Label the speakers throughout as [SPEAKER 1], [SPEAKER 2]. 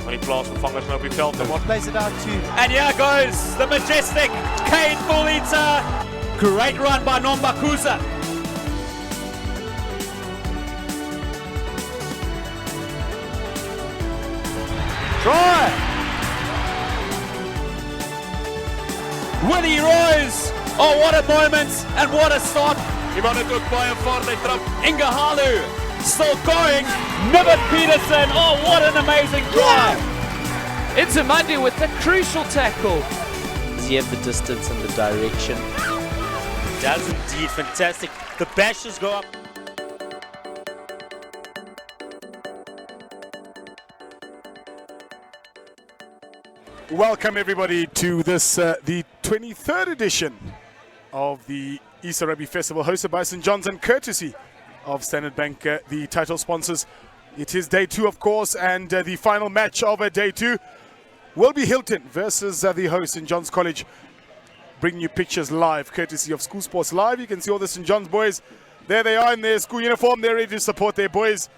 [SPEAKER 1] van die plaasvervangers nou op die veld.
[SPEAKER 2] What plays it out to?
[SPEAKER 1] And here goes the majestic Kane Bulita. Great run by Nombakuza. Try! Willie Roos. Oh, what a moment and what a start.
[SPEAKER 3] Iemand het ook baie vaardig trap.
[SPEAKER 1] Ingehalu still going. Nibbit Peterson. Oh, what an amazing drive.
[SPEAKER 4] Into Monday with the crucial tackle. Does he have the distance and the direction?
[SPEAKER 1] Does indeed. Fantastic. The bashes go up.
[SPEAKER 5] Welcome everybody to this, the 23rd edition of the Easter Rugby Festival, hosted by St. John's and courtesy of Standard Bank, the title sponsors. It is day 2, of course, and the final match of day 2 will be Hilton versus the host, St. John's College. Bringing you pictures live, courtesy of School Sports Live. You can see all the St. John's boys. There they are in their school uniform. They're ready to support their boys.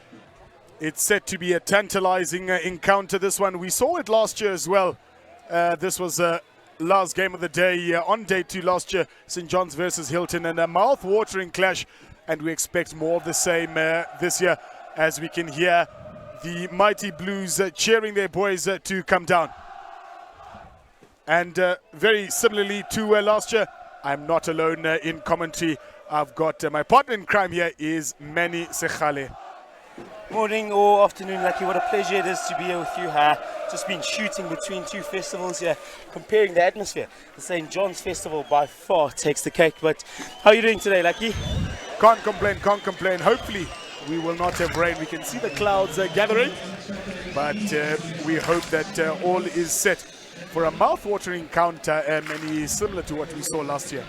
[SPEAKER 5] It's set to be a tantalizing encounter, this one. We saw it last year as well. This was last game of the day on day 2 last year, St. John's versus Hilton, and a mouth-watering clash, and we expect more of the same this year, as we can hear the mighty Blues cheering their boys to come down. And very similarly to last year, I'm not alone in commentary. I've got my partner in crime here is Manny Sekhale.
[SPEAKER 6] Morning or afternoon, Lucky. What a pleasure it is to be here with you. Just been shooting between 2 festivals here, comparing the atmosphere. The St. John's Festival by far takes the cake, but how are you doing today, Lucky?
[SPEAKER 5] Can't complain, can't complain. Hopefully we will not have rain. We can see the clouds gathering, but we hope that all is set for a mouth-watering encounter, and similar to what we saw last year.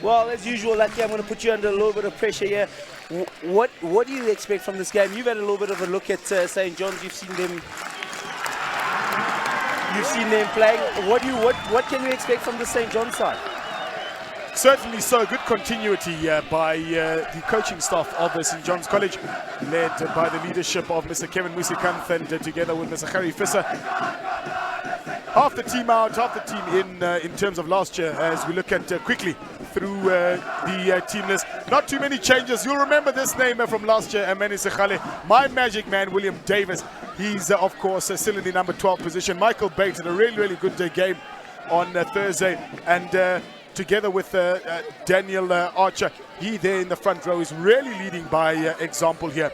[SPEAKER 6] Well, as usual, Lucky, I'm going to put you under a little bit of pressure here. What do you expect from this game? You've had a little bit of a look at St. John's. You've seen them playing. What can we expect from the St. John's side?
[SPEAKER 5] Certainly so. Good continuity by the coaching staff of St. John's College, led by the leadership of Mr. Kevin Musikanth, and together with Mr. Harry Visser. Half the team out, half the team in terms of last year, as we look at quickly through the team list. Not too many changes. You'll remember this name from last year, Manny Sekhale. My magic man, William Davis. He's, of course, still in the number 12 position. Michael Bates had a really, really good game on Thursday. And together with Daniel Archer, he there in the front row is really leading by example here.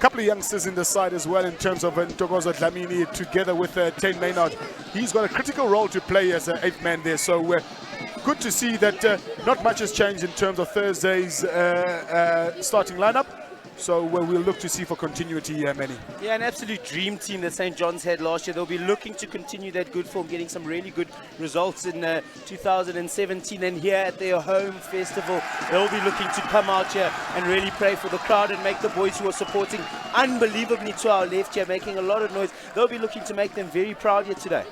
[SPEAKER 5] Couple of youngsters in the side as well, in terms of Ntokozo Dlamini together with Tane Maynard. He's got a critical role to play as an 8th man there, so good to see that not much has changed in terms of Thursday's starting lineup. So we'll look to see for continuity, Manny.
[SPEAKER 6] Yeah, an absolute dream team that St. John's had last year. They'll be looking to continue that good form, getting some really good results in 2017. And here at their home festival, they'll be looking to come out here and really pray for the crowd and make the boys who are supporting unbelievably to our left here, making a lot of noise. They'll be looking to make them very proud here today.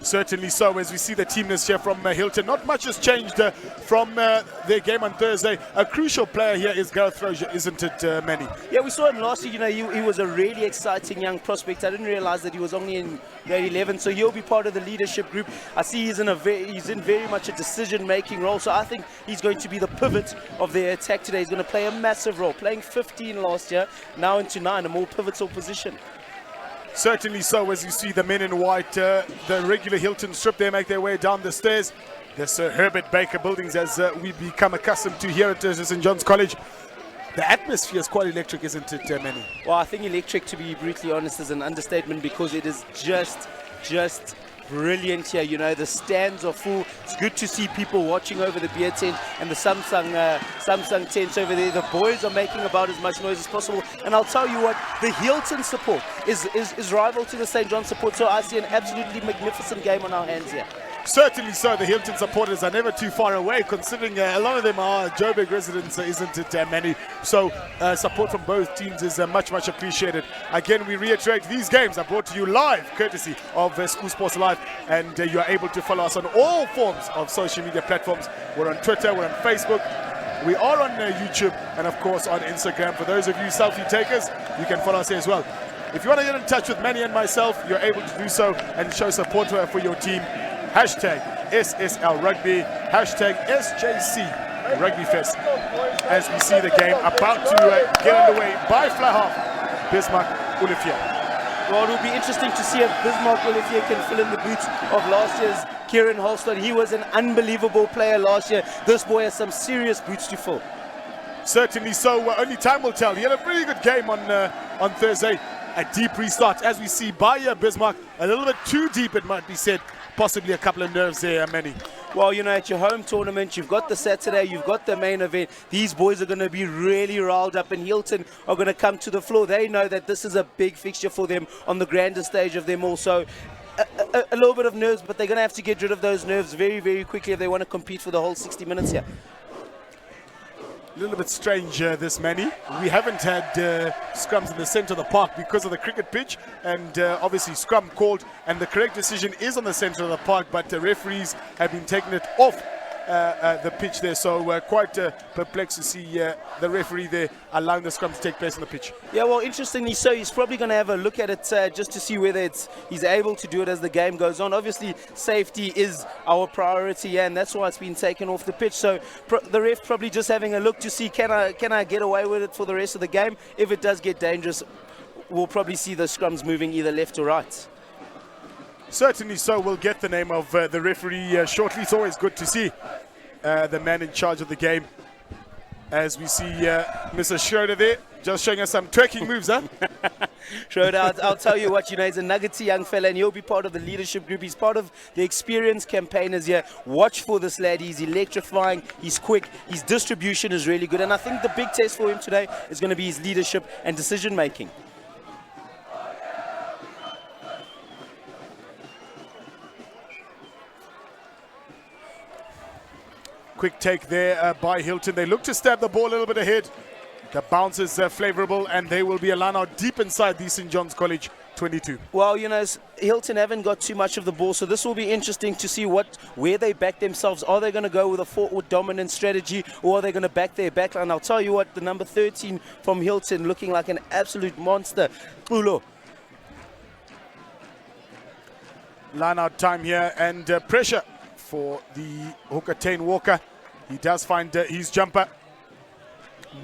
[SPEAKER 5] Certainly so, as we see the team list here from Hilton. Not much has changed from their game on Thursday. A crucial player here is Gareth Rozier, isn't it, Manny?
[SPEAKER 6] Yeah, we saw him last year. You know, he was a really exciting young prospect. I didn't realize that he was only in grade 11, so he'll be part of the leadership group. I see he's in very much a decision-making role, so I think he's going to be the pivot of their attack today. He's going to play a massive role, playing 15 last year, now into 9, a more pivotal position.
[SPEAKER 5] Certainly so, as you see the men in white, the regular Hilton strip, they make their way down the stairs. The Sir Herbert Baker buildings, as we become accustomed to here at St. John's College. The atmosphere is quite electric, isn't it, Manny?
[SPEAKER 6] Well, I think electric, to be brutally honest, is an understatement, because it is just brilliant here. You know, the stands are full. It's good to see people watching over the beer tent and the Samsung tents over there. The boys are making about as much noise as possible, and I'll tell you what, the Hilton support is rival to the St. John support, so I see an absolutely magnificent game on our hands here.
[SPEAKER 5] Certainly so. The Hilton supporters are never too far away, considering a lot of them are Joburg residents, isn't it, Manny? So support from both teams is much appreciated. Again, we reiterate, these games are brought to you live, courtesy of School Sports Live, and you are able to follow us on all forms of social media platforms. We're on Twitter, we're on Facebook, we are on YouTube, and of course on Instagram. For those of you selfie takers, you can follow us here as well. If you want to get in touch with Manny and myself, you're able to do so and show support for your team. Hashtag SSL Rugby, hashtag SJC Rugby Fest. As we see the game about to get underway by fly half, Bismarck Olivier.
[SPEAKER 6] Well, it'll be interesting to see if Bismarck Olivier can fill in the boots of last year's Kieran Holston. He was an unbelievable player last year. This boy has some serious boots to fill.
[SPEAKER 5] Certainly so. Only time will tell. He had a pretty good game on Thursday. A deep restart, as we see by Bismarck. A little bit too deep, it might be said. Possibly a couple of nerves there, Manny.
[SPEAKER 6] Well, you know, at your home tournament, you've got the Saturday, you've got the main event. These boys are going to be really riled up, and Hilton are going to come to the floor. They know that this is a big fixture for them on the grandest stage of them all. So a little bit of nerves, but they're going to have to get rid of those nerves very, very quickly if they want to compete for the whole 60 minutes here.
[SPEAKER 5] A little bit strange, this Manny. We haven't had scrums in the centre of the park because of the cricket pitch, and obviously scrum called, and the correct decision is on the centre of the park, but the referees have been taking it off the pitch there, so quite perplexed to see the referee there allowing the scrum to take place on the pitch.
[SPEAKER 6] Yeah, well, interestingly so, he's probably going to have a look at it just to see whether he's able to do it as the game goes on. Obviously, safety is our priority, and that's why it's been taken off the pitch. So the ref probably just having a look to see, can I get away with it for the rest of the game? If it does get dangerous, we'll probably see the scrums moving either left or right.
[SPEAKER 5] Certainly so. We'll get the name of the referee shortly. It's always good to see the man in charge of the game. As we see Mr. Schroeder there, just showing us some twerking moves, huh?
[SPEAKER 6] Schroeder, I'll tell you what, you know, he's a nuggety young fella, and he'll be part of the leadership group. He's part of the experienced campaigners here. Watch for this lad. He's electrifying. He's quick. His distribution is really good. And I think the big test for him today is going to be his leadership and decision making.
[SPEAKER 5] Quick take there by Hilton. They look to stab the ball a little bit ahead. The bounce is favourable, and they will be a line out deep inside the St. John's College 22.
[SPEAKER 6] Well, you know, Hilton haven't got too much of the ball, so this will be interesting to see where they back themselves. Are they going to go with a forward dominant strategy, or are they going to back their backline? I'll tell you what, the number 13 from Hilton looking like an absolute monster. Pulo.
[SPEAKER 5] Line out time here, and pressure for the hooker Tane Walker. He does find his jumper.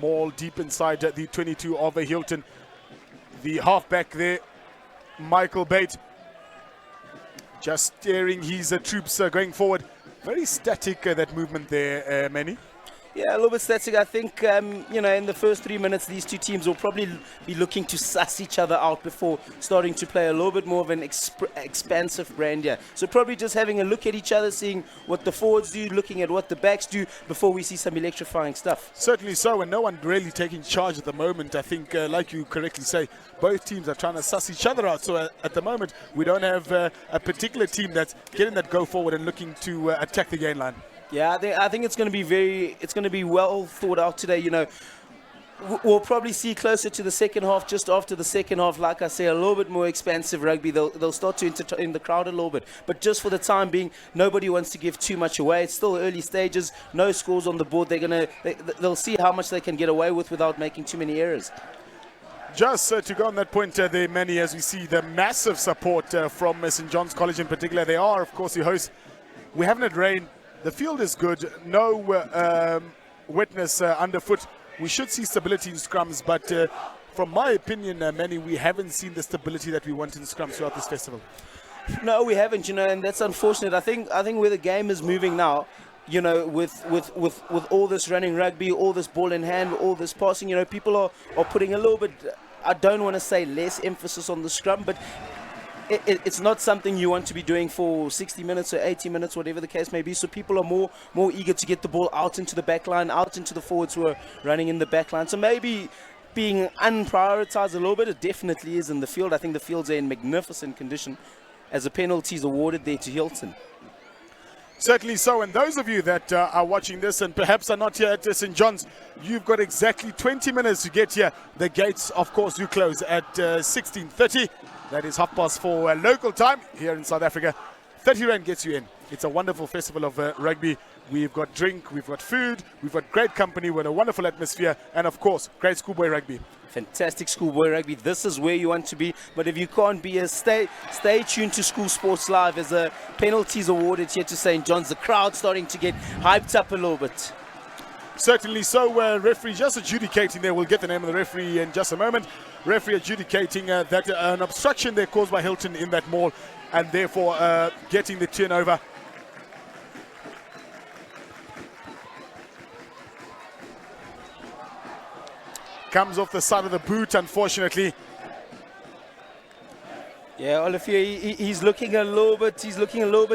[SPEAKER 5] Maul deep inside the 22 of Hilton. The halfback there, Michael Bate, just steering his troops going forward. Very static, that movement there, Manny.
[SPEAKER 6] Yeah, a little bit static. I think, you know, in the first 3 minutes, these two teams will probably be looking to suss each other out before starting to play a little bit more of an expansive brand here. So probably just having a look at each other, seeing what the forwards do, looking at what the backs do before we see some electrifying stuff.
[SPEAKER 5] Certainly so, and no one really taking charge at the moment. I think, like you correctly say, both teams are trying to suss each other out. So at the moment, we don't have a particular team that's getting that go forward and looking to attack the gain line.
[SPEAKER 6] Yeah, I think it's going to be well thought out today. You know, we'll probably see closer to the second half, just after the second half, like I say, a little bit more expansive rugby. They'll start to entertain the crowd a little bit. But just for the time being, nobody wants to give too much away. It's still early stages, no scores on the board. They'll see how much they can get away with without making too many errors.
[SPEAKER 5] Just to go on that point there, Manny, as we see the massive support from St. John's College in particular. They are, of course, the hosts. We haven't had rain. The field is good, no wetness underfoot. We should see stability in scrums, but from my opinion, Manny, we haven't seen the stability that we want in scrums throughout this festival.
[SPEAKER 6] No, we haven't, you know, and that's unfortunate. I think where the game is moving now, you know, with all this running rugby, all this ball in hand, all this passing, you know, people are putting a little bit, I don't want to say less emphasis on the scrum, but it's not something you want to be doing for 60 minutes or 80 minutes, whatever the case may be. So people are more eager to get the ball out into the back line, out into the forwards who are running in the back line. So maybe being unprioritized a little bit, it definitely is in the field. I think the fields are in magnificent condition as a penalty is awarded there to Hilton.
[SPEAKER 5] Certainly so, and those of you that are watching this and perhaps are not here at St. John's, you've got exactly 20 minutes to get here. The gates, of course, do close at 16:30. That is 4:30 local time here in South Africa. 30 Rand gets you in. It's a wonderful festival of rugby We've got drink, we've got food, we've got great company, we're in a wonderful atmosphere, and of course, great schoolboy rugby.
[SPEAKER 6] Fantastic schoolboy rugby. This is where you want to be. But if you can't be, stay tuned to School Sports Live as a penalties awarded here to St. John's. The crowd starting to get hyped up a little bit.
[SPEAKER 5] Certainly so. Referee just adjudicating there. We'll get the name of the referee in just a moment. Referee adjudicating that an obstruction there caused by Hilton in that maul, and therefore getting the turnover. Comes off the side of the boot, unfortunately.
[SPEAKER 6] Yeah, Olivier, he's looking a little bit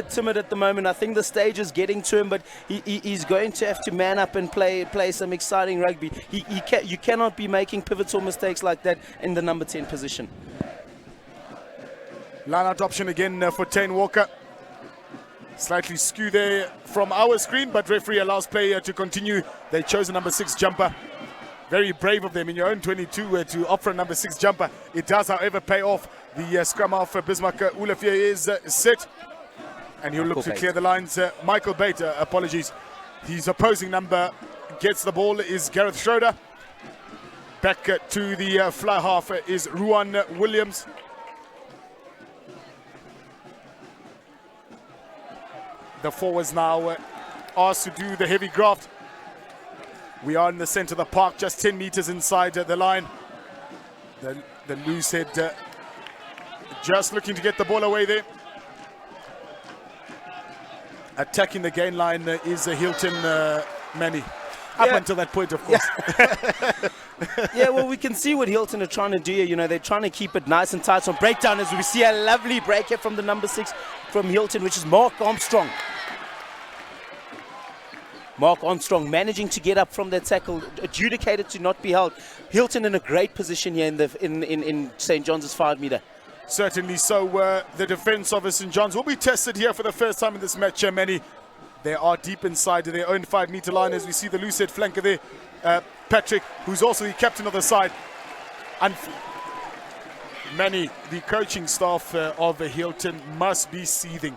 [SPEAKER 6] timid at the moment. I think the stage is getting to him, but he's going to have to man up and play some exciting rugby. You cannot be making pivotal mistakes like that in the number 10 position.
[SPEAKER 5] Line out option again for Tane Walker. Slightly skew there from our screen, but referee allows play to continue. They chose a number 6 jumper. Very brave of them in your own 22 to opt for a number 6 jumper. It does, however, pay off. The scrum half for Bismarck Olivier is set, and he'll look to clear the lines. Michael Bate, apologies. His opposing number gets the ball is Gareth Schroeder. Back to the fly half is Ruan Williams. The forwards now asked to do the heavy graft. We are in the center of the park, just 10 meters inside the line. The loose head just looking to get the ball away there. Attacking the gain line is Hilton Manny. Up until that point, of course.
[SPEAKER 6] Yeah, well, we can see what Hilton are trying to do here. You know, they're trying to keep it nice and tight on breakdown, as we see a lovely break here from the number 6 from Hilton, which is Mark Armstrong. Mark Armstrong managing to get up from that tackle, adjudicated to not be held. Hilton in a great position here in St. John's 5 meter.
[SPEAKER 5] Certainly so. The defense of St. John's will be tested here for the first time in this match, Manny. They are deep inside their own 5 meter line, as we see the loose head flanker there, Patrick, who's also the captain of the side. And Manny, the coaching staff of Hilton must be seething.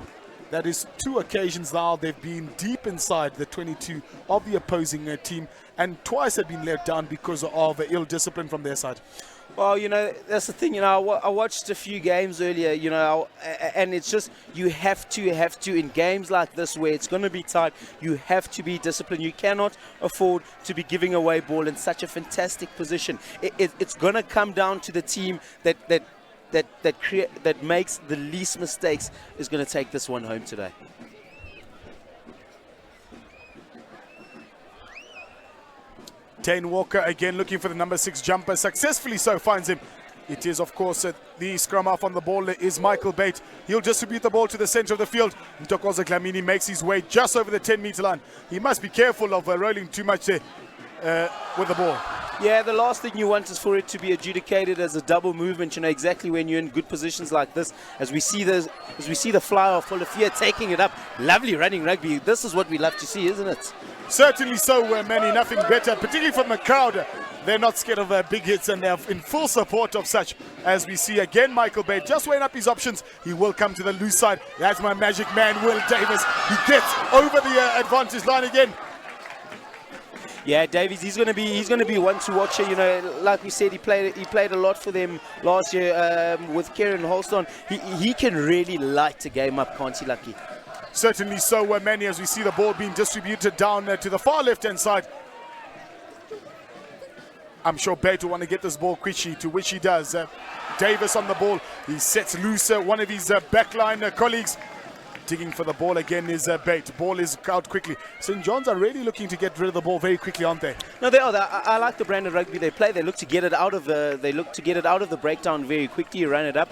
[SPEAKER 5] That is 2 occasions now they've been deep inside the 22 of the opposing team, and twice have been let down because of ill discipline from their side.
[SPEAKER 6] Well, you know, that's the thing. You know, I watched a few games earlier, you know, and it's just you have to in games like this where it's going to be tight, you have to be disciplined. You cannot afford to be giving away ball in such a fantastic position. It's going to come down to the team that makes the least mistakes is going to take this one home today.
[SPEAKER 5] Tane Walker again looking for the number 6 jumper, successfully so finds him. It is, of course, the scrum half on the ball is Michael Bate. He'll distribute the ball to the center of the field. Ntokozo Dlamini makes his way just over the 10 meter line. He must be careful of rolling too much there with the ball.
[SPEAKER 6] Yeah, the last thing you want is for it to be adjudicated as a double movement. You know, exactly when you're in good positions like this, as we see the fly off Olivier taking it up. Lovely running rugby. This is what we love to see, isn't it?
[SPEAKER 5] Certainly so, Manny. Nothing better, particularly from the crowd. They're not scared of big hits, and they're in full support of such. As we see again, Michael Bate just weighing up his options. He will come to the loose side. That's my magic man, Will Davis. He gets over the advantage line again.
[SPEAKER 6] Yeah, Davies, he's going to be one to watch here. You know, like we said, he played a lot for them last year with Kieran Holston. He can really light a game up, can't he, Lucky?
[SPEAKER 5] Certainly so, Manny, as we see the ball being distributed down to the far left-hand side. I'm sure Bate will want to get this ball quickly, to which he does. Davis on the ball. He sets loose one of his backline colleagues. Digging for the ball again is Bate. Ball is out quickly. St. John's are really looking to get rid of the ball very quickly, aren't they?
[SPEAKER 6] No, they are. I like the brand of rugby they play. They look to get it out of the breakdown very quickly, run it up.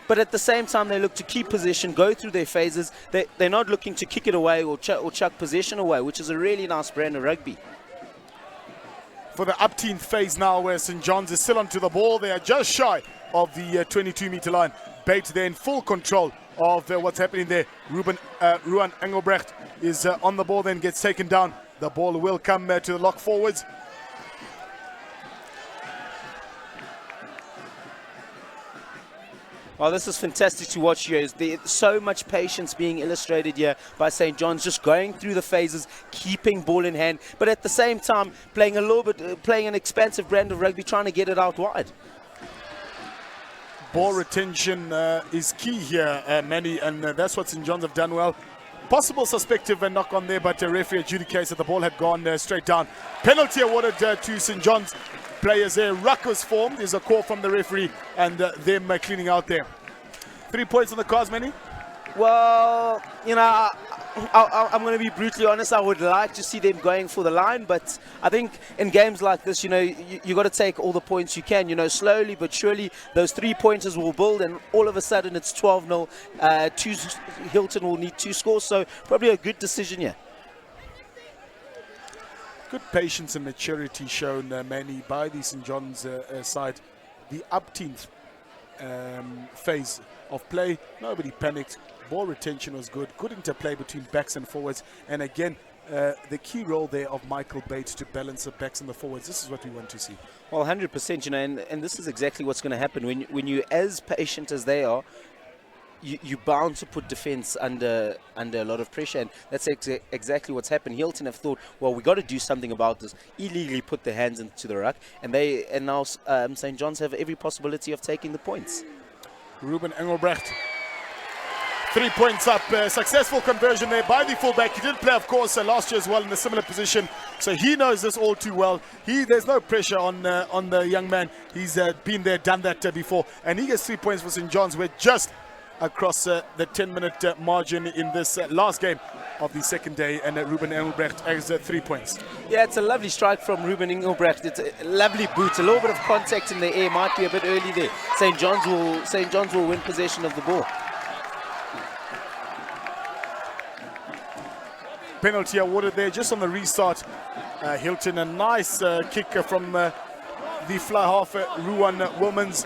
[SPEAKER 6] But at the same time, they look to keep possession, go through their phases. They're not looking to kick it away or chuck possession away, which is a really nice brand of rugby.
[SPEAKER 5] For the up-team phase now, where St. John's is still onto the ball, they are just shy of the 22-meter line. Bate there in full control of what's happening there. Ruan Engelbrecht is on the ball, then gets taken down. The ball will come to the lock forwards.
[SPEAKER 6] Well, this is fantastic to watch here. There's so much patience being illustrated here by St. John's, just going through the phases, keeping ball in hand, but at the same time playing a little bit, playing an expansive brand of rugby, trying to get it out wide.
[SPEAKER 5] Ball retention is key here, Manny, and that's what St. John's have done well. Possible suspective and knock on there, but the referee adjudicates that the ball had gone straight down. Penalty awarded to St. John's players there. Ruck was formed. There's a call from the referee and them cleaning out there. 3 points on the cards, Manny?
[SPEAKER 6] Well, you know, I'm going to be brutally honest. I would like to see them going for the line, but I think in games like this, you know, you got to take all the points you can. You know, slowly but surely those 3 pointers will build, and all of a sudden it's 12-0. Hilton will need 2 scores, so probably a good decision here.
[SPEAKER 5] Good patience and maturity shown, Manny, by the St. John's side. The up-teens phase of play, nobody panicked. Ball retention was good. Good interplay between backs and forwards. And again, the key role there of Michael Bates to balance the backs and the forwards. This is what we want to see.
[SPEAKER 6] Well, 100%, you know, and this is exactly what's going to happen. When you're as patient as they are, you're bound to put defense under a lot of pressure, and that's exactly what's happened. Hilton have thought, well, we got to do something about this. Illegally put their hands into the ruck, and now St. John's have every possibility of taking the points.
[SPEAKER 5] Ruben Engelbrecht, 3 points up. Successful conversion there by the fullback. He did play, of course, last year as well in a similar position, so he knows this all too well. There's no pressure on the young man. He's been there, done that before, and he gets 3 points for St. John's. We're just across the 10-minute margin in this last game of the second day, and Ruben Engelbrecht has 3 points.
[SPEAKER 6] Yeah, it's a lovely strike from Ruben Engelbrecht. It's a lovely boot, a little bit of contact in the air, might be a bit early there. St. John's will win possession of the ball.
[SPEAKER 5] Penalty awarded there just on the restart. Hilton, a nice kick from the fly half, Ruan Wilmans.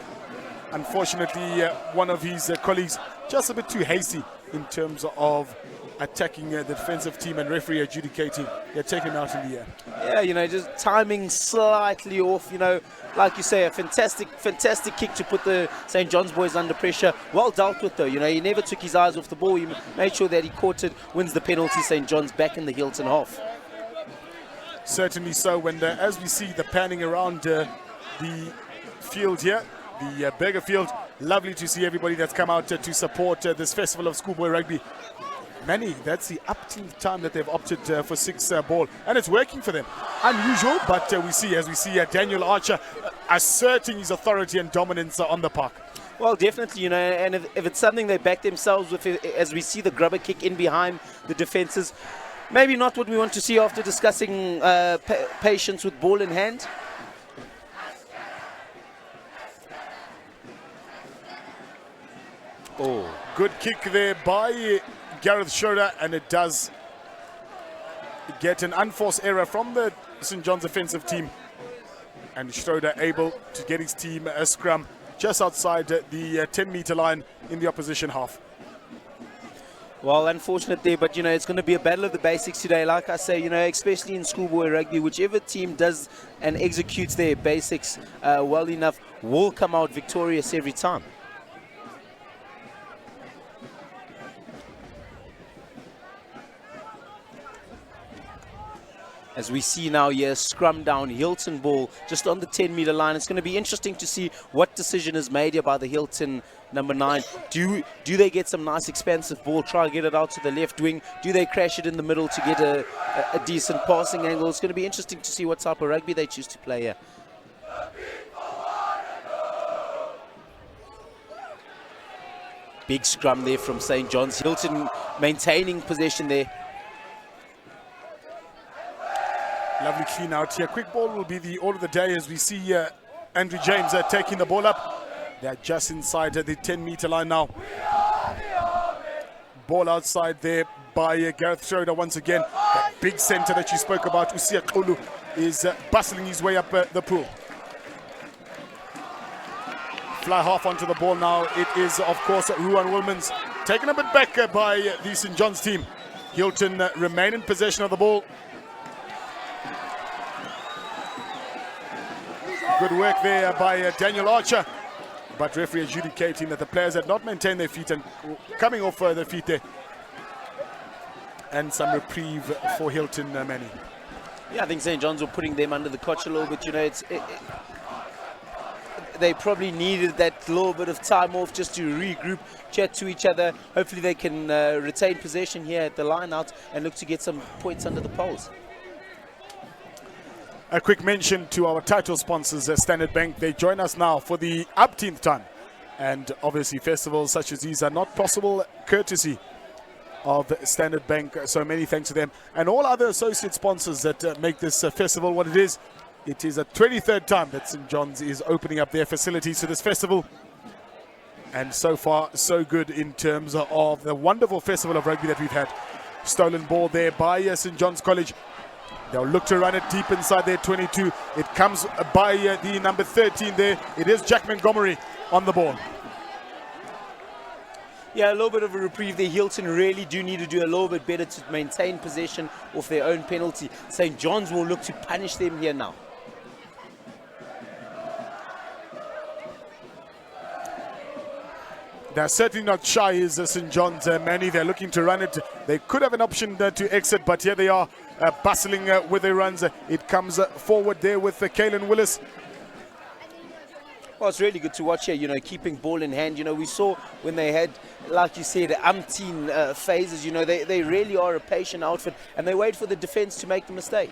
[SPEAKER 5] Unfortunately, one of his colleagues just a bit too hasty in terms of attacking the defensive team, and referee adjudicating. They're taking him out in the air.
[SPEAKER 6] Yeah, you know, just timing slightly off. You know, like you say, a fantastic kick to put the St. John's boys under pressure. Well dealt with, though. You know, he never took his eyes off the ball. He made sure that he caught it, wins the penalty. St. John's back in the Hilton half.
[SPEAKER 5] Certainly so. And as we see the panning around the field here, the Berger field, lovely to see everybody that's come out to support this festival of schoolboy rugby. Manny, that's the up-team time that they've opted for 6 ball, and it's working for them. Unusual, but we see Daniel Archer asserting his authority and dominance on the park.
[SPEAKER 6] Well, definitely, you know, and if it's something they back themselves with, as we see the grubber kick in behind the defenses, maybe not what we want to see after discussing patience with ball in hand.
[SPEAKER 5] Oh, good kick there by Gareth Schroeder, and it does get an unforced error from the St. John's defensive team, and Schroeder able to get his team a scrum just outside the 10-meter line in the opposition half.
[SPEAKER 6] Well, unfortunate there, but, you know, it's going to be a battle of the basics today. Like I say, you know, especially in schoolboy rugby, whichever team does and executes their basics well enough will come out victorious every time. As we see now here, scrum down, Hilton ball just on the 10-meter line. It's going to be interesting to see what decision is made here by the Hilton number 9. Do they get some nice expansive ball, try to get it out to the left wing? Do they crash it in the middle to get a decent passing angle? It's going to be interesting to see what type of rugby they choose to play here. Big scrum there from St. John's. Hilton maintaining possession there.
[SPEAKER 5] Lovely clean out here. Quick ball will be the order of the day as we see Andrew James taking the ball up. They're just inside the 10-meter line now. Ball outside there by Gareth Schroeder once again. That big center that you spoke about, Usia Kolu, is bustling his way up the pool. Fly half onto the ball now. It is, of course, Ruan Wilmans taken a bit back by the St. John's team. Hilton remain in possession of the ball. Good work there by Daniel Archer. but referee adjudicating that the players had not maintained their feet and coming off their feet there. And some reprieve for Hilton, Manny.
[SPEAKER 6] Yeah, I think St. John's were putting them under the coach a little bit. You know, they probably needed that little bit of time off just to regroup, chat to each other. Hopefully they can retain possession here at the line out and look to get some points under the poles.
[SPEAKER 5] A quick mention to our title sponsors, Standard Bank. They join us now for the upteenth time. And obviously festivals such as these are not possible courtesy of Standard Bank. So many thanks to them. And all other associate sponsors that make this festival what it is. It is a 23rd time that St. John's is opening up their facilities to this festival. And so far, so good in terms of the wonderful festival of rugby that we've had. Stolen ball there by St. John's College. They'll look to run it deep inside their 22. It comes by the number 13 there. It is Jack Montgomery on the ball.
[SPEAKER 6] Yeah, a little bit of a reprieve there. Hilton really do need to do a little bit better to maintain possession of their own penalty. St. John's will look to punish them here now.
[SPEAKER 5] They're certainly not shy, is St. John's, Manny. They're looking to run it. They could have an option to exit, but here they are bustling with their runs. It comes forward there with Kalen Willis.
[SPEAKER 6] Well, it's really good to watch here, you know, keeping ball in hand. You know, we saw when they had, like you said, umpteen phases, you know, they really are a patient outfit and they wait for the defense to make the mistake.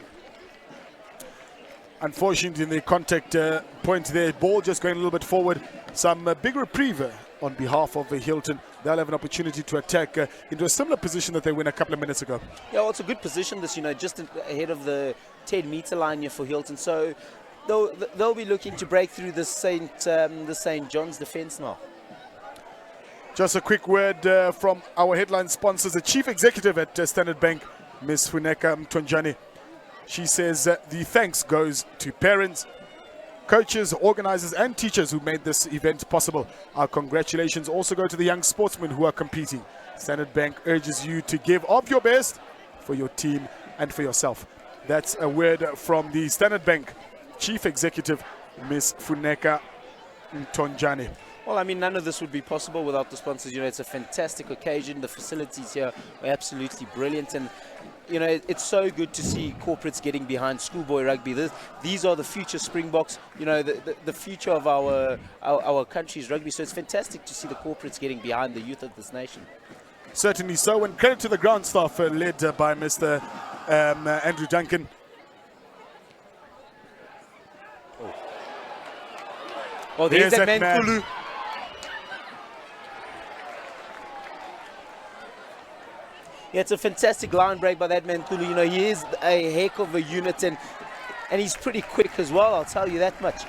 [SPEAKER 5] Unfortunately, in the contact point there, ball just going a little bit forward. Some big reprieve on behalf of Hilton. They'll have an opportunity to attack into a similar position that they were in a couple of minutes ago.
[SPEAKER 6] Yeah, well, it's a good position, this, you know, just ahead of the 10-meter line here for Hilton. So they'll be looking to break through the St. John's defense now.
[SPEAKER 5] Just a quick word from our headline sponsors, the chief executive at Standard Bank, Ms. Funeka Mtonjane. She says the thanks goes to parents, coaches, organizers and teachers who made this event possible. Our congratulations also go to the young sportsmen who are competing. Standard Bank urges you to give of your best for your team and for yourself. That's a word from the Standard Bank Chief Executive, Ms. Funeka Mtonjane.
[SPEAKER 6] Well, I mean, none of this would be possible without the sponsors. You know, it's a fantastic occasion. The facilities here are absolutely brilliant. And, you know, it's so good to see corporates getting behind schoolboy rugby. These are the future Springboks, you know, the future of our country's rugby. So it's fantastic to see the corporates getting behind the youth of this nation.
[SPEAKER 5] Certainly so. And credit to the ground staff led by Mr. Andrew Duncan.
[SPEAKER 6] Oh, there's that man, Kulu. Yeah, it's a fantastic line break by that man, Kulu. You know, he is a heck of a unit, and he's pretty quick as well, I'll tell you that much.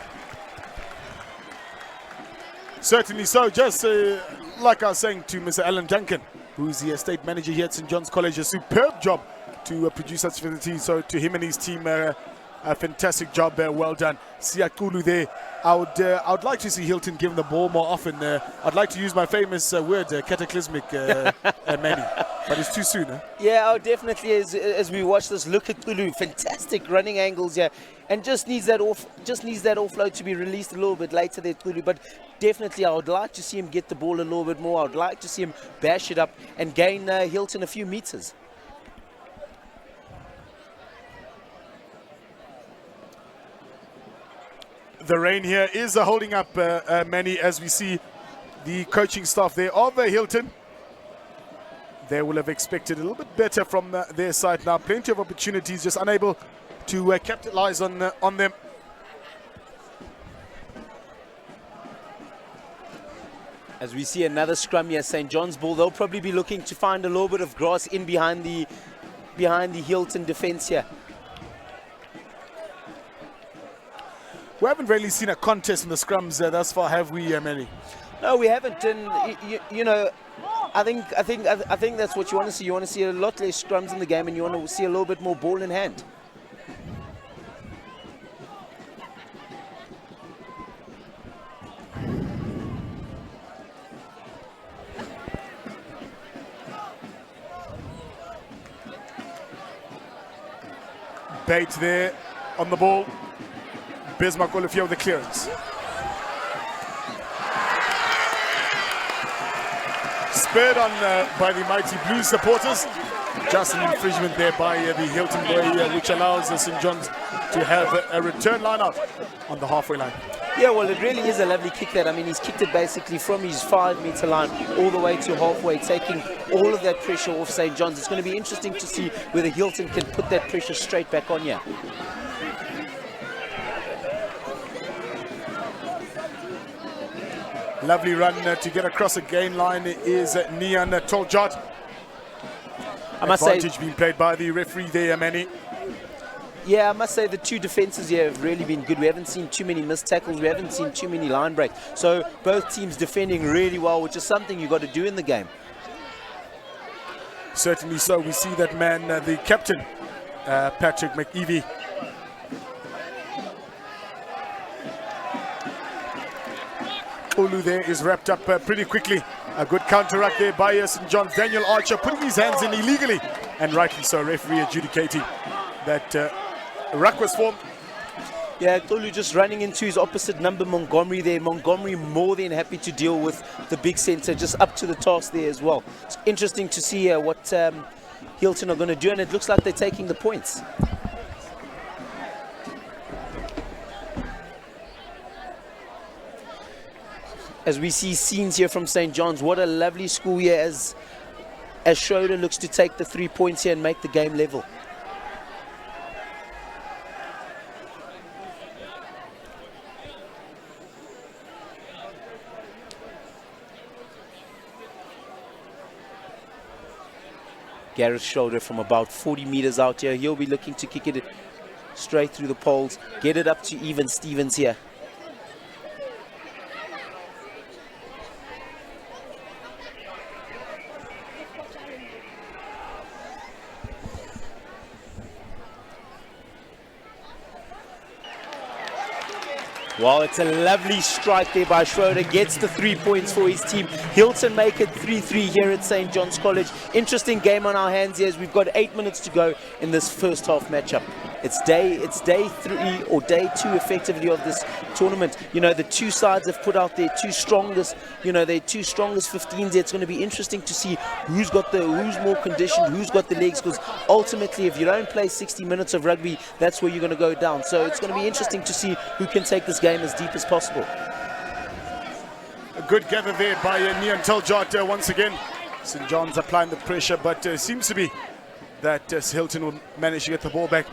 [SPEAKER 5] Certainly so. Just like I was saying to Mr. Alan Duncan, who's the estate manager here at St. John's College, a superb job to produce such facilities. So to him and his team, a fantastic job, well done. Siakulu there. I would like to see Hilton give the ball more often. I'd like to use my famous word, cataclysmic, Manny, but it's too soon.
[SPEAKER 6] Yeah, definitely. As we watch this, look at Kulu, fantastic running angles here, and just needs that offload to be released a little bit later there, Kulu. But definitely, I would like to see him get the ball a little bit more. I would like to see him bash it up and gain Hilton a few meters.
[SPEAKER 5] The rain here is holding up Manny, as we see the coaching staff there of Hilton. They will have expected a little bit better from their side now. Plenty of opportunities, just unable to capitalize on them.
[SPEAKER 6] As we see another scrum here, St. John's ball, they'll probably be looking to find a little bit of grass in behind the Hilton defense here.
[SPEAKER 5] We haven't really seen a contest in the scrums thus far, have we, Manny?
[SPEAKER 6] No, we haven't. And you know, I think that's what you want to see. You want to see a lot less scrums in the game, and you want to see a little bit more ball in hand.
[SPEAKER 5] Bait there on the ball. Bismarck Olafia with the clearance. spurred on by the Mighty Blues supporters. Just an infringement there by the Hilton boy, which allows St. John's to have a return line out on the halfway line.
[SPEAKER 6] Yeah, well, it really is a lovely kick that. I mean, he's kicked it basically from his 5-meter line all the way to halfway, taking all of that pressure off St. John's. It's going to be interesting to see whether Hilton can put that pressure straight back on here.
[SPEAKER 5] Lovely run to get across the gain line is Nian Toljot.
[SPEAKER 6] I must say,
[SPEAKER 5] advantage being played by the referee there, Manny.
[SPEAKER 6] yeah, I must say the two defenses here have really been good. We haven't seen too many missed tackles. We haven't seen too many line breaks. So both teams defending really well, which is something you've got to do in the game.
[SPEAKER 5] Certainly so. We see that man, the captain, Patrick McEvie. Ulu there is wrapped up pretty quickly. A good counteract there by St. John's. Daniel Archer putting his hands in illegally, and rightly so, referee adjudicating that ruck was formed.
[SPEAKER 6] Yeah, Tolu just running into his opposite number, Montgomery there. Montgomery more than happy to deal with the big centre, just up to the task there as well. It's interesting to see what Hilton are going to do, and it looks like they're taking the points. As we see scenes here from St. John's, what a lovely school here as Schroeder looks to take the 3 points here and make the game level. Gareth Schroeder from about 40 meters out here. He'll be looking to kick it straight through the poles, get it up to Even Stevens here. Well, it's a lovely strike there by Schroeder. Gets the 3 points for his team. Hilton make it 3-3 here at St. John's College. Interesting game on our hands here as we've got 8 minutes to go in this first half matchup. It's day 3 or day 2 effectively of this tournament. You know, the two sides have put out their two strongest 15s. It's going to be interesting to see who's more conditioned, who's got the legs, because ultimately if you don't play 60 minutes of rugby, that's where you're going to go down. So it's going to be interesting to see who can take this game as deep as possible.
[SPEAKER 5] A good gather there by Nian Toljot once again. St. John's applying the pressure, but seems to be that Hilton will manage to get the ball back.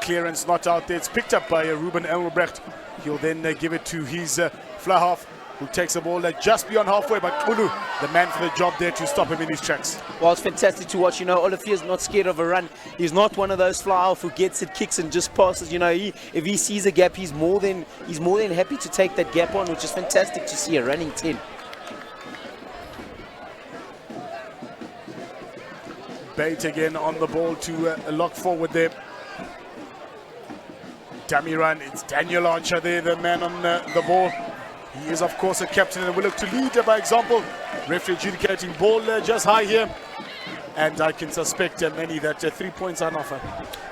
[SPEAKER 5] Clearance not out there. It's picked up by Ruben Elmebrecht. He'll then give it to his fly half, who takes the ball just beyond halfway, but Ulu, the man for the job there to stop him in his tracks.
[SPEAKER 6] Well, it's fantastic to watch. You know, Olafier's not scared of a run. He's not one of those fly half who gets it, kicks and just passes. You know, if he sees a gap, he's more than happy to take that gap on, which is fantastic to see, a running 10.
[SPEAKER 5] Bate again on the ball to lock forward there. Dummy run. It's Daniel Archer there, the man on the ball. He is, of course, a captain and will look to lead by example. Referee adjudicating ball just high here. And I can suspect many that 3 points are on offer.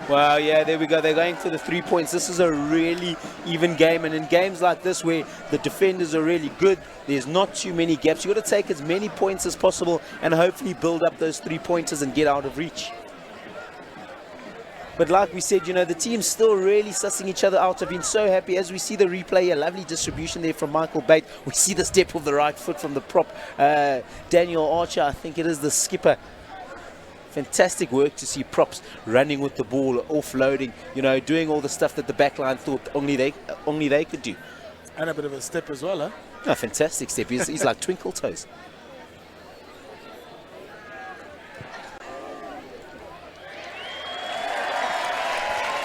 [SPEAKER 6] Well, yeah, there we go. They're going for the 3 points. This is a really even game. And in games like this where the defenders are really good, there's not too many gaps. You've got to take as many points as possible and hopefully build up those 3 pointers and get out of reach. But like we said, you know, the team's still really sussing each other out. I've been so happy as we see the replay, a lovely distribution there from Michael Bate. We see the step of the right foot from the prop, Daniel Archer, I think it is the skipper. Fantastic work to see props running with the ball, offloading, you know, doing all the stuff that the backline thought only they could do.
[SPEAKER 5] And a bit of a step as well, huh?
[SPEAKER 6] Oh, fantastic step. He's like twinkle toes.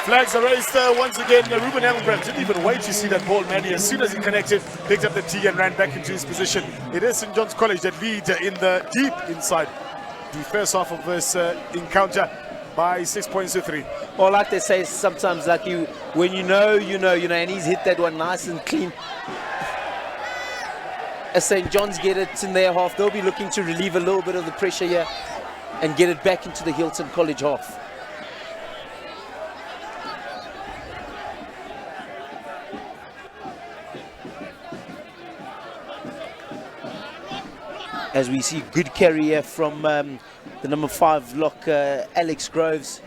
[SPEAKER 5] Flags are raised once again. Ruben Elmebrecht didn't even wait to see that ball, man. As soon as he connected, picked up the tee and ran back into his position. It is St. John's College that lead in the deep inside the first half of this encounter by 6 points to 3.
[SPEAKER 6] Well, like they say sometimes, like when you know, and he's hit that one nice and clean. As St. John's get it in their half, they'll be looking to relieve a little bit of the pressure here and get it back into the Hilton College half. as we see good carry here from the number 5 lock, Alex Groves.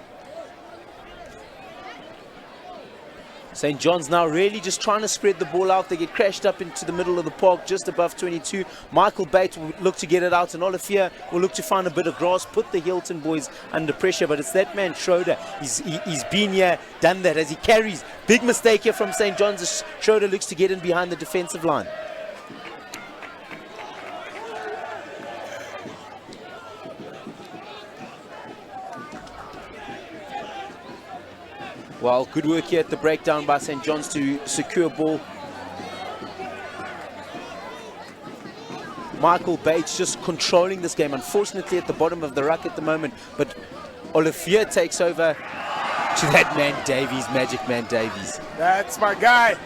[SPEAKER 6] St. John's now really just trying to spread the ball out. They get crashed up into the middle of the park, just above 22. Michael Bates will look to get it out, and Olivier will look to find a bit of grass, put the Hilton boys under pressure. But it's that man, Schroeder. He's been here, done that, as he carries. Big mistake here from St. John's. Schroeder looks to get in behind the defensive line. Well, good work here at the breakdown by St. John's to secure ball. Michael Bates just controlling this game. Unfortunately at the bottom of the ruck at the moment, but Olivier takes over to that man Davies, Magic Man Davies.
[SPEAKER 5] That's my guy.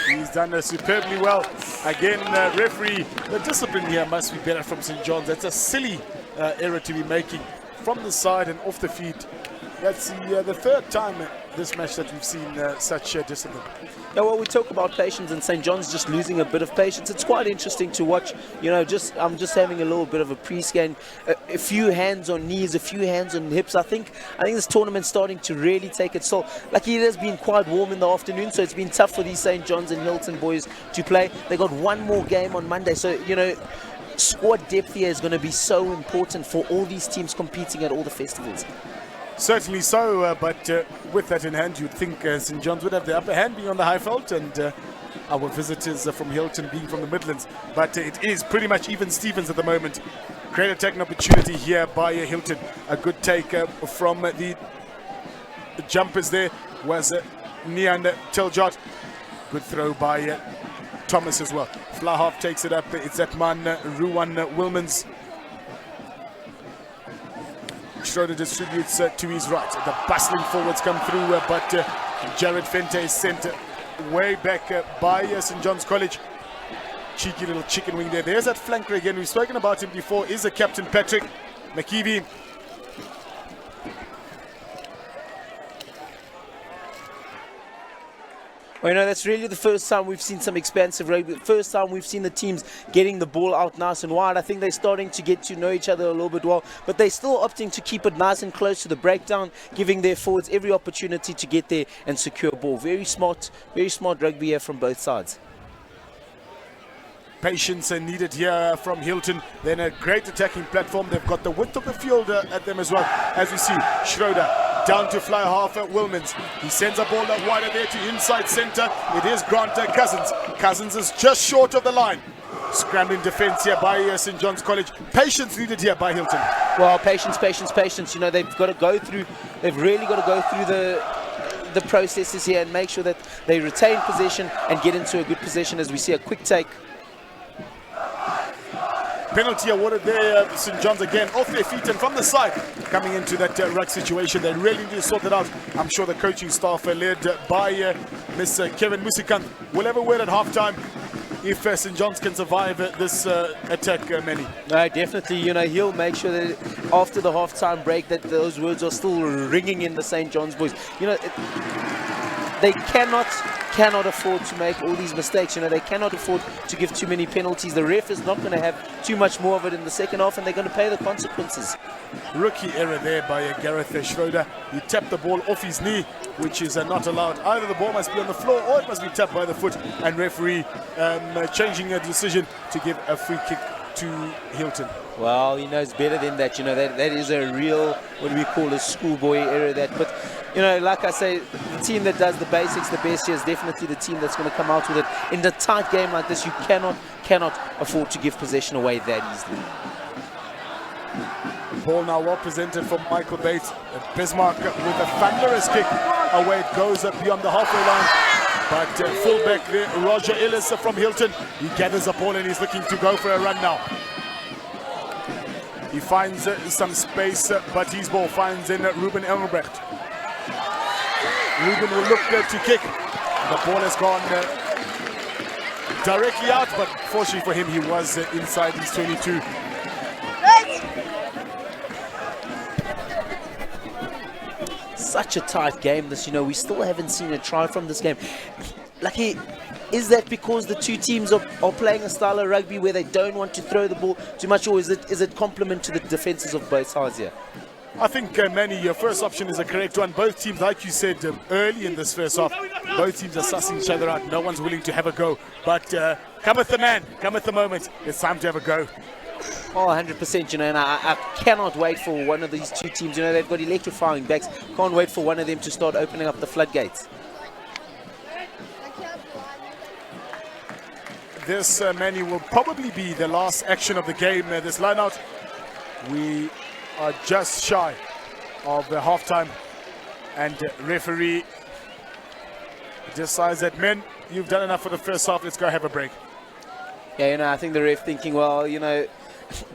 [SPEAKER 5] He's done superbly well. Again, referee, the discipline here must be better from St. John's. That's a silly error to be making from the side and off the feet. That's the third time this match that we've seen such discipline.
[SPEAKER 6] Yeah, well, we talk about patience, and St. John's just losing a bit of patience. It's quite interesting to watch. You know, I'm just having a little bit of a pre-scan. A few hands on knees, a few hands on hips. I think this tournament's starting to really take its toll. Like, it has been quite warm in the afternoon, so it's been tough for these St. John's and Hilton boys to play. They got one more game on Monday, so you know, squad depth here is going to be so important for all these teams competing at all the festivals.
[SPEAKER 5] Certainly so, but with that in hand, you'd think St. John's would have the upper hand being on the high felt, and our visitors from Hilton being from the Midlands. But it is pretty much even Stevens at the moment. Great attacking opportunity here by Hilton. A good take from the jumpers there was Nian Tiljot. Good throw by Thomas as well. Flahoff takes it up. It's that man, Ruan Wilmans. Schroeder distributes to his right. The bustling forwards come through, but Jared Fente is sent way back by St. John's College. Cheeky little chicken wing there. There's that flanker again. We've spoken about him before. Is the captain, Patrick McKeevy.
[SPEAKER 6] Well, you know, that's really the first time we've seen some expansive rugby. First time we've seen the teams getting the ball out nice and wide. I think they're starting to get to know each other a little bit well, but they're still opting to keep it nice and close to the breakdown, giving their forwards every opportunity to get there and secure ball. Very smart rugby here from both sides.
[SPEAKER 5] Patience needed here from Hilton. Then a great attacking platform. They've got the width of the field at them as well. As we see, Schroeder down to fly half at Wilmans. He sends a ball wider there to inside center. It is Grant Cousins. Cousins is just short of the line. Scrambling defense here by St. John's College. Patience needed here by Hilton.
[SPEAKER 6] Well, patience. You know, they've got to go through. They've really got to go through the processes here and make sure that they retain possession and get into a good position. As we see a quick take.
[SPEAKER 5] Penalty awarded there, St. John's again off their feet and from the side coming into that ruck situation. They really need to sort it out. I'm sure the coaching staff led by Mr. Kevin Musikant will have a word at halftime if St. John's can survive this attack, Manny.
[SPEAKER 6] No, definitely. You know, he'll make sure that after the halftime break that those words are still ringing in the St. John's boys. You know, they cannot afford to make all these mistakes. You know, they cannot afford to give too many penalties. The ref is not going to have too much more of it in the second half, and they're going to pay the consequences.
[SPEAKER 5] Rookie error there by Gareth Schroeder. He tapped the ball off his knee, which is not allowed. Either the ball must be on the floor or it must be tapped by the foot, and referee changing a decision to give a free kick to Hilton.
[SPEAKER 6] Well, he knows better than that. You know, that is a real, what do we call, a schoolboy error. That, but you know, like I say, the team that does the basics the best here is definitely the team that's going to come out with it. In the tight game like this, you cannot afford to give possession away that easily.
[SPEAKER 5] Ball now well presented from Michael Bates. Bismarck with a thunderous kick. Away it goes beyond the halfway line. But fullback there, Roger Ellis from Hilton. He gathers the ball and he's looking to go for a run now. He finds some space, but his ball finds in Ruben Engelbrecht. Ruben will look to kick. The ball has gone directly out, but fortunately for him, he was inside his 22.
[SPEAKER 6] Such a tight game this, you know, we still haven't seen a try from this game. Lucky, Is that because the two teams are playing a style of rugby where they don't want to throw the ball too much, or is it complement to the defenses of both sides here?
[SPEAKER 5] I think, Manny, your first option is a correct one. Both teams, like you said early in this first half, both teams are sussing each other out. No one's willing to have a go. But cometh the man, cometh the moment. It's time to have a go.
[SPEAKER 6] Oh, 100%, and I cannot wait for one of these two teams. They've got electrifying backs. Can't wait for one of them to start opening up the floodgates.
[SPEAKER 5] This, Manny, will probably be the last action of the game. This line-out, we are just shy of the halftime, and referee decides that, men, you've done enough for the first half, let's go have a break.
[SPEAKER 6] Yeah, I think the ref thinking, well,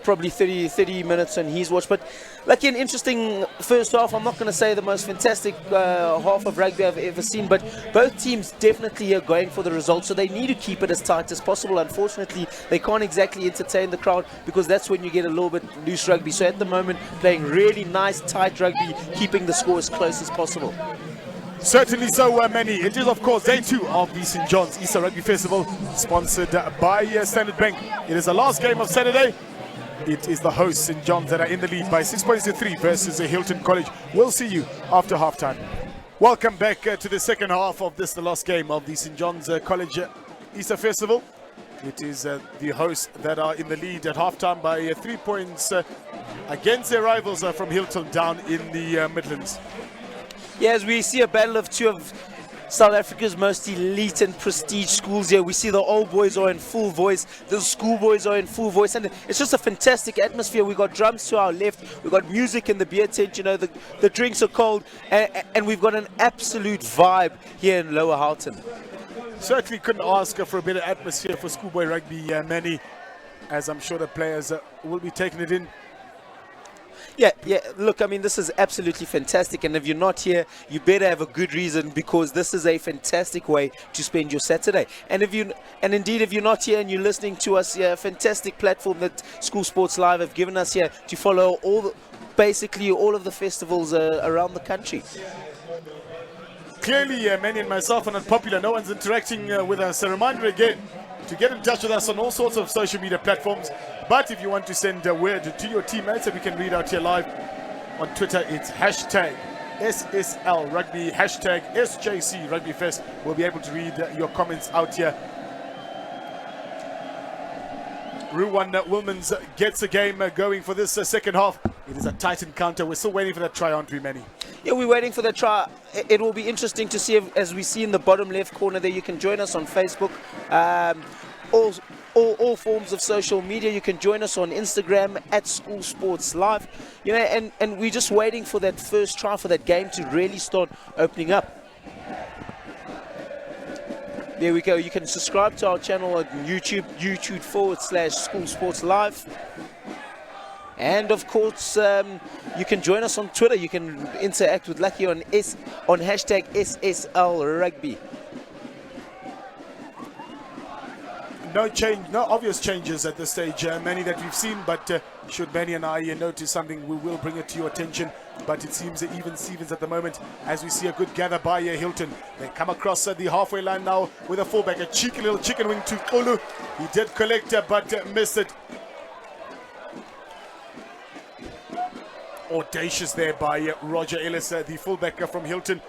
[SPEAKER 6] probably 30 minutes on his watch, but like an interesting first half. I'm not going to say the most fantastic half of rugby I've ever seen, but both teams definitely are going for the result, so they need to keep it as tight as possible. Unfortunately, they can't exactly entertain the crowd, because that's when you get a little bit loose rugby. So at the moment, playing really nice, tight rugby, keeping the score as close as possible.
[SPEAKER 5] Certainly so, Manny. It is, of course, day 2 of the St. John's Easter Rugby Festival, sponsored by Standard Bank. It is the last game of Saturday. It is the hosts, St. John's, that are in the lead by 6 points to 3 versus Hilton College. We'll see you after halftime. Welcome back to the second half of this, the last game of the St. John's College Easter Festival. It is the hosts that are in the lead at halftime by 3 points against their rivals from Hilton down in the Midlands.
[SPEAKER 6] Yeah, as we see a battle of two of South Africa's most elite and prestige schools here. We see the old boys are in full voice, the schoolboys are in full voice, and it's just a fantastic atmosphere. We've got drums to our left, we've got music in the beer tent, the drinks are cold, and we've got an absolute vibe here in Lower Houghton.
[SPEAKER 5] Certainly couldn't ask for a better atmosphere for schoolboy rugby, Manny, as I'm sure the players will be taking it in.
[SPEAKER 6] Yeah, look, this is absolutely fantastic, and if you're not here, you better have a good reason, because this is a fantastic way to spend your Saturday. And indeed, if you're not here and you're listening to us here, a fantastic platform that School Sports Live have given us here to follow basically all of the festivals around the country.
[SPEAKER 5] Clearly, Manny and myself are not popular. No one's interacting with us. A reminder again to get in touch with us on all sorts of social media platforms. But if you want to send a word to your teammates that we can read out here live on Twitter, it's hashtag SSL Rugby, hashtag SJC Rugby Fest. We'll be able to read your comments out here. Ruwan Wilmans gets the game going for this second half. It is a tight encounter. We're still waiting for that try, aren't we, Manny?
[SPEAKER 6] Yeah, we're waiting for the try. It will be interesting to see, as we see in the bottom left corner there. You can join us on Facebook. All forms of social media. You can join us on Instagram at School Sports Live. And we're just waiting for that first try, for that game to really start opening up. There we go. You can subscribe to our channel on YouTube.com/School Sports Live. And of course, you can join us on Twitter. You can interact with Lucky on hashtag SSL Rugby.
[SPEAKER 5] No obvious changes at this stage, Manny, that we've seen, but should Manny and I notice something, we will bring it to your attention. But it seems even Stevens at the moment, as we see a good gather by Hilton. They come across the halfway line now with a fullback, a cheeky little chicken wing to Kulu. He did collect but missed it. Audacious there by Roger Ellis, the fullback from Hilton.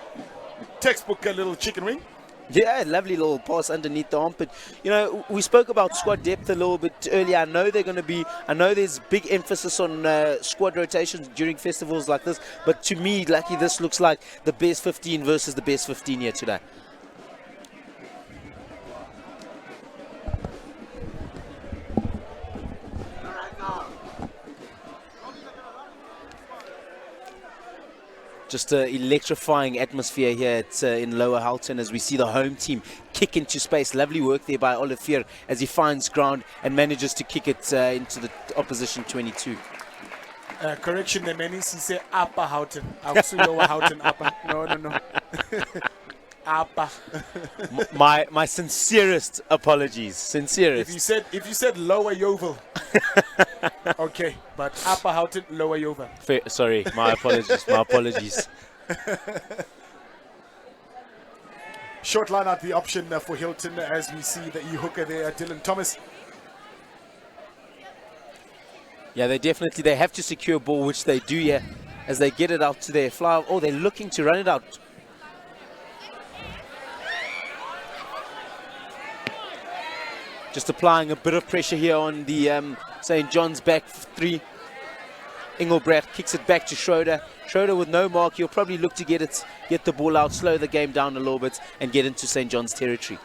[SPEAKER 5] Textbook little chicken wing.
[SPEAKER 6] Yeah, lovely little pass underneath the armpit. We spoke about squad depth a little bit earlier. I know there's big emphasis on squad rotations during festivals like this, but to me, Lucky, this looks like the best 15 versus the best 15 here today. Just an electrifying atmosphere here in Lower Houghton as we see the home team kick into space. Lovely work there by Olivier as he finds ground and manages to kick it into the opposition 22.
[SPEAKER 5] Correction there, Manny. He said Upper Houghton. Lower Houghton, Upper. No. Upper.
[SPEAKER 6] my sincerest apologies. Sincerest.
[SPEAKER 5] If you said Lower Yeovil. Okay, but Upper Houghton, Lower Yeovil.
[SPEAKER 6] Sorry, my apologies.
[SPEAKER 5] Short line out the option for Hilton as we see the e-hooker there, Dylan Thomas.
[SPEAKER 6] Yeah, they have to secure ball, which they do here as they get it out to their fly. Oh, they're looking to run it out. Just applying a bit of pressure here on the St. John's back three. Engelbrecht kicks it back to Schroeder. Schroeder with no mark, he'll probably look to get the ball out, slow the game down a little bit, and get into St. John's territory.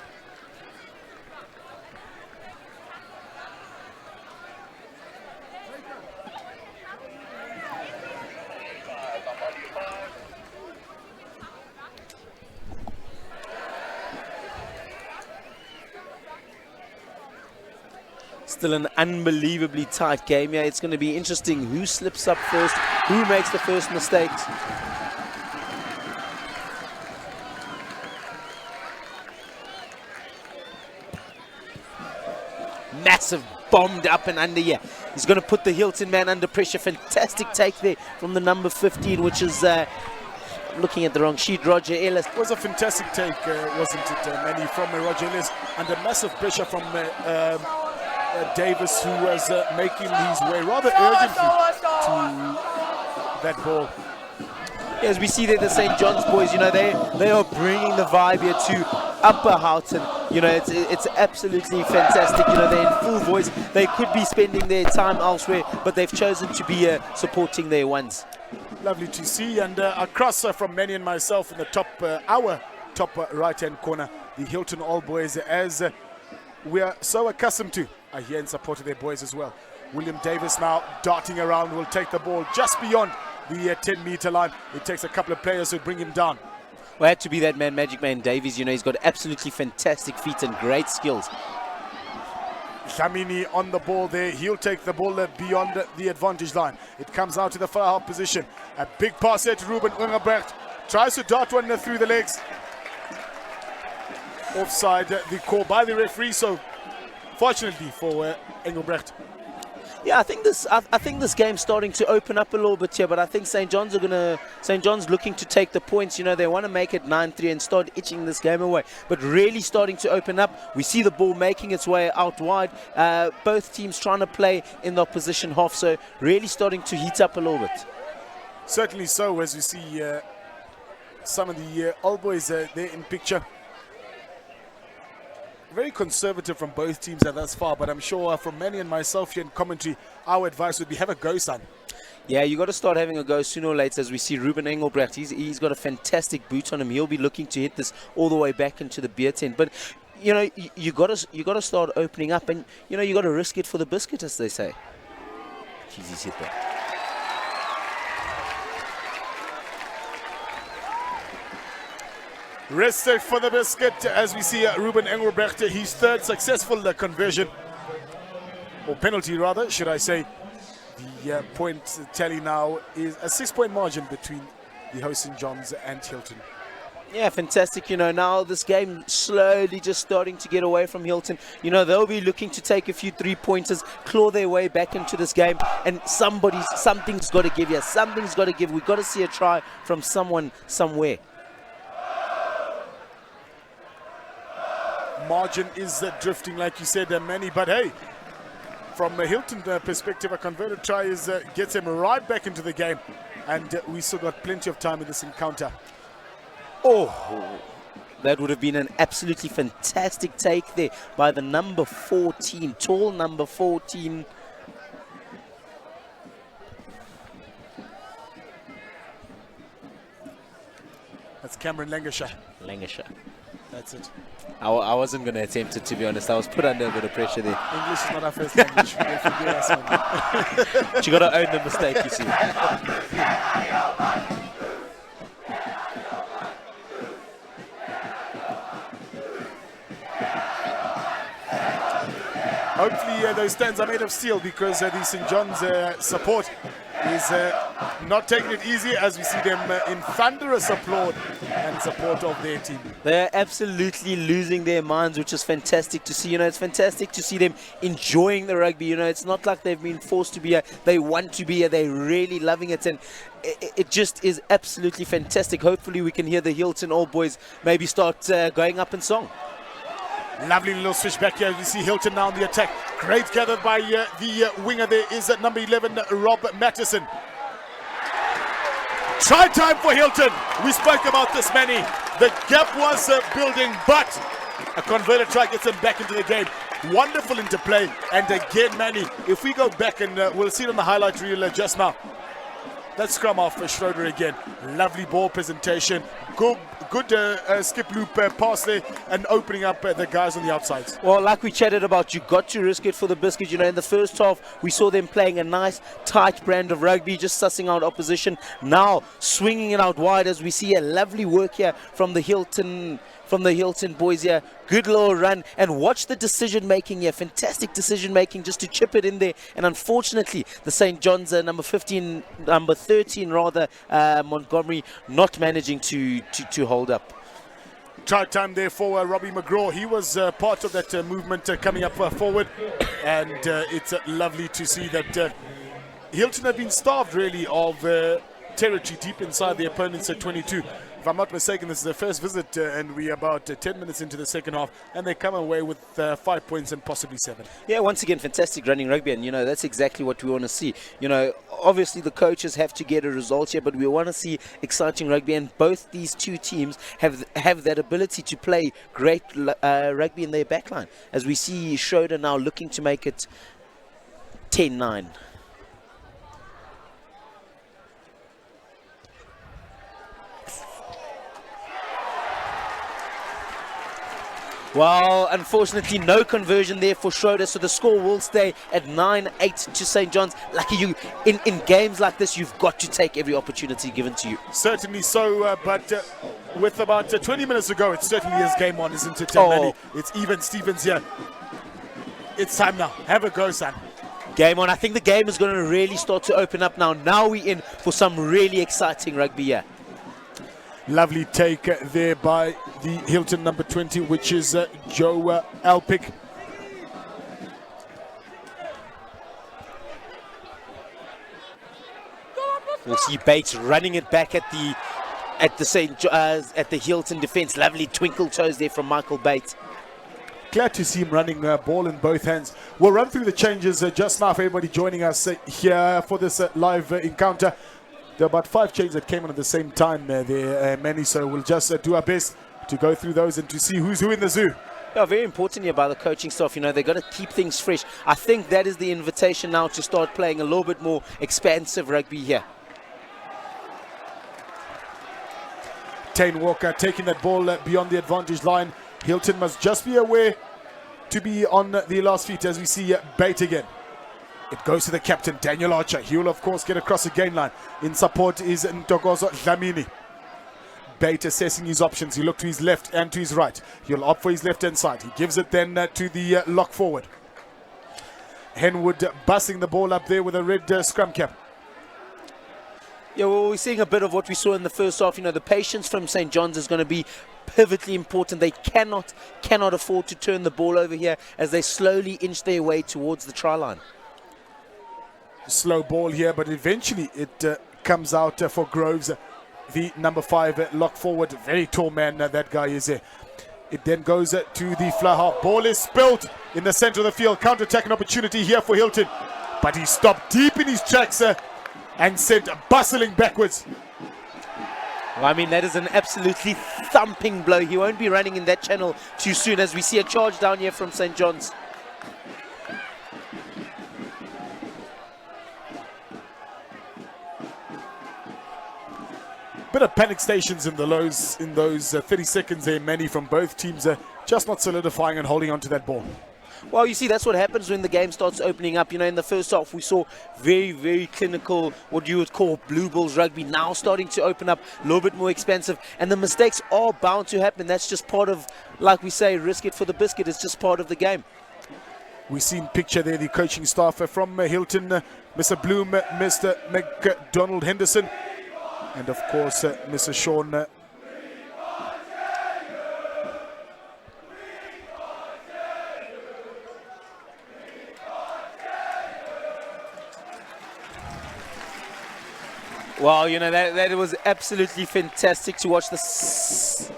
[SPEAKER 6] Still an unbelievably tight game here. It's going to be interesting who slips up first, who makes the first mistakes. Massive bombed up and under here. He's going to put the Hilton man under pressure. Fantastic take there from the number 15, which is looking at the wrong sheet, Roger Ellis.
[SPEAKER 5] It was a fantastic take, wasn't it, Manny, from Roger Ellis, under massive pressure from Davis, who was making his way rather urgently to that ball.
[SPEAKER 6] As we see there, the St. John's boys, you know, they are bringing the vibe here to Upper Houghton. You know, it's absolutely fantastic. You know, they're in full voice. They could be spending their time elsewhere, but they've chosen to be supporting their ones.
[SPEAKER 5] Lovely to see, and across from Manny and myself in the top, our top right-hand corner, the Hilton All Boys, as we are so accustomed to, are here in support of their boys as well. William Davis now darting around, will take the ball just beyond the 10-meter line. It takes a couple of players to bring him down.
[SPEAKER 6] Well, had to be that man, Magic Man Davies. You know, he's got absolutely fantastic feet and great skills.
[SPEAKER 5] Dlamini on the ball there. He'll take the ball beyond the advantage line. It comes out to the far half position. A big pass there to Ruben Engelbrecht. Tries to dart one through the legs. Offside, the call by the referee. So, fortunately for Engelbrecht.
[SPEAKER 6] Yeah, I think this game's starting to open up a little bit here, but I think St. John's looking to take the points. You know, they want to make it 9-3 and start itching this game away. But really starting to open up. We see the ball making its way out wide. Both teams trying to play in the opposition half, so really starting to heat up a little bit.
[SPEAKER 5] Certainly so, as we see some of the All Boys there in picture. Very conservative from both teams thus far, but I'm sure from Manny and myself here in commentary, our advice would be have a go, son.
[SPEAKER 6] Yeah, you got to start having a go sooner or later. As we see Ruben Engelbrecht, he's got a fantastic boot on him. He'll be looking to hit this all the way back into the beer tent. But you know, you got to start opening up, and you know, you got to risk it for the biscuit, as they say. Jeez, he's hit that.
[SPEAKER 5] Risk it for the biscuit, as we see Ruben Engelbrecht, his third successful conversion, or penalty rather, should I say. The point tally now is a 6-point margin between the host St. John's and Hilton.
[SPEAKER 6] Yeah, fantastic. You know, now this game slowly just starting to get away from Hilton. You know, they'll be looking to take a few 3-pointers, claw their way back into this game, and something's got to give here. Something's got to give. We've got to see a try from someone, somewhere.
[SPEAKER 5] Margin is drifting, like you said, Manny, but hey, from a Hilton perspective, a converted try gets him right back into the game, and we still got plenty of time in this encounter.
[SPEAKER 6] Oh, that would have been an absolutely fantastic take there by the number 14, tall number 14.
[SPEAKER 5] That's Cameron Lancashire. That's it.
[SPEAKER 6] I wasn't going to attempt it, to be honest. I was put under a bit of pressure there.
[SPEAKER 5] English is not our first language. We don't forget us on.
[SPEAKER 6] But you got to own the mistake, you see.
[SPEAKER 5] Hopefully those stands are made of steel, because the St. John's support is not taking it easy, as we see them in thunderous applaud and support of their team.
[SPEAKER 6] They're absolutely losing their minds, which is fantastic to see. You know, it's fantastic to see them enjoying the rugby. You know, it's not like they've been forced to be here. They want to be here. They're really loving it, and it just is absolutely fantastic. Hopefully we can hear the Hilton old boys maybe start going up in song.
[SPEAKER 5] Lovely little switch back here. You see Hilton now on the attack. Great gathered by the winger. There is number 11, Rob Mattison. Try time for Hilton. We spoke about this, Manny. The gap was building, but a converted try gets them back into the game. Wonderful interplay. And again, Manny, if we go back and we'll see it on the highlight reel just now. That scrum off for Schroeder again. Lovely ball presentation. Good skip loop pass there, and opening up the guys on the outsides.
[SPEAKER 6] Well, like we chatted about, you got to risk it for the biscuit. You know, in the first half, we saw them playing a nice, tight brand of rugby, just sussing out opposition. Now, swinging it out wide, as we see a lovely work here from the Hilton boys here. Good little run, and watch the decision making here. Fantastic decision making just to chip it in there. And unfortunately, the St. John's number 13 Montgomery not managing to hold up.
[SPEAKER 5] Try time there for Robbie McGraw. He was part of that movement coming up forward, and it's lovely to see that Hilton have been starved really of territory deep inside the opponent's 22. If I'm not mistaken, this is their first visit, and we're about 10 minutes into the second half, and they come away with 5 points and possibly 7.
[SPEAKER 6] Yeah, once again, fantastic running rugby, and you know, that's exactly what we want to see. You know, obviously the coaches have to get a result here, but we want to see exciting rugby, and both these two teams have that ability to play great rugby in their backline. As we see Schroeder now looking to make it 10-9. Well, unfortunately, no conversion there for Schroeder, so the score will stay at 9-8 to St. John's. Lucky you, in games like this, you've got to take every opportunity given to you.
[SPEAKER 5] Certainly so, but with about 20 minutes ago, it certainly is game on, isn't it,
[SPEAKER 6] Oh.
[SPEAKER 5] Manny? It's even Stevens here. It's time now. Have a go, son.
[SPEAKER 6] Game on. I think the game is going to really start to open up now. Now we're in for some really exciting rugby here.
[SPEAKER 5] Lovely take there by the Hilton number 20, which is Joe Alpic.
[SPEAKER 6] We'll see Bates running it back at the Hilton defense. Lovely twinkle toes there from Michael Bates.
[SPEAKER 5] Glad to see him running ball in both hands. We'll run through the changes just now for everybody joining us here for this live encounter. There are about 5 changes that came on at the same time there, Manny, so we'll just do our best to go through those and to see who's who in the zoo.
[SPEAKER 6] Yeah, very important here by the coaching staff. You know, they've got to keep things fresh. I think that is the invitation now to start playing a little bit more expansive rugby here.
[SPEAKER 5] Tane Walker taking that ball beyond the advantage line. Hilton must just be aware to be on the last feet as we see Bate again. It goes to the captain, Daniel Archer. He will, of course, get across the gain line. In support is Ntokozo Dlamini. Bate assessing his options. He looked to his left and to his right. He'll opt for his left-hand side. He gives it then to the lock forward. Henwood busting the ball up there with a red scrum cap.
[SPEAKER 6] Yeah, well, we're seeing a bit of what we saw in the first half. You know, the patience from St. John's is going to be pivotally important. They cannot afford to turn the ball over here as they slowly inch their way towards the try line.
[SPEAKER 5] Slow ball here, but eventually it comes out for Groves, the number 5 lock forward. Very tall man, that guy is there. It then goes to the fly half. Ball is spilled in the center of the field. Counter-attacking opportunity here for Hilton, but he stopped deep in his tracks and sent bustling backwards.
[SPEAKER 6] Well, I mean, that is an absolutely thumping blow. He won't be running in that channel too soon as we see a charge down here from St. John's.
[SPEAKER 5] Bit of panic stations in the lows in those 30 seconds there, many from both teams just not solidifying and holding on to that ball.
[SPEAKER 6] Well, you see, that's what happens when the game starts opening up. You know, in the first half, we saw very, very clinical, what you would call blue balls rugby, now starting to open up a little bit more expansive. And the mistakes are bound to happen. That's just part of, like we say, risk it for the biscuit. It's just part of the game.
[SPEAKER 5] We've seen picture there the coaching staff from Hilton, Mr. Bloom, Mr. McDonald Henderson, and of course Mr. Sean
[SPEAKER 6] Wow, you know, that was absolutely fantastic to watch this.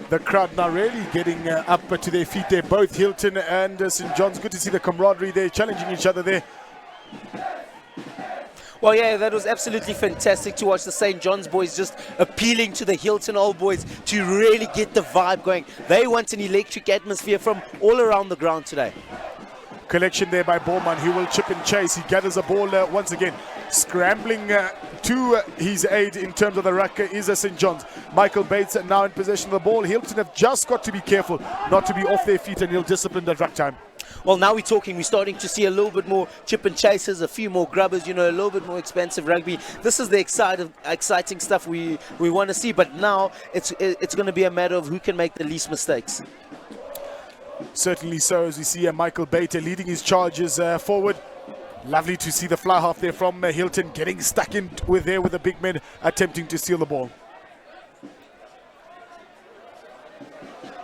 [SPEAKER 5] The crowd now really getting up to their feet there, both Hilton and St. John's. Good to see the camaraderie there, challenging each other there.
[SPEAKER 6] Well, yeah, that was absolutely fantastic to watch the St. John's boys just appealing to the Hilton old boys to really get the vibe going. They want an electric atmosphere from all around the ground today.
[SPEAKER 5] Collection there by Bowman. He will chip and chase. He gathers a ball once again. Scrambling to his aid in terms of the ruck is St. John's. Michael Bates now in possession of the ball. Hilton have just got to be careful not to be off their feet and he'll discipline at ruck time.
[SPEAKER 6] Well, now we're talking. We're starting to see a little bit more chip and chases, a few more grubbers, you know, a little bit more expensive rugby. This is the exciting stuff we want to see. But now it's going to be a matter of who can make the least mistakes.
[SPEAKER 5] Certainly so, as we see Michael Bates leading his charges forward. Lovely to see the fly half there from Hilton getting stuck in with the big men attempting to steal the ball.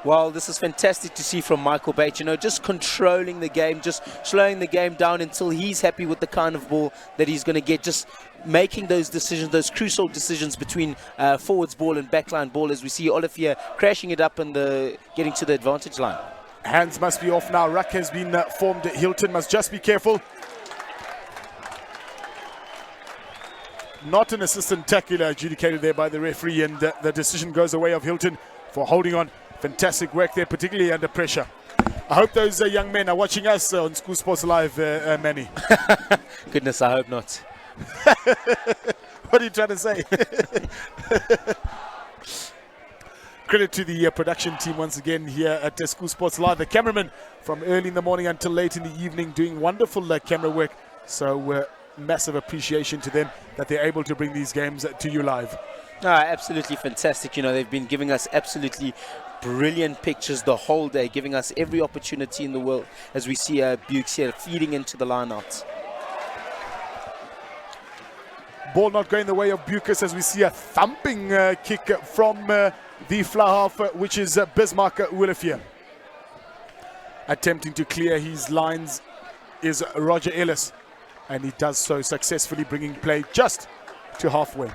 [SPEAKER 6] Well, this is fantastic to see from Michael Bates, you know, just controlling the game, just slowing the game down until he's happy with the kind of ball that he's going to get, just making those decisions, those crucial decisions between forwards ball and backline ball, as we see Olivier crashing it up and getting to the advantage line.
[SPEAKER 5] Hands must be off now. Ruck has been formed. Hilton must just be careful. Not an assistant tackler adjudicated there by the referee, and the decision goes away of Hilton for holding on. Fantastic work there, particularly under pressure. I hope those young men are watching us on School Sports Live, Manny.
[SPEAKER 6] Goodness, I hope not.
[SPEAKER 5] What are you trying to say? Credit to the production team once again here at School Sports Live. The cameraman from early in the morning until late in the evening doing wonderful camera work. So massive appreciation to them that they're able to bring these games to you live.
[SPEAKER 6] Absolutely fantastic. You know, they've been giving us absolutely brilliant pictures the whole day, giving us every opportunity in the world, as we see Bukes here feeding into the lineouts.
[SPEAKER 5] Ball not going the way of Bucas, as we see a thumping kick from the fly half, which is Bismarck Willefear. Attempting to clear his lines is Roger Ellis, and he does so successfully, bringing play just to halfway.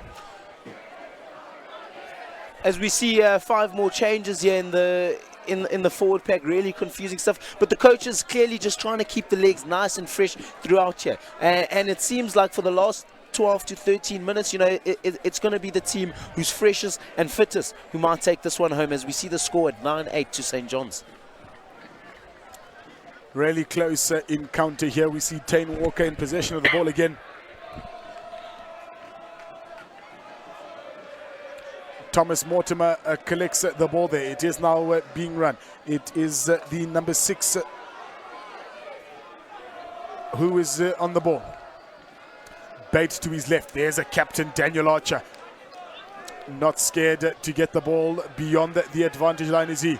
[SPEAKER 6] As we see 5 more changes here in the forward pack, really confusing stuff. But the coach is clearly just trying to keep the legs nice and fresh throughout here. And it seems like for the last 12 to 13 minutes, you know, it's going to be the team who's freshest and fittest who might take this one home, as we see the score at 9-8 to St. John's.
[SPEAKER 5] Really close encounter here. We see Tane Walker in possession of the ball again. Thomas Mortimer collects the ball there. It is now being run. It is the number 6 who is on the ball. Bates to his left. There's a captain, Daniel Archer. Not scared to get the ball beyond the advantage line, is he?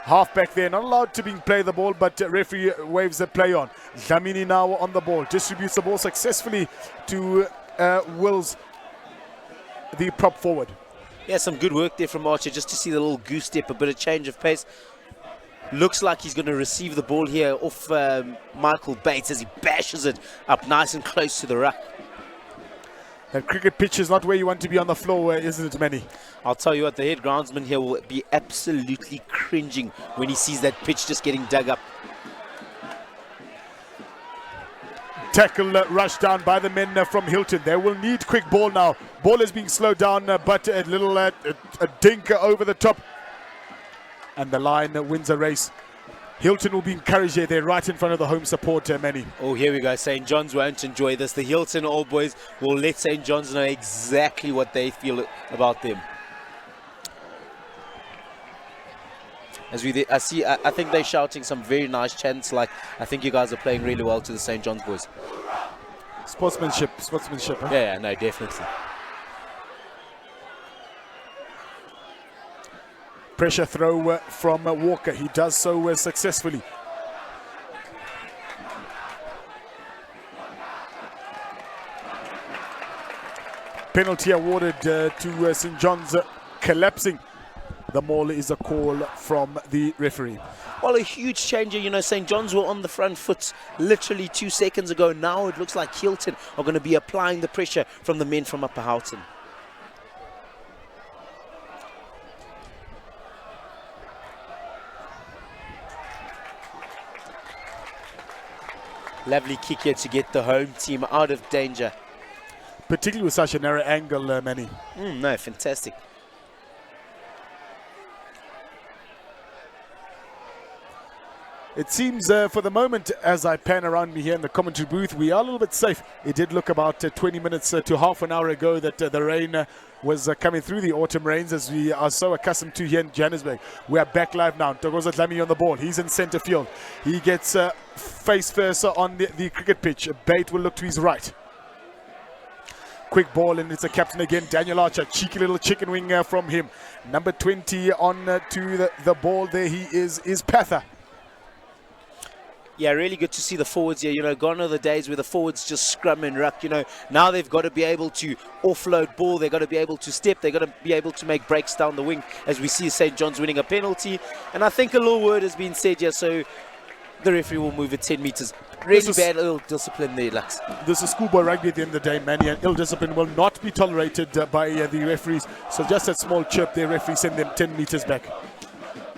[SPEAKER 5] Half back there, not allowed to play the ball, but referee waves the play on. Dlamini now on the ball. Distributes the ball successfully to Wills, the prop forward.
[SPEAKER 6] Yeah, some good work there from Archer, just to see the little goose step, a bit of change of pace. Looks like he's going to receive the ball here off Michael Bates as he bashes it up nice and close to the ruck.
[SPEAKER 5] That cricket pitch is not where you want to be on the floor, isn't it, Manny?
[SPEAKER 6] I'll tell you what, the head groundsman here will be absolutely cringing when he sees that pitch just getting dug up.
[SPEAKER 5] Tackle rushed down by the men from Hilton. They will need quick ball now. Ball is being slowed down, but a little a dink over the top. And the line wins a race. Hilton will be encouraged here. They're right in front of the home support, Manny.
[SPEAKER 6] Oh, here we go. St. John's won't enjoy this. The Hilton old boys will let St. John's know exactly what they feel about them. As I think they're shouting some very nice chants, like, I think you guys are playing really well to the St. John's boys.
[SPEAKER 5] Sportsmanship. Huh?
[SPEAKER 6] Yeah, no, definitely.
[SPEAKER 5] Pressure throw from Walker. He does so successfully. Penalty awarded to St. John's, collapsing. The maul is a call from the referee.
[SPEAKER 6] Well, a huge changer. You know, St. John's were on the front foot literally 2 seconds ago. Now it looks like Hilton are going to be applying the pressure from the men from Upper Houghton. Lovely kick here to get the home team out of danger.
[SPEAKER 5] Particularly with such a narrow angle, Manny.
[SPEAKER 6] No, fantastic.
[SPEAKER 5] It seems for the moment, as I pan around me here in the commentary booth, we are a little bit safe. It did look about 20 minutes to half an hour ago that the rain was coming through, the autumn rains, as we are so accustomed to here in Johannesburg. We are back live now. Togoza Dlamini on the ball. He's in center field. He gets face first on the cricket pitch. Bait will look to his right. Quick ball, and it's a captain again, Daniel Archer. Cheeky little chicken wing from him. Number 20 on to the ball there. He is Pather.
[SPEAKER 6] Yeah, really good to see the forwards here. You know, gone are the days where the forwards just scrum and ruck. You know, now they've got to be able to offload ball. They've got to be able to step. They've got to be able to make breaks down the wing, as we see St. John's winning a penalty. And I think a little word has been said here, so the referee will move it 10 meters. Really bad ill discipline there, Lux.
[SPEAKER 5] This is schoolboy rugby at the end of the day, Manny, and ill discipline will not be tolerated by the referees. So just that small chirp there, referee send them 10 meters back.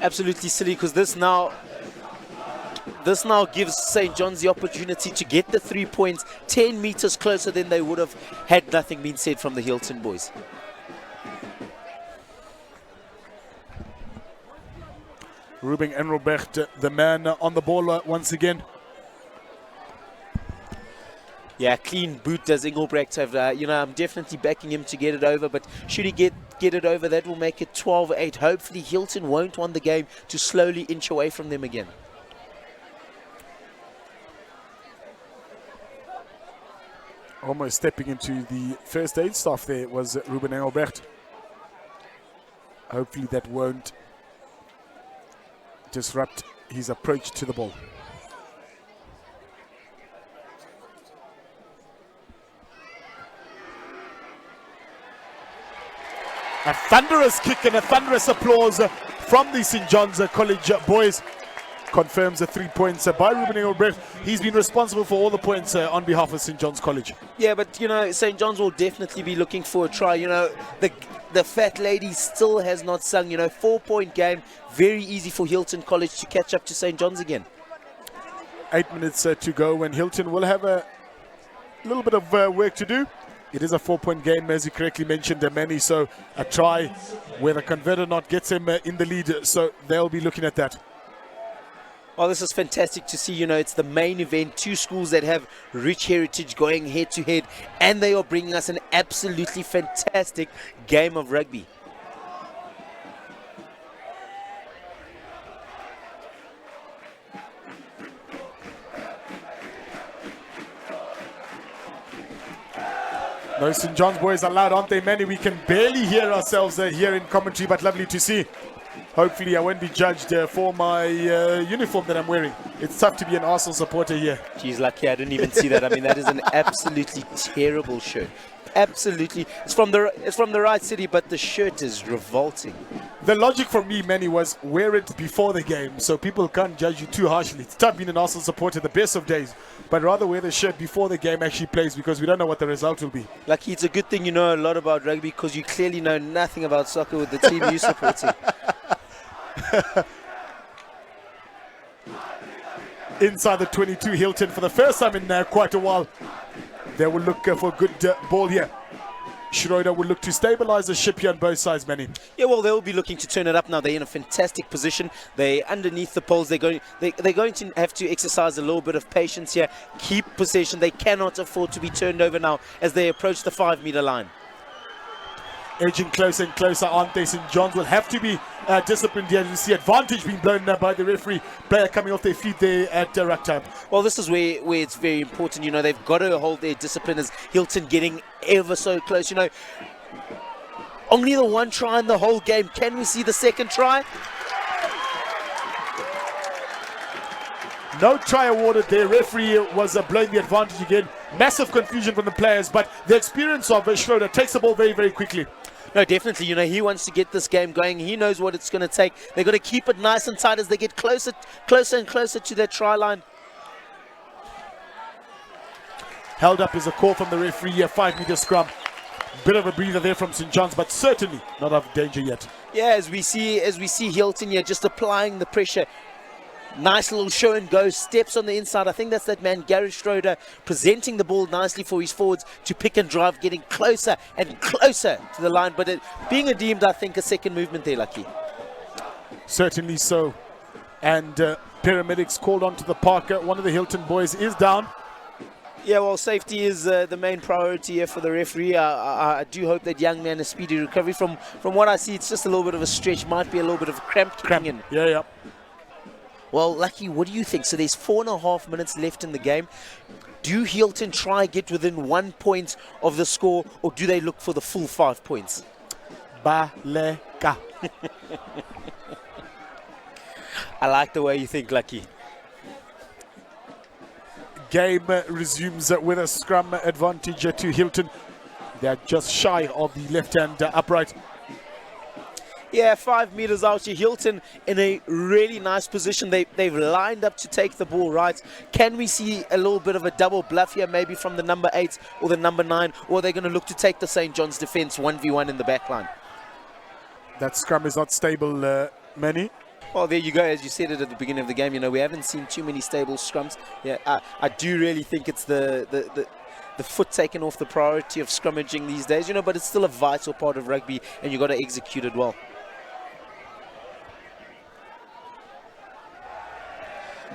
[SPEAKER 6] Absolutely silly, because this now gives St. John's the opportunity to get the 3 points 10 meters closer than they would have had nothing been said from the Hilton boys.
[SPEAKER 5] Ruben Engelbrecht, the man on the ball once again.
[SPEAKER 6] Yeah, clean boot does Engelbrecht have. You know, I'm definitely backing him to get it over, but should he get it over, that will make it 12-8. Hopefully Hilton won't want the game to slowly inch away from them again.
[SPEAKER 5] Almost stepping into the first aid staff there was Ruben Engelbrecht. Hopefully that won't disrupt his approach to the ball. A thunderous kick and a thunderous applause from the St. John's College boys. Confirms the 3 points by Ruben Engelbrecht. He's been responsible for all the points on behalf of St. John's College.
[SPEAKER 6] Yeah, but you know, St. John's will definitely be looking for a try. You know, the fat lady still has not sung. You know, 4-point game, very easy for Hilton College to catch up to St. John's again.
[SPEAKER 5] 8 minutes to go, and Hilton will have a little bit of work to do. It is a 4-point game, as you correctly mentioned, Manny, so a try where the converter not gets him in the lead, so they'll be looking at that.
[SPEAKER 6] Oh, this is fantastic to see. You know, it's the main event. Two schools that have rich heritage going head-to-head, and they are bringing us an absolutely fantastic game of rugby.
[SPEAKER 5] Those St. John's boys are loud, aren't they, Manny? We can barely hear ourselves here in commentary, but lovely to see. Hopefully I won't be judged for my uniform that I'm wearing. It's tough to be an Arsenal supporter here.
[SPEAKER 6] Geez, lucky I didn't even see that. I mean, that is an absolutely terrible shirt. Absolutely. It's from the right city, but the shirt is revolting.
[SPEAKER 5] The logic for me, Manny, was wear it before the game so people can't judge you too harshly. It's tough being an Arsenal supporter the best of days, but rather wear the shirt before the game actually plays, because we don't know what the result will be.
[SPEAKER 6] Lucky, it's a good thing you know a lot about rugby, because you clearly know nothing about soccer with the team you're supporting.
[SPEAKER 5] Inside the 22, Hilton for the first time in quite a while. They will look for a good ball here. Schroeder will look to stabilize the ship here on both sides, Manny.
[SPEAKER 6] Yeah, well, they'll be looking to turn it up now. They're in a fantastic position. They're underneath the poles. They're going to have to exercise a little bit of patience here. Keep possession. They cannot afford to be turned over now as they approach the 5-meter line.
[SPEAKER 5] Edging closer and closer, aren't they? St. John's will have to be disciplined here. You see advantage being blown by the referee. Player coming off their feet there at ruck time.
[SPEAKER 6] Well, this is where it's very important. You know, they've got to hold their discipline as Hilton getting ever so close. You know, Only the one try in the whole game. Can we see the second try?
[SPEAKER 5] No try awarded there. Referee was blowing the advantage again. Massive confusion from the players, but the experience of Schroeder takes the ball very, very quickly.
[SPEAKER 6] No, definitely. You know, he wants to get this game going. He knows what it's going to take. They're going to keep it nice and tight as they get closer and closer to their try line.
[SPEAKER 5] Held up is a call from the referee, a 5-meter scrum. Bit of a breather there from St. John's, but certainly not of danger yet.
[SPEAKER 6] Yeah, as we see Hilton here just applying the pressure. Nice little show and go, steps on the inside. I think that's that man, Gareth Schroeder, presenting the ball nicely for his forwards to pick and drive, getting closer and closer to the line. But it being deemed, I think, a second movement there, Lucky.
[SPEAKER 5] Certainly so. And paramedics called onto the park. One of the Hilton boys is down.
[SPEAKER 6] Yeah, well, safety is the main priority here for the referee. I do hope that young man has speedy recovery. From what I see, it's just a little bit of a stretch. Might be a little bit of a cramp.
[SPEAKER 5] Yeah.
[SPEAKER 6] Well, Lucky, what do you think? So there's 4.5 minutes left in the game. Do Hilton try get within 1 point of the score, or do they look for the full 5 points?
[SPEAKER 5] Baleka.
[SPEAKER 6] I like the way you think, Lucky.
[SPEAKER 5] Game resumes with a scrum advantage to Hilton. They're just shy of the left-hand upright.
[SPEAKER 6] Yeah, 5 meters out here. Hilton in a really nice position. They've lined up to take the ball right. Can we see a little bit of a double bluff here, maybe from the number 8 or the number 9? Or are they going to look to take the St. John's defense 1v1 in the back line?
[SPEAKER 5] That scrum is not stable, Manny.
[SPEAKER 6] Well, there you go. As you said it at the beginning of the game, you know, we haven't seen too many stable scrums. Yeah, I do really think it's the foot taken off the priority of scrummaging these days, you know, but it's still a vital part of rugby, and you've got to execute it well.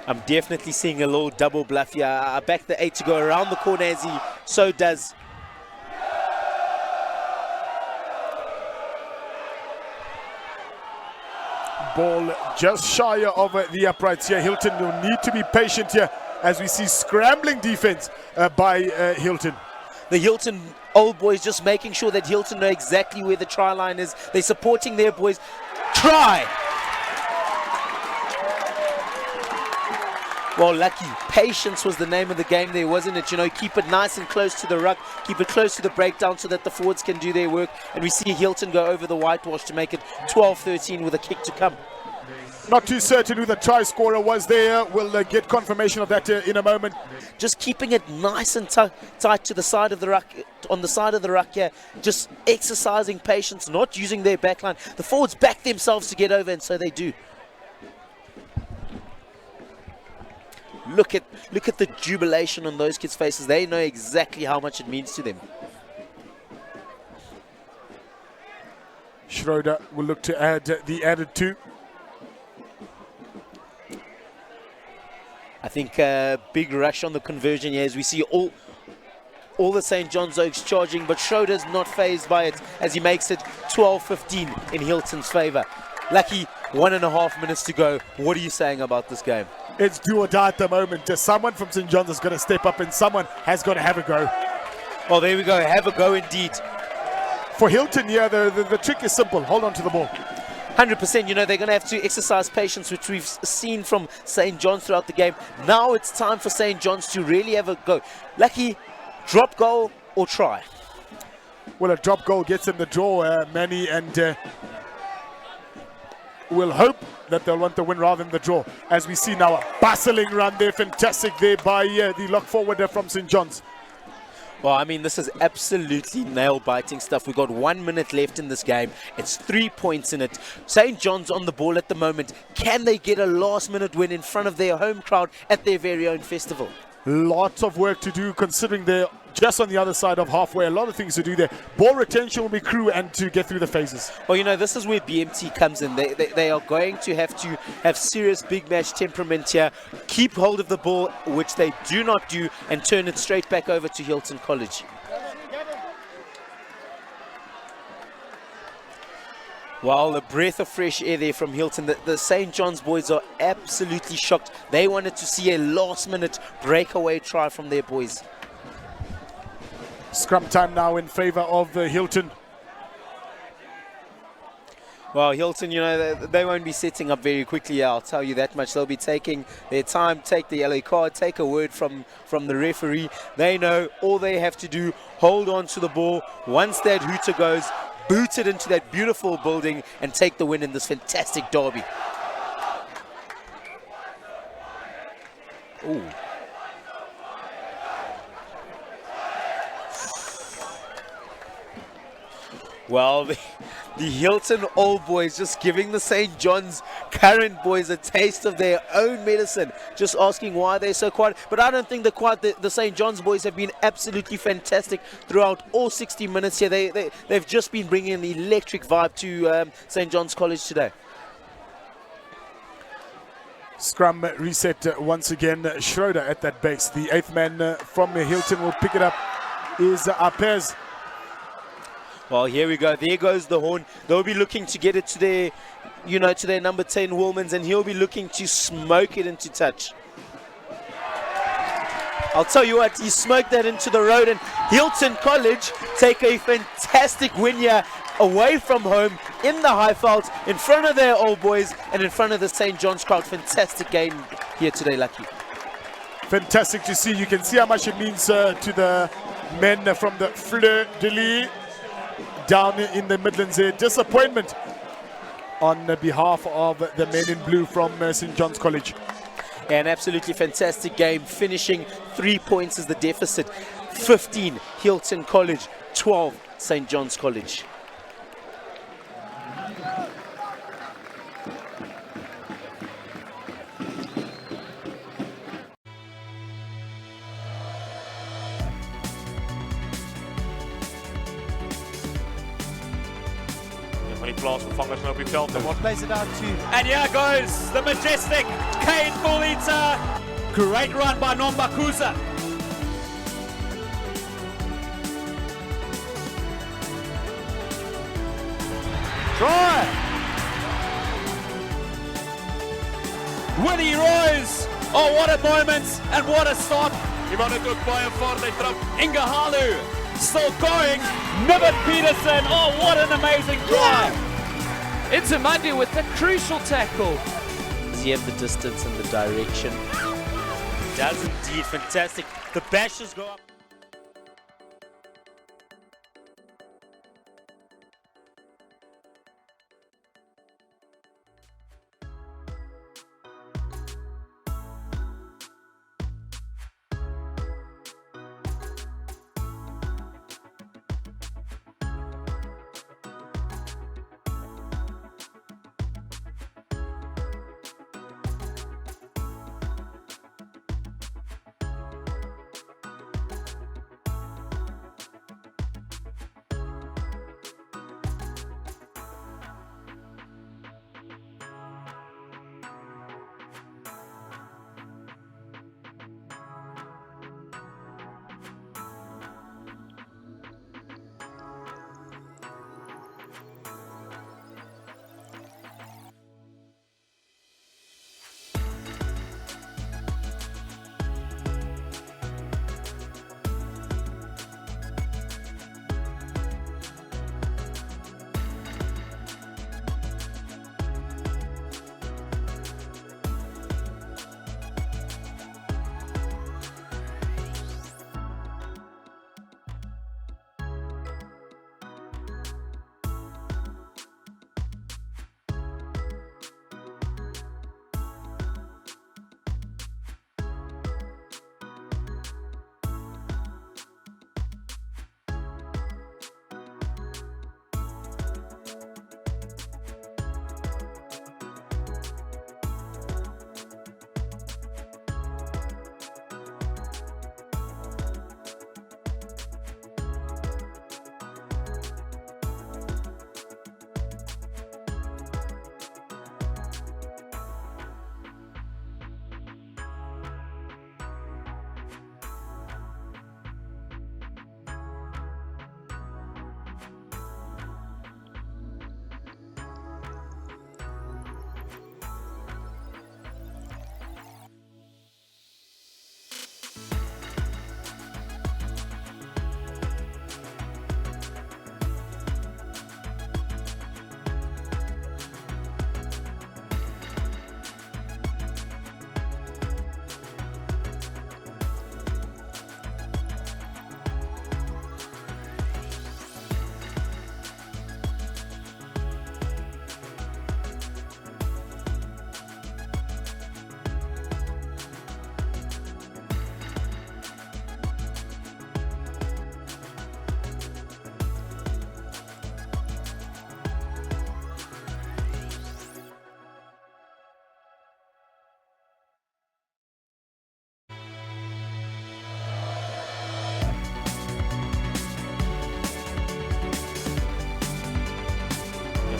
[SPEAKER 6] I'm definitely seeing a little double bluff here. I back the 8 to go around the corner as he so does.
[SPEAKER 5] Ball just shy of the uprights here. Hilton will need to be patient here as we see scrambling defense by Hilton.
[SPEAKER 6] The Hilton old boys just making sure that Hilton know exactly where the try line is. They're supporting their boys. Try! Well, Lucky, patience was the name of the game there, wasn't it? You know, keep it nice and close to the ruck, keep it close to the breakdown so that the forwards can do their work. And we see Hilton go over the whitewash to make it 12-13 with a kick to come.
[SPEAKER 5] Not too certain who the try scorer was there. We'll get confirmation of that in a moment.
[SPEAKER 6] Just keeping it nice and tight to the side of the ruck, on the side of the ruck here. Just exercising patience, not using their backline. The forwards back themselves to get over, and so they do. Look at the jubilation on those kids' faces. They know exactly how much it means to them.
[SPEAKER 5] Schroeder will look to add the added 2.
[SPEAKER 6] I think a big rush on the conversion here as we see all the St. John's Oaks charging, but Schroeder's not fazed by it as he makes it 12-15 in Hilton's favor. Lucky, 1.5 minutes to go. What are you saying about this game?
[SPEAKER 5] It's do or die at the moment. Someone from St. John's is going to step up and someone has got to have a go.
[SPEAKER 6] Well, there we go. Have a go indeed.
[SPEAKER 5] For Hilton, yeah, the trick is simple. Hold on to the ball.
[SPEAKER 6] 100%, you know, they're going to have to exercise patience, which we've seen from St. John's throughout the game. Now it's time for St. John's to really have a go. Lucky, drop goal or try?
[SPEAKER 5] Well, a drop goal gets in the draw, Manny, and we'll hope that they'll want the win rather than the draw. As we see now, a bustling run there, fantastic there by the lock forward from St. John's.
[SPEAKER 6] Well, I mean, this is absolutely nail-biting stuff. We've got 1 minute left in this game. It's 3 points in it. St. John's on the ball at the moment. Can they get a last-minute win in front of their home crowd at their very own festival?
[SPEAKER 5] Lots of work to do considering they're just on the other side of halfway. A lot of things to do there. Ball retention will be crucial and to get through the phases.
[SPEAKER 6] Well, you know, this is where BMT comes in. They are going to have serious big match temperament here. Keep hold of the ball, which they do not do, and turn it straight back over to Hilton College. Well, a breath of fresh air there from Hilton. The St. John's boys are absolutely shocked. They wanted to see a last-minute breakaway try from their boys.
[SPEAKER 5] Scrum time now in favor of Hilton.
[SPEAKER 6] Well, Hilton, you know, they won't be setting up very quickly, I'll tell you that much. They'll be taking their time, take the yellow card, take a word from the referee. They know all they have to do, hold on to the ball. Once that hooter goes, boot it into that beautiful building and take the win in this fantastic derby. Ooh. Well, the Hilton Old Boys just giving the St. John's current boys a taste of their own medicine, just asking why they're so quiet. But I don't think the St. John's boys have been absolutely fantastic throughout all 60 minutes here. They've just been bringing an electric vibe to St. John's College today.
[SPEAKER 5] Scrum reset once again. Schroeder at that base. The 8th man from Hilton will pick it up is Apez.
[SPEAKER 6] Well, here we go. There goes the horn. They'll be looking to get it to their, you know, to their number 10 Woolmans, and he'll be looking to smoke it into touch. I'll tell you what, he smoked that into the road, and Hilton College take a fantastic win here away from home in the Highveld, in front of their old boys and in front of the St. John's crowd. Fantastic game here today, Lucky.
[SPEAKER 5] Fantastic to see. You can see how much it means to the men from the Fleur de Lis down in the Midlands here. Disappointment on behalf of the men in blue from St. John's College.
[SPEAKER 6] An absolutely fantastic game, finishing 3 points as the deficit. 15 Hilton College, 12 St. John's College.
[SPEAKER 3] Van die plaatsvervangers nou op die veld.
[SPEAKER 2] What plays it out to?
[SPEAKER 1] And here goes the majestic Kane Bulita. Great run by Nombakuza. Try! Willie Roos. Oh, what a moment and what a stop.
[SPEAKER 3] Die man het ook baie vaart, hy trap.
[SPEAKER 1] Ingahalu still going. Nibbit Peterson. Oh, what an amazing drive.
[SPEAKER 4] Into Monday with the crucial tackle. Does he have the distance and the direction?
[SPEAKER 6] Does indeed, fantastic. The bashes go up.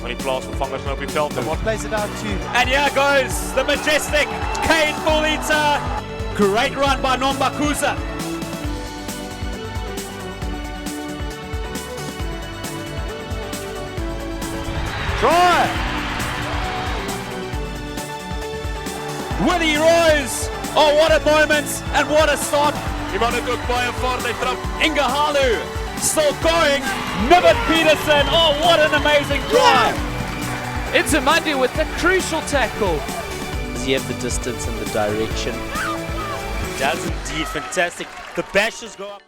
[SPEAKER 3] van die plaasvervangers nou op die veld.
[SPEAKER 6] What plays it out to?
[SPEAKER 1] And here goes the majestic Kane Bulita. Great run by Nombakuza. Try! Willie Roos. Oh, what a moment and what a start.
[SPEAKER 3] Die man het ook baie vaart, hy trap.
[SPEAKER 1] Ingahalu still going. Niven Peterson. Oh, what an amazing drive.
[SPEAKER 4] Into Monday with the crucial tackle. Does he have the distance and the direction?
[SPEAKER 6] Does indeed, fantastic. The bashes go up.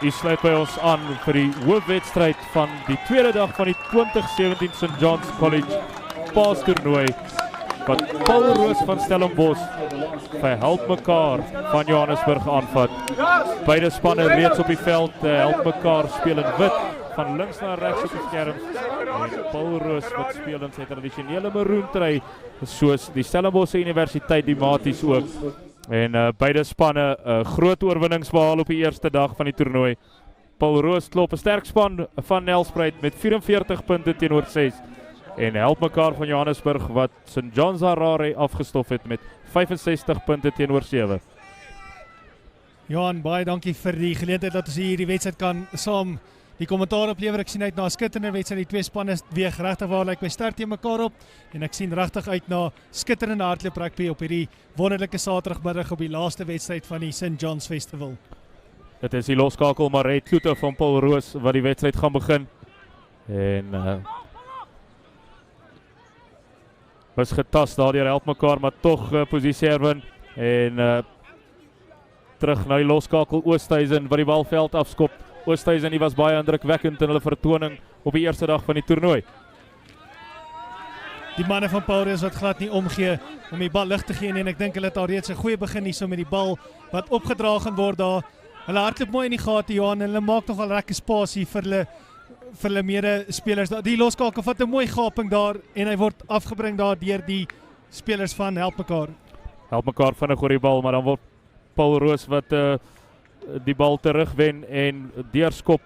[SPEAKER 2] U sluit by ons aan vir die hoofwedstryd van die tweede dag van die 2017 St. John's College Paas toernooi wat Paarl Roos van Stellenberg vir Helpmekaar van Johannesburg aanvat. Beide spanne reeds op die veld. Helpmekaar speel in wit van links na regs op die skerm en Paarl Roos wat speel in sy tradisionele maroon trui soos die Stellenbosch Universiteit die maties ook. En beide spanne groot oorwinnings behaal op die eerste dag van die toernooi. Paarl Roos klop 'n sterk span van Nelspruit met 44 punte teenoor 6. En Helpmekaar van Johannesburg wat St. John's Harare afgestof het met 65 punte teenoor 7.
[SPEAKER 7] Johan, baie dankie vir die geleentheid dat ons hier die wedstryd kan saam die kommentaar oplewer. Ek sien uit na 'n skitterende wedstryd. Die twee spanne weeg regtig waar lyk my sterk teen mekaar op en ek sien regtig uit na skitterende hardloop rugby op hierdie wonderlike Saterdagmiddag op die laaste wedstryd van die St. John's Festival.
[SPEAKER 2] Dit is die loskakel Maret Kloete van Paarl Roos wat die wedstryd gaan begin. En was getast daar deur Helpmekaar, maar tog posisie herwin en terug na die loskakel Oosthuizen wat die balveld afskop. Oosthuizen die was baie indrukwekkend in hulle vertoning op die eerste dag van die toernooi.
[SPEAKER 7] Die manne van Paarl Roos wat glad nie omgee om die bal lig te gee nie, en ek dink hulle het al reeds 'n goeie begin hier so met die bal wat opgedra gaan word daar. Hulle hardloop mooi in die gate, Johan, en hulle maak nogal lekker spasie vir hulle medespelers. Die loskakel vat 'n mooi gaping daar en hy word afgebring daar deur die spelers van Helpmekaar.
[SPEAKER 2] Helpmekaar vinnig oor die bal, maar dan word Paarl Roos wat die bal terugwen en deurskop.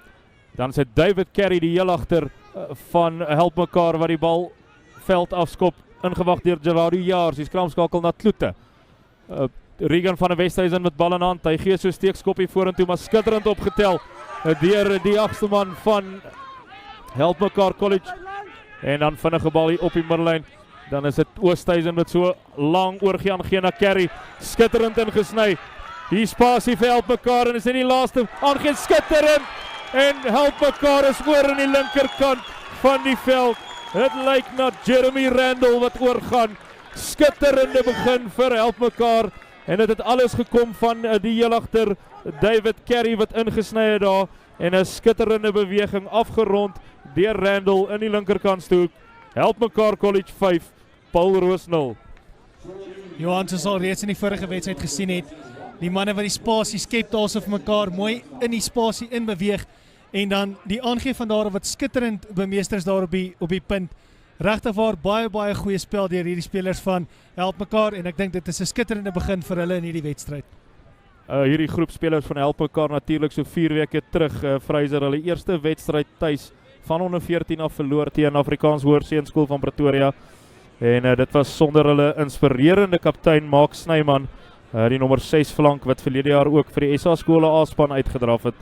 [SPEAKER 2] Dan is dit David Carey die heel agter van Helpmekaar wat die bal veld afskop, ingewag deur Gerardo Jaars, die skramskakel na Kloete. Regan van der Westhuizen met bal in hand, hy gee so steekskoppie vorentoe, maar skitterend opgetel deur die agste man van Helpmekaar College. En dan vinnige bal hier op die middellyn. Dan is dit Oosthuizen met so lang oorgie aangee na Carey, skitterend ingesny. Hier spasie vir Helpmekaar en is in die laaste aangeen skitterend en Helpmekaar is oor in die linkerkant van die veld. Dit lyk na Jeremy Randall wat oorgaan. Skitterende begin vir Helpmekaar en dit het alles gekom van die heel agter David Carey wat ingesny het daar en 'n skitterende beweging afgerond deur Randall in die linkerkantstoek. Helpmekaar College 5, Paarl Roos 0.
[SPEAKER 7] Johan, soos al reeds in die vorige wedstryd gesien het, die manne wat die spasie skep daarso vir mekaar mooi in die spasie inbeweeg en dan die aangee van daar wat skitterend bemeester is daar op die punt. Regtig waar baie goeie spel deur hierdie spelers van Helpmekaar en ek dink dit is 'n skitterende begin vir hulle in hierdie wedstryd.
[SPEAKER 2] Hierdie groep spelers van Helpmekaar natuurlik so 4 weke terug Fraser hulle eerste wedstryd tuis van onder 14 af verloor teen Afrikaans Hoërseunskool van Pretoria. En dit was sonder hulle inspirerende kaptein Mark Snyman, die nommer 6 flank wat verlede jaar ook vir die SA skole A-span uitgedraf het.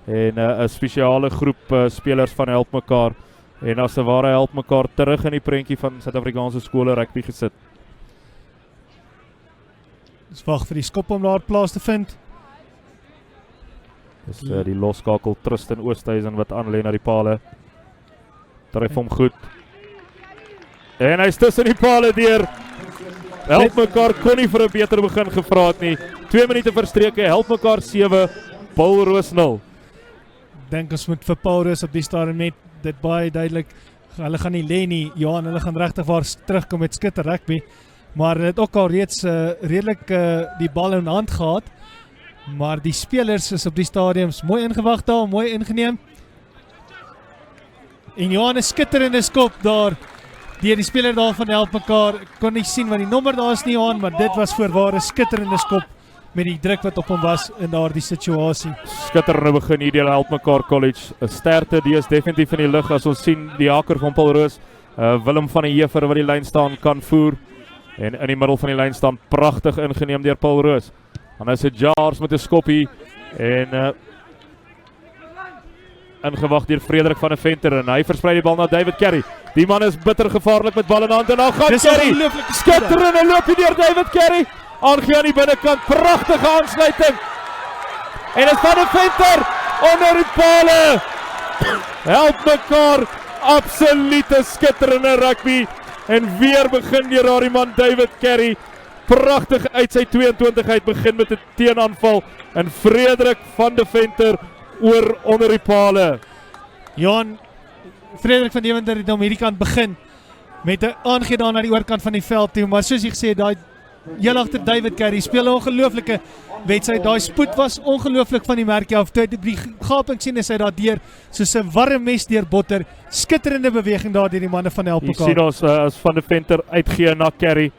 [SPEAKER 2] En 'n spesiale groep spelers van Helpmekaar. En as 'n ware Helpmekaar terug in die prentjie van Suid-Afrikaanse skole rugby gesit.
[SPEAKER 7] Ons wag vir die skop om daar plaas te vind.
[SPEAKER 2] Dis die loskakel Tristan Oosthuizen wat aanlê na die pale. Tref hom goed. En hy is tussen die pale deur. Helpmekaar kon nie vir 'n beter begin gevra het nie. 2 minute verstreke, Helpmekaar 7, Paarl Roos 0.
[SPEAKER 7] Dink ons moet vir Paarl Roos op die stadium net dit baie duidelik, hulle gaan nie lê nie, Johan, hulle gaan regtig waar terugkom met skitter rugby, maar hulle het ook al reeds redelik die bal in hand gehad, maar die spelers is op die stadiums mooi ingewag daar, mooi ingeneem, en Johan is skitterende skop daar, die speler daar van Helpmekaar, kon nie sien wat die nommer daar is nie, Johan, maar dit was voorwaar 'n skitterende skop met die druk wat op hom was in daardie situasie.
[SPEAKER 2] Skitterende begin hier deur Helpmekaar College. 'n Sterkte, die is definitief in die lug as ons sien die haker van Paarl Roos, Willem van die Heever wat die lyn staan kan voer. En in die middel van die lyn staan pragtig ingeneem deur Paarl Roos. Dan is dit Jars met 'n skoppie en ingewag deur Frederik van der Venter en hy versprei die bal na David Carey. Die man is bitter gevaarlik met bal in hand en nou gaan
[SPEAKER 7] Dis
[SPEAKER 2] Carey.
[SPEAKER 7] ongelooflike
[SPEAKER 2] Skitterende loopie deur David Carey. Aangee aan die binnekant, pragtige aansluiting. En is van der Venter onder die pale. Helpmekaar, absolute skitterende rugby. En weer begin deur daardie man David Carey. Pragtig uit sy 22 uit begin met 'n teenaanval. En Frederik van der Venter oor onder die pale.
[SPEAKER 7] Johan, Frederik van Deventer het om hierdie kant begin met 'n aangee daar na die oorkant van die veld toe, maar soos jy gesê, daai heel agter David Carey speel 'n ongelooflike wedstryd. Daai spoed was ongelooflik van die merkie af. Toe die gaping sien is hy daar deur soos 'n warm mes deur botter. Skitterende beweging daar deur die manne van
[SPEAKER 2] Jy
[SPEAKER 7] Helpmekaar.
[SPEAKER 2] sien ons as van der Venter uitgee na Carey.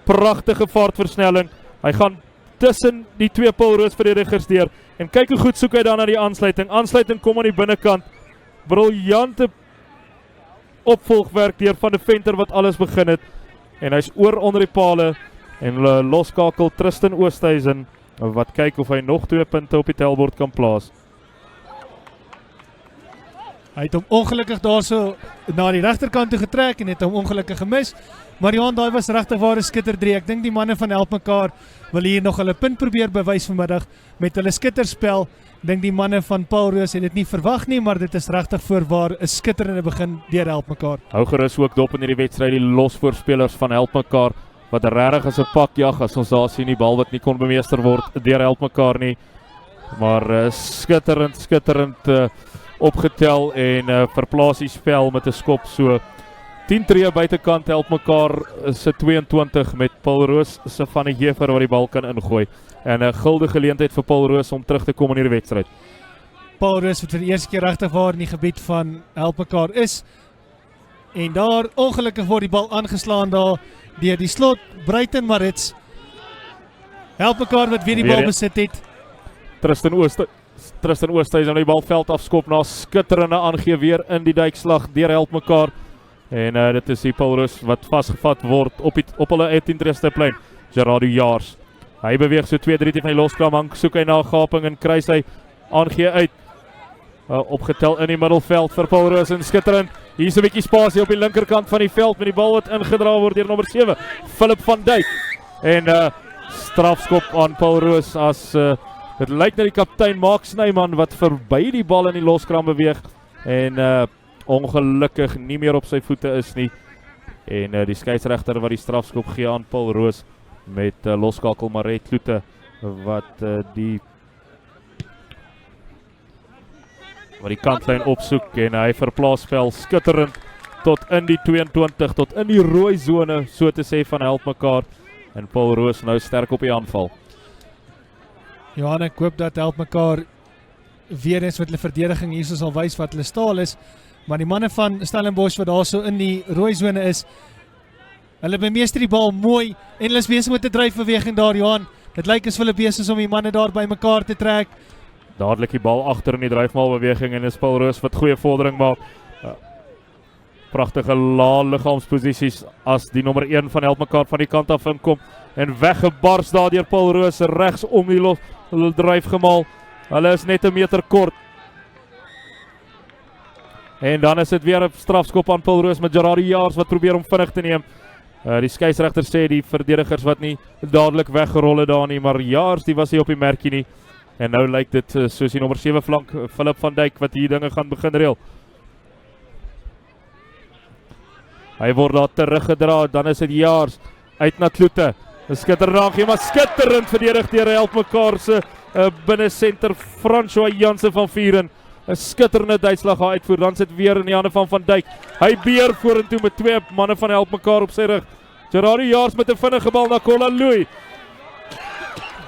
[SPEAKER 2] Pragtige vaartversnelling. Hy gaan tussen die twee Paarl Roos verdedigers deur. En kyk hoe goed soek hy dan na die aansluiting. Aansluiting kom aan die binnekant. Briljante opvolgwerk deur van der Venter wat alles begin het. En hy's oor onder die pale. En loskakel Tristan Oosthuizen wat kyk of hy nog 2 punte op die tellbord kan plaas.
[SPEAKER 7] Hy het hom ongelukkig daarso na die regterkant toe getrek en het hom ongelukkig gemis. Maar Johan, daai was regtig waar 'n skitterdrie. Ek dink die manne van Helpmekaar wil hier nog hulle punt probeer bewys vanmiddag met hulle skitterspel. Ek dink die manne van Paarl Roos het dit nie verwag nie, maar dit is regtig voorwaar 'n skitterende begin deur Helpmekaar.
[SPEAKER 2] Hou gerus ook dop in hierdie wedstryd die losvoorspelers van Helpmekaar wat regtig as 'n pak jag as ons daar sien die bal wat nie kon bemeester word deur Helpmekaar nie. Maar skitterend opgetel en verplaas die spel met 'n skop so 10 tree buitekant Helpmekaar se 22 met Paarl Roos se van die Heever wat die bal kan ingooi. En 'n gulde geleentheid vir Paarl Roos om terug te kom in hierdie wedstryd.
[SPEAKER 7] Paarl Roos wat vir die eerste keer regtig waar in die gebied van Helpmekaar is. En daar ongelukkig word die bal aangeslaan daar deur die slot Bruiten Marits. Helpmekaar wat weer die bal besit het.
[SPEAKER 2] Tristan Oosthuizen aan die balveld afskop na skitterende aangee weer in die duikslag deur Helpmekaar. En dit is die Paarl Roos wat vasgevat word op hulle 18-treste plein. Gerardo Jars. Hy beweeg so 2-3 van die loskram, hang soek hy na 'n gaping en kruis hy aangee uit. Opgetel in die middelveld vir Paarl Roos en skitterend. Hier's 'n bietjie spasie op die linkerkant van die veld met die bal wat ingedra word deur nommer 7, Philip van Dijk. En strafskop aan Paarl Roos as dit lyk na die kaptein Mark Snyman wat verby die bal in die loskram beweeg en ongelukkig nie meer op sy voete is nie. En die skeieregter wat die strafskop gee aan Paarl Roos met loskakel Maret Kloete wat die kantlyn opsoek en hy verplaas spel skitterend tot in die 22, tot in die rooi sone, so te sê van Helpmekaar. En Paarl Roos nou sterk op die aanval.
[SPEAKER 7] Johan, ek hoop dat Helpmekaar weer eens met hulle verdediging hier sal wys wat hulle staal is. Maar die manne van Stellenberg wat daar so in die rooi sone is, hulle bemeester die bal mooi en hulle is besig met 'n dryfbeweging daar, Johan. Dit lyk asof hulle besig is om die manne daar by mekaar te trek.
[SPEAKER 2] Dadelik die bal agter in die dryfmaalbeweging en is Paarl Roos wat goeie vordering maak. Pragtige lae liggaamsposisies as die nommer 1 van Helpmekaar van die kant af inkom en weggebars daar deur Paarl Roos regs om die dryf gemaal. Hulle is net 'n meter kort. En dan is dit weer 'n strafskop aan Paarl Roos met Gerardo Jars wat probeer om vinnig te neem. Die skeieregter sê die verdedigers wat nie dadelik weggerol het daar nie, maar Jars die was nie op die merkie nie. En nou lyk dit soos die nommer 7 flank, Philip van Dijk, wat hier dinge gaan begin reël. Hy word daar teruggedra, dan is dit Jars uit na Kloete. 'n Skitterend aangee, maar skitterend verdedig deur Helpmekaar se binne senter François Jansen van Vuren. 'n Skitterende duitslag uitvoer, dan sit weer in die hande van Dijk. Hy beer vorentoe met 2 manne van Helpmekaar op sy rug. Gerardo Jars met 'n vinnige bal na Colin Louis.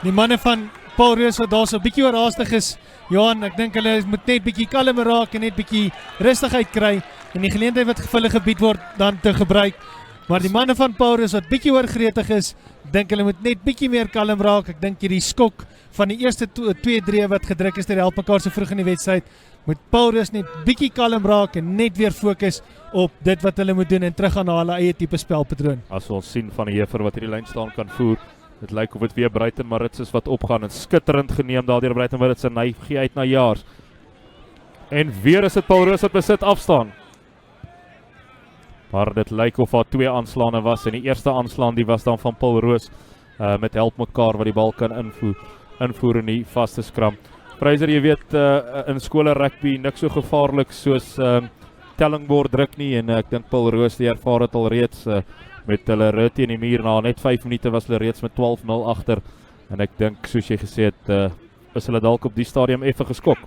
[SPEAKER 7] Die manne van Paarl Roos wat daar so 'n bietjie oorhaastig is, Johan, ek dink hulle moet net bietjie kalmer raak en net bietjie rustigheid kry en die geleentheid wat vir hulle gebied word dan te gebruik. Maar die manne van Paarl wat bietjie oorgretig is, dink hulle moet net bietjie meer kalm raak. Ek dink hierdie skok van die eerste 2-3 wat gedruk is deur die Helpmekaar so vroeg in die wedstryd, moet Paarl net bietjie kalm raak en net weer fokus op dit wat hulle moet doen en teruggaan na hulle eie tipe spelpatroon.
[SPEAKER 2] As ons sien van die Hefer wat hierdie lyn staan kan voer, dit lyk of dit weer Bruiten Maritz is wat opgaan en skitterend geneem daardeur Bruiten Maritz en hy gee uit na Jaars. En weer is dit Paarl Roos wat besit afstaan. Maar dit lyk of daar 2 aanslaane was en die eerste aanslaan die was dan van Paarl Roos met Helpmekaar wat die bal kan invoer in die vaste skram. Fraser, jy weet in skole rugby niks so gevaarlik soos tellingbord druk nie en ek dink Paarl Roos die ervaar het al reeds met hulle rit teen die muur na net 5 minute was hulle reeds met 12-0 agter en ek dink soos jy gesê het is hulle dalk op die stadium effe geskok.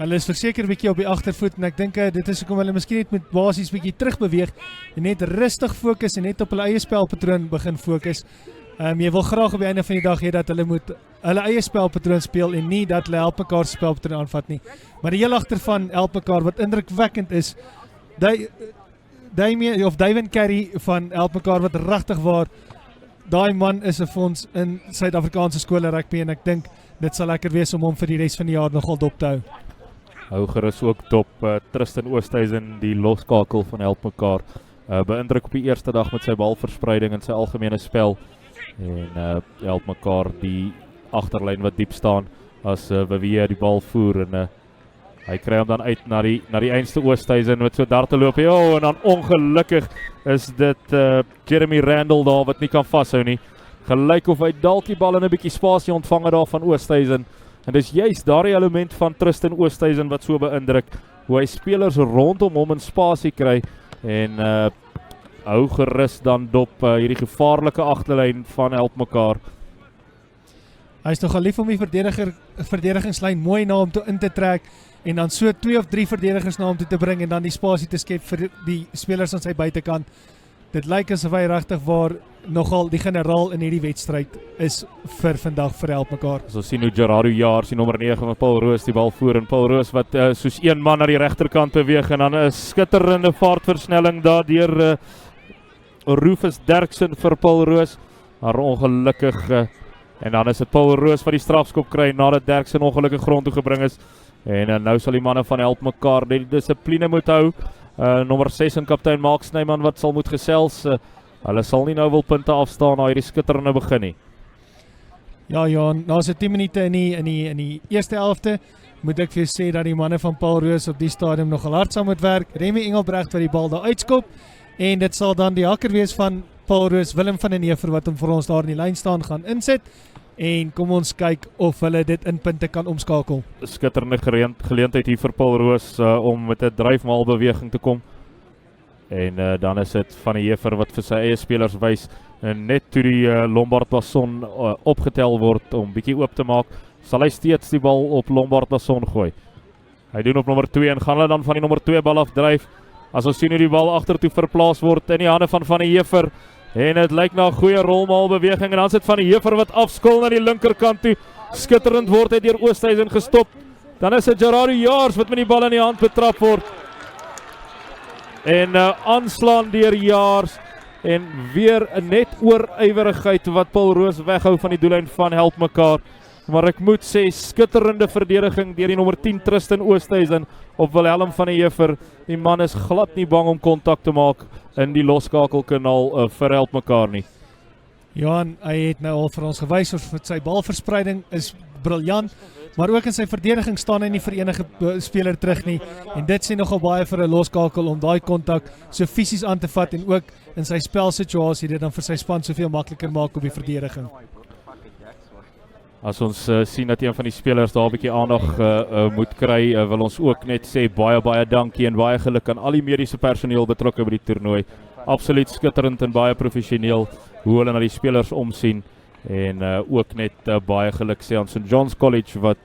[SPEAKER 7] Hulle is verseker bietjie op die agtervoet en ek dink dit is hoekom hulle miskien net met basies bietjie terugbeweeg en net rustig fokus en net op hulle eie spelpatroon begin fokus. Jy wil graag op die einde van die dag hê dat hulle moet hulle eie spelpatroon speel en nie dat hulle Helpmekaar se spelpatroon aanvat nie. Maar die heel agter van Helpmekaar wat indrukwekkend is, Damian Carey van Helpmekaar wat regtig waar daai man is 'n fonds in Suid-Afrikaanse skole rugby en ek dink dit sal lekker wees om hom vir die res van die jaar nogal dop te hou.
[SPEAKER 2] Hou gerus ook dop Tristan Oosthuizen, die loskakel van Helpmekaar. Beïndruk op die eerste dag met sy balverspreiding en sy algemene spel. En Helpmekaar die agterlyn wat diep staan as Wewe die bal voer en hy kry hom dan uit na die einste Oosthuizen met so daar te loop. En dan ongelukkig is dit Jeremy Randall daar wat nie kan vashou nie. Gelyk of hy dalk die bal in 'n bietjie spasie ontvang het daar van Oosthuizen. En dis juist daardie element van Tristan Oosthuizen wat so beïndruk, hoe hy spelers rondom hom in spasie kry en hou gerus dan dop hierdie gevaarlike agterlyn van Helpmekaar.
[SPEAKER 7] Hy is nogal lief om die verdedigingslyn mooi na hom toe in te trek en dan so 2 of 3 verdedigers na hom toe te bring en dan die spasie te skep vir die spelers aan sy buitekant. Dit lyk asof hy regtig waar nogal die generaal in hierdie wedstryd is vir vandag vir Helpmekaar.
[SPEAKER 2] Ons sien hoe Gerardo Jaars, die nommer 9 van Paarl Roos, die bal voer en Paarl Roos wat soos een man na die regterkant beweeg en dan 'n skitterende vaartversnelling daar deur Rufus Derksen vir Paarl Roos, maar ongelukkig en dan is dit Paarl Roos wat die strafskop kry nadat Derksen ongelukkig grond toe gebring is en nou sal die manne van Helpmekaar die dissipline moet hou. Nommer 6 en kaptein Mark Snyman wat sal moet gesels. Hulle sal nie nou wil punte afstaan na hierdie skitterende begin nie.
[SPEAKER 7] Ja, Johan, na so 10 minute in die eerste helfte moet ek vir sê dat die manne van Paarl Roos op die stadium nogal hard saam moet werk. Remy Engelbrecht wat die bal daar uitskop en dit sal dan die hakker wees van Paarl Roos, Willem van den Heever wat hom vir ons daar in die lyn staan gaan insit. En kom ons kyk of hulle dit in punte kan omskakel.
[SPEAKER 2] Skitterende geleentheid hier vir Paarl Roos om met 'n dryfmaal beweging te kom. En dan is dit van die Heever wat vir sy eie spelers wys en net toe die Lombard Basson opgetel word om bietjie oop te maak, sal hy steeds die bal op Lombard Basson gooi. Hy doen op nommer 2 en gaan hulle dan van die nommer 2 bal afdryf. As ons sien hoe die bal agtertoe verplaas word in die hande van die Heever. En het lyk na 'n goeie rolmaalbeweging en dan sit van die Heever wat afskil na die linkerkant toe. Skitterend word hy deur Oosthuizen gestop. Dan is dit Gerardo Jaars wat met die bal in die hand betrap word. En aanslaan deur Jaars en weer net oorywerigheid wat Paarl Roos weghou van die doellyn van Helpmekaar. Maar ek moet sê skitterende verdediging deur die nommer 10 Tristan Oosthuizen op Wilhelm van die Heever. Die man is glad nie bang om kontak te maak in die loskakelkanaal vir Helpmekaar nie.
[SPEAKER 7] Johan, hy het nou al vir ons gewys of sy balverspreiding is briljant, maar ook in sy verdediging staan hy nie vir enige speler terug nie en dit sê nogal baie vir 'n loskakel om daai kontak so fisies aan te vat en ook in sy spelsituasie dit dan vir sy span soveel makliker maak op die verdediging.
[SPEAKER 2] As ons sien dat een van die spelers daar 'n bietjie aandag moet kry, wil ons ook net sê baie dankie en baie geluk aan al die mediese personeel betrokke by die toernooi. Absoluut skitterend en baie professioneel hoe hulle na die spelers omsien en ook net baie geluk sê aan St. John's College wat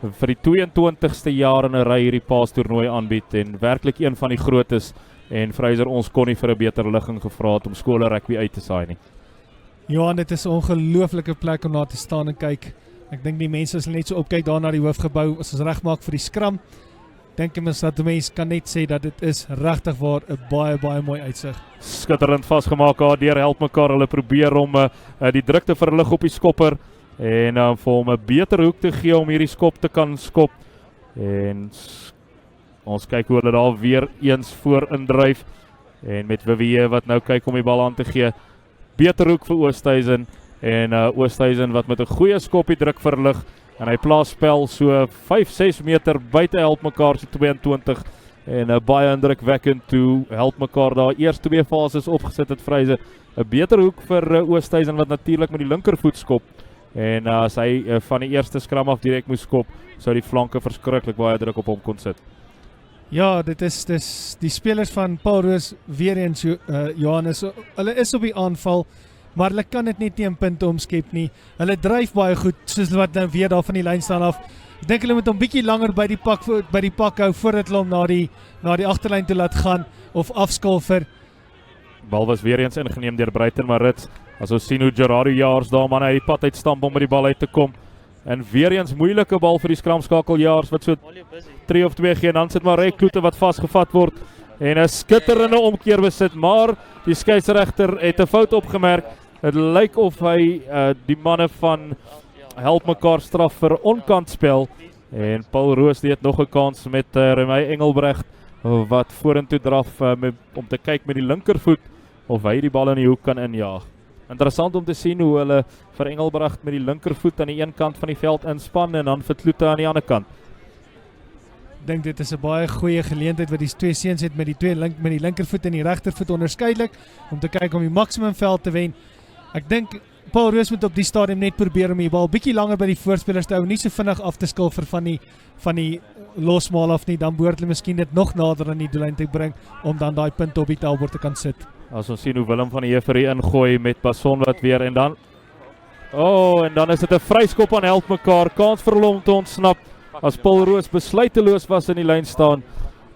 [SPEAKER 2] vir die 22ste jaar in 'n ry hierdie paastoernooi aanbied en werklik een van die grootes en Fraser, ons kon nie vir 'n beter ligging gevra het om skole rugby uit te saai nie.
[SPEAKER 7] Johan, dit is 'n ongelooflike plek om na te staan en kyk. Ek dink die mense sal net so opkyk daar na die hoofgebou as ons regmaak vir die skram. dink mens dat die mens kan net sê dat dit is regtig waar 'n baie mooi uitsig.
[SPEAKER 2] Skitterend vasgemaak daar deur Helpmekaar. Hulle probeer om die druk te verlig op die skopper en vir hom 'n beter hoek te gee om hierdie skop te kan skop. En ons kyk hoe hulle daar weer eens voor indryf en met Vivier wat nou kyk om die bal aan te gee. Beter hoek vir Oosthuizen en Oosthuizen wat met 'n goeie skop die druk verlig en hy plaas spel so 5-6 meter buite Helpmekaar se 22 en baie indrukwekkend toe Helpmekaar daar eers 2 fases opgesit het vryse. 'n Beter hoek vir Oosthuizen wat natuurlik met die linkervoet skop en as hy van die eerste skram af direk moes skop, sou die flanke verskriklik baie druk op hom kon sit.
[SPEAKER 7] Ja, dit is die spelers van Paarl Roos weer eens Johannes, hulle is op die aanval, maar hulle kan dit net nie 'n punt omskep nie. Hulle dryf baie goed, soos wat nou weer daar van die lyn staan af. Ek dink hulle moet hom bietjie langer by die pak hou voordat hulle hom na die agterlyn toe laat gaan of afskulfer.
[SPEAKER 2] Bal was weer eens ingeneem deur Bruiten Marits. As ons sien hoe Gerardo Jaars daar man uit die pad uitstamp om by die bal uit te kom. En weer eens moeilike bal vir die skramskakel Jaars wat so 3 of 2 gee en dan sit maar Kloete wat vasgevat word en 'n skitterende omkeer besit, maar die skeieregter het 'n fout opgemerk. Dit lyk of hy die manne van Helpmekaar straf vir onkantspel en Paul Roos het nog 'n kans met Remy Engelbrecht wat vorentoe draf om te kyk met die linkervoet of hy die bal in die hoek kan injaag. Interessant om te sien hoe hulle vir Engelbrecht met die linkervoet aan die een kant van die veld inspan en dan vir Kloete aan die ander kant.
[SPEAKER 7] Ek dink dit is 'n baie goeie geleentheid wat die twee seuns het met die linkervoet en die regtervoet onderskeidelik om te kyk om die maksimum veld te wen. Ek dink Paul Roos moet op die stadium net probeer om die bal bietjie langer by die voorspelers te hou, nie so vinnig af te skil vir van die losmaal af nie, dan behoort hulle miskien dit nog nader aan die doellyn te bring om dan daai punte op die taalbord te kan sit.
[SPEAKER 2] As ons sien hoe Willem van die Heverie ingooi met Basson wat weer en dan is dit 'n vryskop aan Helpmekaar, kans vir hulle om te ontsnap as Paul Roos besluiteloos was in die lyn staan.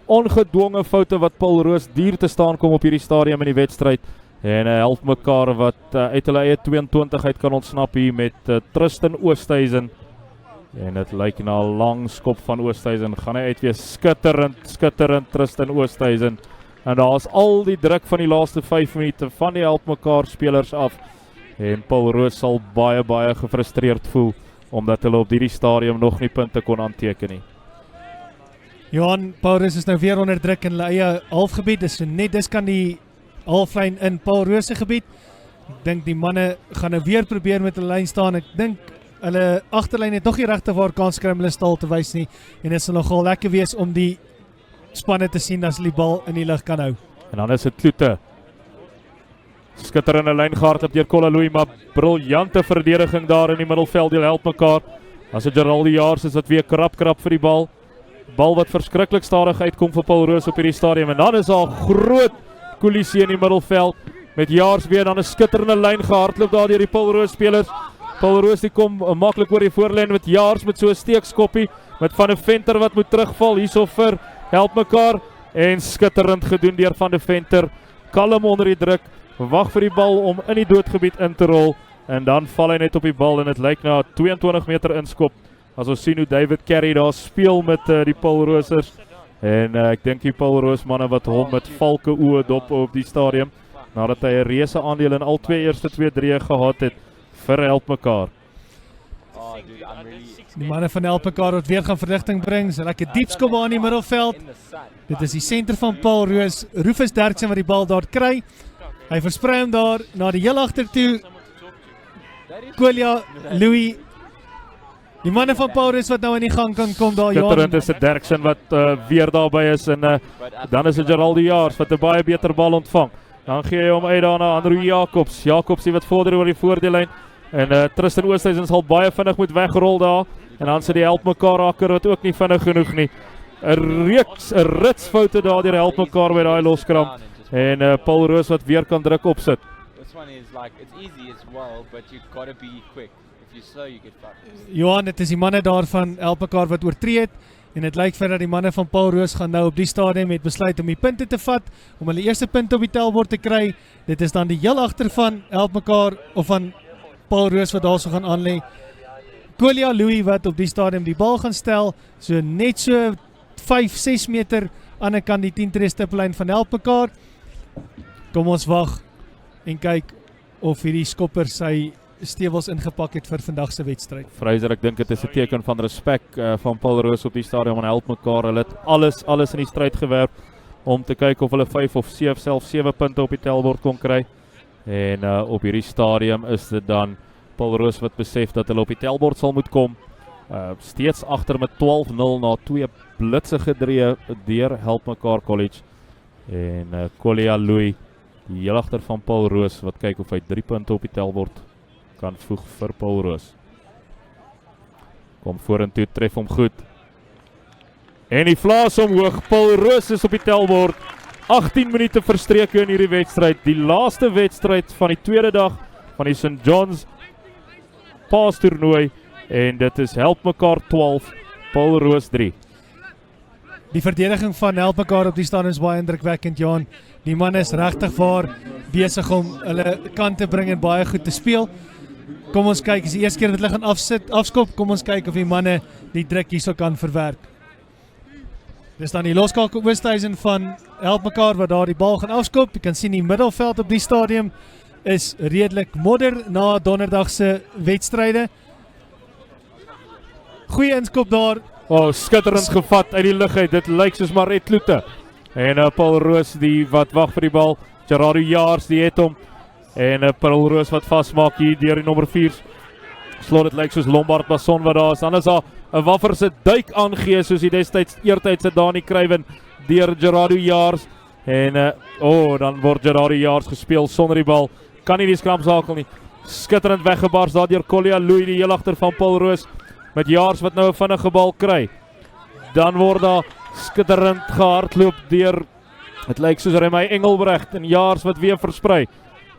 [SPEAKER 2] Ongedwonge foute wat Paul Roos duur te staan kom op hierdie stadium in die wedstryd en Helpmekaar wat uit hulle eie 22 uit kan ontsnap hier met Tristan Oosthuizen en dit lyk na 'n lang skop van Oosthuizen, gaan hy uitwees. Skitterend Tristan Oosthuizen. En daar is al die druk van die laaste 5 minute van die Helpmekaar spelers af. En Paul Roos sal baie gefrustreerd voel omdat hulle op hierdie stadium nog nie punte kon aanteken nie.
[SPEAKER 7] Johan, Paul Roos is nou weer onder druk in hulle eie halfgebied. Dis net dis kan die halflyn in Paul Roos se gebied. Ek dink die manne gaan nou weer probeer met hulle lyn staan. Ek dink hulle agterlyn het nog nie regtig waar kans kry om hulle stal te wys nie. En dit sal nogal lekker wees om die spanne te sien as hulle die bal in die lug kan hou.
[SPEAKER 2] En dan is dit Kloete. Skitterende lyn gehardloop deur Kolalui, maar briljante verdediging daar in die middelveld deur Helpmekaar. As dit Geraldo Jaars is wat weer krap vir die bal. Bal wat verskriklik stadig uitkom vir Paul Roos op hierdie stadium. En dan is daar 'n groot kollisie in die middelveld met Jaars weer dan 'n skitterende lyn gehardloop daar deur die Paul Roos spelers. Paul Roos die kom maklik oor die voorlyn met Jaars met so 'n steekskoppie met Van der Venter wat moet terugval hierso vir Helpmekaar en skitterend gedoen deur Van der Venter. Kalm onder die druk, wag vir die bal om in die doodgebied in te rol en dan val hy net op die bal en dit lyk na 22 meter inskop. As ons sien hoe David Carey daar speel met die Paul Roosers en ek dink die Paul Roos manne wat hom met valke oë dop op die stadium nadat hy 'n reuse aandeel in al twee eerste 2-3 gehad het vir Helpmekaar.
[SPEAKER 7] Die manne van Helpmekaar wat weer gaan verligting bring, so lekker diep skop aan die middelveld. Dit is die senter van Paul Roos, Rufus Derksen wat die bal daar kry. Hy versprei hom daar na die heel agter toe. Kolia, Louis. Die manne van Paul Roos wat nou in die gang kan kom daar,
[SPEAKER 2] Skitterend is dit Derksen wat weer daarby is en dan is dit Geraldo Jaars wat 'n baie beter bal ontvang. Dan gee hy hom uit daar na Andrew Jacobs. Jacobs die wat vorder oor die voordeellyn. En Tristan Oosthuizen sal baie vinnig moet wegrol daar. En dan sit die Helpmekaar raker wat ook nie vinnig genoeg nie. 'n rits foute daar deur Helpmekaar by daai loskram. En Paul Roos wat weer kan druk opsit.
[SPEAKER 7] Johan, dit is die manne daar van Helpmekaar wat oortree het. En dit lyk vir dat die manne van Paul Roos gaan nou op die stadium het besluit om die punte te vat, om hulle eerste punt op die tellbord te kry. Dit is dan die heel agter van Helpmekaar of van Paul Roos wat daarso gaan aanlê. Kolia Louis wat op die stadium die bal gaan stel, so net so 5-6 meter aan die kant die 10 tree stippellyn van Helpmekaar. Kom ons wag en kyk of hierdie skopper sy stewels ingepak het vir vandag se wedstryd.
[SPEAKER 2] Fraser, ek dink dit is 'n teken van respek van Paarl Roos op die stadion en Helpmekaar. Hulle het alles in die stryd gewerp om te kyk of hulle 5 of 7, selfs 7 punte op die tellbord kon kry. En op hierdie stadium is dit dan Paarl Roos wat besef dat hulle op die tellbord sal moet kom. Steeds agter met 12-0 na 2 blitsige drieë deur Helpmekaar College. En Kolia Louis, die heel agter van Paarl Roos, wat kyk of hy 3 punte op die tellbord kan voeg vir Paarl Roos. Kom vorentoe, tref hom goed. En die vlaas omhoog, Paarl Roos is op die tellbord. 18 minute verstreke in hierdie wedstryd. Die laaste wedstryd van die tweede dag van die St. John's Paas toernooi. En dit is Helpmekaar 12, Paarl Roos 3.
[SPEAKER 7] Die verdediging van Helpmekaar op die stadion is baie indrukwekkend, Johan. Die man is regtig waar besig om hulle kant te bring en baie goed te speel. Kom ons kyk, is die eerste keer dat hulle gaan afskop. Kom ons kyk of die manne die druk hierso kan verwerk. Dis dan die loskakel Oosthuizen van Helpmekaar wat daar die bal gaan afskop. Jy kan sien die middelveld op die stadium is redelik modder na donderdag se wedstryde. Goeie inskop daar.
[SPEAKER 2] Skitterend gevat uit die lug uit. Dit lyk soos maar reLIVE. En Paarl Roos die wat wag vir die bal. Gerardo Jaars die het hom. En Paarl Roos wat vasmaak hier deur die nommer 4. Slot dit lyk soos Lombard Basson wat daar is. Dan is daar 'n waffer se duik aangee soos die destyds eertydse Dani Kruiven deur Gerardo Jaars. En dan word Gerardo Jaars gespeel sonder die bal. Kan nie die skramsakel nie. Skitterend weggebars daar deur Kolia Louis die heel agter van Paarl Roos. Met Jaars wat nou 'n vinnige bal kry. Dan word daar skitterend gehardloop deur, het lyk soos Remy Engelbrecht en Jaars wat weer versprei.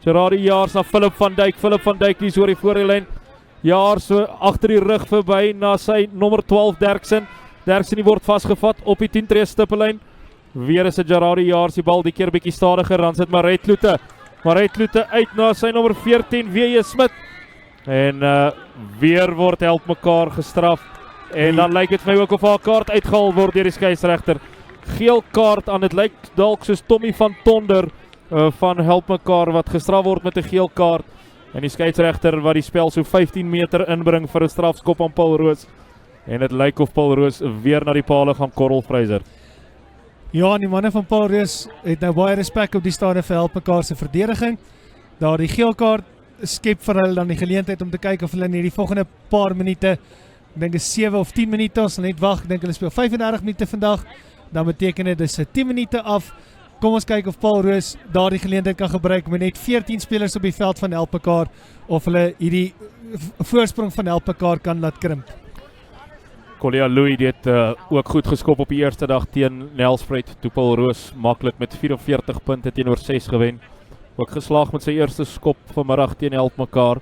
[SPEAKER 2] Gerardo Jaars na Philip van Dijk die is oor die voorlyn. Jaars so agter die rug verby na sy nommer 12 Derksen. Derksen die word vasgevat op die 10 tree stippellyn. Weer is 'n Gerardo Jaars die bal die keer bietjie stadiger, dan sit maar reLIVE uit na sy nommer 14 W.J. Smit. En weer word Helpmekaar gestraf. En dan lyk dit vir my ook of haar kaart uitgehaal word deur die skeieregter. Geel kaart aan, dit lyk dalk soos Tommy van Tonder van Helpmekaar wat gestraf word met 'n geel kaart. En die skeieregter wat die spel so 15 meter inbring vir 'n strafskop aan Paarl Roos. En dit lyk of Paarl Roos weer na die paal gaan korrel, Fraser.
[SPEAKER 7] Ja, die manne van Paarl Roos het nou baie respek op die stadion vir Helpmekaar se verdediging. Daar die geel kaart skep vir hulle dan die geleentheid om te kyk of hulle in hierdie volgende paar minute, ek dink is 7 of 10 minute, ons sal net wag, ek dink hulle speel 35 minute vandag, dan beteken dit is 10 minute af. Kom ons kyk of Paarl Roos daar die geleentheid kan gebruik met net 14 spelers op die veld van Helpmekaar, of hulle hierdie voorsprong van Helpmekaar kan laat krimp.
[SPEAKER 2] Kolia Louis het ook goed geskop op die eerste dag teen Nelspruit, toe Paarl Roos maklik met 44 punte teenoor 6 gewen. Ook geslaag met sy eerste skop vanmiddag teen Helpmekaar.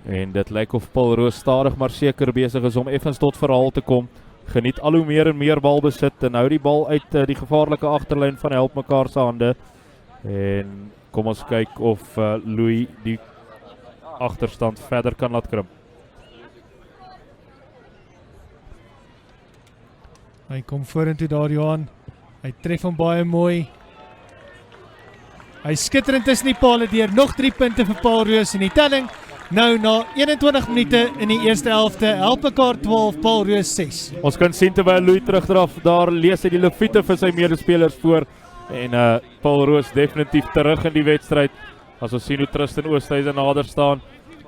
[SPEAKER 2] En dit lyk of Paarl Roos stadig maar seker besig is om effens tot verhaal te kom. Geniet al hoe meer en meer balbesit en hou die bal uit die gevaarlike agterlyn van Helpmekaar se hande. En kom ons kyk of Louis die agterstand verder kan laat krimp.
[SPEAKER 7] Hy kom vorentoe daar, Johan. Hy tref hom baie mooi. Hy skitterend tussen die pale deur. Nog 3 punte vir Paarl Roos in die telling. Nou na 21 minute in die eerste helfte. Helpmekaar 12, Paarl Roos 6.
[SPEAKER 2] Ons kan sien terwyl Louis terugdraf, daar lees hy die leviete vir sy medespelers voor. En Paarl Roos definitief terug in die wedstryd. As ons sien hoe Tristan Oosthuizen nader staan.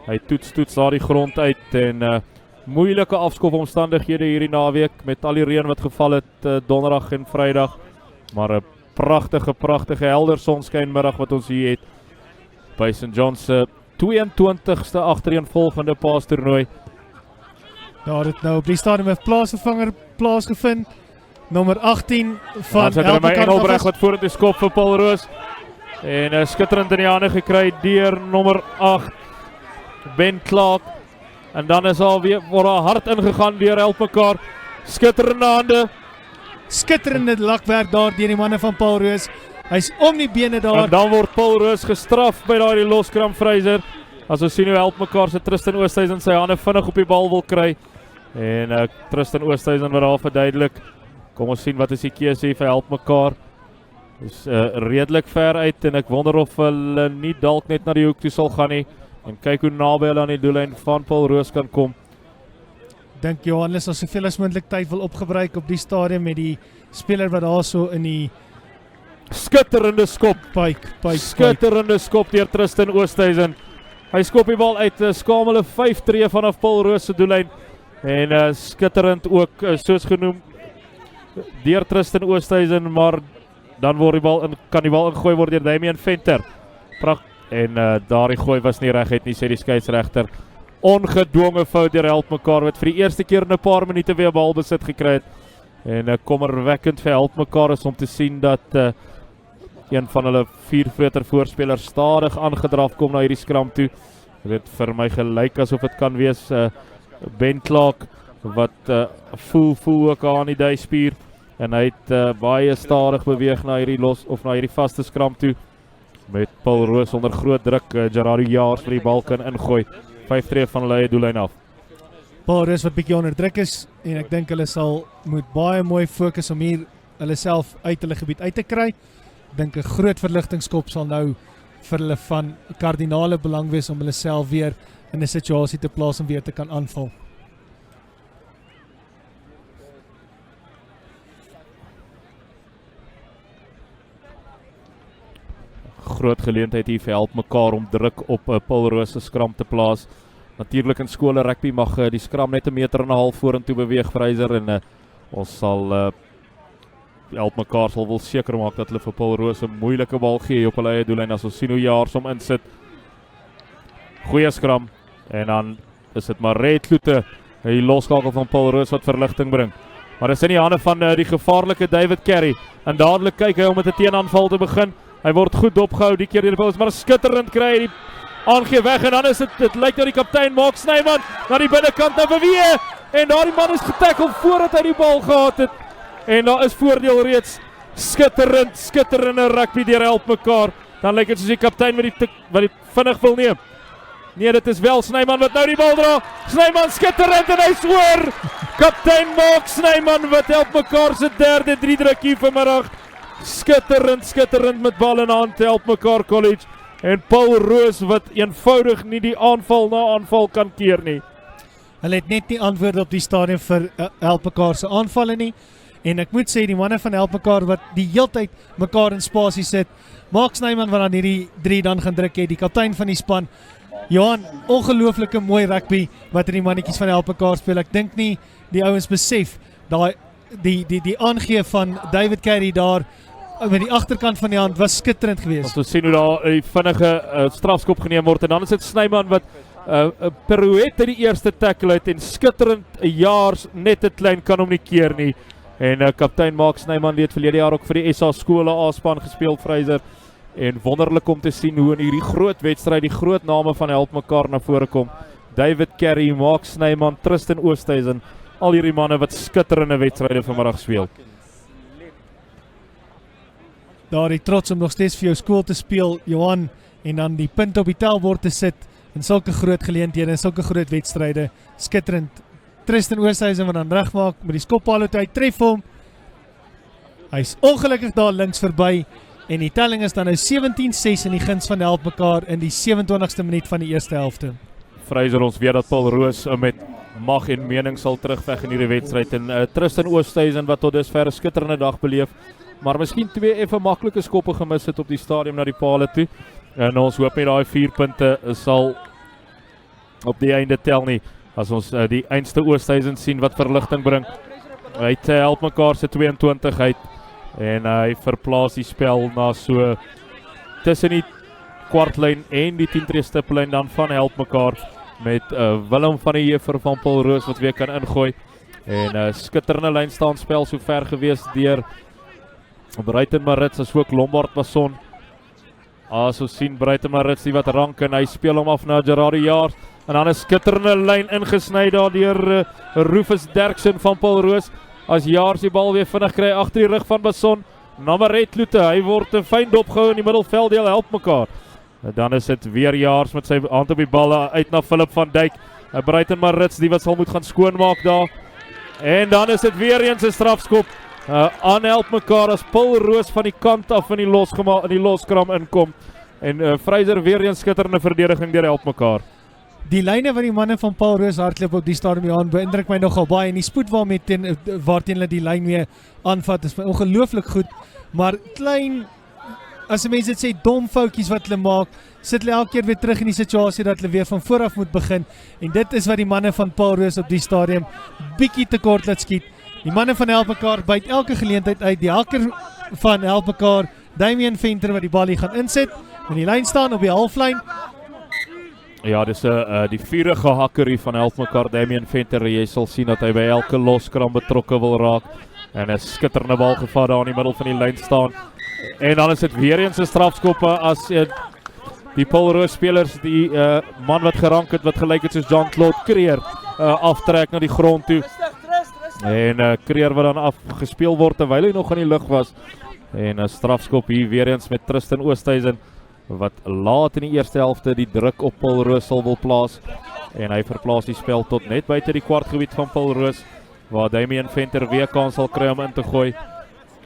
[SPEAKER 2] Hy toets daar die grond uit en moeilike afskofomstandighede hierdie naweek met al die reën wat geval het donderdag en Vrydag. Maar 'n pragtige helder sonskynmiddag wat ons hier het by St. John's 22ste agtereenvolgende paastoernooi.
[SPEAKER 7] Daar het nou op die stadium 'n plaasvervanger plaasgevind. Nommer 18 van
[SPEAKER 2] Helpmekaar Engelbrecht wat vorentoe skop vir Paarl Roos. En skitterend in die hande gekry deur nommer 8 Ben Clark. En dan is al weer word daar hard ingegaan deur Helpmekaar. Skitterende hande.
[SPEAKER 7] Skitterende lakwerk daar deur die manne van Paarl Roos. Hy's om die bene daar.
[SPEAKER 2] En dan word Paarl Roos gestraf by daardie loskram, Fraser. As ons sien hoe Helpmekaar se Tristan Oosthuizen sy hande vinnig op die bal wil kry. En Tristan Oosthuizen wat daar verduidelik Kom ons sien wat is die keuse hier vir Helpmekaar. Is redelik ver uit en ek wonder of hulle nie dalk net na die hoek toe sal gaan nie. En kyk hoe naby hulle aan die doellyn van Paarl Roos kan kom.
[SPEAKER 7] Dink Johannes as soveel as moontlik tyd wil opgebruik op die stadium met die speler wat daar so in die
[SPEAKER 2] skitterende skop.
[SPEAKER 7] Pyk.
[SPEAKER 2] Skitterende skop deur Tristan Oosthuizen. Hy skop die bal uit, skamele 5 tree vanaf Paarl Roos se doellyn. En skitterend ook, soos genoem, deur Tristan Oosthuizen, maar dan word kan die bal ingegooi word deur Damien Venter. En daardie gooi was nie reguit nie, sê die skeieregter. Ongedwonge fout deur Helpmekaar wat vir die eerste keer in 'n paar minute weer balbesit gekry het. En kommerwekkend vir Helpmekaar is om te sien dat een van hulle 4 vroeër voorspelers stadig aangedraf kom na hierdie skram toe. Dit vir my gelyk asof dit kan wees Ben Clark wat voel ook aan die duispier en hy het baie stadig beweeg na hierdie vaste skram toe met Paarl Roos onder groot druk. Gerardo Jaars vir die bal kan ingooi. 5 tree van hulle eie doellyn af.
[SPEAKER 7] Paarl Roos wat bietjie onder druk is en ek dink hulle moet baie mooi fokus om hier hulle self uit hulle gebied uit te kry. Ek dink 'n groot verligtingskop sal nou vir hulle van kardinale belang wees om hulle self weer in 'n situasie te plaas om weer te kan aanval.
[SPEAKER 2] Groot geleentheid hier vir Helpmekaar om druk op Paarl Roos se skram te plaas. Natuurlik in skole rugby mag die skram net 1,5 meter vorentoe beweeg, Fraser, en ons sal Helpmekaar sal wil seker maak dat hulle vir Paarl Roos 'n moeilike bal gee op hulle eie doellyn as ons sien hoe Jaars hom insit. Goeie skram en dan is dit maar reLIVE, die losskakel van Paarl Roos wat verligting bring. Maar dit is in die hande van die gevaarlike David Carey en dadelik kyk hy om met 'n teenaanval te begin. Hy word goed dopgehou die keer deur die bal, maar skitterend kry hy die aangee weg en dan is dit lyk dat die kaptein Mark Snyman na die binnekant na beweeg en daardie man is getackle voordat hy die bal gehad het. En daar is voordeel reeds. Skitterende rugby deur Helpmekaar. Dan lyk dit soos die kaptein wat die vinnig wil neem. Nee, dit is wel Snyman wat nou die bal dra. Snyman skitterend en hy scoor. Kaptein Mark Snyman wat Helpmekaar se derde 3-drukkie vanmiddag. Skitterend met bal in hand Helpmekaar College. En Paarl Roos wat eenvoudig nie die aanval na aanval kan keer nie.
[SPEAKER 7] Hulle het net nie antwoord op die stadium vir Helpmekaar se aanvalle nie. En ek moet sê die manne van Helpmekaar wat die heeltyd mekaar in spasie sit. Mark Snyman wat dan hierdie 3 dan gaan druk het, die kaptein van die span. Johan, ongelooflike mooi rugby wat die mannetjies van Helpmekaar speel. Ek dink nie die ouens besef die aangee van David Carey daar met die agterkant van die hand was skitterend geweest.
[SPEAKER 2] Ons sien hoe daar 'n vinnige strafskop geneem word en dan is dit Snyman wat pirouette die eerste tackle uit en skitterend Jaars net te klein kan hom nie keer nie. En kaptein Mark Snyman het verlede jaar ook vir die SA skole A-span gespeel, Fraser. En wonderlik om te sien hoe in hierdie groot wedstryd die groot name van Helpmekaar na vore kom. David Carey, Mark Snyman, Tristan Oosthuizen, al hierdie manne wat skitterende wedstryde vanmiddag speel.
[SPEAKER 7] Daar die trots om nog steeds vir jou skool te speel, Johan, en dan die punt op die tellbord te sit in sulke groot geleenthede en sulke groot wedstryde. Skitterend. Tristan Oosthuizen wat dan regmaak met die skoppaal uit, hy tref hom. Hy's ongelukkig daar links verby en die telling is dan nou 17-6 in die guns van Helpmekaar in die 27ste minuut van die eerste helfte.
[SPEAKER 2] Fraser, ons weet dat Paarl Roos met mag en mening sal terugveg in hierdie wedstryd en Tristan Oosthuizen wat tot dusver 'n skitterende dag beleef, maar miskien 2 effe maklike skoppe gemis het op die stadium na die palle toe. En ons hoop net daai 4 punte sal op die einde tel nie. As ons die einste Oosthuizen sien wat verligting bring. Hy het Helpmekaar se 22 uit en hy verplaas die spel na so tussen die kwartlyn en die 10 tree stiplyn dan van Helpmekaar met Willem van die Heever van Paarl Roos wat weer kan ingooi. En skitterende lynstaanspel so ver gewees deur Bruiten Marits as ook Lombard Mason. As ons sien Bruiten Marits die wat rank en hy speel hom af na Gerardo Jaars. En dan 'n skitterende lyn ingesny daar deur Rufus Derksen van Paarl Roos. As Jaars die bal weer vinnig kry agter die rug van Mason. Na reLIVE, hy word 'n fyn dopgehou in die middelvelddeel Helpmekaar. Dan is dit weer Jaars met sy hand op die bal uit na Philip van Dijk. Bruiten Marits die wat sal moet gaan skoonmaak daar. En dan is dit weer eens 'n strafskop aan Helpmekaar as Paarl Roos van die kant af in die loskram inkom. En Fraser weer een skitterende verdediging deur Helpmekaar.
[SPEAKER 7] Die lyne wat die manne van Paarl Roos hardloop op die stadium Johan beïndruk my nogal baie en die spoed waarteen hulle die lyn mee aanvat is ongelooflik goed, maar klein, as mense dit sê, dom foutjies wat hulle maak, sit hulle elke keer weer terug in die situasie dat hulle weer van vooraf moet begin en dit is wat die manne van Paarl Roos op die stadium bietjie te kort laat skiet. Die manne van Helpmekaar byt elke geleentheid uit, die hakker van Helpmekaar, Damien Venter wat die bal hier gaan inset, in die lyn staan op die halflyn.
[SPEAKER 2] Ja, dis die vurige hakkerie van Helpmekaar, Damien Venter. Jy sal sien dat hy by elke loskram betrokke wil raak. En 'n skitterende bal gevat daar in die middel van die lyn staan. En dan is dit weer eens 'n strafskoppe as die Paarl Roos spelers die man wat gerank het, wat gelyk het soos Jean-Claude Creer, aftrek na die grond toe. En Creer wat dan afgespeel word terwyl hy nog in die lug was. En 'n strafskop hier weer eens met Tristan Oosthuizen, wat laat in die eerste helfte die druk op Paarl Roos sal wil plaas. En hy verplaas die spel tot net buite die kwartgebied van Paarl Roos, waar Damien Venter weer kans sal kry om in te gooi.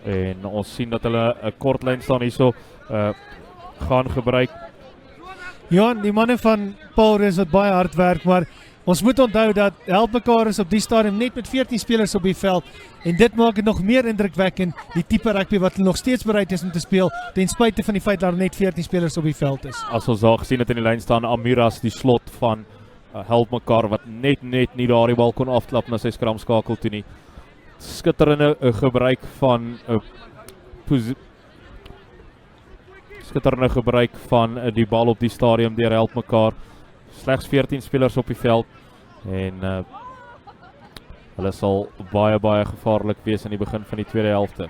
[SPEAKER 2] En ons sien dat hulle 'n kort lyn staan hierso gaan gebruik.
[SPEAKER 7] Ja, die manne van Paarl Roos wat baie hard werk, maar ons moet onthou dat Helpmekaar is op die stadium net met 14 spelers op die veld en dit maak dit nog meer indrukwekkend, die tipe rugby wat hulle nog steeds bereid is om te speel, ten spyte van die feit dat daar net 14 spelers op die veld is.
[SPEAKER 2] As ons daar gesien het in die lyn staan, Amiras die slot van Helpmekaar wat net nie daardie bal kon afklap na sy skramskakel toe nie. Skitterende gebruik van die bal op die stadium deur Helpmekaar. Slegs 14 spelers op die veld en hulle sal baie gevaarlik wees in die begin van die tweede helfte.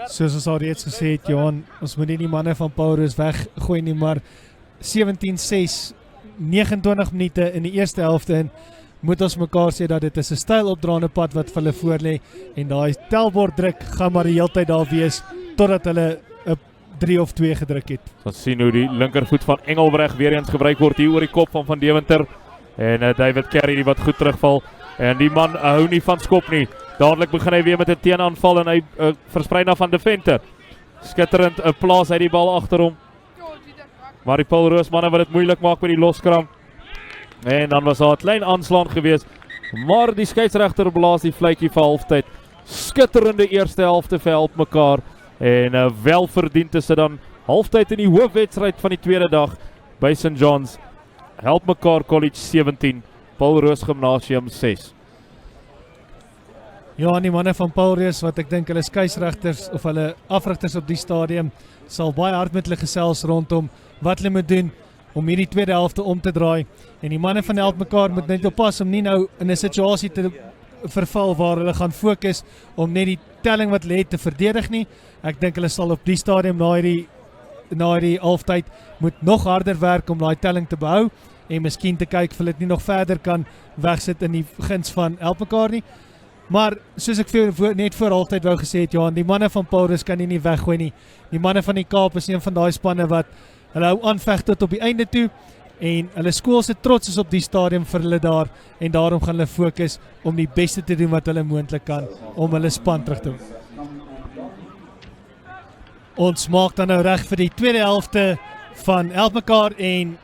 [SPEAKER 7] Soos ons al reeds gesê het, Johan, ons moet nie die manne van Paarl Roos weggooi nie, maar 17-6, 29 minute in die eerste helfte en moet ons mekaar sê dat dit is 'n styl opdraande pad wat vir hulle voorlê en daai telbord druk gaan maar die hele tyd daar wees totdat hulle 3 of 2 gedruk het.
[SPEAKER 2] Ons sien hoe die linkervoet van Engelbreg weer eens gebruik word hier oor die kop van Deventer en David Carey die wat goed terugval en die man hou nie van skop nie. Dadelik begin hy weer met 'n teenaanval en hy versprei na van Deventer. Skitterend 'n plaas uit die bal agter hom. Maar die Paarl Roos manne wat dit moeilik maak met die loskram. En dan was daar 'n klein aanslaan gewees, maar die skeieregter blaas die fluitjie vir halftyd. Skitterende eerste helfte vir Helpmekaar en welverdiend is dit dan halftyd in die hoofwedstryd van die tweede dag by St. John's. Helpmekaar College 17, Paarl Roos Gimnasium 6.
[SPEAKER 7] Ja, en die manne van Paarl Roos wat ek dink hulle skeieregters of hulle afrigters op die stadium sal baie hard met hulle gesels rondom wat hulle moet doen om hierdie tweede helfte om te draai. En die manne van Helpmekaar moet net oppas om nie nou in 'n situasie te verval waar hulle gaan fokus om net die telling wat hulle het te verdedig nie. Ek dink hulle sal op die stadium na hierdie halftyd moet nog harder werk om daai telling te behou en miskien te kyk of hulle dit nie nog verder kan wegsit in die guns van Helpmekaar nie. Maar soos ek net voor halftyd wou gesê het, Johan, die manne van Paarl Roos kan nie weggooi nie. Die manne van die Kaap is een van daai spanne wat hulle hou aanveg tot op die einde toe en hulle skool se trots is op die stadium vir hulle daar en daarom gaan hulle fokus om die beste te doen wat hulle moontlik kan om hulle span terug te hou. Ons maak dan nou reg vir die tweede helfte van Helpmekaar en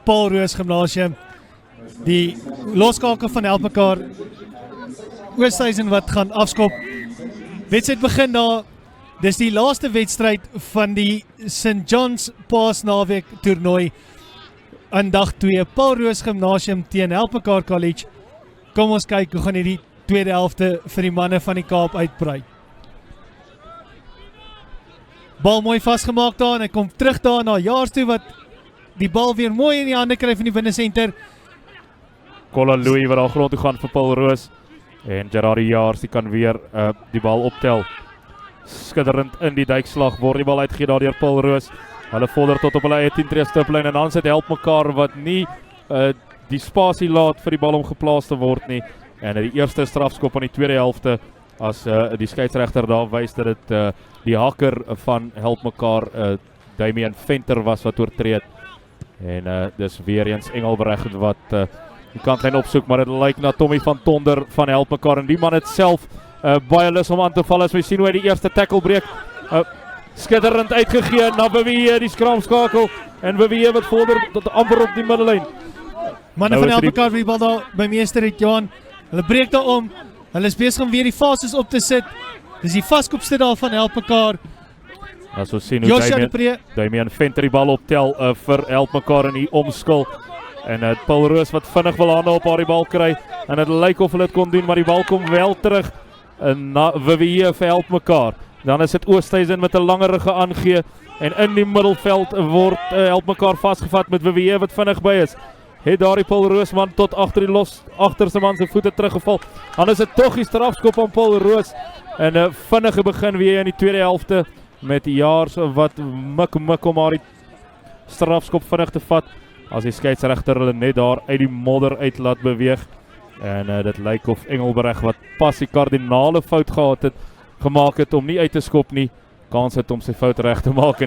[SPEAKER 7] Paarl Roos Gimnasium. Die loskakel van Helpmekaar, Oosthuizen wat gaan afskop. Wedstryd begin daar. Dis die laaste wedstryd van die St. John's Paasnaweek toernooi aan dag 2. Paarl Roos Gimnasium teen Helpmekaar College. Kom ons kyk hoe gaan hierdie tweede helfte vir die manne van die Kaap uitbrei. Bal mooi vasgemaak daar en hy kom terug daar na Jaars toe wat die bal weer mooi in die hande kry van die binnensenter.
[SPEAKER 2] Colin Louis wat daar grond toe gaan vir Paarl Roos en Gerard Jaars die kan weer die bal optel. Skitterend in die duikslag word die bal uitgegee daar deur Paarl Roos. Hulle vorder tot op hulle eie 10 tree stiplyn en dan sit Helpmekaar wat nie die spasie laat vir die bal om geplaas te word nie. En die eerste strafskop aan die tweede helfte as die skeieregter daar wys dat dit die hakker van Helpmekaar Damien Venter was wat oortree het. En dis weer eens Engelbreg wat die kantlyn opsoek, maar dit lyk na Tommy van Tonder van Helpmekaar en die man het self baie lus om aan te val as we sien hoe hy die eerste tackle breek. Skitterend uitgegee na Bewie, die skramskakel en Bewie wat vorder tot amper op die middellyn.
[SPEAKER 7] Manne van Helpmekaar wie die bal daar by meester het, Johan. Hulle breek daar om. Hulle is besig om weer die fases op te sit. Dis die vaskopste daar van Helpmekaar.
[SPEAKER 2] As ons sien hoe Damian Venter die bal optel vir Helpmekaar in die omskil. En Paul Roos wat vinnig wil hande op haar die bal kry. En het lyk of hulle dit kon doen, maar die bal kom wel terug na Bewie vir Helpmekaar. Dan is dit Oosthuizen met 'n langerige aangee. En in die middelveld word Helpmekaar vasgevat met Bewie wat vinnig by is. Het daar die Paul Roosman tot agter die agterste man se voete teruggeval. Dan is dit tog die strafskop aan Paul Roos. En 'n vinnige begin weer in die tweede helfte met Jaars wat mik om haar die strafskop vinnig te vat. As die skeieregter hulle net daar uit die modder uit laat beweeg. En dit lyk of Engelbreg wat pas die kardinale fout gemaak het om nie uit te skop nie. Kans het om sy fout reg te maak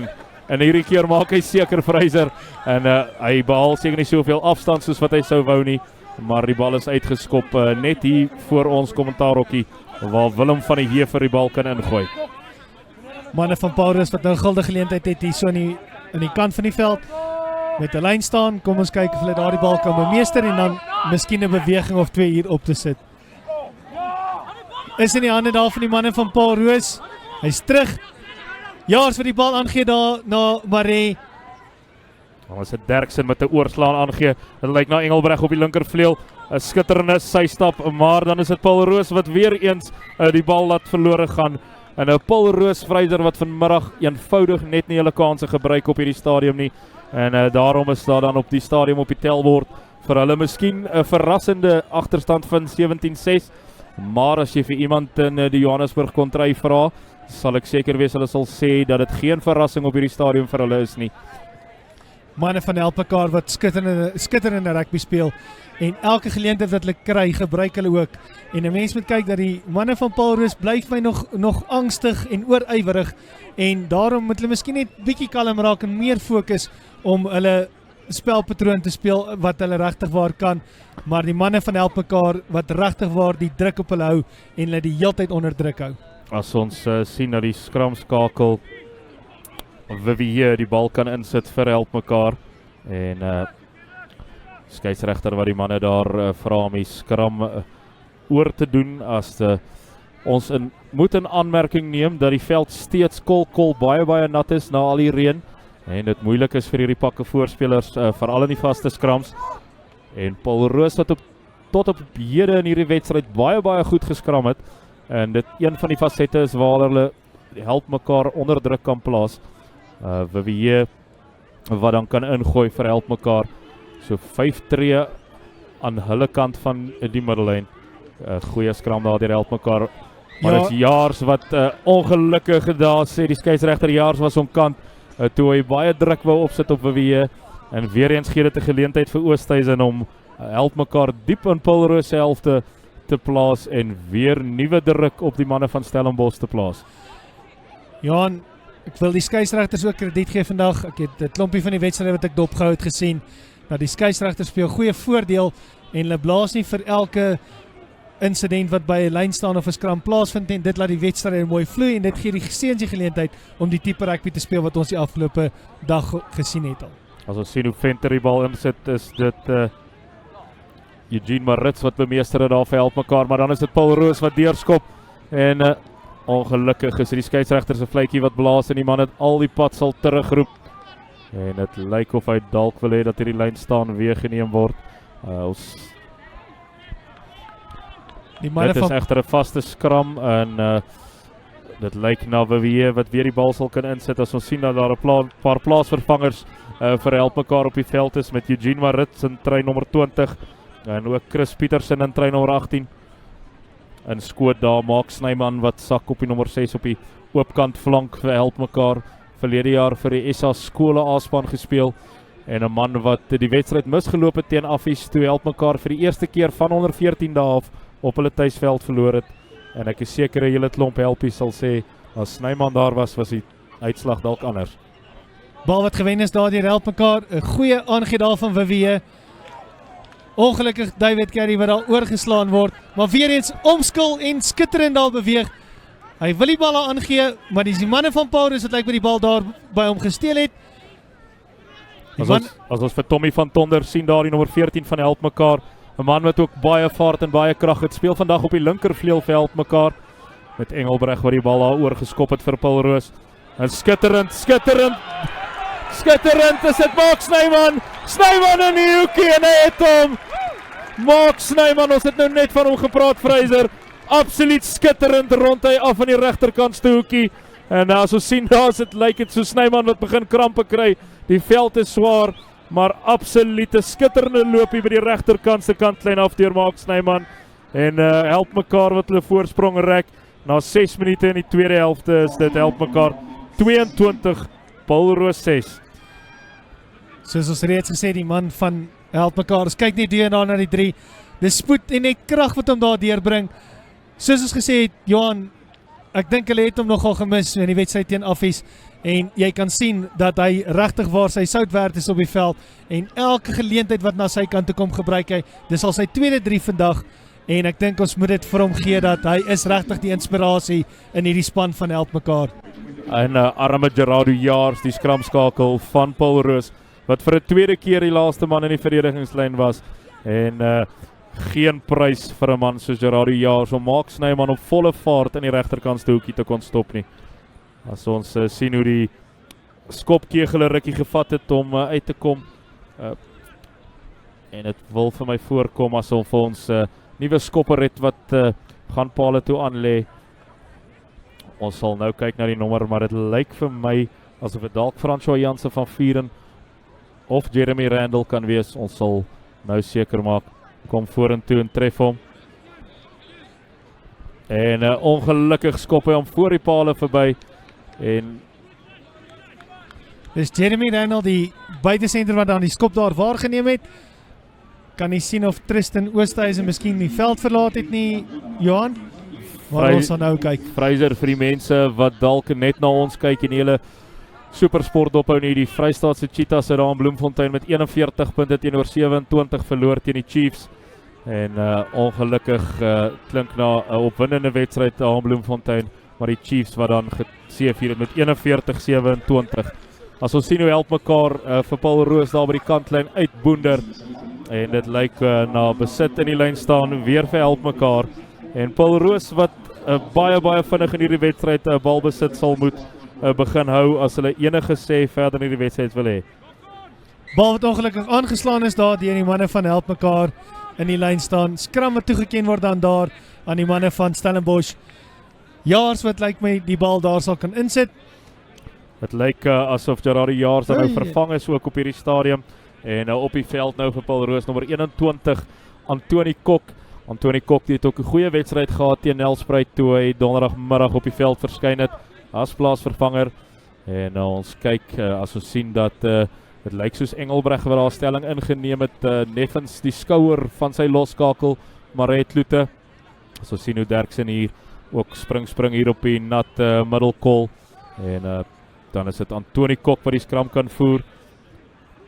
[SPEAKER 2] en hierdie keer maak hy seker Fraser en hy behaal seker nie soveel afstand soos wat hy sou wou nie, maar die bal is uitgeskop net hier voor ons kommentaarhokkie waar Willem van die Heever die bal kan ingooi.
[SPEAKER 7] Manne van Paarl wat nou 'n guldige geleentheid het hier so in die kant van die veld met 'n lyn staan. Kom ons kyk of hulle daardie bal kan bemeester en dan miskien 'n beweging of twee hier op te sit. Is in die hande daar van die manne van Paul Roos. Hy's terug. Jaars vir die bal aangee daar na Maree.
[SPEAKER 2] Dan is dit Derksen met 'n oorslaan aangee. Dit lyk na Engelbreg op die linkervleuel. 'n Skitterende systap, maar dan is dit Paul Roos wat weer eens die bal laat verlore gaan. En 'n Paul Roos Vryder wat vanmiddag eenvoudig net nie hulle kanse gebruik op hierdie stadium nie. En daarom is daar dan op die stadium op die telbord vir hulle miskien 'n verrassende agterstand van 17-6. Maar as jy vir iemand in die Johannesburg kontry vra, sal ek seker wees hulle sal sê dat dit geen verrassing op hierdie stadium vir hulle is nie.
[SPEAKER 7] Manne van Helpmekaar wat skitterende rugby speel en elke geleentheid wat hulle kry, gebruik hulle ook. En 'n mens moet kyk dat die manne van Paul Roos bly vir my nog angstig en oorywerig en daarom moet hulle miskien net bietjie kalm raak en meer fokus om hulle spelpatroon te speel wat hulle regtig waar kan, maar die manne van Helpmekaar wat regtig waar die druk op hulle hou en hulle die heeltyd onder druk hou.
[SPEAKER 2] As ons sien dat die skramskakel Vivier die bal kan insit vir Helpmekaar en skeieregter wat die manne daar vra om die skram oor te doen as ons moet in aanmerking neem dat die veld steeds kol baie nat is na al die reën en dit moeilik is vir hierdie pakke voorspelers veral in die vaste skrams en Paul Roos wat tot op hede in hierdie wedstryd baie goed geskram het en dit een van die fasette is waar hulle Helpmekaar onder druk kan plaas. Vivier wat dan kan ingooi vir Helpmekaar. So 5 tree aan hulle kant van die middellyn. Goeie skram daar deur Helpmekaar. Maar dit is Jaars wat ongelukkig daar sê die skeieregter Jaars was omkant toe hy baie druk wou opsit op Vivier en weer eens gee dit 'n geleentheid vir Oosthuizen om Helpmekaar diep in Paul Roos se helfte te plaas en weer nuwe druk op die manne van Stellenbosch te plaas.
[SPEAKER 7] Johan, ek wil die skeieregters ook krediet gee vandag. Ek het 'n klompie van die wedstryde wat ek dopgehou het gesien. Dat die skeieregters speel goeie voordeel en hulle blaas nie vir elke incident wat by 'n lyn staan of 'n skram plaasvind en dit laat die wedstryd mooi vloei en dit gee die seuns die geleentheid om die tipe rugby te speel wat ons die afgelope dag gesien het al.
[SPEAKER 2] As ons sien hoe Venter die bal insit, is dit Eugene Maritz wat bemeester het daar vir Helpmekaar, maar dan is dit Paul Roos wat deurskop en ongelukkig is die skeieregter se vletjie wat blaas en die man het al die pad sal terugroep. En dit lyk of hy dalk wil hê dat hierdie lyn staan weer geneem word. Dit is egter 'n vaste skram en dit lyk na Vivier wat weer die bal sal kan insit. As ons sien dat daar 'n paar plaasvervangers vir Helpmekaar op die veld is met Eugene Maritz in trein nommer 20 en ook Chris Pietersen in trein nommer 18. En skoot daar maak Snyman wat sak op die nommer 6 op die oopkant flank vir Helpmekaar. Verlede jaar vir die SA skole A-span gespeel en 'n man wat die wedstryd misgeloop het teen Affies toe Helpmekaar vir die eerste keer van onder 14 dae af op hulle tuisveld verloor het. En ek is seker 'n hele klomp helpies sal sê as Snyman daar was die uitslag dalk anders.
[SPEAKER 7] Bal wat gewen is daar deur Helpmekaar, 'n goeie aangee daar van Vivier. Ongelukkig David Carey wat daar oorgeslaan word, maar weer eens omskil en skitterend daar beweeg. Hy wil die bal daar aangee, maar dis die manne van Paarl wat lyk by die bal daar by hom gesteel het.
[SPEAKER 2] As ons vir Tommy van Tonder sien daar, die nommer 14 van Helpmekaar, 'n man wat ook baie vaart en baie krag het, speel vandag op die linkervleuel vir Helpmekaar, met Engelbreg wat die bal daar oorgeskop het vir Paarl Roos. En skitterend is dit Mark Snyman in die hoekie en hy het hom. Mark Snyman, ons het nou net van hom gepraat, Fraser, absoluut skitterend rond hy af aan die regterkantste hoekie. En as ons sien daar, lyk dit so Snyman wat begin krampe kry. Die veld is swaar, maar absoluut 'n skitterende loopie by die regterkantste kantlyn af deur Mark Snyman. En Helpmekaar wat hulle voorsprong rek. Na 6 minute in die tweede helfte is dit Helpmekaar 22, Paarl Roos 6.
[SPEAKER 7] Soos ons reeds gesê, die man van Helpmekaar, ons kyk net hier na die 3. Dis spoed en net krag wat hom daar deurbring. Soos ons gesê het, Johan, ek dink hulle het hom nogal gemis in die wedstryd teen Affies. En jy kan sien dat hy regtig waar sy sout werd is op die veld. En elke geleentheid wat na sy kant toe kom gebruik hy. Dis al sy tweede 3 vandag. En ek dink ons moet dit vir hom gee dat hy is regtig die inspirasie in hierdie span van Helpmekaar.
[SPEAKER 2] En arme Gerardo Jaars, die skramskakel van Paarl Roos, wat vir 'n tweede keer die laaste man in die verdedigingslyn was. En geen prys vir 'n man soos Gerardo Jaars om Mark Snyman op volle vaart in die regterkantste hoekie te kon stop nie. As ons sien hoe die skopkegel 'n rukkie gevat het om uit te kom. En dit wil vir my voorkom as ons vir ons nuwe skopper het wat gaan paal toe aanlê. Ons sal nou kyk na die nommer, maar dit lyk vir my asof dit dalk François Jansen van Vieren of Jeremy Randall kan wees. Ons sal nou seker maak. Kom vorentoe en tref hom. En ongelukkig skop hy hom voor die paale verby. En
[SPEAKER 7] dis Jeremy Randall, die buitesenter wat dan die skop daar waargeneem het. Kan nie sien of Tristan Oosthuizen miskien die veld verlaat het nie, Johan. Maar ons sal nou kyk.
[SPEAKER 2] Fraser, vir die mense wat dalk net na ons kyk en die hele supersport ophou nie, die Vrystaatse Cheetahs het daar in Bloemfontein met 41 punte teenoor 27 verloor teen die Chiefs. En ongelukkig klink na 'n opwindende wedstryd daar in Bloemfontein, maar die Chiefs wat dan geseëvier het met 41-27. As ons sien hoe Helpmekaar vir Paarl Roos daar by die kantlyn uitboender. En dit lyk na besit in die lyn staan weer vir Helpmekaar. En Paarl Roos wat baie vinnig in hierdie wedstryd balbesit sal moet begin hou as hulle enige sê verder in die wedstryd wil hê.
[SPEAKER 7] Bal wat ongelukkig aangeslaan is daar deur die manne van Helpmekaar in die lyn staan. Skram wat toegeken word dan daar aan die manne van Stellenberg. Jaars wat lyk my die bal daar sal kan insit.
[SPEAKER 2] Dit lyk asof Gerardo Jaars dan nou vervang is ook op hierdie stadium. En op die veld nou vir Paarl Roos nommer 21, Antoni Kok. Antoni Kok het ook 'n goeie wedstryd gehad teen Nelspruit toe hy donderdagmiddag op die veld verskyn het as plaasvervanger. En ons kyk as ons sien dat dit lyk soos Engelbreg wat daar stelling ingeneem het, neffens die skouer van sy loskakel Maret Lute. As ons sien hoe Derksen hier ook spring hier op die nat middelkol. En dan is dit Antoni Kok wat die skram kan voer.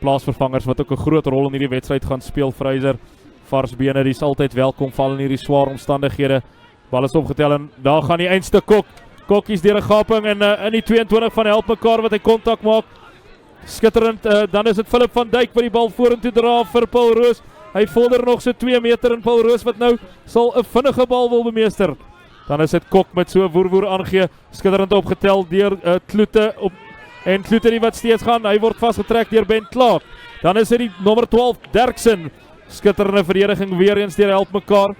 [SPEAKER 2] Plaasvervangers wat ook 'n groot rol in hierdie wedstryd gaan speel, Fraser. Varsbene, die is altyd welkom val in hierdie swaar omstandighede. Bal is opgetel en daar gaan die eindste Kok. Kokkies deur 'n gaping en in die 22 van Helpmekaar wat hy kontak maak. Skitterend, dan is dit Philip van Dijk wat die bal vorentoe dra vir Paarl Roos. Hy vorder nog so 2 meter en Paarl Roos wat nou sal 'n vinnige bal wil bemeester. Dan is dit Kok met so 'n woer aangee. Skitterend opgetel deur Kloete op en Kloete die wat steeds gaan. Hy word vasgetrek deur Ben Clark. Dan is dit die nommer 12 Derksen. Skitterende verdediging weer eens deur Helpmekaar.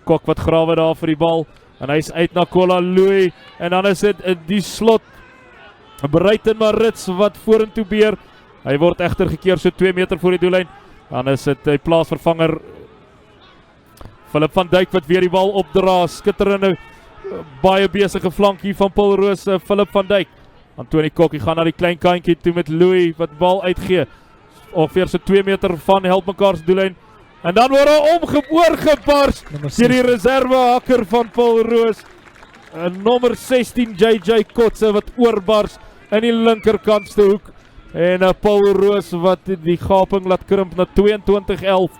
[SPEAKER 2] Kok wat grawe daar vir die bal en hy's uit na Kola Louis en dan is dit die slot Breiten Marits wat vorentoe beer. Hy word egter gekeer so 2 meter voor die doellyn. Dan is dit die plaasvervanger Philip van Dijk wat weer die bal opdra. Skitterende baie besige flank hier van Paarl Roos, Philip van Dijk. Antoni Kok gaan na die klein kantjie toe met Louis wat bal uitgee. Ongeveer so 2 meter van Helpmekaar se doellyn. En dan word hy oorgebars deur die reserve hakker van Paarl Roos. Nommer 16 JJ Kotse wat oorbars in die linkerkantste hoek. En Paarl Roos wat die gaping laat krimp na 22-11.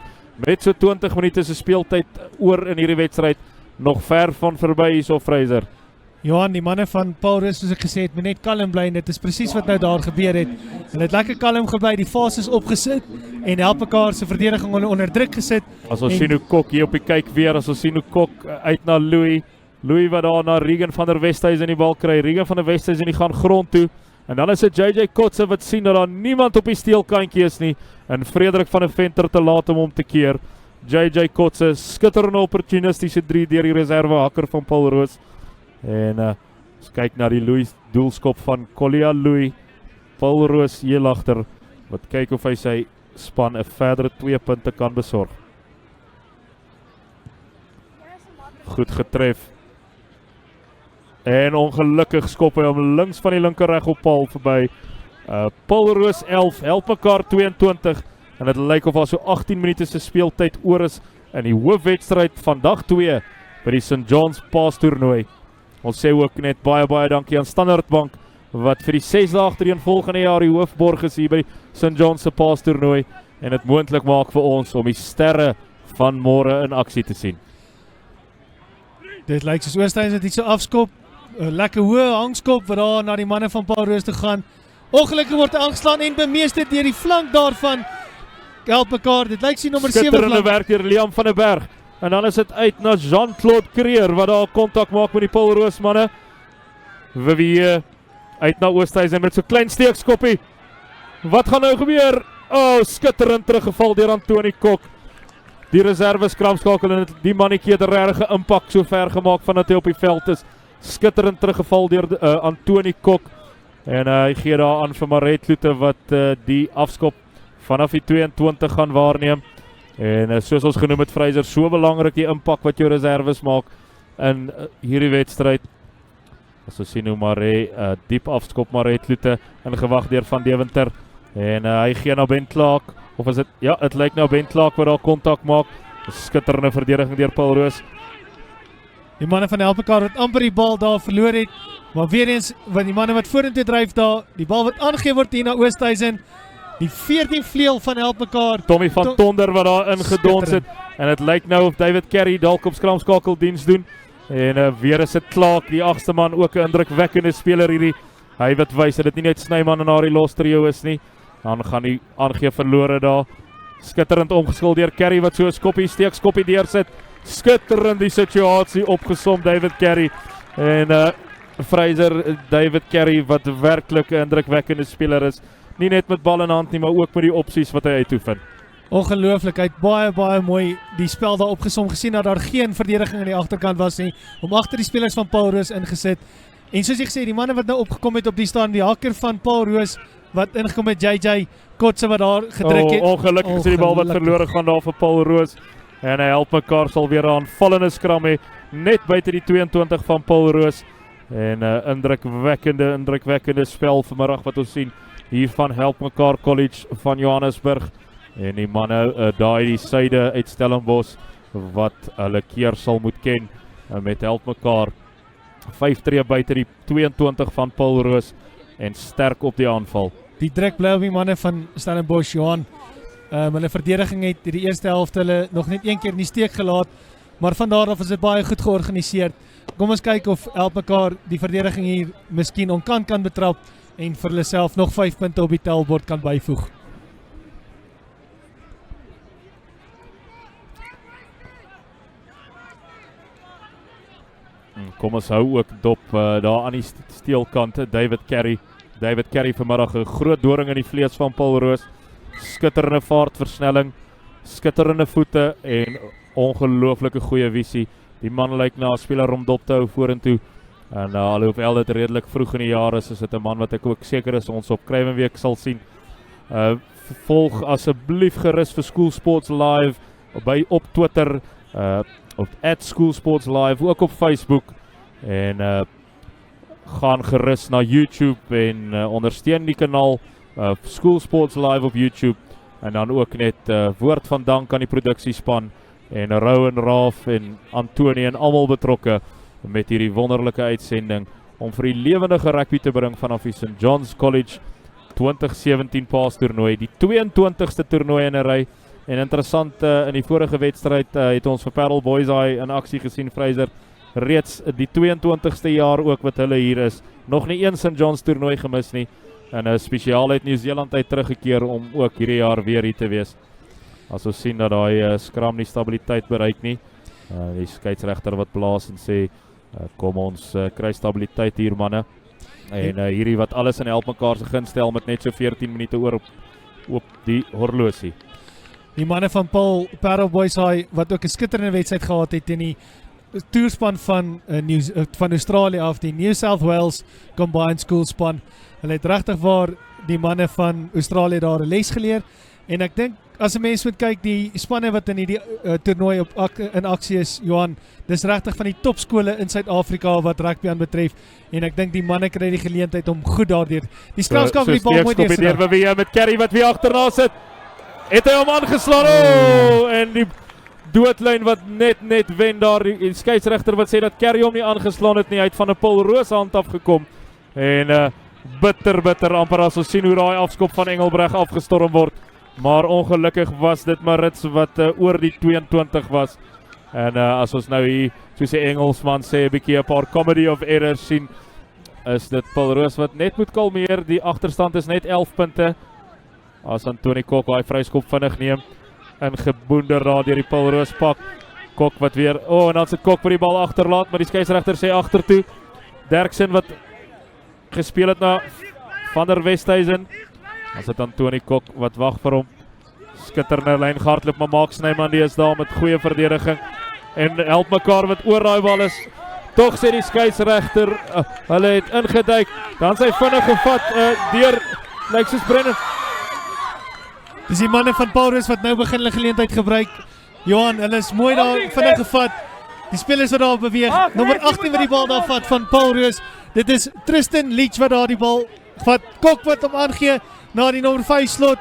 [SPEAKER 2] met so 20 minute se speeltyd oor in hierdie wedstryd, nog ver van verby hierso Fraser.
[SPEAKER 7] Johan, die manne van Paarl Roos, soos ek gesê het, moet net kalm bly en dit is presies wat nou daar gebeur het. Hulle het lekker kalm gebly, die fases opgesit en Helpmekaar se verdediging onder druk gesit.
[SPEAKER 2] As ons sien hoe Kok hier op die kyk weer, as ons sien hoe Kok uit na Louis wat daar na Regan van der Westhuizen in die bal kry, Regan van der Westhuizen die gaan grond toe, en dan is dit JJ Kotse wat sien dat daar niemand op die steelkantjie is nie, en Frederik van der Venter te laat om te keer. JJ Kotse, skitterende opportunistische 3 deur die reserve hakker van Paarl Roos. En ons kyk na die Louis doelskop van Collier Louis, Paarl Roos heel agter, wat kyk of hy sy span 'n verdere 2 punte kan besorg. Goed getref. En ongelukkig skop hy hom links van die linker reg op paal verby. Paarl Roos 11, Helpmekaar 22. En dit lyk of al so 18 minute se speeltyd oor is in die hoofwedstryd van dag 2 by die St. John's Paas toernooi. Ons sê ook net baie dankie aan Standard Bank wat vir die 6 dae agtereen volgende jaar die hoofborg is hier by die St. John's se Paas toernooi en dit moontlik maak vir ons om die sterre van môre in aksie te sien.
[SPEAKER 7] Dit lyk soos Oosthuizen het iets so afskop. 'n Lekker hoë hangskop wat daar na die manne van Paarl Roos toe gaan. Ongelukkig word hy aangeslaan en bemeester deur die flank daarvan Helpmekaar. Dit lyk sy nommer 7
[SPEAKER 2] skitterende
[SPEAKER 7] flank.
[SPEAKER 2] werk deur Liam van den Berg. En dan is dit uit na Jean-Claude Creer wat daar kontak maak met die Paarl Roos manne. Vivier uit na Oosthuizen met so klein steekskoppie. Wat gaan nou gebeur? Skitterend teruggeval deur Antoni Kok. Die reserve skramskakel en die mannetjie het 'n regte impak so ver gemaak van dat hy op die veld is. Skitterend teruggeval deur Antoni Kok. En hy gee daar aan vir Maret wat die afskop vanaf die 22 gaan waarneem. En soos ons genoem het Fraser, so belangrik die impak wat jou reserves maak in hierdie wedstryd. As ons sien hoe Maret diep afskop Maret ingewag deur Van Deventer. En hy gee na Ben Clark, of is dit, ja, het lyk nou Ben Clark wat daar kontak maak. Skitterende verdediging deur Paarl Roos.
[SPEAKER 7] Die manne van Helpmekaar wat amper die bal daar verloor het, maar weer eens, wat die manne wat vorentoe dryf daar, die bal wat aangegee word hier na Oosthuizen, die 14 vleuel van Helpmekaar.
[SPEAKER 2] Tommy van Tonder wat daar ingedons het, en het lyk nou of David Carey dalk op skramskakel diens doen, en weer is dit Clark, die 8ste man, ook 'n indrukwekkende speler hierdie, hy wat wys dat dit nie net Snyman en Harry Los trio is nie, dan gaan die aangee verlore daar, skitterend omgeskil deur Carey wat so 'n skoppie deursit, skitterend die situasie opgesom David Carey, en Fraser, David Carey wat werklik 'n indrukwekkende speler is, nie net met bal in hand nie, maar ook met die opsies wat hy uitoefen.
[SPEAKER 7] Ongelooflik, hy het baie mooi die spel daar opgesom, gesien dat daar geen verdediging aan die agterkant was nie, om agter die spelers van Paarl Roos ingesit. En soos ek sê, die manne wat nou opgekom het op die staan, die hakker van Paarl Roos wat ingekom het, JJ Kotse wat daar gedruk het.
[SPEAKER 2] Ongelukkig is die bal wat verlore gaan daar vir Paarl Roos. En hy Helpmekaar sal weer 'n aanvallende skram hê, net buite die 22 van Paarl Roos. En indrukwekkende spel vanmiddag wat ons sien hier van Helpmekaar College van Johannesburg. En die manne daai die suide uit Stellenbosch wat hulle keer sal moet ken met Helpmekaar. 5 tree buite die 22 van Paarl Roos en sterk op die aanval.
[SPEAKER 7] Die druk bly op die manne van Stellenbosch, Johan. Hulle verdediging het die eerste helfte hulle nog net een keer in die steek gelaat, maar van daar af is dit baie goed georganiseer. Kom ons kyk of Helpmekaar die verdediging hier miskien onkant kan betrap en vir hulle self nog 5 punte op die tellbord kan byvoeg.
[SPEAKER 2] Kom ons hou ook dop daar aan die steelkant, David Carey vanmiddag 'n groot doring in die vlees van Paarl Roos. Skitterende vaartversnelling, skitterende voete en ongelooflike goeie visie. Die man lyk na 'n speler om dop te hou vorentoe. En alhoewel dit redelik vroeg in die jaar is dit 'n man wat ek ook seker is ons op Kruiwenweek sal sien. Volg asseblief gerus vir School Sports Live op Twitter, op @schoolsportslive, ook op Facebook. En gaan gerus na YouTube en ondersteun die kanaal School Sports Live op YouTube. En dan ook net woord van dank aan die produksiespan en Rowan, Raaf en Antoni en almal betrokke met hierdie wonderlike uitsending om vir die lewendige rugby te bring vanaf die St. John's College 2017 Paas toernooi, die 22ste toernooi in 'n ry En interessant, in die vorige wedstryd het ons vir Paarl Boys in aksie gesien, Fraser. Reeds die 22ste jaar ook wat hulle hier is. Nog nie een St. John's toernooi gemis nie. En spesiaal uit Nieu-Seeland uit teruggekeer om ook hierdie jaar weer hier te wees. As ons sien dat daai skram nie stabiliteit bereik nie. Die skeieregter wat blaas en sê, kom ons kry stabiliteit hier manne. En hierdie wat alles in Helpmekaar se gunst stel met net so 14 minute oor op die horlosie.
[SPEAKER 7] Die manne van Paarl Boys wat ook 'n skitterende wedstryd gehad het in die toerspan van Australië af, die New South Wales Combined School span. Hulle het regtig waar die manne van Australië daar 'n les geleer. En ek dink as 'n mens moet kyk die spanne wat in hierdie toernooi in aksie is, Johan, dis regtig van die topskole in Suid-Afrika wat rugby aan betref. En ek dink die manne kry die geleentheid om goed daardeur. Die skrapskap van die bal moet
[SPEAKER 2] weer met Kerry wat weer agterna sit. Het hy hom aangeslaan, en die doodlyn wat net wen daar, die skeieregter wat sê dat Kerry hom nie aangeslaan het nie, hy het van 'n Paul Roos hand afgekom, en bitter amper as ons sien hoe daai afskop van Engelbreg afgestorm word, maar ongelukkig was dit Marits wat oor die 22 was, en as ons nou hier, soos die Engelsman sê, 'n bietjie 'n paar comedy of errors sien, is dit Paul Roos wat net moet kalmeer, die agterstand is net 11 punte, as Antoni Kok daai vryskop vinnig neem, en geboender daar deur die Paul Roos pak, Kok wat weer, en dan sit Kok vir die bal agterlaat, maar die skeieregter sê agtertoe, Derksen wat gespeel het na Van der Westhuizen, dan sit Antoni Kok wat wag vir hom, skitterende lyn gehardloop, maar maak Snyman die is daar met goeie verdediging, en Helpmekaar wat oor daai bal is, tog sê die skeieregter, hulle het ingeduik, dan sy vinnig gevat, deur, lyk soos Brennan.
[SPEAKER 7] Dis die manne van Paul Roos wat nou begin hulle geleentheid gebruik. Johan, hulle is mooi daar vinnig gevat. Die spelers wat daar beweeg. Nommer 18 wat die bal daar vat van Paul Roos. Dit is Tristan Leach wat daar die bal vat. Kok wat hom aangee na die nommer 5 slot.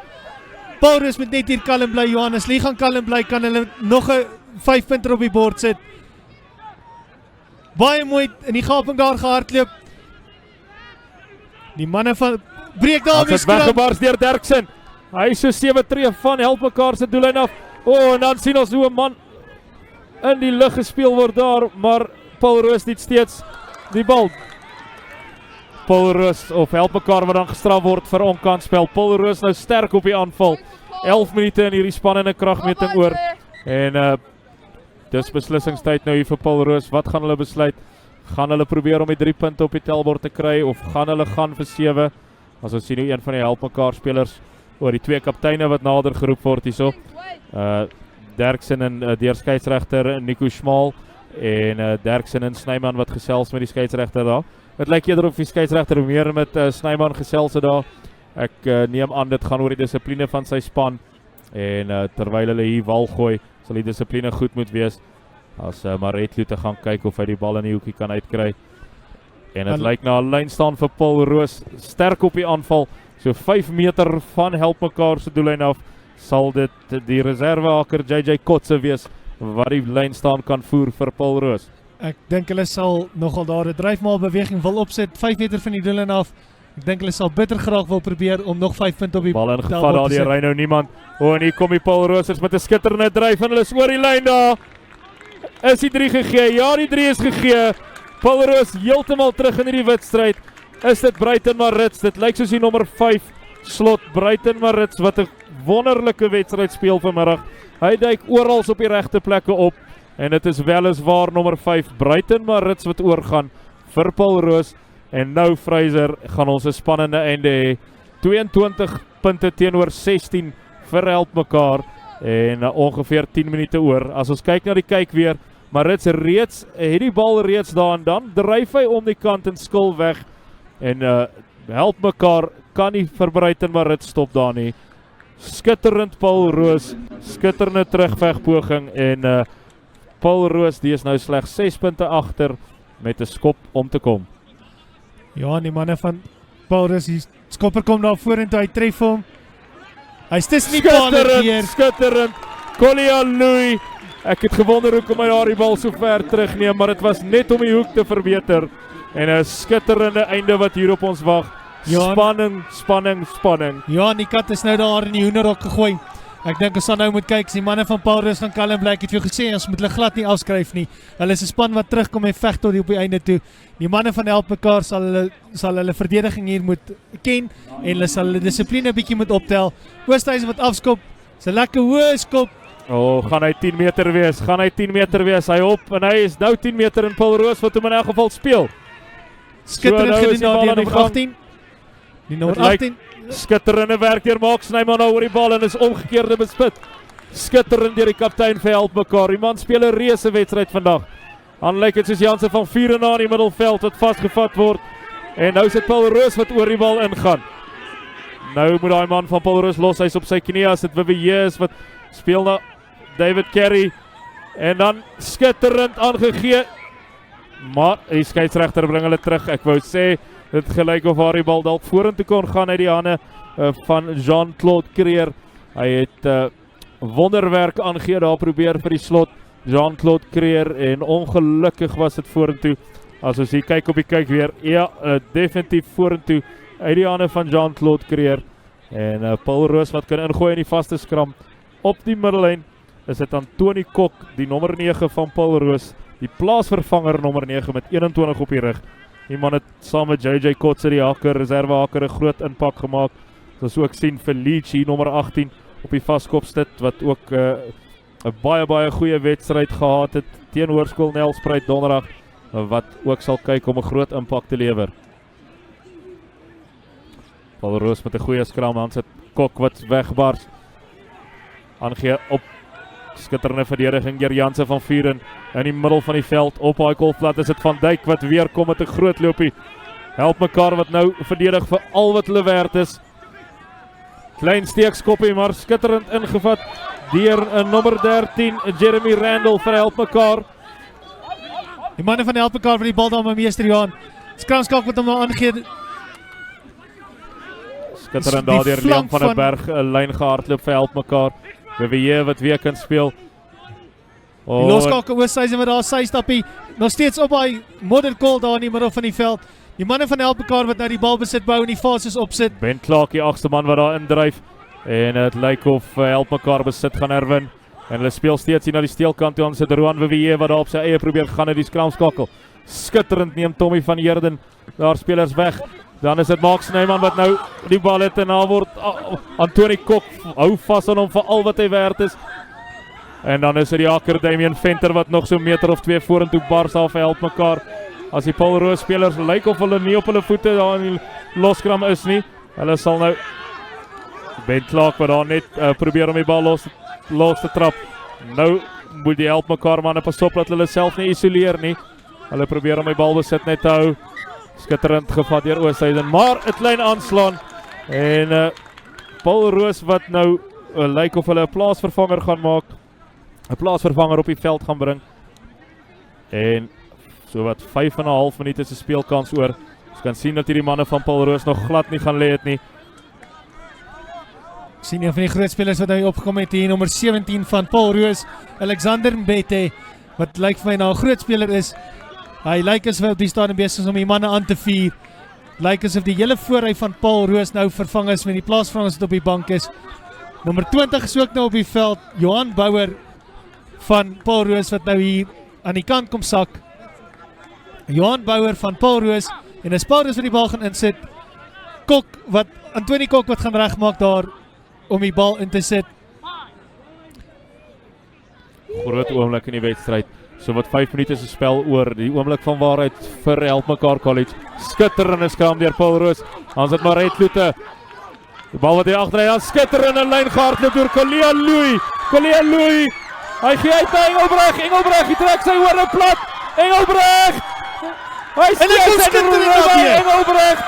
[SPEAKER 7] Paul Roos moet net hier kalm bly, Johan. As hulle gaan kalm bly, kan hulle nog 'n 5 punte op die bord sit. Baie mooi in die gaping daar gehardloop. Die manne van breek daar weer skram.
[SPEAKER 2] Weggebars deur Derksen. Hy is so 7 tree van Helpmekaar se doellyn af. En dan sien ons hoe 'n man in die lug gespeel word daar, maar Paul Roos niet steeds die bal. Paul Roos of Helpmekaar wat dan gestraf word vir onkantspel. Paul Roos nou sterk op die aanval. 11 minute in hierdie spannende kragmeting oor. En dis beslissingstyd nou hier vir Paul Roos. Wat gaan hulle besluit? Gaan hulle probeer om die 3 punte op die tellbord te kry of gaan hulle gaan vir 7? As ons sien hoe een van die Helpmekaar spelers oor die 2 kapteine wat nader geroep word hierso. Derksen en deur skeieregter Nico Schmal en Derksen en Snyman wat gesels met die skeieregter daar. Het lyk eerder of die skeieregter meer met Snyman gesels het daar. Ek neem aan dit gaan oor die dissipline van sy span en terwyl hulle hier wal gooi, sal die dissipline goed moet wees. As Maretlu te gaan kyk of hy die bal in die hoekie kan uitkry. En het lyk na 'n lyn staan vir Paul Roos, sterk op die aanval. So 5 meter van Helpmekaar se doellyn af sal dit die reservehaker JJ Kotse wees wat die lyn staan kan voer vir Paul Roos.
[SPEAKER 7] Ek dink hulle sal nogal daar 'n dryfmaal beweging wil opset 5 meter van die doellyn af. Ek dink hulle sal bitter graag wil probeer om nog 5 punte op die
[SPEAKER 2] bal ingevat daar deur ry nou niemand. En hier kom die Paul Roosers met 'n skitterende dryf en hulle is oor die lyn daar. Is die 3 gegee? Ja, die 3 is gegee. Paul Roos heeltemal terug in hierdie wedstryd. Is dit Bruiten Marits? Dit lyk soos die nommer 5 slot Bruiten Marits wat 'n wonderlike wedstryd speel vanmiddag. Hy duik oral op die regte plekke op en dit is weliswaar nommer 5 Bruiten Marits wat oorgaan vir Paul Roos. En nou Fraser gaan ons 'n spannende einde hê. 22 punte teenoor 16 vir Helpmekaar en ongeveer 10 minute oor. As ons kyk na die kyk weer, Marits reeds het die bal reeds daar en dan dryf hy om die kant en skil weg. En Helpmekaar kan nie vir Bruiten Marits stop daar nie. Skitterend Paul Roos, skitterende terugvegpoging en Paul Roos die is nou slegs 6 punte agter met 'n skop om te kom.
[SPEAKER 7] Ja, die manne van Paul Roos, die skopper kom daar vorentoe, hy tref hom. Hy's tussen die paal hier.
[SPEAKER 2] Skitterend, Collier Louis. Ek het gewonder hoekom hy daar die bal so ver terugneem, maar dit was net om die hoek te verbeter. En 'n skitterende einde wat hier op ons wag. Spanning, spanning, spanning.
[SPEAKER 7] Ja, die kat is nou daar in die hoenderhok gegooi. Ek dink ons sal nou moet kyk, die manne van Paarl Roos gaan kalm bly. Ek het vir jou gesê, ons moet hulle glad nie afskryf nie. Hulle is 'n span wat terugkom en veg tot op die einde toe. Die manne van Helpmekaar sal hulle verdediging hier moet ken en hulle sal hulle dissipline 'n bietjie moet optel. Oosthuizen wat afskop, is 'n lekker hoë skop.
[SPEAKER 2] Gaan hy 10 meter wees, hy op en hy is nou 10 meter in Paarl Roos wat hom in elk geval speel.
[SPEAKER 7] Skitterend
[SPEAKER 2] nou is
[SPEAKER 7] gedoen
[SPEAKER 2] die bal
[SPEAKER 7] daar
[SPEAKER 2] aan
[SPEAKER 7] die
[SPEAKER 2] die
[SPEAKER 7] nommer
[SPEAKER 2] gang.
[SPEAKER 7] 18. Die nommer
[SPEAKER 2] Het lyk
[SPEAKER 7] 18.
[SPEAKER 2] Skitterende werk deur Maak Snyman nou oor die bal en is omgekeerde bespit. Skitterend deur die kaptein vir Helpmekaar. Die man speel 'n reuse wedstryd vandag. Dan lyk dit soos Jansen van Vuren na in die middelveld wat vasgevat word. En nou sit Paarl Roos wat oor die bal ingaan. Nou moet daai man van Paarl Roos los, hy's op sy knie as dit Vivier is wat speel na David Carey. En dan skitterend aangegee. Maar die skeieregter bring hulle terug. Ek wou sê dit gelyk of haar die bal dalk vorentoe kon gaan uit die hande van Jean-Claude Creer. Hy het wonderwerk aangee daar probeer vir die slot. Jean-Claude Creer en ongelukkig was dit vorentoe. As ons hier kyk op die kyk weer, ja, definitief vorentoe uit die hande van Jean-Claude Creer. En Paarl Roos wat kan ingooi in die vaste skram. Op die middellyn is dit Antoni Kok, die nommer 9 van Paarl Roos. Die plaasvervanger nommer 9 met 21 op die rug. Die man het saam met JJ Kotse die haker, reserve haker 'n groot impak gemaak. Ons ook sien vir Leach nommer 18 op die vaskopstit wat ook 'n baie goeie wedstryd gehad het teen Hoërskool Nelspruit donderdag wat ook sal kyk om 'n groot impak te lewer. Paarl Roos met 'n goeie skram, dan sit Kok wat wegbars. Aangee op skitterende verdediging deur Jansen van Vuren in die middel van die veld. Op daai golfplat is dit Van Dijk wat weer kom met 'n groot loopie. Helpmekaar wat nou verdedig vir al wat hulle werd is. Klein steekskoppie, maar skitterend ingevat deur nommer 13 Jeremy Randall vir Helpmekaar.
[SPEAKER 7] Die manne van Helpmekaar vir die bal daar met meester Johan. Skramskak wat hom nou aangee.
[SPEAKER 2] Skitterend daar deur Liam van der Berg 'n lyn gehardloop vir Helpmekaar. Vivier wat weer kan speel.
[SPEAKER 7] Die loskakel Oosthuizen wat daar sy stappie. Nog steeds op hy modderkol daar in die middel van die veld. Die manne van Helpmekaar wat nou die bal besit bou en die fases opsit.
[SPEAKER 2] Ben Clark die agste man wat daar indryf. En het lyk of Helpmekaar besit gaan herwin. En hulle speel steeds hier na die steelkant toe. Dan sit Roan Vivier wat daar op sy eie probeer gaan in die skramskakel. Skitterend neem Tommy van Heerden daar spelers weg. Dan is dit Maak Snyman wat nou die bal het en daar word Antoni Kok hou vas aan hom vir al wat hy werd is. En dan is dit die haker Damien Venter wat nog so 'n meter of 2 vorentoe bars af Helpmekaar. As die Paarl Roos spelers lyk of hulle nie op hulle voete daar in die loskram is nie. Hulle sal nou Ben Clark wat daar net probeer om die bal los te trap. Nou moet die Helpmekaar manne pas op dat hulle self nie isoleer nie. Hulle probeer om die bal besit net te hou. Skitterend gevat deur Oosthuizen, maar 'n klein aanslaan. En Paarl Roos wat nou lyk of hulle 'n plaasvervanger gaan maak. 'n Plaasvervanger op die veld gaan bring. En so wat 5,5 minute se speelkans oor. Ons kan sien dat hierdie manne van Paarl Roos nog glad nie gaan lê het nie.
[SPEAKER 7] Ek sien een van die groot spelers wat nou opgekom het hier, nommer 17 van Paarl Roos, Alexander Mbete, wat lyk vir my nou 'n groot speler is. Hy lyk asof hy op die stadion besig is om die manne aan te vier. Lyk asof die hele voorry van Paarl Roos nou vervang is met die plaasvervangers wat op die bank is. Nommer 20 is ook nou op die veld, Johan Bouwer van Paarl Roos wat nou hier aan die kant kom sak. Johan Bouwer van Paarl Roos en as Paarl Roos vir die bal gaan insit. Antoni Kok wat gaan regmaak daar om die bal in te sit.
[SPEAKER 2] Groot oomblik in die wedstryd. So wat 5 minute se spel oor. Die oomblik van waarheid vir Helpmekaar College. Skitterende skram deur Paarl Roos. Dan sit maar Redloete. Die bal wat hy agter hy skitterende lyn gehardloop deur Colleen Louw. Hy gee uit by Engelbreg, hy trek sy hore plat. Engelbreg! Hy skitterende Engelbreg!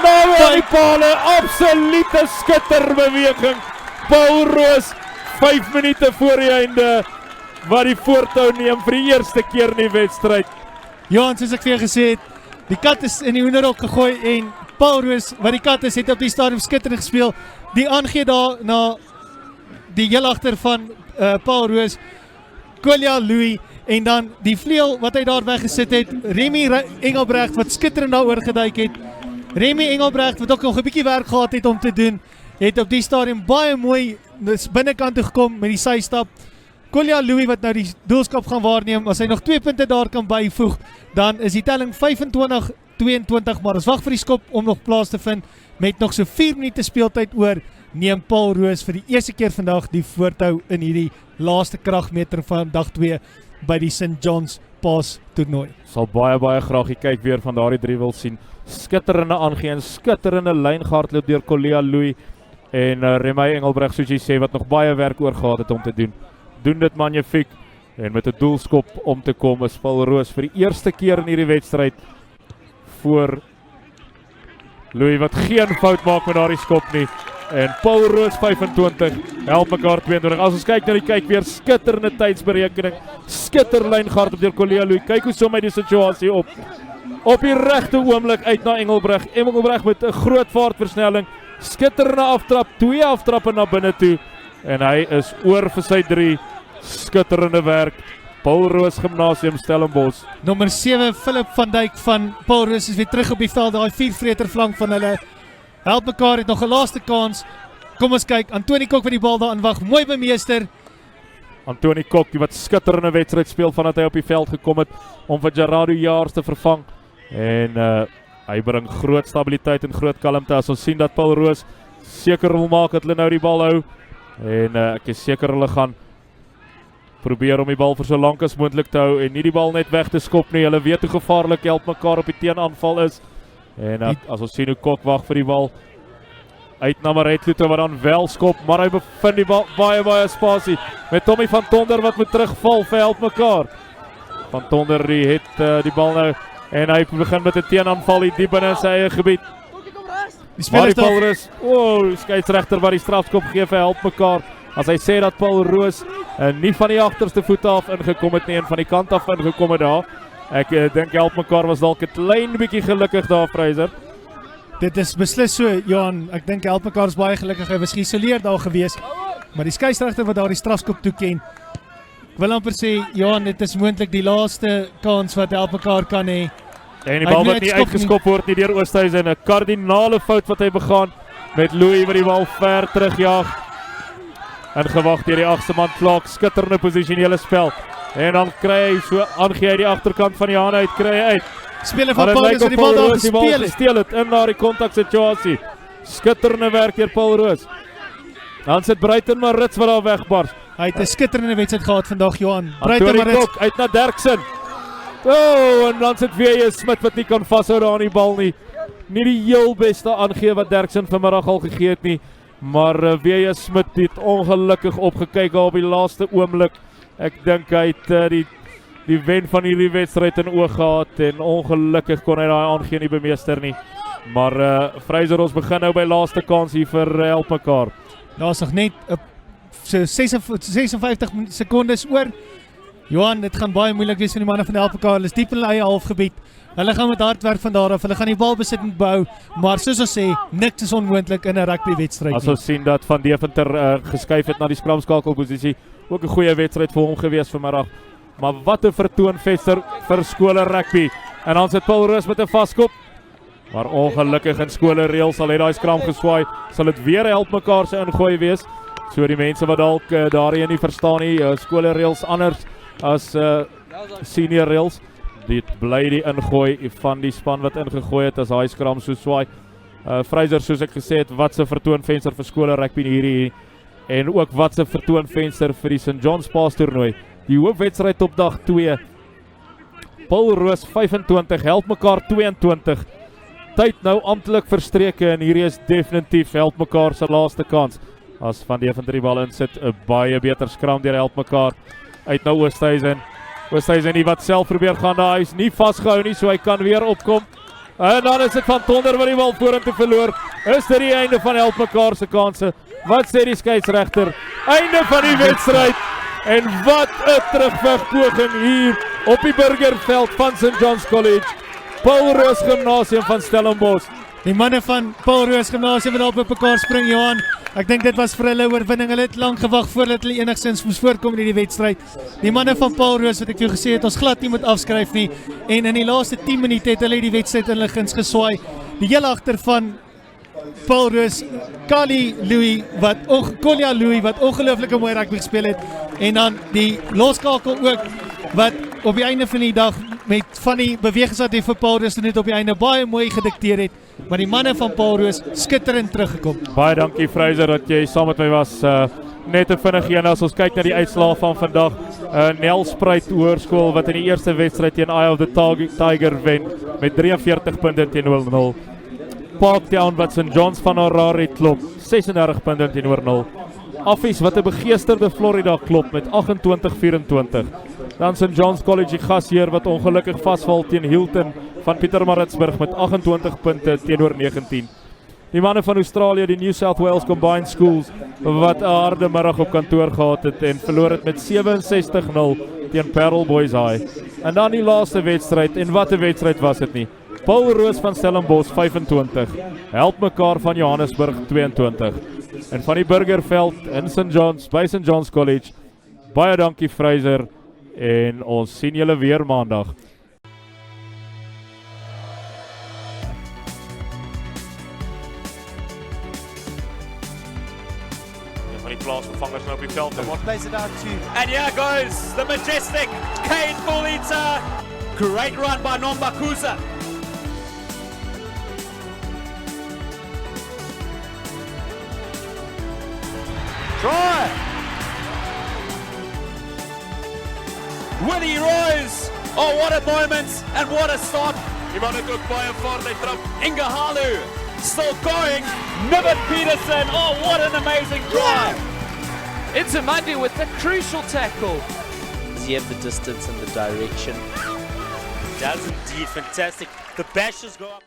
[SPEAKER 2] Nou die paal, absolute skitterbeweging. Paarl Roos 5 minute voor die einde wat die voortou neem vir die eerste keer in die wedstryd.
[SPEAKER 7] Johan, soos ek vir jou gesê het, die kat is in die hoenderhok gegooi en Paarl Roos, wat die kat is, het op die stadion skitterend gespeel. Die aangee daar na die heel agter van Paarl Roos, Colleen Louw, en dan die vleuel wat hy daar weggesit het, Remy Engelbrecht wat skitterend daar oorgeduik het. Remy Engelbrecht wat ook nog 'n bietjie werk gehad het om te doen, het op die stadion baie mooi dis binnekant toe gekom met die systap. Kolja Louis wat nou die doelskap gaan waarneem, as hy nog 2 punte daar kan byvoeg, dan is die telling 25-22, maar ons wag vir die skop om nog plaas te vind, met nog so 4 minute speeltyd oor, neem Paarl Roos vir die eerste keer vandag die voortou in hierdie laaste kragmeter van dag 2 by die St. John's Pass toernooi.
[SPEAKER 2] Sal baie graag die kyk weer van daardie drie wil sien. Skitterende aangee en skitterende lyngehardloop deur Kolja Louis en Remy Engelbreg, soos jy sê, wat nog baie werk oor gehad het om te doen. Doen dit magnifiek en met 'n doelskop om te kom is Paarl Roos vir die eerste keer in hierdie wedstryd voor Louis wat geen fout maak met daardie skop nie. En Paarl Roos 25, Helpmekaar 22. As ons kyk na die kyk weer, skitterende tydsberekening, skitterlyngehard op deur Kolja Louis. Kyk hoe som hy die situasie op. Op die regte oomblik uit na Engelbreg. Engelbreg met 'n groot vaartversnelling, skitterende aftrap, 2 aftrappe na binne toe. En hy is oor vir sy 3. Skitterende werk. Paarl Roos Gimnasium Stellenbosch.
[SPEAKER 7] Nommer 7, Philip van Dijk van Paarl Roos is weer terug op die veld, daai 4-vreter flank van hulle. Helpmekaar het nog 'n laaste kans. Kom ons kyk, Antoni Kok wat die bal daar aanwag, mooi bemeester.
[SPEAKER 2] Antoni Kok, die wat skitterende wedstryd speel vandat hy op die veld gekom het om vir Gerardo Jaars te vervang. En hy bring groot stabiliteit en groot kalmte. As ons sien dat Paarl Roos seker wil maak dat hulle nou die bal hou. En ek is seker hulle gaan probeer om die bal vir so lank as moontlik te hou en nie die bal net weg te skop nie. Hulle weet hoe gevaarlik Helpmekaar op die teenaanval is. En as ons sien hoe Kok wag vir die bal uit na Maretluto wat dan wel skop, maar hy bevind die bal baie spasie met Tommy van Tonder wat moet terugval vir Helpmekaar. Van Tonder die het die bal nou en hy begin met 'n teenaanval hier diep binne in sy eie gebied. Maar die Paarl Roos, skeieregter wat die strafskop gee vir Helpmekaar. As hy sê dat Paarl Roos nie van die agterste voete af ingekom het nie en van die kant af ingekom het daar. Ek dink Helpmekaar was dalk 'n klein bietjie gelukkig daar, Fraser.
[SPEAKER 7] Dit is beslis so, Johan. Ek dink Helpmekaar is baie gelukkig. Hy was geïsoleerd daar gewees. Maar die skeieregter wat daar die strafskop toeken. Ek wil amper sê, Johan, dit is moontlik die laaste kans wat Helpmekaar kan hê.
[SPEAKER 2] En die bal wat nie uitgeskop word nie deur Oosthuizen. 'n kardinale fout wat hy begaan met Louis wat die bal ver terugjaag. En gewag deur die agste man Clark, skitterende posisionele spel. En dan kry hy so aangee hy die agterkant van die hande uit, kry hy uit.
[SPEAKER 7] Speler van Paarl Roos wat die bal daar
[SPEAKER 2] gespeel het in na die kontaksituasie. Skitterende werk deur Paarl Roos. Dan sit Bruiten Marits wat daar wegbars.
[SPEAKER 7] Hy het 'n skitterende wedstryd gehad vandag, Johan.
[SPEAKER 2] Bruiten Marits uit na Derksen. En dan sit W.J. Smit wat nie kan vashou daar aan die bal nie. Nie die heel beste aangee wat Derksen vanmiddag al gegee het nie. Maar W.J. Smit het ongelukkig opgekyk daar op die laaste oomblik. Ek dink hy het die wen van hierdie wedstryd in oog gehad en ongelukkig kon hy daai aangee nie bemeester nie. Maar Fraser, ons begin nou by laaste kans hier vir Helpmekaar.
[SPEAKER 7] Daar's nog net so 56 sekondes oor. Johan, dit gaan baie moeilik wees vir die manne van Helpmekaar. Hulle is diep in hulle eie halfgebied. Hulle gaan met hard werk van daar af. Hulle gaan die bal besit en bou, maar soos ons sê, niks is onmoontlik in 'n rugbywedstryd.
[SPEAKER 2] As ons sien dat Van Deventer geskuif het na die skramskakelposisie, ook 'n goeie wedstryd vir hom gewees vanmiddag. Maar wat 'n vertoonvenster vir skole rugby. En dan sit Paarl Roos met 'n vaskop. Maar ongelukkig in skole reëls sal hy daai skram geswaai. Sal dit weer Helpmekaar se ingooi wees. So die mense wat dalk daarin nie verstaan nie, skole reëls anders as senior reëls. Dit bly die ingooi van die span wat ingegooi het as hy skram so swaai. Fraser, soos ek gesê het, wat 'n vertoonvenster vir skole rugby hierdie en ook wat 'n vertoonvenster vir die St. John's Pass toernooi. Die hoofwedstryd op dag 2. Paarl Roos 25, Helpmekaar 22. Tyd nou amptelik verstreke en hierdie is definitief Helpmekaar se laaste kans. As Van Deventer die bal insit, 'n baie beter skram deur Helpmekaar uit na Oosthuizen. Oosthuizen die wat self probeer gaan daar, hy is nie vasgehou nie, so hy kan weer opkom. En dan is dit Van Tonder wat die bal vorentoe verloor. Is dit die einde van Helpmekaar se kanse? Wat sê die skeieregter? Einde van die wedstryd. En wat 'n terugvegpoging hier op die burgerveld van St. John's College. Paarl Roos Gimnasium van Stellenbosch.
[SPEAKER 7] Die manne van Paarl Roos Gimnasium wat op mekaar spring, Johan. Ek dink dit was vir hulle oorwinning. Hulle het lank gewag voordat hulle enigstens moes voorkom in hierdie wedstryd. Die manne van Paarl Roos wat ek jou gesê het, ons glad nie moet afskryf nie. En in die laaste 10 minute het hulle die wedstryd in hulle guns geswaai. Die heel agter van Paarl Roos, Kolja Louis wat ongelooflike mooi rugby gespeel het en dan die loskakel ook wat op die einde van die dag met van die bewegings wat hy vir Paarl Roos net op die einde baie mooi gedikteer het, maar die manne van Paarl Roos skitterend teruggekom.
[SPEAKER 2] Baie dankie Fraser dat jy saam met my was. Net 'n vinnige een as ons kyk na die uitslae van vandag. Nelspruit Hoërskool wat in die eerste wedstryd teen Eye of the Tiger wen met 43 punte teenoor 0. Parktown wat St. John's van Harare klop 36 punte teenoor 0. Affies wat 'n begeesterde Florida klop met 28-24. Dan St. John's College die gasheer wat ongelukkig vasval teen Hilton van Pietermaritzburg met 28 punte teenoor 19. Die manne van Australië, die New South Wales Combined Schools, wat 'n harde middag op kantoor gehad het en verloor het met 67-0 teen Paarl Boys High. En dan die laaste wedstryd, en wat 'n wedstryd was dit nie. Paul Roos van Stellenberg 25, Helpmekaar van Johannesburg 22. En van die Burgerveld in St. John's, by St. John's College, baie dankie Fraser, en ons sien julle weer maandag.
[SPEAKER 3] Plaasvervangers nou op die veld.
[SPEAKER 6] Plays it out to
[SPEAKER 1] And here goes the majestic Kane Bulita. Great run by Nombakuza. Try! Willie Roos. Oh, what a moment and what a start.
[SPEAKER 3] Die man het ook baie vaart, hy trap.
[SPEAKER 1] Ingahalu still going. Niven Peterson. Oh, what an amazing drive.
[SPEAKER 4] It's Amandi with the crucial tackle. Does he have the distance and the direction?
[SPEAKER 6] He does indeed, fantastic. The bashes go up.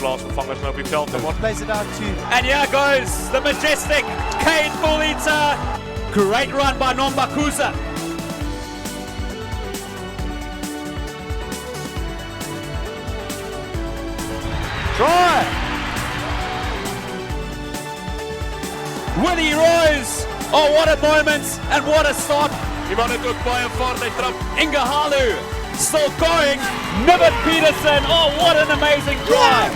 [SPEAKER 3] plaasvervangers nou op die veld.
[SPEAKER 6] What plays it out to?
[SPEAKER 1] And here goes the majestic Kane Bulita. Great run by Nombakuza. Try! Willie Roos. Oh, what a moment and what a start.
[SPEAKER 3] Die man het ook baie vaart, hy trap.
[SPEAKER 1] Ingahalu still going. Niven Peterson. Oh, what an amazing try.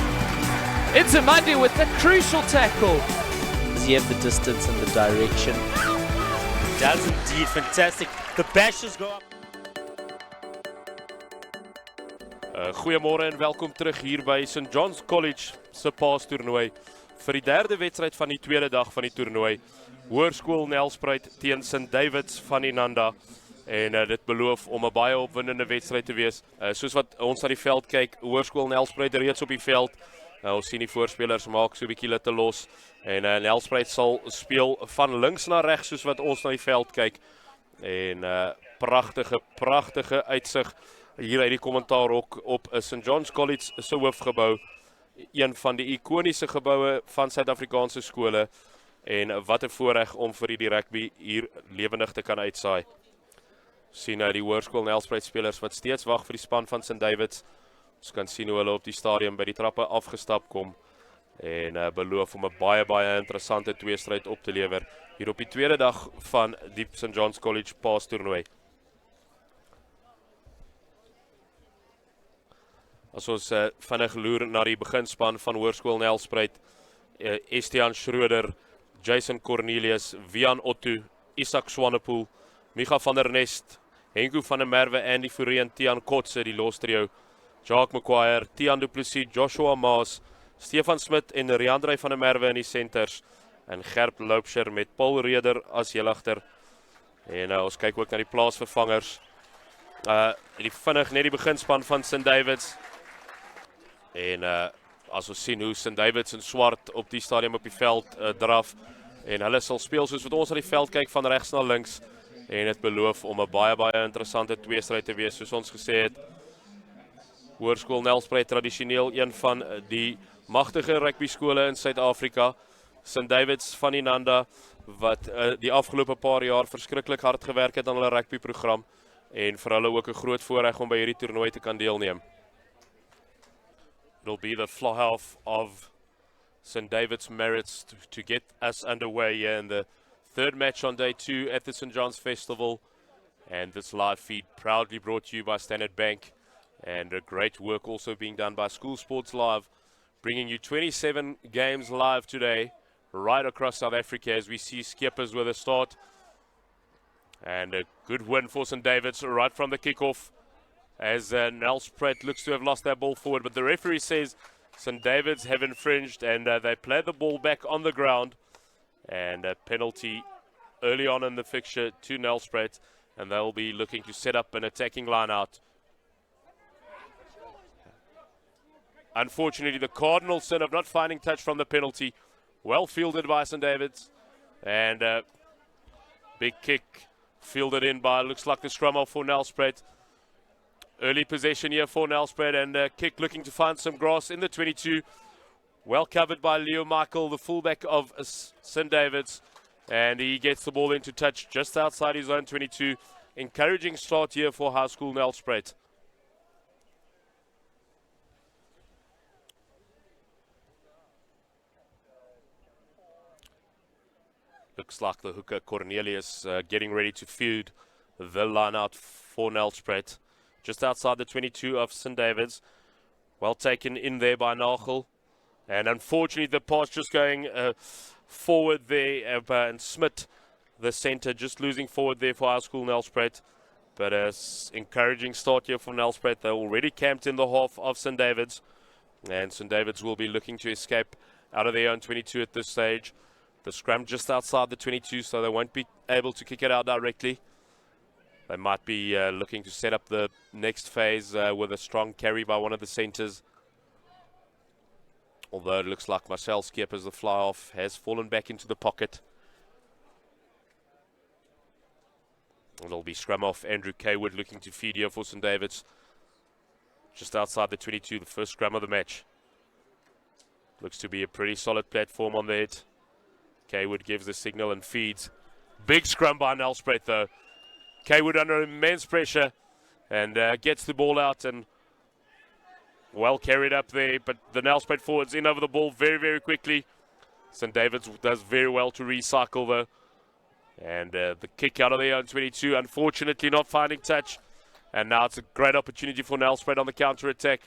[SPEAKER 4] Intamandi with the crucial tackle. Does he have the distance and the direction?
[SPEAKER 6] Does indeed, fantastic. The bashes go up.
[SPEAKER 3] Goeiemôre en welkom terug hier by St. John's College se paastoernooi vir die derde wedstryd van die tweede dag van die toernooi. Hoërskool Nelspruit teen St. David's van Inanda en dit beloof om 'n baie opwindende wedstryd te wees. Soos wat ons na die veld kyk, Hoërskool Nelspruit reeds op die veld. Ons sien die voorspelers maak so 'n bietjie litte los en Nelspruit sal speel van links na regs soos wat ons na die veld kyk. En pragtige uitsig hier uit die kommentaarhok op St. John's College se hoofgebou, een van die ikoniese geboue van Suid-Afrikaanse skole en wat 'n voorreg om vir die rugby hier lewendig te kan uitsaai. Sien nou die Hoërskool Nelspruit spelers wat steeds wag vir die span van St. David's. Ons kan sien hoe hulle op die stadion by die trappe afgestap kom en beloof om 'n baie interessante tweestryd op te lewer hier op die tweede dag van die St. John's College paastoernooi. As ons vinnig loer na die beginspan van Hoërskool Nelspruit, Estian Schroeder, Jason Cornelius, Wian Otto, Isak Swanepoel, Micha van der Nest, Henko van der Merwe, Andy Fourie en Tian Kotse, die lostrio, Jacques Maguire, Tian Du Plessis, Joshua Maas, Stefan Smit en Riandrey van der Merwe in die centers, en Gerb Loupscher met Paul Reder as heelagter. En ons kyk ook na die plaasvervangers. Die vinnig net die beginspan van St. David's. En as ons sien hoe St. David's in swart op die stadium op die veld draf, en hulle sal speel soos wat ons na die veld kyk van regs na links, en het beloof om 'n baie interessante tweestryd te wees, soos ons gesê het. Hoërskool Nelspruit tradisioneel een van die magtige rugby skole in Suid-Afrika. St. David's van Inanda wat die afgelope paar jaar verskriklik hard gewerk het aan hulle rugbyprogram en vir hulle ook 'n groot voorreg om by hierdie toernooi te kan deelneem. It'll be the fly-off of St. David's merits to get us underway here in the third match on day 2 at the St. John's Festival. And this live feed proudly brought to you by Standard Bank. And a great work also being done by School Sports Live, bringing you 27 games live today, right across South Africa as we see Skippers with a start. And a good win for St. David's right from the kickoff, as Nelspruit looks to have lost that ball forward, but the referee says St. David's have infringed and they play the ball back on the ground, and a penalty early on in the fixture to Nelspruit, and they'll be looking to set up an attacking line out. Unfortunately, the Cardinals sin of not finding touch from the penalty, well fielded by St. David's, and big kick fielded in by, looks like the scrum off for Nelspruit. Early possession here for Nelspruit, and a kick looking to find some grass in the 22. Well covered by Leo Michael, the fullback of St. David's, and he gets the ball into touch just outside his own 22. Encouraging start here for High School Nelspruit. Looks like the hooker Cornelius getting ready to feed the line out for Nelspruit. Just outside the 22 of St. David's. Well taken in there by Nagel. And unfortunately the pass just going forward there, and Smith, the centre, just losing forward there for High School Nelspruit. But encouraging start here for Nelspruit. They're already camped in the half of St. David's. And St. David's will be looking to escape out of their own 22 at this stage. The scrum just outside the 22, so they won't be able to kick it out directly. They might be looking to set up the next phase with a strong carry by one of the centres. Although it looks like Marcel Skiep, as the fly-off has fallen back into the pocket. It'll be scrum off Andrew Kaywood looking to feed here for St. David's. Just outside the 22, the first scrum of the match. Looks to be a pretty solid platform on the hit. Kaywood gives the signal and feeds. Big scrum by Nelspruit though. Kaywood under immense pressure and gets the ball out and well carried up there, but the Nelspruit forwards in over the ball very, very quickly. St. David's does very well to recycle though. And the kick out of the own 22, unfortunately not finding touch. And now it's a great opportunity for Nelspruit on the counter-attack.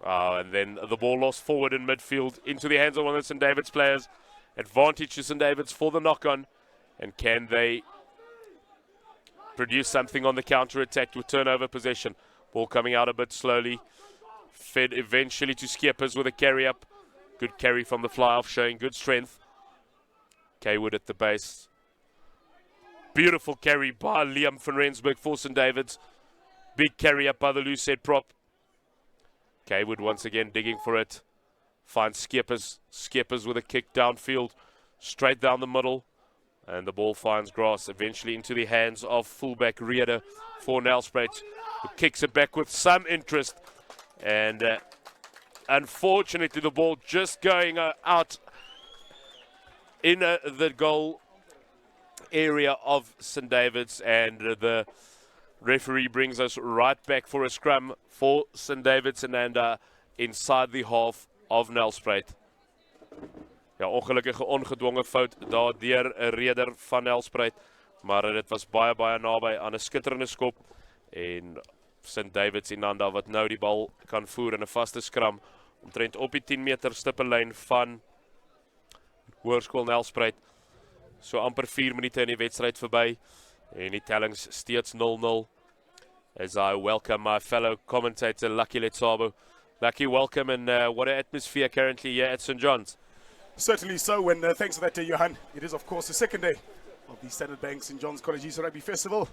[SPEAKER 3] And then the ball lost forward in midfield into the hands of one of the St. David's players. Advantage to St. David's for the knock-on. And can they produce something on the counter-attack to turn over possession? Ball coming out a bit slowly. Fed eventually to Skippers with a carry-up. Good carry from the fly-off, showing good strength. Kaywood at the base. Beautiful carry by Liam van Rensburg for St. David's. Big carry up by the loose head prop. Kaywood once again digging for it. Finds Skippers. Skippers with a kick downfield. Straight down the middle. And the ball finds grass. Eventually into the hands of fullback Reeder for Nelspruit, who kicks it back with some interest. And unfortunately the ball just going out in the goal area of St. David's, and the referee brings us right back for a scrum for St. David's and inside the half of Nelspruit. Ja, ongelukkige ongedwongen fout daar deur 'n Reeder van Nelspruit, maar dit was baie baie naby aan 'n skitterende skop en St. David's Inanda wat nou die bal kan voer in 'n vaste skram omtrent op die 10 meter stippellyn van Hoërskool Nelspruit. So amper 4 minute in die wedstryd verby en die tellings steeds 0-0. As I welcome my fellow commentator Lucky Letsabo. Lucky, welcome, and what an atmosphere currently here at St. John's.
[SPEAKER 5] Certainly so, and thanks for that, Johan. It is, of course, the second day of the Standard Bank St. John's College East Rugby Festival.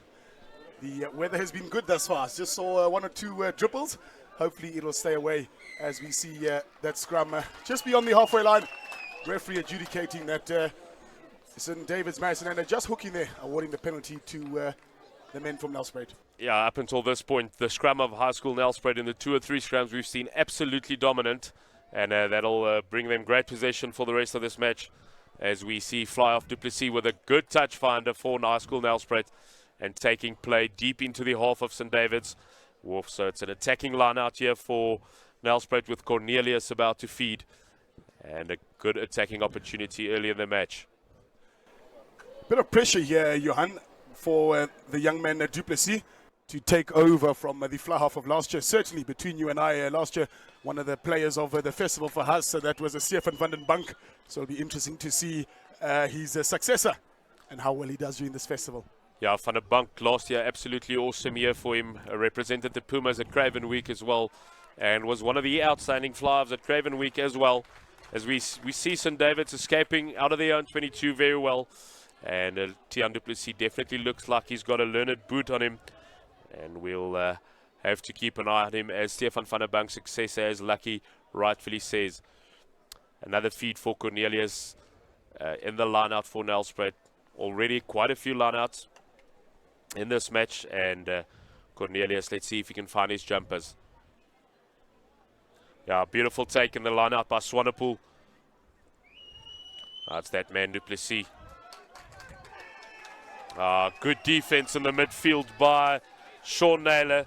[SPEAKER 5] The weather has been good thus far. Just saw 1 or 2 dripples. Hopefully it'll stay away as we see that scrum just beyond the halfway line. Referee adjudicating that St. David's Mason and just hooking there, awarding the penalty to the men from Nelspruit.
[SPEAKER 3] Yeah, up until this point, the scrum of High School Nelspruit in the 2 or 3 scrums we've seen absolutely dominant, and that'll bring them great possession for the rest of this match as we see fly off Du Plessis with a good touch finder for High School Nelspruit and taking play deep into the half of St. David's. So it's an attacking line out here for Nelspruit with Cornelius about to feed, and a good attacking opportunity early in the match.
[SPEAKER 5] Bit of pressure here, Johan, for the young man Du Plessis to take over from the fly half of last year. Certainly between you and I, last year, one of the players of the festival for us, that was Stefan van den Bank. So it'll be interesting to see his successor and how well he does during this festival.
[SPEAKER 3] Yeah, Van der Bank last year, absolutely awesome year for him. Represented the Pumas at Craven Week as well, and was one of the outstanding fly-halves at Craven Week as well. As we see St. David's escaping out of their own 22 very well. And Tian Du Plessis definitely looks like he's got a learned boot on him. And we'll have to keep an eye on him as Stefan van der Bank's successor, as Lucky rightfully says. Another feed for Cornelius in the line-out for Nelspruit. Already quite a few line-outs in this match. And Cornelius, let's see if he can find his jumpers. Yeah, beautiful take in the line-out by Swanepoel. That's that man, Du Plessis. Good defense in the midfield by Sean Naylor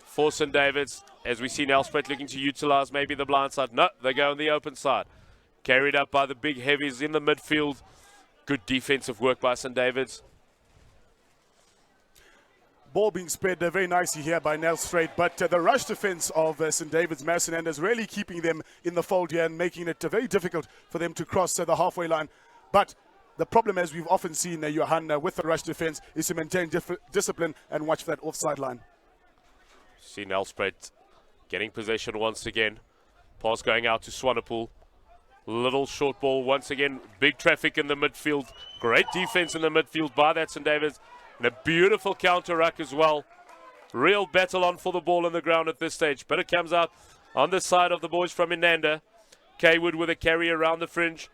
[SPEAKER 3] for St. David's. As we see Nelspruit looking to utilize maybe the blind side. No, they go on the open side. Carried up by the big heavies in the midfield. Good defensive work by St. David's.
[SPEAKER 5] Ball being spread very nicely here by Nelspruit, but the rush defense of St. David's Mason and is really keeping them in the fold here and making it very difficult for them to cross the halfway line. But the problem, as we've often seen, Johan, with the rush defense, is to maintain discipline and watch that offside line.
[SPEAKER 3] See Nelspruit getting possession once again. Pass going out to Swanepoel. Little short ball once again. Big traffic in the midfield. Great defense in the midfield by that St. David's. And a beautiful counter ruck as well. Real battle on for the ball on the ground at this stage. But it comes out on the side of the boys from Inanda. Kaywood with a carry around the fringe.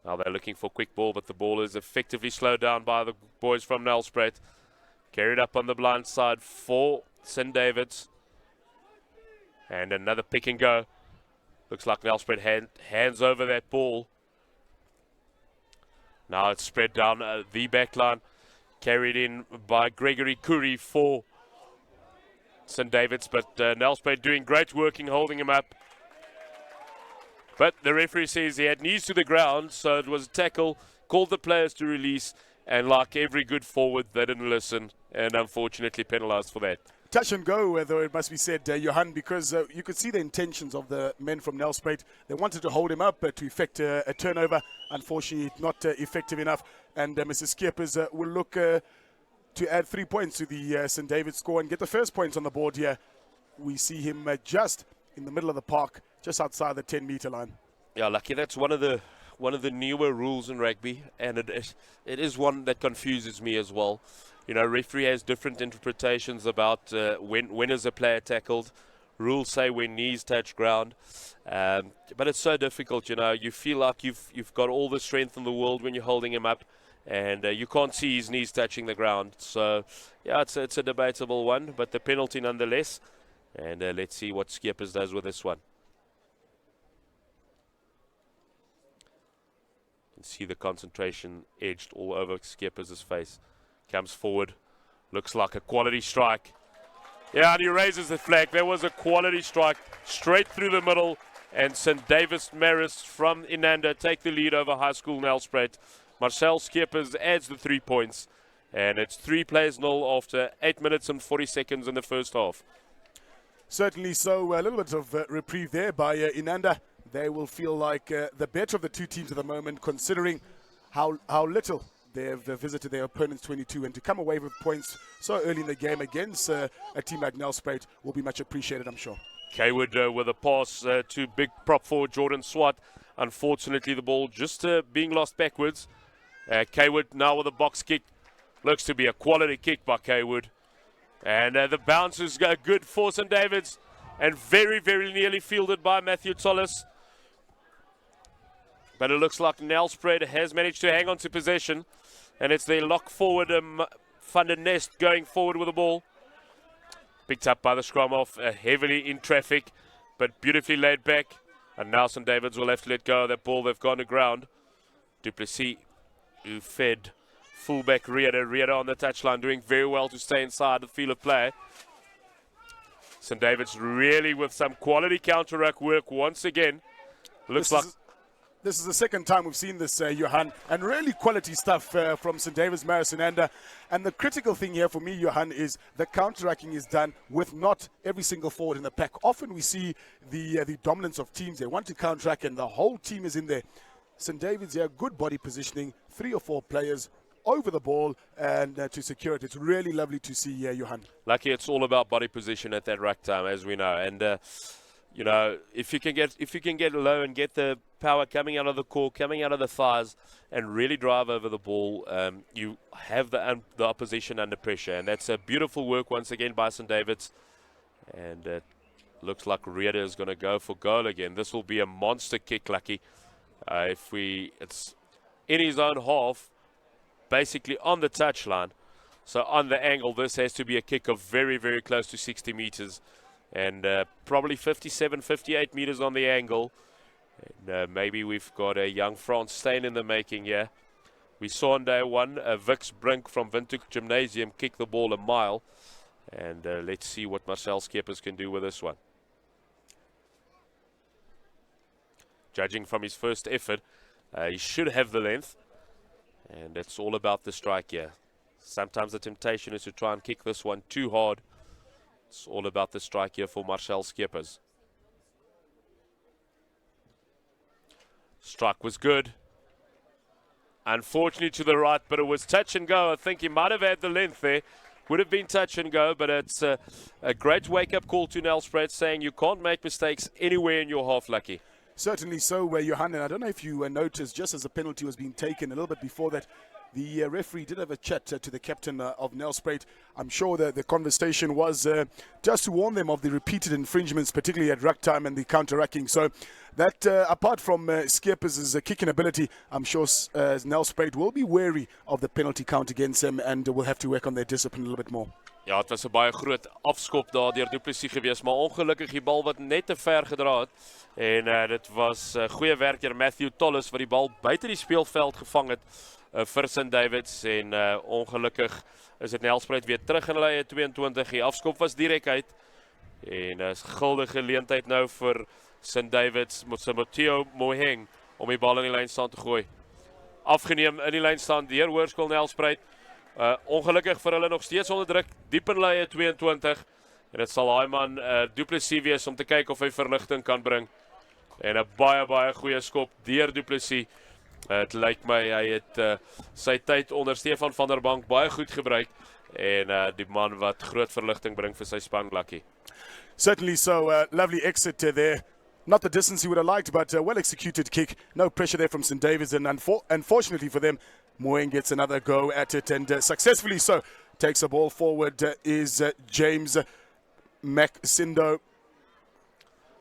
[SPEAKER 3] Now they're looking for quick ball, but the ball is effectively slowed down by the boys from Nelspruit. Carried up on the blind side for St. David's. And another pick and go. Looks like Nelspruit hands over that ball. Now it's spread down the back line. Carried in by Gregory Curry for St. David's. But Nelspruit doing great working, holding him up. But the referee says he had knees to the ground, so it was a tackle. Called the players to release. And like every good forward, they didn't listen. And unfortunately penalised for that.
[SPEAKER 5] Touch and go, though it must be said, Johan, because you could see the intentions of the men from Nelspruit. They wanted to hold him up to effect a turnover. Unfortunately, not effective enough. And Mr. Skeepers will look to add 3 points to the St. David's score and get the first points on the board here. We see him just in the middle of the park, just outside the 10-meter line.
[SPEAKER 3] Yeah, lucky. That's one of the newer rules in rugby, and it is one that confuses me as well. You know, referee has different interpretations about when is a player tackled. Rules say when knees touch ground, but it's so difficult. You know, you feel like you've got all the strength in the world when you're holding him up, and you can't see his knees touching the ground. So, yeah, it's a debatable one, but the penalty nonetheless. And let's see what Skeepers does with this one. You can see the concentration edged all over Skeepers' face. Comes forward, looks like a quality strike. Yeah, and he raises the flag. There was a quality strike straight through the middle, and St. Davis Maris from Inanda take the lead over High School Nelspruit. Marcel Skeepers adds the 3 points, and it's 3-0 after 8 minutes and 40 seconds in the first half.
[SPEAKER 5] Certainly so. A little bit of reprieve there by Inanda. They will feel like the better of the two teams at the moment, considering how little they've visited their opponents 22, and to come away with points so early in the game against a team like Nelspruit will be much appreciated, I'm sure.
[SPEAKER 3] Kaywood with a pass to big prop forward Jordan Swart. Unfortunately, the ball just being lost backwards. Kaywood now with a box kick. Looks to be a quality kick by Kaywood. And the bounce is good for St. David's, and very, very nearly fielded by Matthew Tollis. But it looks like Nelspruit has managed to hang on to possession. And it's their lock forward, Van der Nest, going forward with the ball. Picked up by the scrum off, heavily in traffic, but beautifully laid back. And now St. David's will have to let go of that ball. They've gone to ground. Duplessis, who fed fullback Rieder on the touchline, doing very well to stay inside the field of play. St. David's really with some quality counter-ruck work once again. Looks like...
[SPEAKER 5] This is the second time we've seen this, Johan, and really quality stuff from St. David's Maris Inanda. And the critical thing here for me, Johan, is the counteracting is done with not every single forward in the pack. Often we see the dominance of teams. They want to counteract and the whole team is in there. St. David's here, good body positioning, 3 or 4 players over the ball and to secure it. It's really lovely to see, Johan.
[SPEAKER 3] Lucky it's all about body position at that ruck time, as we know. And you know, if you can get low and get the power coming out of the core, coming out of the thighs, and really drive over the ball, you have the opposition under pressure. And that's a beautiful work once again by St. David's. And it looks like Rieder is going to go for goal again. This will be a monster kick, Lucky. It's in his own half, basically on the touchline. So on the angle, this has to be a kick of very, very close to 60 meters. And probably 57, 58 meters on the angle. And maybe we've got a young Frans Steyn in the making here. We saw on day one Vix Brink from Windhoek Gymnasium kick the ball a mile. And let's see what Marcel Skeepers can do with this one. Judging from his first effort, he should have the length. And it's all about the strike here. Sometimes the temptation is to try and kick this one too hard. It's all about the strike here for Marcel Skeepers. Strike was good. Unfortunately to the right, but it was touch and go. I think he might have had the length there. Would have been touch and go, but it's a great wake-up call to Nelspruit, saying you can't make mistakes anywhere in your half, Lucky.
[SPEAKER 5] Certainly so, Johan. And I don't know if you noticed, just as the penalty was being taken a little bit before that, the referee did have a chat to the captain of Nelspruit. I'm sure that the conversation was just to warn them of the repeated infringements, particularly at ruck time and the counter-racking. So that, apart from Skeepers' kicking ability, I'm sure Nelspruit will be wary of the penalty count against them and will have to work on their discipline a little bit more.
[SPEAKER 3] Ja, het was 'n baie groot afskop daar deur Du Plessis gewees, maar ongelukkig die bal wat net te ver gedra het. En dit was goeie werk deur Matthew Tolles wat die bal buite die speelveld gevang het vir St Davids en ongelukkig is dit Nelspruit weer terug in hulle eie 22. Die afskop was direk uit en is guldige geleentheid nou vir St Davids met Matteo Moheng om die bal in die lynstaan te gooi. Afgeneem in die lynstaan deur Hoërskool Nelspruit. Ongelukkig vir hulle nog steeds onder druk, diep in hulle eie 22. En dit sal daai man Du Plessis wees om te kyk of hy verligting kan bring. En 'n baie goeie skop deur Du Plessis. Het lyk my hy het sy tyd onder Stefan van der Bank baie goed gebruik en die man wat groot verligting bring vir sy span Lucky.
[SPEAKER 5] Certainly so. Lovely exit there. Not the distance he would have liked, but a well-executed kick. No pressure there from St. David's, and unfortunately for them, Moen gets another go at it, and successfully so. Takes the ball forward is James Maxindo.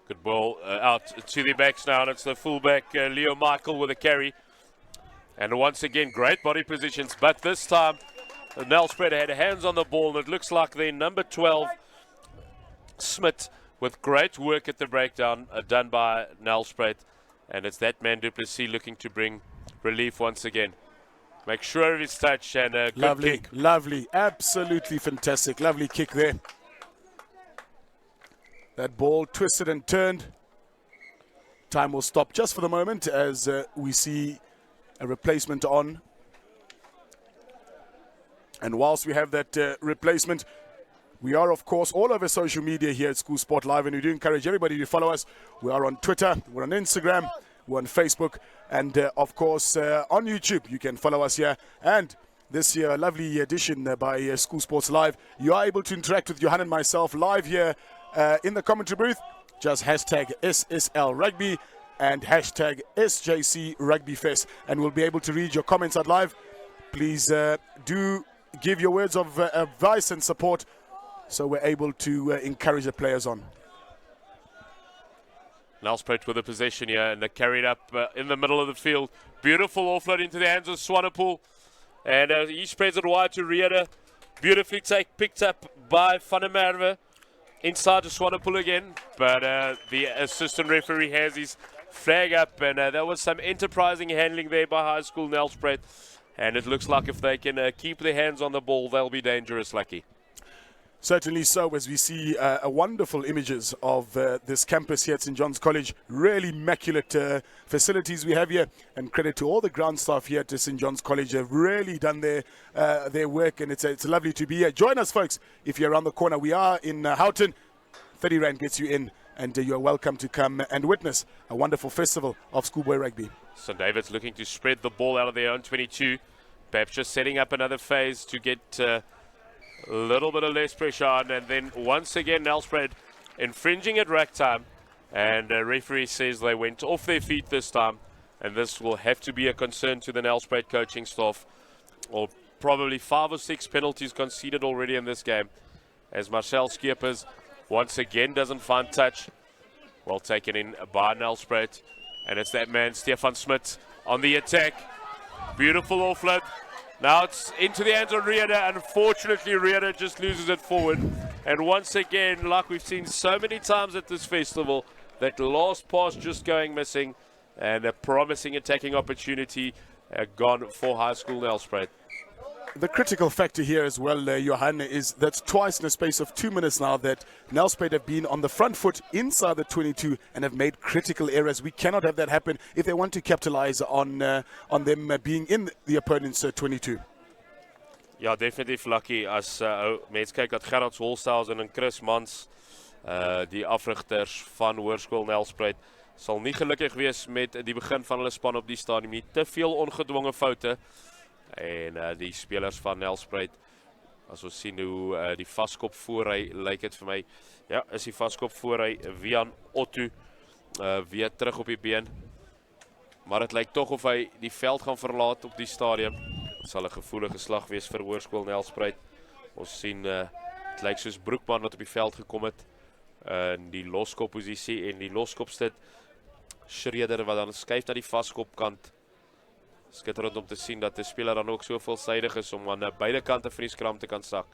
[SPEAKER 3] Good ball out to the backs now, and it's the fullback Leo Michael with a carry. And once again, great body positions, but this time Nelspruit had hands on the ball, and it looks like the number 12, Smith, with great work at the breakdown done by Nelspruit. And it's that man Du Plessis looking to bring relief once again. Make sure of his touch and a good kick.
[SPEAKER 5] Lovely, absolutely fantastic. Lovely kick there. That ball twisted and turned. Time will stop just for the moment as we see a replacement on. And whilst we have that replacement, we are, of course, all over social media here at School Sport Live, and we do encourage everybody to follow us. We are on Twitter, we're on Instagram, we're on Facebook, and, of course, on YouTube. You can follow us here. And this year, a lovely edition by School Sports Live. You are able to interact with Johan and myself live here in the commentary booth. Just hashtag SSL Rugby and hashtag SJC Rugby Fest, and we'll be able to read your comments out live. Please do give your words of advice and support, so we're able to encourage the players on.
[SPEAKER 3] Nelspruit with the possession here, and they're carried up in the middle of the field. Beautiful offload into the hands of Swanepoel. And he spreads it wide to Rieder. Beautifully picked up by Van der Merwe. Inside to Swanepoel again, but the assistant referee has his flag up, and there was some enterprising handling there by High School Nelspruit. And it looks like if they can keep their hands on the ball, they'll be dangerous, Lucky.
[SPEAKER 5] Certainly so, as we see wonderful images of this campus here at St. John's College. Really immaculate facilities we have here, and credit to all the ground staff here at St. John's College. They've really done their work, and it's lovely to be here. Join us, folks, if you're around the corner. We are in Hilton. 30 Rand gets you in, and you're welcome to come and witness a wonderful festival of schoolboy rugby.
[SPEAKER 3] St. David's looking to spread the ball out of their own 22. Perhaps just setting up another phase to get a little bit of less pressure on, and then once again Nelspruit infringing at rack time, and the referee says they went off their feet this time, and this will have to be a concern to the Nelspruit coaching staff, or probably 5 or 6 penalties conceded already in this game, as Marcel Skeepers once again doesn't find touch. Well taken in by Nelspruit, and it's that man Stefan Smith on the attack. Beautiful offload. Now it's into the hands of Rieder. Unfortunately, Rieder just loses it forward. And once again, like we've seen so many times at this festival, that last pass just going missing, and a promising attacking opportunity gone for High School Nelspruit.
[SPEAKER 5] The critical factor here as well, Johan, is that twice in a space of 2 minutes now that Nelspruit have been on the front foot inside the 22 and have made critical errors. We cannot have that happen if they want to capitalize on them being in the opponent's 22.
[SPEAKER 3] Ja, definitief Lucky. As mense kyk dat Gerard Holsthausen en Chris Mans, die afrigters van Hoërskool Nelspruit, sal nie gelukkig wees met die begin van hulle span op die stadium nie. Te veel ongedwonge foute. En die spelers van Nelspruit, as ons sien hoe die vaskop voor hy, lyk het vir my, ja, is die vaskop voor hy, Vian Otto, weer terug op die been. Maar het lyk toch of hy die veld gaan verlaat op die stadium. Het sal 'n gevoelige slag wees vir Hoërskool Nelspruit. Ons sien, het lyk soos Broekman wat op die veld gekom het, in die loskopposisie, en die loskopstit Schreder wat dan skuif na die vaskopkant. Skitterend om te sien dat die speler dan ook so veelzijdig is om aan beide kante van die skram te kan sak.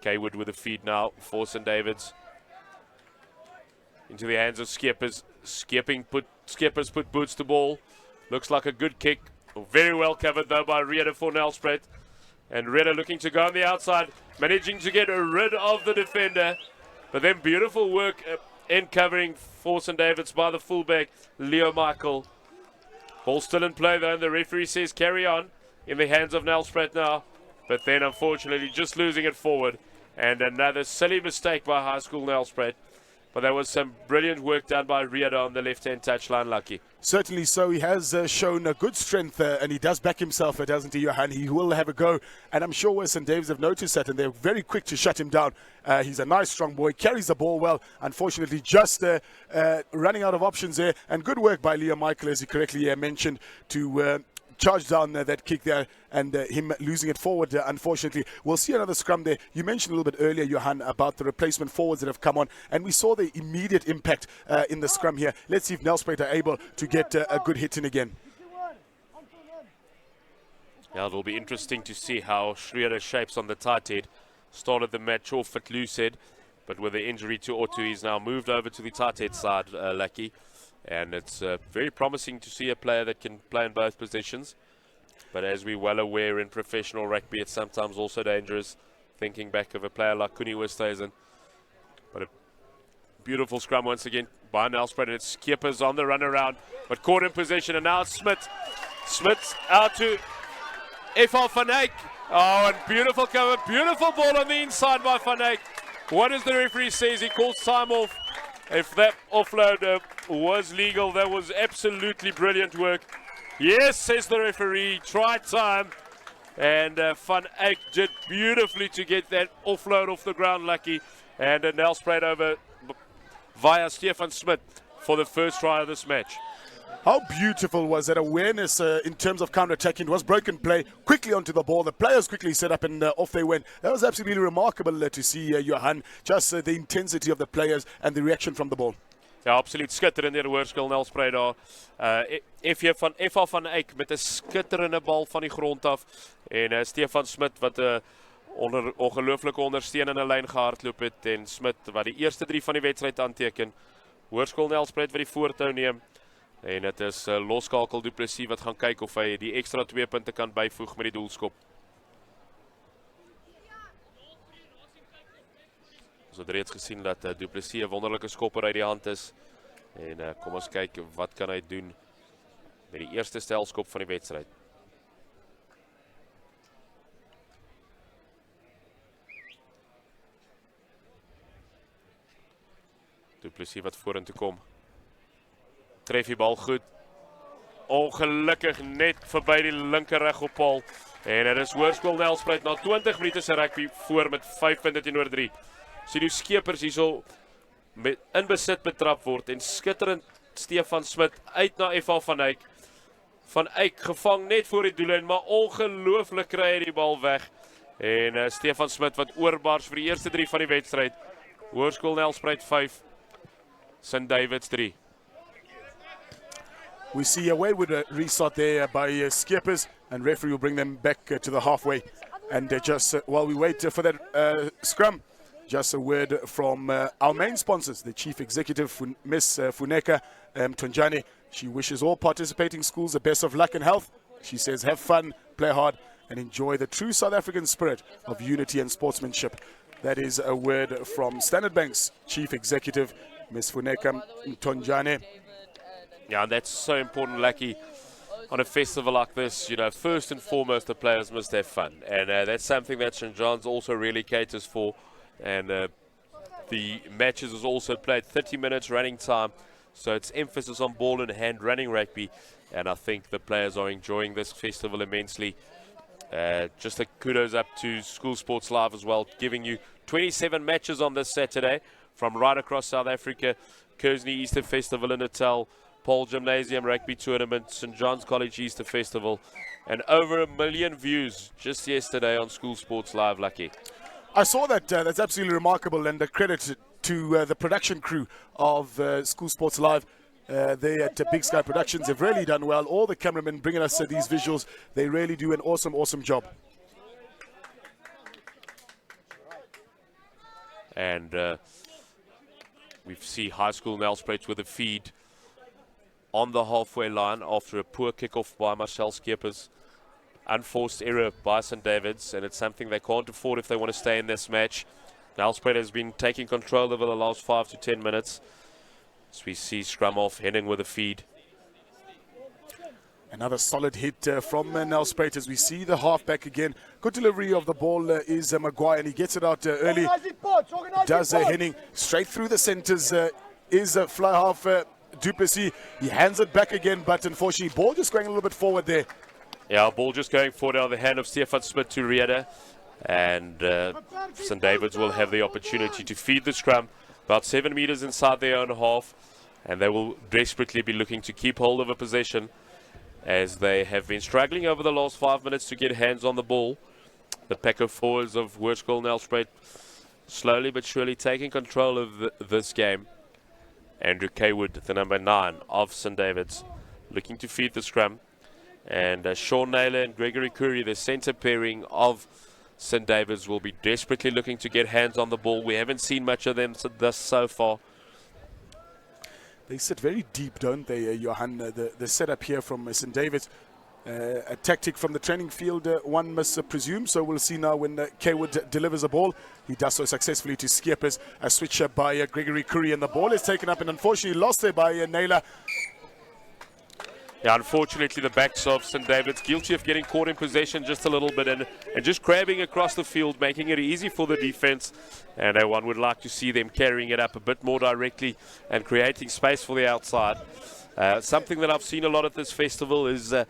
[SPEAKER 3] Kaywood with a feed now for St. David's. Into the hands of Skeppers. Skeppers put boots to ball. Looks like a good kick. Very well covered though by Reda for Nelspruit. And Reda looking to go on the outside, managing to get rid of the defender. But then beautiful work in covering for St. David's by the fullback, Leo Michael. Ball still in play though, and the referee says carry on in the hands of Nelspruit now. But then unfortunately just losing it forward. And another silly mistake by High School Nelspruit. But there was some brilliant work done by Reda on the left-hand touchline, Lucky.
[SPEAKER 5] Certainly so. He has shown a good strength and he does back himself, doesn't he, Johan? He will have a go. And I'm sure St. David's have noticed that and they're very quick to shut him down. He's a nice, strong boy, carries the ball well. Unfortunately, just running out of options there. And good work by Leo Michael, as he correctly mentioned, to charge down that kick there and him losing it forward, unfortunately. We'll see another scrum there. You mentioned a little bit earlier, Johan, about the replacement forwards that have come on, and we saw the immediate impact in the scrum here. Let's see if Nelspruit are able to get a good hit in again.
[SPEAKER 3] Yeah, it'll be interesting to see how Schroeder shapes on the tight head. Started the match off at loose head, but with the injury to Otto, he's now moved over to the tight head side, Lucky. And it's very promising to see a player that can play in both positions. But as we're well aware in professional rugby, it's sometimes also dangerous. Thinking back of a player like Kuni Westhuizen. But a beautiful scrum once again by Nelspruit. And it's Skeppers on the run around, but caught in position. And now it's Smith. Smith out to F.R. Van Eyck. Oh, and beautiful cover. Beautiful ball on the inside by Van Eyck. What does the referee says? He calls time off. If that offload was legal, that was absolutely brilliant work. Yes, says the referee, try time. And Van Eyck did beautifully to get that offload off the ground, Lucky. And Nelspruit over via Stefan Smith for the first try of this match.
[SPEAKER 5] How beautiful was that awareness in terms of counter-attacking? It was broken play, quickly onto the ball. The players quickly set up and off they went. That was absolutely remarkable to see, Johan, just the intensity of the players and the reaction from the ball.
[SPEAKER 3] Ja, absoluut skitterend deur Hoërskool Nelspruit daar. F.R. Van Eyck met 'n skitterende bal van die grond af en Stefan Smit wat 'n ongelooflike ondersteunende lyn gehardloop het en Smit wat die eerste 3 van die wedstryd aanteken. Hoërskool Nelspruit wat die voortou neem. En dit is Loskakel Du Plessis wat gaan kyk of hy die ekstra 2 punte kan byvoeg met die doelskop. Ons het reeds gesien dat Du Plessis 'n wonderlike skopper uit die hand is. En kom ons kyk wat kan hy doen met die eerste stelskop van die wedstryd. Du Plessis wat vorentoe kom. Tref die bal goed. Ongelukkig net verby die linker reg op Paarl. En dit is Hoërskool Nelspruit na 20 minute se rugby voor met 5 punte teenoor 3. Sien hoe Skeppers hierso in besit betrap word en skitterend Stefan Smit uit na F.R. Van Eyck. Van Eyck gevang net voor die doellyn, maar ongelooflik kry hy die bal weg. En Stefan Smit wat oorbars vir die eerste 3 van die wedstryd. Hoërskool Nelspruit 5, St. David's 3.
[SPEAKER 5] We see a wayward restart there by Skeppers, and referee will bring them back to the halfway. And just while we wait for that scrum, just a word from our main sponsors, the Chief Executive, Miss Funeka Tonjane. She wishes all participating schools the best of luck and health. She says have fun, play hard, and enjoy the true South African spirit of unity and sportsmanship. That is a word from Standard Bank's Chief Executive, Miss Funeka Tonjane.
[SPEAKER 3] Yeah, and that's so important, Lucky, on a festival like this. You know, first and foremost, the players must have fun. And that's something that St. John's also really caters for. And the matches is also played 30 minutes running time. So it's emphasis on ball and hand running rugby. And I think the players are enjoying this festival immensely. Just a kudos up to School Sports Live as well, giving you 27 matches on this Saturday from right across South Africa. Kersney Easter Festival in Natal, Paarl Gymnasium Rugby Tournament, St. John's College Easter Festival, and over 1 million views just yesterday on School Sports Live, Lucky.
[SPEAKER 5] I saw that. That's absolutely remarkable, and a credit to the production crew of School Sports Live. They at Big Sky Productions have really done well. All the cameramen bringing us these visuals, they really do an awesome job.
[SPEAKER 3] and we see High School Nelspruit with a feed on the halfway line after a poor kickoff by Marcel Skeepers. Unforced error by St. David's, and it's something they can't afford if they want to stay in this match. Nelspruit has been taking control over the last 5 to 10 minutes. As we see scrum off, Henning with a feed.
[SPEAKER 5] Another solid hit from Nelspruit as we see the halfback again. Good delivery of the ball is Maguire, and he gets it out early. Does Henning straight through the centres is fly half Du Plessis. He hands it back again, but unfortunately, ball just going a little bit forward there.
[SPEAKER 3] Yeah, ball just going forward out of the hand of Stefan Smith to Rieder. And St. David's will have the opportunity to feed the scrum about 7 meters inside their own half. And they will desperately be looking to keep hold of a possession, as they have been struggling over the last 5 minutes to get hands on the ball. The pack of forwards of Hoërskool Nelspruit slowly but surely taking control of this game. Andrew Kaywood, the number 9 of St. David's, looking to feed the scrum. And Sean Naylor and Gregory Curry, the centre pairing of St. David's, will be desperately looking to get hands on the ball. We haven't seen much of them thus so far.
[SPEAKER 5] They sit very deep, don't they, Johan? The setup here from St. David's. A tactic from the training field, one must presume. So we'll see now when Kaywood delivers a ball. He does so successfully to Skeepers. A switch up by Gregory Curry, and the ball is taken up and unfortunately lost there by Naylor.
[SPEAKER 3] Yeah, unfortunately, the backs of St. David's guilty of getting caught in possession just a little bit and just grabbing across the field, making it easy for the defense. And one would like to see them carrying it up a bit more directly and creating space for the outside. Something that I've seen a lot at this festival is the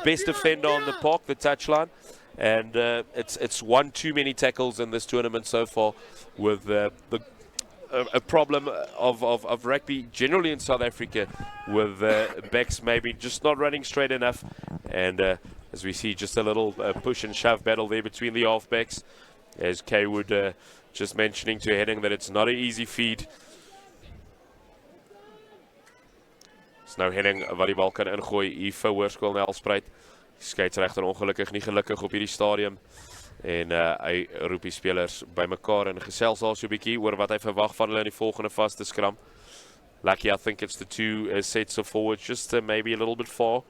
[SPEAKER 3] best defender on the park, the touchline. And it's one too many tackles in this tournament so far, with a problem of rugby generally in South Africa, with backs maybe just not running straight enough. And as we see, just a little push and shove battle there between the halfbacks, as Kaywood just mentioning to Henning that it's not an easy feed. Is nou Henning wat die bal kan ingooi hier vir Hoërskool Nelspruit. Skeieregter ongelukkig nie gelukkig op hierdie stadium. En hy roep die spelers bymekaar en gesels al so 'n bietjie oor wat hy verwag van hulle in die volgende vaste skram. Lucky, I think it's the two sets of forwards, just maybe a little bit far,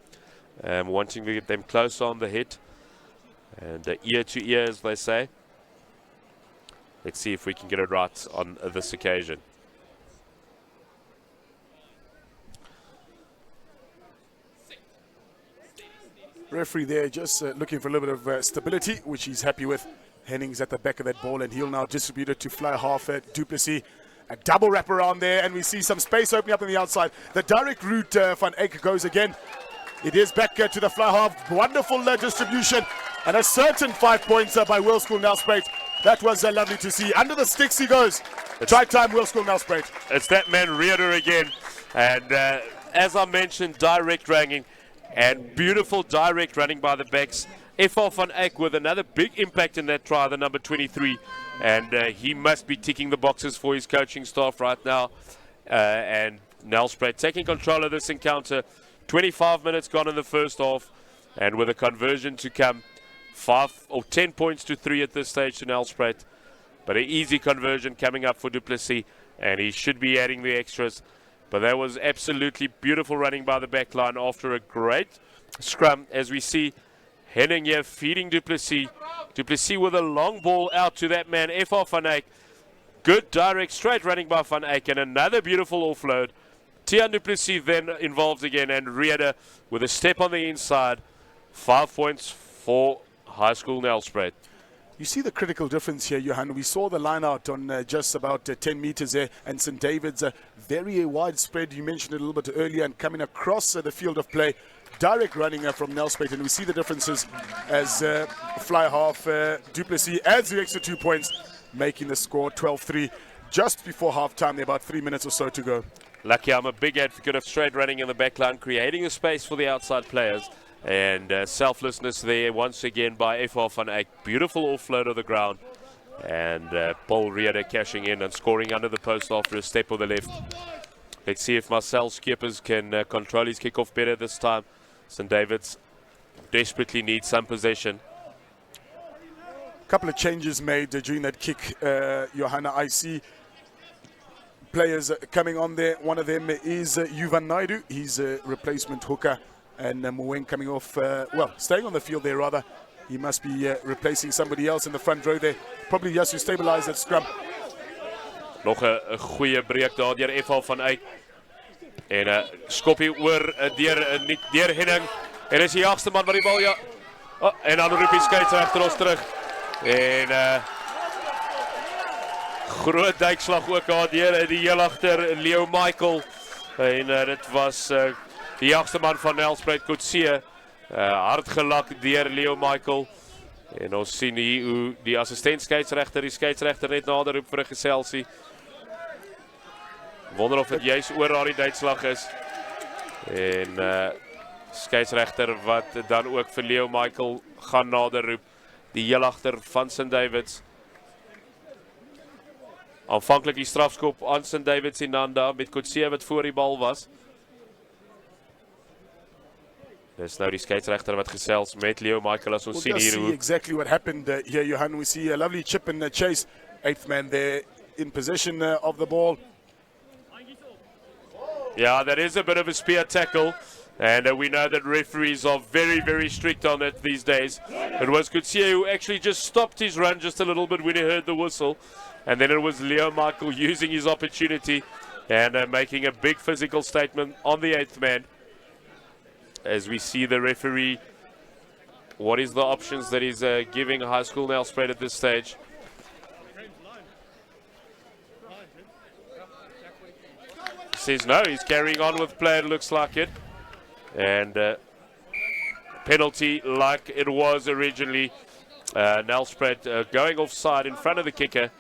[SPEAKER 3] wanting to get them close on the hit, and ear to ear, as they say. Let's see if we can get it right on this occasion.
[SPEAKER 5] Referee there just looking for a little bit of stability, which he's happy with. Henning's at the back of that ball, and he'll now distribute it to fly half at Du Plessis. A double wrap around there, and we see some space opening up on the outside. The direct route Van Eyck goes again. It is back to the fly half. Wonderful distribution, and a certain 5 points by Hoërskool Nelspruit. That was lovely to see. Under the sticks he goes. Try time, Hoërskool Nelspruit.
[SPEAKER 3] It's that man Rieder again, and as I mentioned, direct running. And beautiful direct running by the backs. F.R. Van Eyck with another big impact in that try, the number 23. And he must be ticking the boxes for his coaching staff right now. And Nelspruit taking control of this encounter. 25 minutes gone in the first half. And with a conversion to come, 5 or 10 points to 3 at this stage to Nelspruit. But an easy conversion coming up for Du Plessis. And he should be adding the extras. But that was absolutely beautiful running by the back line after a great scrum, as we see Henning here feeding Du Plessis. Du Plessis with a long ball out to that man, F.R. Van Eyck. Good direct straight running by Van Eyck, and another beautiful offload. Tiaan Du Plessis then involved again, and Rieder with a step on the inside. 5 points for Hoërskool Nelspruit.
[SPEAKER 5] You see the critical difference here, Johan. We saw the line out on just about 10 meters there, and St. David's very widespread. You mentioned it a little bit earlier, and coming across the field of play, direct running from Nelspruit, and we see the differences as fly half Du Plessis adds the extra 2 points, making the score 12-3 just before half-time. There about 3 minutes or so to go.
[SPEAKER 3] Lucky, I'm a big advocate of straight running in the back line, creating a space for the outside players. And selflessness there once again by F.R. Van Eyck. Beautiful offload of the ground. And Paul Rieder cashing in and scoring under the post after a step on the left. Let's see if Marcel Skeepers can control his kickoff better this time. St. David's desperately needs some possession.
[SPEAKER 5] couple of changes made during that kick, Johanna. I see players coming on there. One of them is Yuvan Naidu. He's a replacement hooker. And Moeng coming off, staying on the field there rather. He must be replacing somebody else in the front row there. Probably just to stabilize that scrum.
[SPEAKER 3] Nog 'n goeie breek daar deur F.H. van Eyck. En skoppie oor deur Henning. En is die jagste man wat die bal en dan roep die skeieregter ons terug. En groot duikslag ook daar deur die heel agter Leo Michael. En dit was die jagste man van Nelspruit Kotse. Hard gelak deur Leo Michael. En ons sien hier hoe die assistent skeieregter die skeieregter net nader roep vir 'n geselsie. Wonder of dit juist oor daardie duikslag is. En skeieregter wat dan ook vir Leo Michael gaan nader roep. Die heel agter van St Davids. Aanvanklik die strafskop aan St Davids en Nanda met Kotse wat voor die bal was. Dis nou die skeieregter wat gesels met Leo Michael as ons sien hier hoe.
[SPEAKER 5] Exactly what happened here, Johan. We see a lovely chip and chase. 8th man there in possession of the ball.
[SPEAKER 3] Yeah, that is a bit of a spear tackle. And we know that referees are very, very strict on it these days. It was Kutsia who actually just stopped his run just a little bit when he heard the whistle. And then it was Leo Michael using his opportunity and making a big physical statement on the 8th man. As we see the referee, what is the options that he's giving High School Nelspruit at this stage? Says no, he's carrying on with play, it looks like it. And penalty like it was originally. Nelspruit going offside in front of the kicker.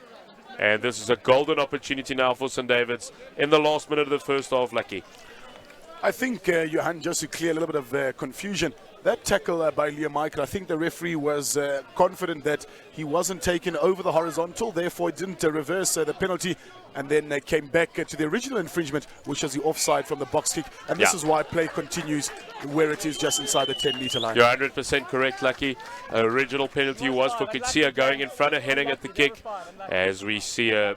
[SPEAKER 3] And this is a golden opportunity now for St Davids in the last minute of the first half, Lucky.
[SPEAKER 5] I think, Johan, just to clear a little bit of confusion, that tackle by Leo Michael, I think the referee was confident that he wasn't taken over the horizontal, therefore it didn't reverse the penalty, and then came back to the original infringement, which was the offside from the box kick. And this is why play continues where it is, just inside the 10-meter line.
[SPEAKER 3] You're 100% correct, Lucky. Original penalty was for Kitsia going in front of Henning at the kick, as we see a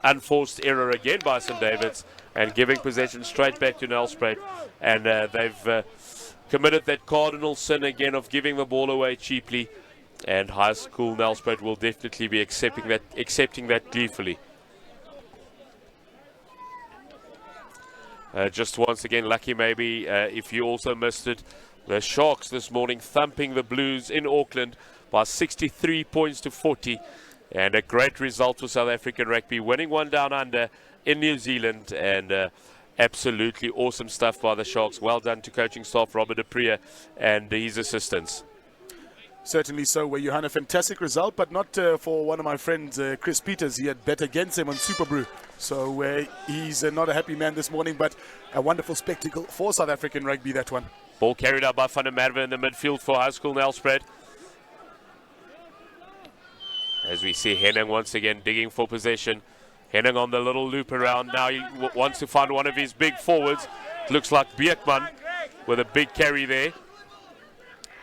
[SPEAKER 3] unforced error again by St Davids and giving possession straight back to Nelspruit. And they've committed that cardinal sin again of giving the ball away cheaply. And High School Nelspruit will definitely be accepting that gleefully. Just once again, Lucky, maybe if you also missed it, the Sharks this morning thumping the Blues in Auckland by 63 points to 40. And a great result for South African rugby, winning one down under in New Zealand. And absolutely awesome stuff by the Sharks. Well done to coaching staff Robert Dupree and his assistants.
[SPEAKER 5] Certainly so, where you had a fantastic result, but not for one of my friends, Chris Peters. He had bet against him on Super Brew. So he's not a happy man this morning, but a wonderful spectacle for South African rugby, that one.
[SPEAKER 3] Ball carried out by Van der Merwe in the midfield for High School Nelspruit. As we see Henning once again digging for possession. Henning on the little loop around. Now he wants to find one of his big forwards. It looks like Beekman with a big carry there.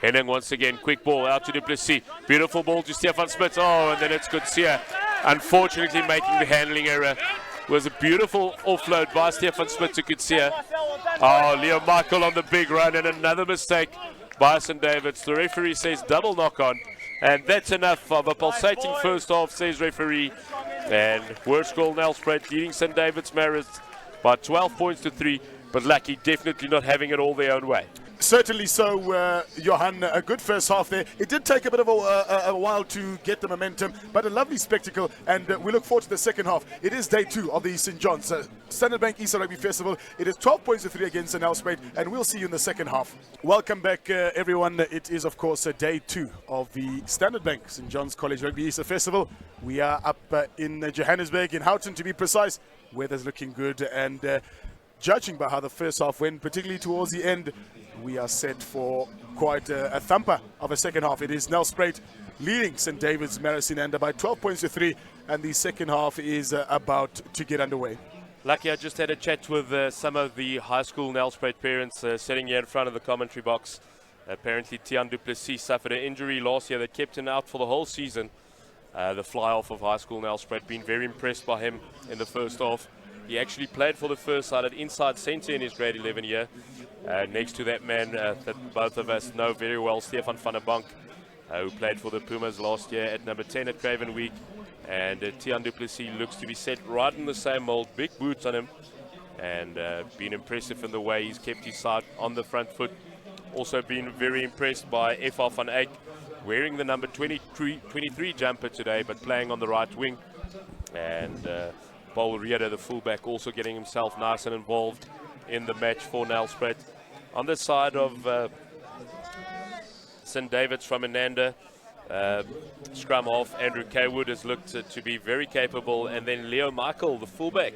[SPEAKER 3] Henning once again, quick ball out to Du Plessis. Beautiful ball to Stefan Smith. Oh, and then it's Kutsia. Unfortunately making the handling error. It was a beautiful offload by Stefan Smith to Kutsia. Oh, Leo Michael on the big run and another mistake by St Davids. The referee says double knock on. And that's enough of a pulsating first half, says referee. And Worskol Nelspruit leading St Davids Marist by 12 points to 3. But Lucky definitely not having it all their own way.
[SPEAKER 5] Certainly so, Johan, a good first half there. It did take a bit of a while to get the momentum, but a lovely spectacle, and we look forward to the second half. It is day 2 of the St. John's Standard Bank Easter Rugby Festival. It is 12 points to 3 against the Nelspruit, and we'll see you in the second half. Welcome back, everyone. It is, of course, day 2 of the Standard Bank St. John's College Rugby Easter Festival. We are up in Johannesburg, in Hilton to be precise. Weather's looking good, and judging by how the first half went, particularly towards the end, we are set for quite a thumper of a second half. It is Nelspruit leading St. David's Marisinanda by 12 points to 3, and the second half is about to get underway.
[SPEAKER 3] Lucky, I just had a chat with some of the High School Nelspruit parents sitting here in front of the commentary box, Apparently Tian du Plessis suffered an injury last year that kept him out for the whole season. The fly-off of High School Nelspruit, been very impressed by him in the first half. He actually played for the first side at inside centre in his grade 11 year. Next to that man that both of us know very well, Stefan van der Bank, who played for the Pumas last year at number 10 at Craven Week. And Tian du Plessis looks to be set right in the same mold, big boots on him, and been impressive in the way he's kept his side on the front foot. Also been very impressed by F.R. van Eyck, wearing the number 23 jumper today, but playing on the right wing. And Paarl Rieder, the fullback, also getting himself nice and involved in the match for Nelspruit. On the side of St. David's from Ananda, scrum half Andrew Kaywood has looked to be very capable, and then Leo Michael, the fullback,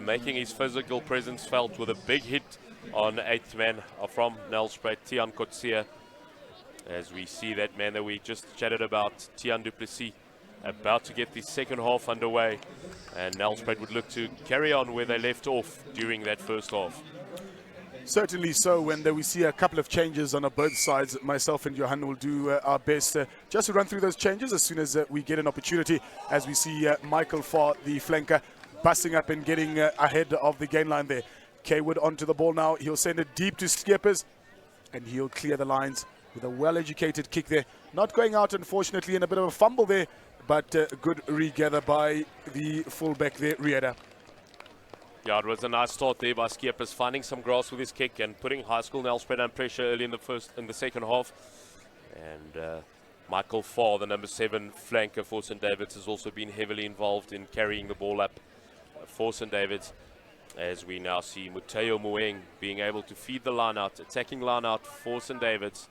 [SPEAKER 3] making his physical presence felt with a big hit on 8th man from Nelspruit, Tian Kotsia. As we see that man that we just chatted about, Tian du Plessis, about to get the second half underway, and Nelspruit would look to carry on where they left off during that first half.
[SPEAKER 5] Certainly so. When we see a couple of changes on both sides, myself and Johan will do our best just to run through those changes as soon as we get an opportunity, as we see Michael Farr, the flanker, busting up and getting ahead of the gain line there. Kaywood onto the ball now. He'll send it deep to Skippers, and he'll clear the lines with a well-educated kick there. Not going out, unfortunately, in a bit of a fumble there, but good regather by the fullback there, Rieder.
[SPEAKER 3] Yeah, it was a nice start there by Skippers, finding some grass with his kick and putting High School Nelspruit under pressure early in the second half. And Michael Farr, the number 7 flanker for St. David's, has also been heavily involved in carrying the ball up for St. David's. As we now see Muteo Moeng being able to feed the line out, attacking line out for St. David's.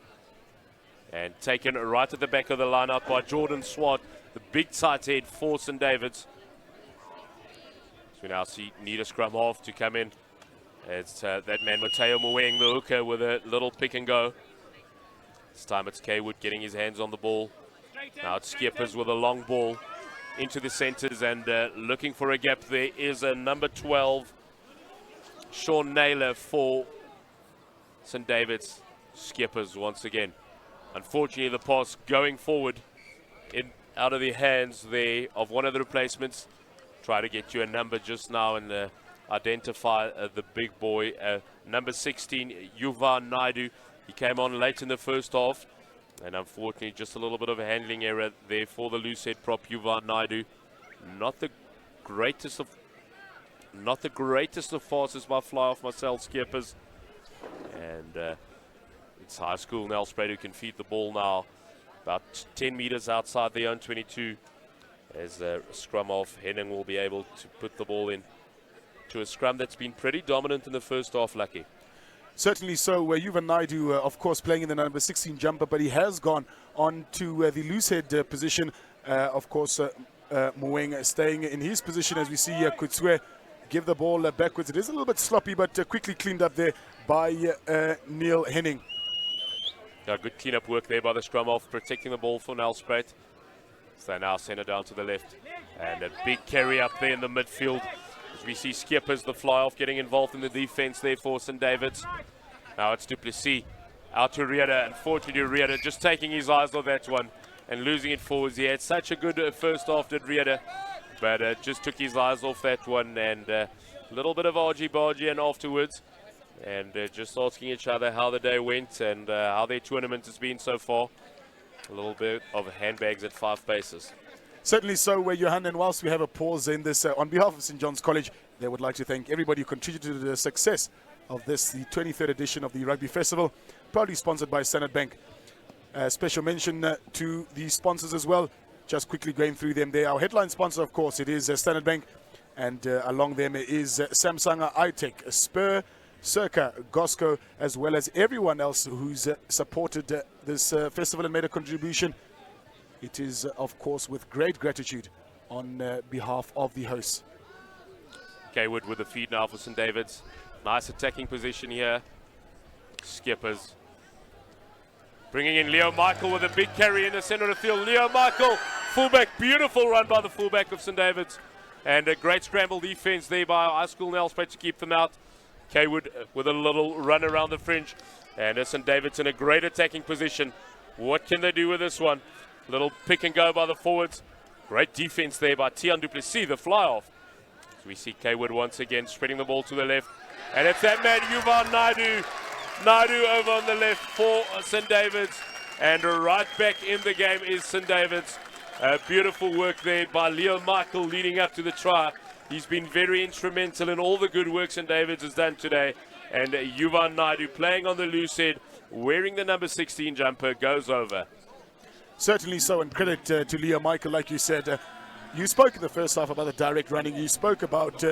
[SPEAKER 3] And taken right at the back of the line out by Jordan Swart, the big tight head for St. David's. So we now need a scrum half to come in. It's that man Muteo Moeng, the hooker, with a little pick and go. This time it's Kaywood getting his hands on the ball. Now it's Skippers with a long ball into the centres and looking for a gap. There is a number 12, Sean Naylor for St. David's. Skippers once again. Unfortunately, the pass going forward out of the hands there of one of the replacements. Try to get you a number just now and identify the big boy, number 16, Yuvan Naidu. He came on late in the first half, and unfortunately just a little bit of a handling error there for the loose head prop, Yuvan Naidu. Not the greatest of passes by fly off Marcel Skippers. And it's High School Nelspruit who can feed the ball now about 10 meters outside their own 22, as scrum off. Henning will be able to put the ball in to a scrum that's been pretty dominant in the first half, Lucky.
[SPEAKER 5] Certainly so. Yuvan Naidu, of course, playing in the number 16 jumper, but he has gone on to the loose head position. Of course, Moeng staying in his position, as we see Kutswe give the ball backwards. It is a little bit sloppy, but quickly cleaned up there by Neil Henning.
[SPEAKER 3] Yeah, good clean-up work there by the scrum off, protecting the ball for Nelspruit. So they now send it down to the left. And a big carry up there in the midfield. As we see Skippers, the fly-off, getting involved in the defense there for St. David's. Now it's du Plessis out to Rieder. Unfortunately, Rieder just taking his eyes off that one and losing it forwards. He had such a good first half, did Rieder, but just took his eyes off that one, and a little bit of argy-bargy and afterwards. And just asking each other how the day went and how their tournament has been so far. A little bit of handbags at 5 paces.
[SPEAKER 5] Certainly so, Johan, and whilst we have a pause in this, on behalf of St. John's College, they would like to thank everybody who contributed to the success of this, the 23rd edition of the Rugby Festival, proudly sponsored by Standard Bank. Special mention to the sponsors as well. Just quickly going through them there. Our headline sponsor, of course, it is Standard Bank, and along them is Samsung, iTech, Spur, Circa, Gosco, as well as everyone else who's supported this festival and made a contribution. It is, of course, with great gratitude on behalf of the hosts.
[SPEAKER 3] Kaywood with the feed now for St. David's. Nice attacking position here. Skippers. Bringing in Leo Michael with a big carry in the center of the field. Leo Michael, fullback, beautiful run by the fullback of St. David's. And a great scramble defense there by High School Nelspruit to keep them out. Kaywood with a little run around the fringe. And St. David's in a great attacking position. What can they do with this one? Little pick and go by the forwards. Great defense there by Tian du Plessis, the fly off. So we see Kaywood once again spreading the ball to the left. And it's that man, Yuvan Naidu. Naidu over on the left for St. David's. And right back in the game is St. David's. Beautiful work there by Leo Michael leading up to the try. He's been very instrumental in all the good work St. David's has done today. And Yuvan Naidu playing on the loose head, wearing the number 16 jumper, goes over.
[SPEAKER 5] Certainly so, and credit to Leo Michael, like you said. You spoke in the first half about the direct running. You spoke about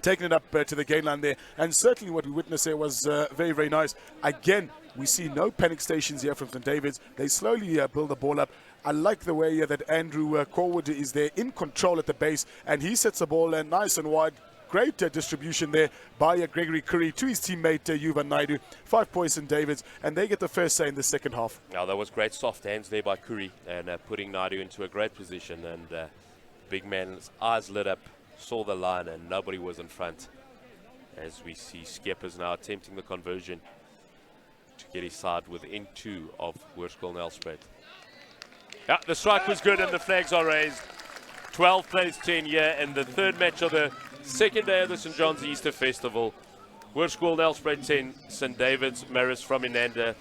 [SPEAKER 5] taking it up to the gain line there. And certainly what we witnessed there was very, very nice. Again, we see no panic stations here from St. David's. They slowly build the ball up. I like the way that Andrew Corwood is there in control at the base, and he sets the ball nice and wide. Great distribution there by Gregory Curry to his teammate Yuvan Naidu. 5 points St. David's, and they get the first say in the second half.
[SPEAKER 3] Now that was great soft hands there by Curry, and putting Naidu into a great position. And big man's eyes lit up, saw the line, and nobody was in front. As we see Skeppers now attempting the conversion to get his side within 2 of Hoërskool Nelspruit. Yeah, the strike was good and the flags are raised. 12 plays 10 here, and the third match of the second day of the St. John's Easter Festival. Hoërskool Nelspruit 10, St. David's Maris from Inanda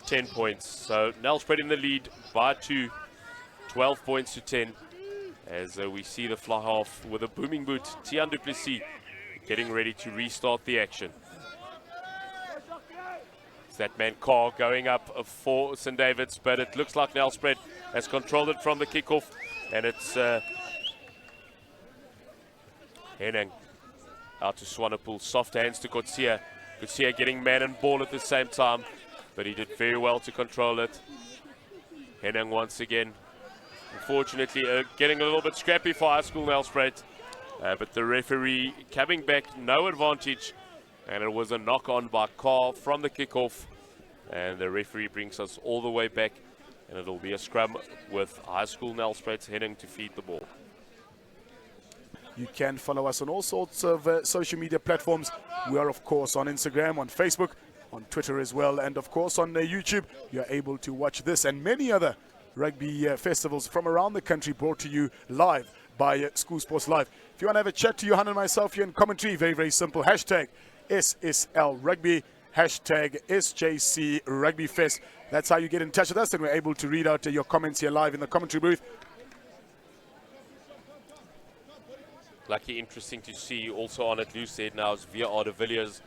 [SPEAKER 3] 10 points. So Nelspruit in the lead by 2, 12 points to 10. As we see the fly half with a booming boot, Tian du Plessis getting ready to restart the action. It's that man Carr going up for St. David's, but it looks like Nelspruit has controlled it from the kickoff, and it's Henning out to Swanepoel, soft hands to Kotsia. Kotsia getting man and ball at the same time, but he did very well to control it. Henning once again, unfortunately getting a little bit scrappy for Hoërskool Nelspruit, but the referee coming back, no advantage, and it was a knock on by Carr from the kickoff, and the referee brings us all the way back, and it'll be a scrum with Hoërskool Nelspruit's Henning to feed the ball.
[SPEAKER 5] You can follow us on all sorts of social media platforms. We are, of course, on Instagram, on Facebook, on Twitter as well, and, of course, on YouTube. You are able to watch this and many other rugby festivals from around the country brought to you live by School Sports Live. If you want to have a chat to Johan and myself here in commentary, very, very simple. Hashtag SSL Rugby, hashtag SJC Rugby Fest. That's how you get in touch with us, and we're able to read out your comments here live in the commentary booth.
[SPEAKER 3] Lucky, interesting to see also on it loose head now is VR de Villiers,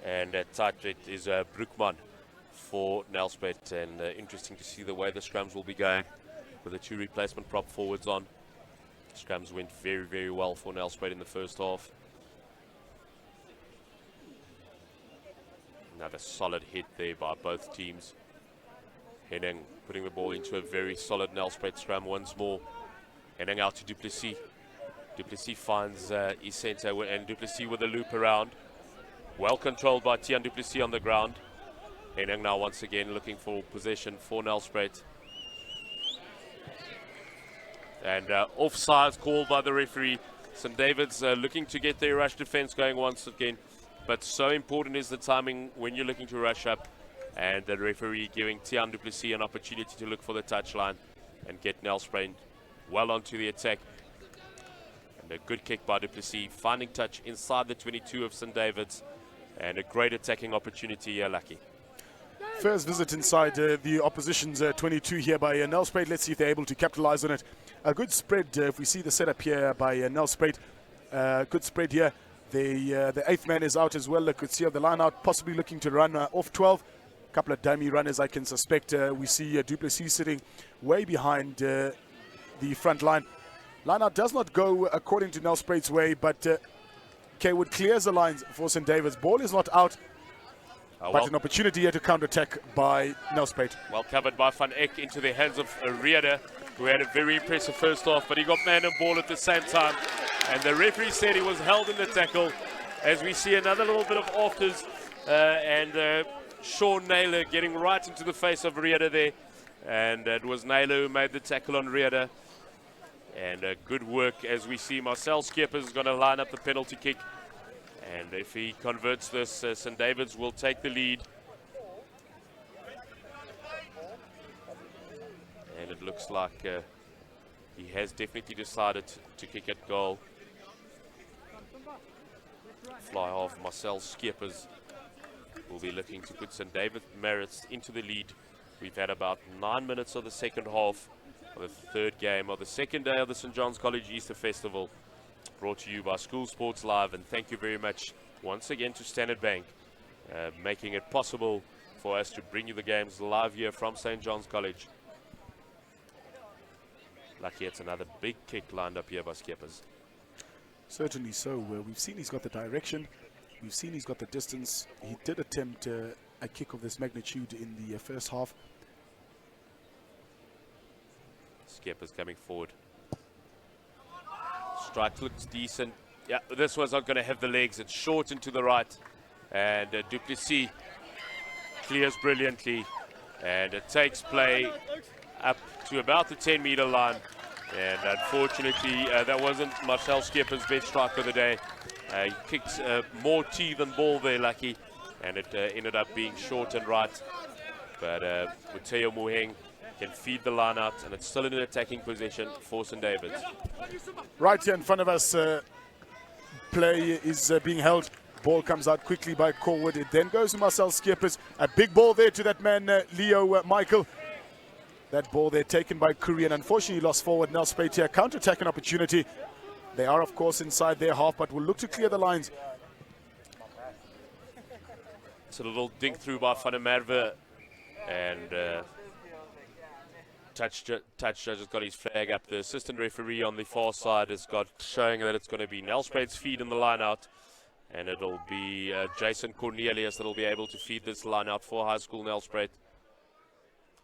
[SPEAKER 3] and tight red is Broekman for Nelspruit, and interesting to see the way the scrums will be going with the 2 replacement prop forwards on. Scrums went very, very well for Nelspruit in the first half. Another solid hit there by both teams. Henning putting the ball into a very solid Nelspruit scrum once more. Henning out to Du Plessis. Du Plessis finds his centre, and Du Plessis with a loop around. Well controlled by Tian Du Plessis on the ground. Henning now once again looking for possession for Nelspruit. And offside called by the referee. St. David's looking to get their rush defence going once again. But so important is the timing when you're looking to rush up. And the referee giving Tian Du Plessis an opportunity to look for the touchline and get Nelspruit well onto the attack. A good kick by Du Plessis, finding touch inside the 22 of St. David's, and a great attacking opportunity here, Lucky.
[SPEAKER 5] First visit inside the opposition's 22 here by Nelspruit. Let's see if they're able to capitalize on it. A good spread, if we see the setup here by Nelspruit. Good spread here. The 8th man is out as well. I could see the line out, possibly looking to run off 12. A couple of dummy runners, I can suspect. We see Du Plessis sitting way behind the front line. Line-out does not go according to Nelspruit's way, but Kaywood clears the lines for St. David's. Ball is not out, but an opportunity here to counter-attack by Nelspruit.
[SPEAKER 3] Well covered by Van Eck into the hands of Rieder, who had a very impressive first half, but he got man and ball at the same time. And the referee said he was held in the tackle, as we see another little bit of afters, and Sean Naylor getting right into the face of Rieder there. And it was Naylor who made the tackle on Rieder. And good work as we see Marcel Skeppers is going to line up the penalty kick. And if he converts this, St. David's will take the lead. And it looks like he has definitely decided to kick at goal. Fly half Marcel Skeepers will be looking to put St. David Merits into the lead. We've had about 9 minutes of the second half of the third game of the second day of the St. John's College Easter Festival, brought to you by School Sports Live. And thank you very much once again to Standard Bank, making it possible for us to bring you the games live here from St. John's College. Lucky it's another big kick lined up here by Skeepers.
[SPEAKER 5] Certainly so. We've seen he's got the direction. We've seen he's got the distance. He did attempt a kick of this magnitude in the first half.
[SPEAKER 3] Skeepers coming forward. Strike looks decent. Yeah, this one's not going to have the legs. It's short and to the right. And Du Plessis clears brilliantly. And it takes play up to about the 10-meter line. And unfortunately, that wasn't Marcel Skeepers' best strike of the day. He kicked more tee than ball there, Lucky. And it ended up being short and right. But Mateo Moheng can feed the line out, and it's still in an attacking position for St. David's.
[SPEAKER 5] Right here in front of us, play is being held. Ball comes out quickly by Corwood. It then goes to Marcel Skeepers. A big ball there to that man, Leo Michael. That ball there taken by Curry, and unfortunately lost forward. Nelspruit here, counter-attacking opportunity. They are, of course, inside their half, but will look to clear the lines.
[SPEAKER 3] It's a little dink through by Van der Merwe, and touch judge has got his flag up. The assistant referee on the far side has got showing that it's going to be Nelspruit's feed in the line out, and it'll be Jason Cornelius that'll be able to feed this line out for High School Nelspruit.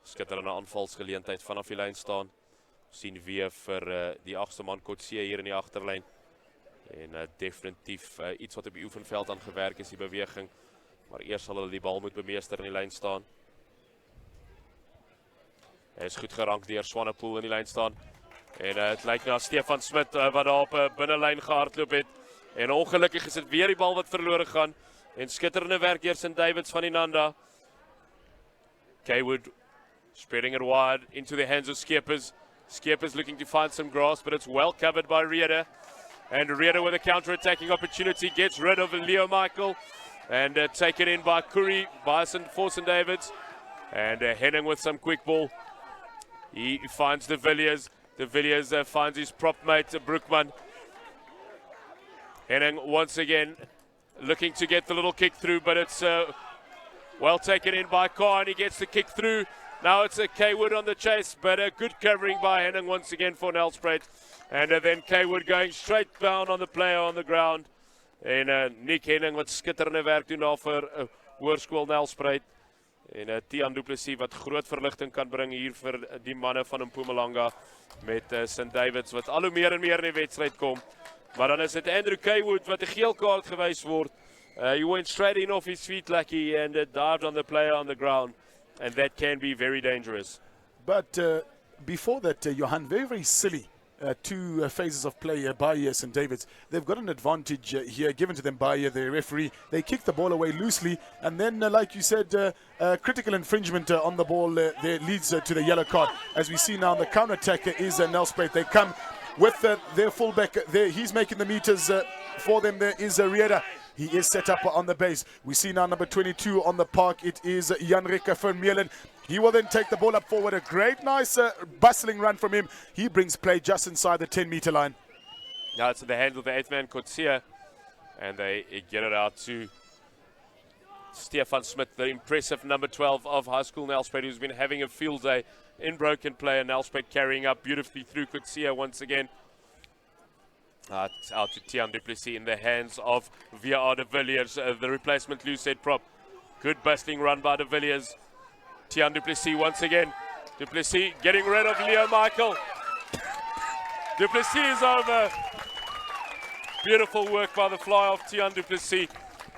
[SPEAKER 3] Skitterende aanvalsgeleentheid vanaf die lyn staan. Sien weer vir die agste man Kotse hier in die agterlyn. En definitief iets wat op die oefenveld aan gewerk is, die beweging. Maar eers sal hulle die bal moet bemeester in die lyn staan. Hy is goed gerank deur Swanepoel in die lyn staan. En het lyk na Stefan Smit wat daar op binnelyn gehardloop het. En ongelukkig is dit weer die bal wat verlore gaan. En skitterende werk deur St. David's van Inanda. Kaywood spreading it wide into the hands of Skeepers. Skeepers looking to find some grass, but it's well covered by Rieder. And Rieder with a counter-attacking opportunity gets rid of Leo Michael. And taken in by Curry for St. David's. And Henning with some quick ball. He finds De Villiers. De Villiers finds his prop mate, Broekman. Henning once again looking to get the little kick through, but it's well taken in by Carr, and he gets the kick through. Now it's a Kaywood on the chase, but a good covering by Henning once again for Nelspruit. And then Kaywood going straight down on the player on the ground. En Nick Henning wat skitterende werk doen daar vir Hoërskool Nelspruit. En Tian Du Plessis wat groot verligting kan bring hier vir die manne van Mpumalanga met St. David's wat al hoe meer en meer in die wedstryd kom. Maar dan is dit Andrew Kaywood wat 'n geel kaart gewys word. He went straight in off his feet, Lucky, and dived on the player on the ground. And that can be very dangerous.
[SPEAKER 5] But before that, Johan, very silly. Two phases of play by St. David's. They've got an advantage here given to them by the referee. They kick the ball away loosely, and then, like you said, critical infringement on the ball there leads to the yellow card. As we see now, the counter-attack is Nelspruit. They come with their fullback there. He's making the meters for them. There is Rieder. He is set up on the base. We see now number 22 on the park. It is Jan-Rika Vermeulen. He will then take the ball up forward. A great, nice, bustling run from him. He brings play just inside the 10-meter line.
[SPEAKER 3] Now it's in the hands of the 8th man, Kotse. And they get it out to Stefan Smith, the impressive number 12 of High School Nelspruit, who's been having a field day in broken play. And Nelspruit carrying up beautifully through Kotse once again. It's out to Tian Du Plessis in the hands of V.R. De Villiers, the replacement loose head prop. Good bustling run by De Villiers. Tian Du Plessis once again. Du Plessis getting rid of Leo Michael. Du Plessis is over. Beautiful work by the fly off Tian Du Plessis.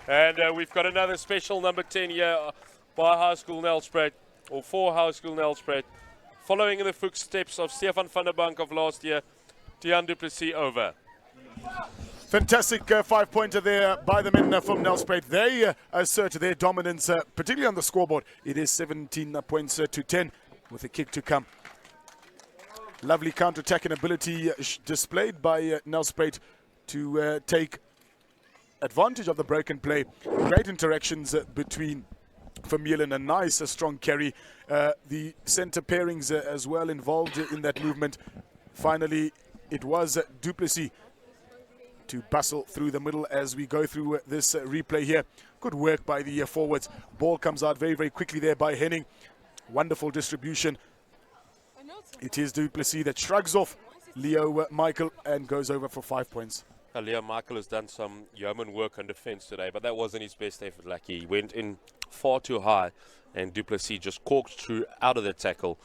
[SPEAKER 3] And we've got another special number 10 here by High School Nelspruit, or for High School Nelspruit. Following in the footsteps of Stefan van der Bank of last year, Tian Du Plessis over.
[SPEAKER 5] Fantastic 5-pointer there by the men from Nelspruit. They assert their dominance, particularly on the scoreboard. It is 17 points to 10 with a kick to come. Lovely counter-attacking ability displayed by Nelspruit to take advantage of the broken play. Great interactions between Vermeulen, a nice strong carry. The centre pairings as well involved in that movement. Finally, it was Du Plessis to bustle through the middle as we go through this replay here. Good work by the forwards. Ball comes out very, very quickly there by Henning. Wonderful distribution. It is Du Plessis that shrugs off Leo Michael and goes over for 5 points.
[SPEAKER 3] Leo Michael has done some yeoman work on defence today, but that wasn't his best effort. Like, he went in far too high, and Du Plessis just corked through out of the tackle,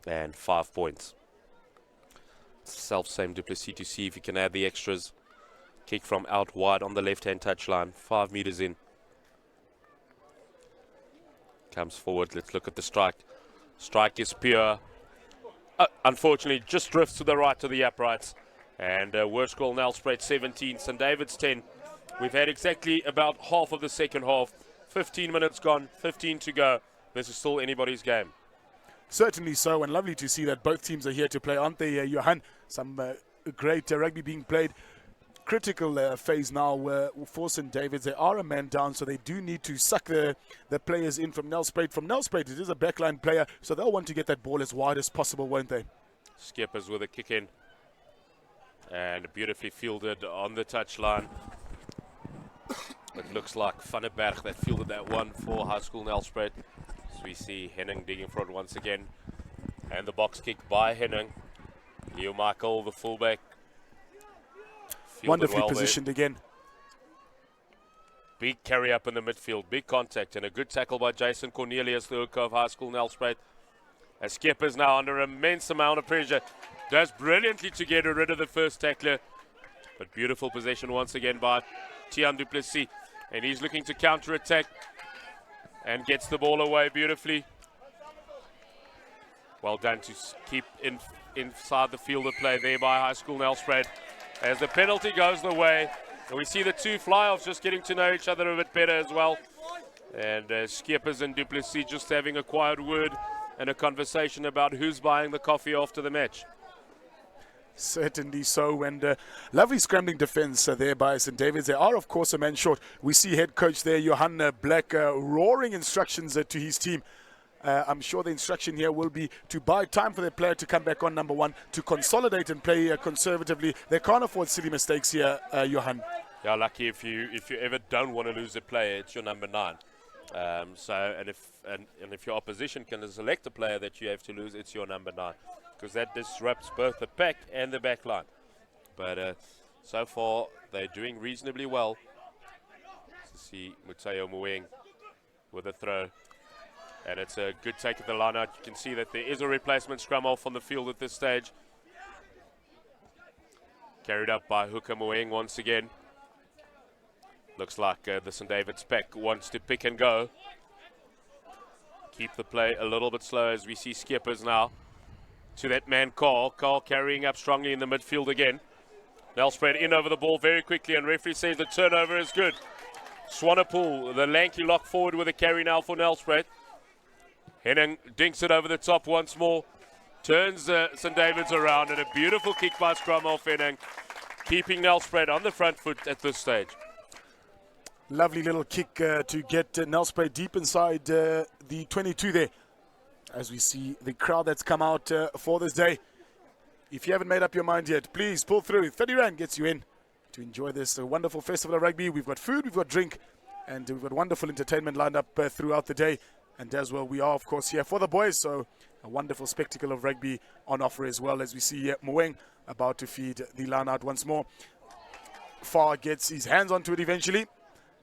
[SPEAKER 3] and 5 points. Self-same Du Plessis to see if he can add the extras. Kick from out wide on the left-hand touchline, 5 meters in. Comes forward, let's look at the strike. Strike is pure. Unfortunately, just drifts to the right of the uprights. And Worskol Nelspruit 17, St. David's 10. We've had exactly about half of the second half. 15 minutes gone, 15 to go. This is still anybody's game.
[SPEAKER 5] Certainly so, and lovely to see that both teams are here to play, aren't they, Johan? Some great rugby being played. Critical phase now for St. David's. They are a man down, so they do need to suck the players in from Nelspruit. From Nelspruit, it is a backline player, so they'll want to get that ball as wide as possible, won't they?
[SPEAKER 3] Skippers with a kick in. And beautifully fielded on the touchline. It looks like Vandenberg that fielded that one for High School Nelspruit. As we see Henning digging for it once again. And the box kick by Henning. Leo Michael, the fullback.
[SPEAKER 5] Wonderfully positioned again.
[SPEAKER 3] Big carry up in the midfield, big contact, and a good tackle by Jason Cornelius, the hooker of High School Nelspruit. As Skippers now under immense amount of pressure. Does brilliantly to get rid of the first tackler. But beautiful possession once again by Tian Du Plessis. And he's looking to counter-attack. And gets the ball away beautifully. Well done to keep inside the field of play there by High School Nelspruit. As the penalty goes the way, and we see the two fly-offs just getting to know each other a bit better as well. And Skippers and Du Plessis just having a quiet word and a conversation about who's buying the coffee after the match.
[SPEAKER 5] Certainly so, and lovely scrambling defence there by St. David's. They are, of course, a man short. We see head coach there, Johan Black, roaring instructions to his team. I'm sure the instruction here will be to buy time for their player to come back on number one, to consolidate and play conservatively. They can't afford silly mistakes here, Johan.
[SPEAKER 3] Yeah, lucky if you ever don't want to lose a player, it's your number 9. If your opposition can select a player that you have to lose, it's your number 9, because that disrupts both the pack and the back line. But so far they're doing reasonably well. To see Muteo Mueng with a throw. And it's a good take at the line out. You can see that there is a replacement scrum off on the field at this stage. Carried up by Hooker Moeng once again. Looks like the St. David's pack wants to pick and go. Keep the play a little bit slow as we see Skippers now. To that man Carl. Carl carrying up strongly in the midfield again. Nelspruit in over the ball very quickly, and referee says the turnover is good. Swanepoel, the lanky lock forward with a carry now for Nelspruit. Henning dinks it over the top once more. Turns St. David's around, and a beautiful kick by scrum off Henning. Keeping Nelspruit on the front foot at this stage.
[SPEAKER 5] Lovely little kick to get Nelspruit deep inside the 22 there. As we see the crowd that's come out for this day. If you haven't made up your mind yet, please pull through. 30 Rand gets you in to enjoy this wonderful festival of rugby. We've got food, we've got drink, and we've got wonderful entertainment lined up throughout the day. And as well, we are, of course, here for the boys. So a wonderful spectacle of rugby on offer as well, as we see Moeng about to feed the line out once more. Far gets his hands onto it eventually.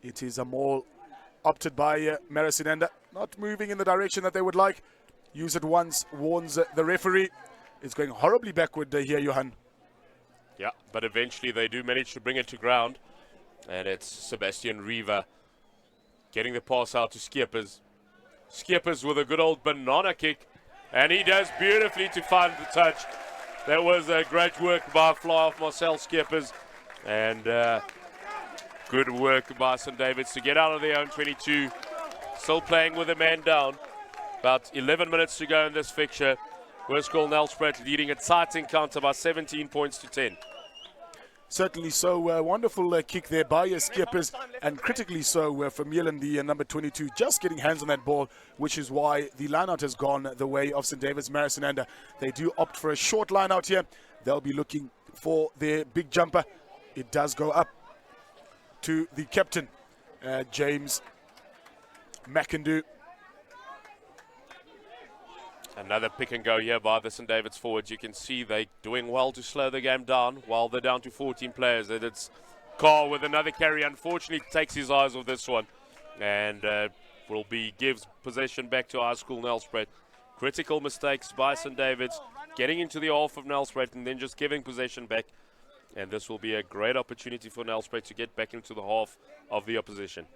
[SPEAKER 5] It is a maul opted by Marasinanda. Not moving in the direction that they would like. Use it once, warns the referee. It's going horribly backward here, Johan.
[SPEAKER 3] Yeah, but eventually they do manage to bring it to ground. And it's Sebastian Riva getting the pass out to Skippers. Skippers with a good old banana kick. And he does beautifully to find the touch. That was a great work by fly-off Marcel Skippers. And good work by St. David's to get out of their own 22. Still playing with a man down. About 11 minutes to go in this fixture. Hoërskool Nelspruit leading a tight encounter by 17 points to 10.
[SPEAKER 5] Certainly so. Wonderful kick there by Skippers, and critically so from Yellen, the number 22, just getting hands on that ball, which is why the lineout has gone the way of St. David's Marisananda. They do opt for a short lineout here. They'll be looking for their big jumper. It does go up to the captain, James McIndoe.
[SPEAKER 3] Another pick and go here by the St. David's forwards. You can see they're doing well to slow the game down while they're down to 14 players. And it's Carl with another carry. Unfortunately, takes his eyes off this one and gives possession back to our school Nelspruit. Critical mistakes by St. David's, getting into the half of Nelspruit and then just giving possession back. And this will be a great opportunity for Nelspruit to get back into the half of the opposition.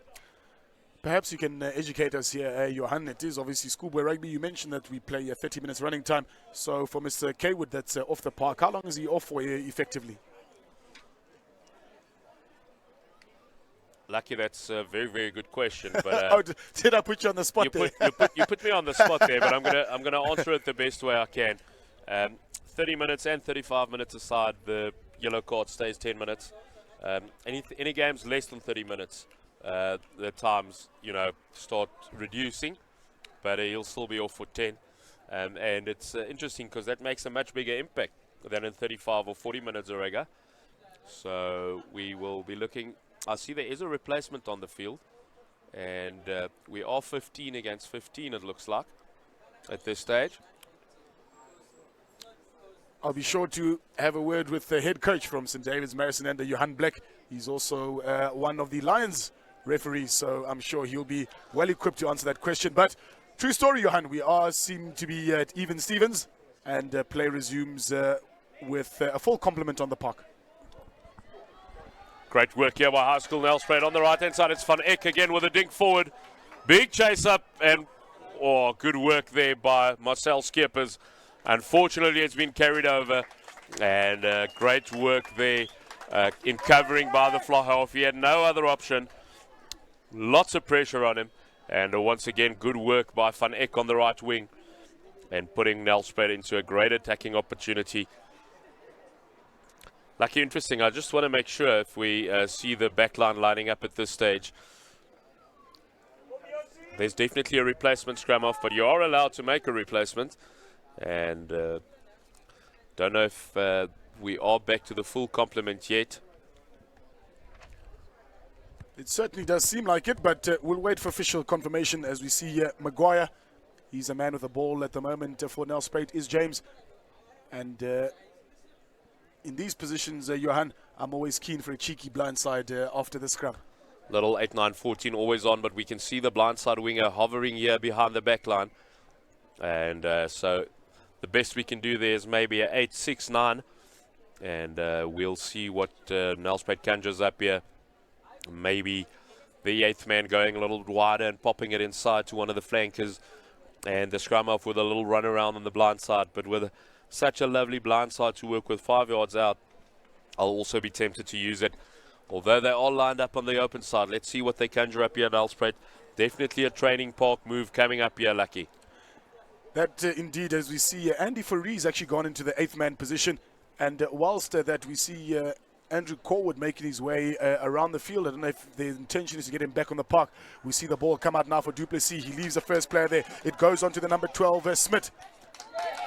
[SPEAKER 5] Perhaps you can educate us here, Johan. It is obviously schoolboy rugby. You mentioned that we play 30 minutes running time. So for Mr. Kaywood, that's off the park. How long is he off for effectively?
[SPEAKER 3] Lucky, that's a very, very good question. But
[SPEAKER 5] oh, did I put you on the spot there?
[SPEAKER 3] You put me on the spot there, but I'm gonna answer it the best way I can. 30 minutes and 35 minutes aside, the yellow card stays 10 minutes. Any games less than 30 minutes. The times, start reducing, but he'll still be off for 10. And it's interesting because that makes a much bigger impact than in 35 or 40 minutes a regular. So we will be looking. I see there is a replacement on the field, and we are 15 against 15, it looks like, at this stage.
[SPEAKER 5] I'll be sure to have a word with the head coach from St. David's Marisananda, Johan Black. He's also one of the Lions referees, so I'm sure he'll be well equipped to answer that question. But true story, Johan, we seem to be at even Stevens, and play resumes with a full complement on the park.
[SPEAKER 3] Great work here by High School Nelspruit. On the right hand side, it's Van Eck again with a dink forward. Big chase up, and good work there by Marcel Skippers. Unfortunately, it's been carried over, and great work there in covering by the fly half. He had no other option. Lots of pressure on him, and once again, good work by Van Eck on the right wing and putting Nelspruit into a great attacking opportunity. Lucky, interesting. I just want to make sure if we see the backline lining up at this stage. There's definitely a replacement scrum off, but you are allowed to make a replacement. And don't know if we are back to the full complement yet.
[SPEAKER 5] It certainly does seem like it, but we'll wait for official confirmation as we see Maguire. He's a man with the ball at the moment for Nelspruit is James. And in these positions, Johan, I'm always keen for a cheeky blindside after the scrum.
[SPEAKER 3] Little 8-9-14 always on, but we can see the blindside winger hovering here behind the back line. And so the best we can do there is maybe a 8-6-9. And we'll see what Nelspruit conjures up here. Maybe the 8th man going a little wider and popping it inside to one of the flankers. And the scrum off with a little run around on the blind side. But with such a lovely blind side to work with 5 yards out, I'll also be tempted to use it. Although they are lined up on the open side. Let's see what they conjure up here at Nelspruit. Definitely a training park move coming up here, Lucky.
[SPEAKER 5] That indeed, as we see, Andy Faree's actually gone into the 8th man position. And whilst that we see Andrew Corwood making his way around the field. I don't know if the intention is to get him back on the park. We see the ball come out now for Duplessis. He leaves the first player there. It goes on to the number 12, Smith.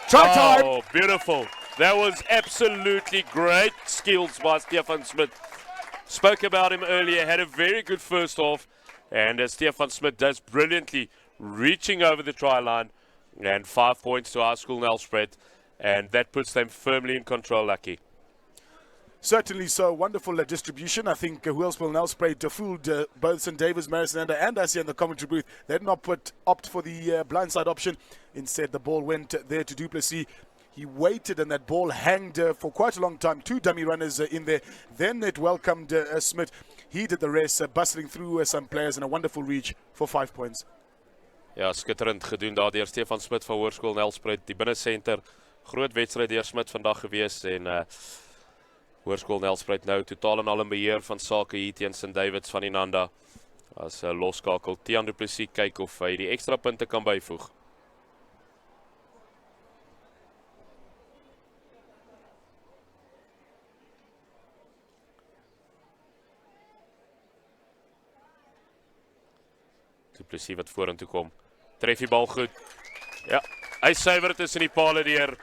[SPEAKER 5] Try time!
[SPEAKER 3] Oh, beautiful. That was absolutely great skills by Stefan Smith. Spoke about him earlier, had a very good first half. And Stefan Smith does brilliantly, reaching over the try line. And 5 points to our school Nelspruit. And that puts them firmly in control, Lucky.
[SPEAKER 5] Certainly so. Wonderful distribution. I think Hoërskool Nelspruit fooled both St. David's, Marisananda and us here in the commentary booth. They did not opt for the blindside option. Instead, the ball went there to Duplessis. He waited and that ball hanged for quite a long time. 2 dummy runners in there. Then it welcomed Smith. He did the rest, bustling through some players and a wonderful reach for 5 points.
[SPEAKER 3] Ja, skitterend gedoen daar deur Stefan Smit van Hoërskool Nelspruit, die binnesenter. Groot wedstryd deur Smit vandag gewees en Hoërskool Nelspruit nou totaal en al in beheer van sake hier teen St Davids van Inanda. As 'n loskakel, Tiaan Du Plessis kyk of hy die ekstra punte kan byvoeg. Du Plessis wat vorentoe kom. Tref die bal goed. Ja, hy suiwer tussen die pale deur.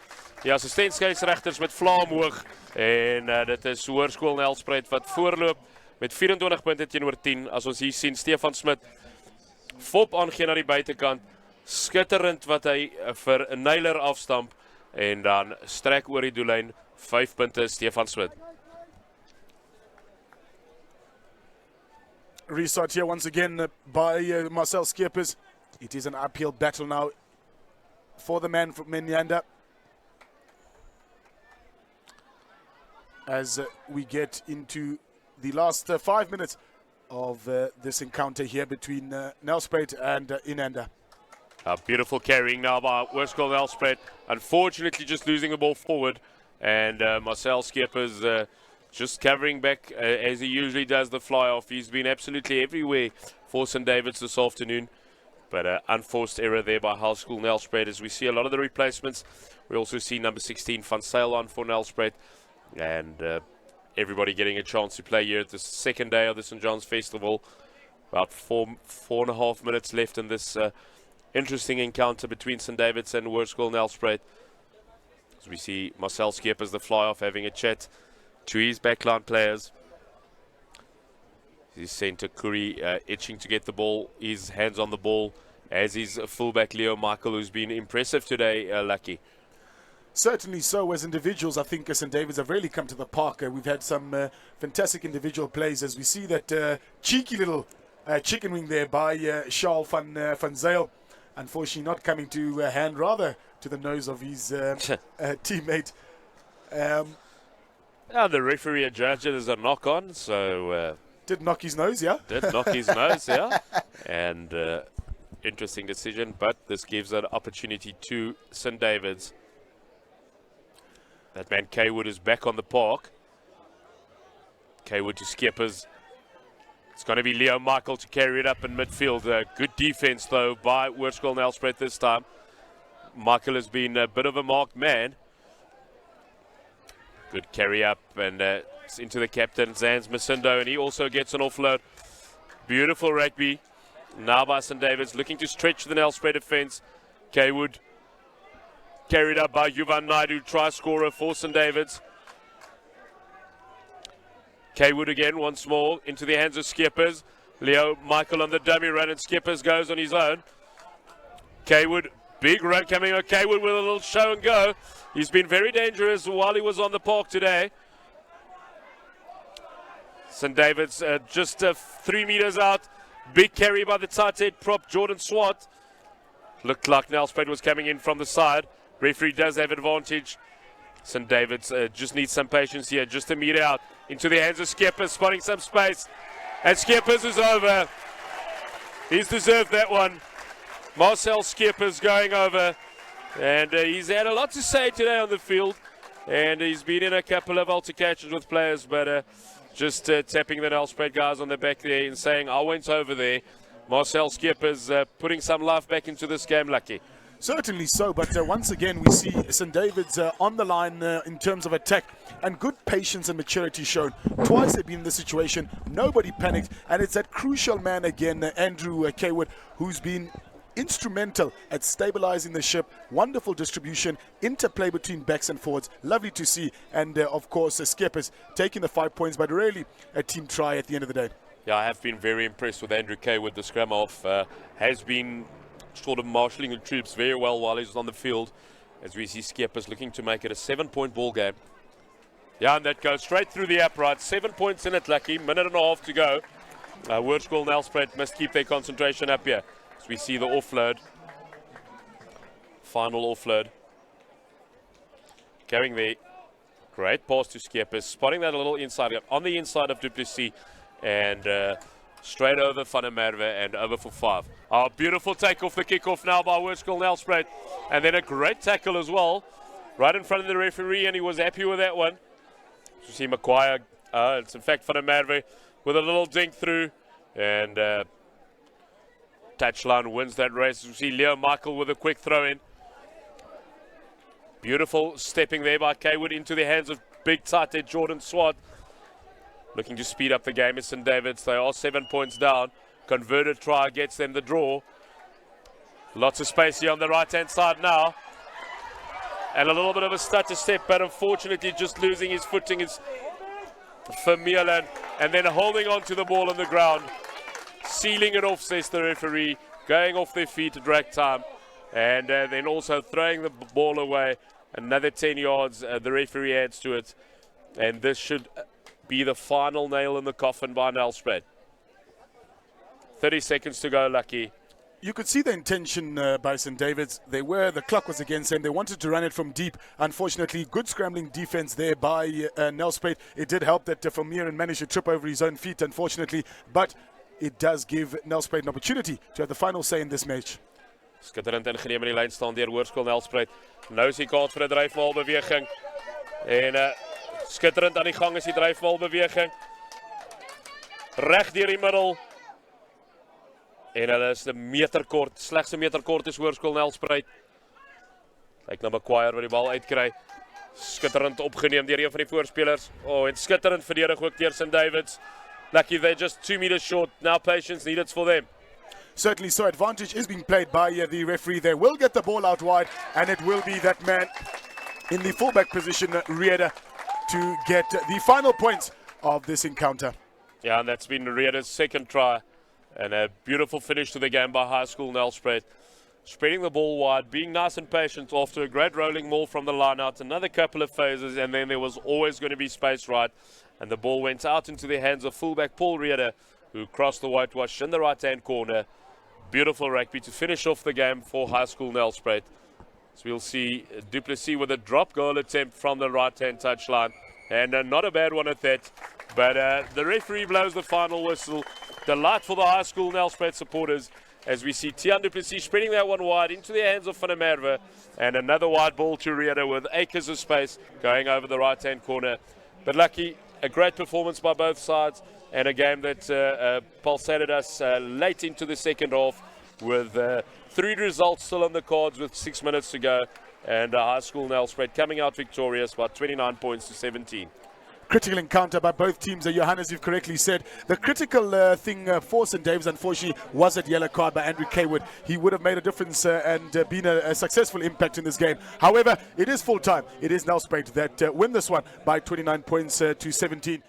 [SPEAKER 3] Die assistent-skeieregters met vlaam hoog en dit is Hoërskool Nelspruit wat voorloop met 24 punte teenoor 10. As ons hier sien, Stefan Smit fop aangee na die buitekant. Skitterend wat hy vir Naylor afstamp en dan strek oor die doellyn. 5 punte Stefan Smit.
[SPEAKER 5] Restart here once again by Marcel Skeepers. It is an uphill battle now for the man from Menyanda. As we get into the last 5 minutes of this encounter here between Nelspruit and Inanda.
[SPEAKER 3] A beautiful carrying now by Hoërskool Nelspruit. Unfortunately just losing the ball forward. And Marcel Skeepers just covering back as he usually does the fly-off. He's been absolutely everywhere for St Davids this afternoon. But unforced error there by Hoërskool Nelspruit. As we see a lot of the replacements. We also see number 16 Van Sail on for Nelspruit. And everybody getting a chance to play here at the second day of the St John's Festival. About four and a half minutes left in this interesting encounter between St Davids and Hoërskool Nelspruit. As we see Marcel Skeepers, the fly-off, having a chat to his backline players. His centre Curry itching to get the ball, his hands on the ball, as is fullback Leo Michael, who's been impressive today, Lucky.
[SPEAKER 5] Certainly so. As individuals, I think St Davids have really come to the park. We've had some fantastic individual plays as we see that cheeky little chicken wing there by Charles van Zyl. Unfortunately not coming to hand, rather to the nose of his teammate.
[SPEAKER 3] The referee adjudged it as a knock on, so...
[SPEAKER 5] did knock his nose, yeah?
[SPEAKER 3] Did knock his nose, yeah. And interesting decision, but this gives an opportunity to St Davids. That man Kaywood is back on the park. Kaywood to Skeepers. It's going to be Leo Michael to carry it up in midfield. Good defense, though, by Hoërskool Nelspruit this time. Michael has been a bit of a marked man. Good carry up, and it's into the captain, Zans Masindo, and he also gets an offload. Beautiful rugby. Now by St Davids, looking to stretch the Nelspruit defense. Kaywood carried up by Yuvan Naidu, try scorer for St Davids. Kaywood again once more into the hands of Skeepers. Leo Michael on the dummy run, and Skeepers goes on his own. Kaywood, big run coming on. Kaywood with a little show and go. He's been very dangerous while he was on the park today. St Davids just 3 meters out. Big carry by the tight head prop Jordan Swart. Looked like Nelspruit was coming in from the side. Referee does have advantage. St Davids just needs some patience here. Just a meter out into the hands of Skeepers, spotting some space. And Skeepers is over. He's deserved that one. Marcel Skeepers going over. And he's had a lot to say today on the field. And he's been in a couple of altercations with players, but just tapping the Nelspruit guys on the back there and saying, I went over there. Marcel Skeepers putting some life back into this game, Lucky.
[SPEAKER 5] Certainly so, but once again we see St Davids on the line in terms of attack, and good patience and maturity shown. Twice they've been in this situation, nobody panicked, and it's that crucial man again, Andrew Kaywood, who's been instrumental at stabilizing the ship. Wonderful distribution, interplay between backs and forwards, lovely to see, and of course Skeepers taking the 5 points, but really a team try at the end of the day.
[SPEAKER 3] Yeah, I have been very impressed with Andrew Kaywood. The scrum off has been sort of marshalling the troops very well while he's on the field, as we see Skeepers looking to make it a 7-point ball game. Yeah, and that goes straight through the upright. 7 points in it, Lucky. Minute and a half to go. Hoërskool Nelspruit must keep their concentration up here. As we see the offload. Final offload. Going there. Great pass to Skeepers. Spotting that a little inside. On the inside of Du Plessis. And straight over Van der Merwe and over for 5. Oh, beautiful take off the kickoff now by Hoërskool Nelspruit. And then a great tackle as well. Right in front of the referee, and he was happy with that one. You see Maguire, it's in fact Van der Merwe with a little dink through, and touchline wins that race. You see Leo Michael with a quick throw in. Beautiful stepping there by Kaywood into the hands of big tight head Jordan Swart. Looking to speed up the game at St. David's. They are 7 points down. Converted try gets them the draw. Lots of space here on the right-hand side now. And a little bit of a stutter step, but unfortunately just losing his footing is Vermeulen. And then holding on to the ball on the ground. Sealing it off, says the referee. Going off their feet to drag time. And then also throwing the ball away. Another 10 yards, the referee adds to it. And this should be the final nail in the coffin by Nelspruit. 30 seconds to go, Lucky.
[SPEAKER 5] You could see the intention by St. David's. The clock was against them. They wanted to run it from deep. Unfortunately, good scrambling defense there by Nelspruit. It did help that Vermeulen managed to trip over his own feet, unfortunately. But it does give Nelspruit an opportunity to have the final say in this match.
[SPEAKER 3] Skitterend ingeneem in die lyn staan deur Hoërskool Nelspruit. Nou is die kans vir 'n dryfbalbeweging. En skitterend aan die gang is die dryfbalbeweging. Reg deur die middel. En hulle is 'n meter kort, slegs 'n meter kort is Hoërskool Nelspruit. Kyk na Maguire wat die bal uitkry. Skitterend opgeneem deur een van die voorspelers. En skitterend verdedig ook deur St. David's. Lucky they're just 2 meters short. Now patience needed for them.
[SPEAKER 5] Certainly so. Advantage is being played by the referee. They will get the ball out wide, and it will be that man in the fullback position, Rieder, to get the final points of this encounter.
[SPEAKER 3] Yeah, and that's been Rieder's second try. And a beautiful finish to the game by High School Nelspruit. Spreading the ball wide, being nice and patient after a great rolling maul from the line out. Another couple of phases, and then there was always going to be space right. And the ball went out into the hands of fullback Paul Rieder, who crossed the whitewash in the right-hand corner. Beautiful rugby to finish off the game for High School Nelspruit. So we'll see Duplessis with a drop goal attempt from the right-hand touchline. And not a bad one at that. But the referee blows the final whistle. Delight for the High School Nelspruit supporters as we see Tian Duplessis spreading that one wide into the hands of Van der Merwe. And another wide ball to Rieder with acres of space going over the right-hand corner. But Lucky, a great performance by both sides. And a game that pulsated us late into the second half with 3 results still on the cards with 6 minutes to go. And High School Nelspruit coming out victorious by 29 points to 17.
[SPEAKER 5] Critical encounter by both teams. Johannes, you've correctly said. The critical thing for St. David's, unfortunately, was that yellow card by Andrew Kaywood. He would have made a difference and been a successful impact in this game. However, it is full time. It is Nelspruit that win this one by 29 points to 17.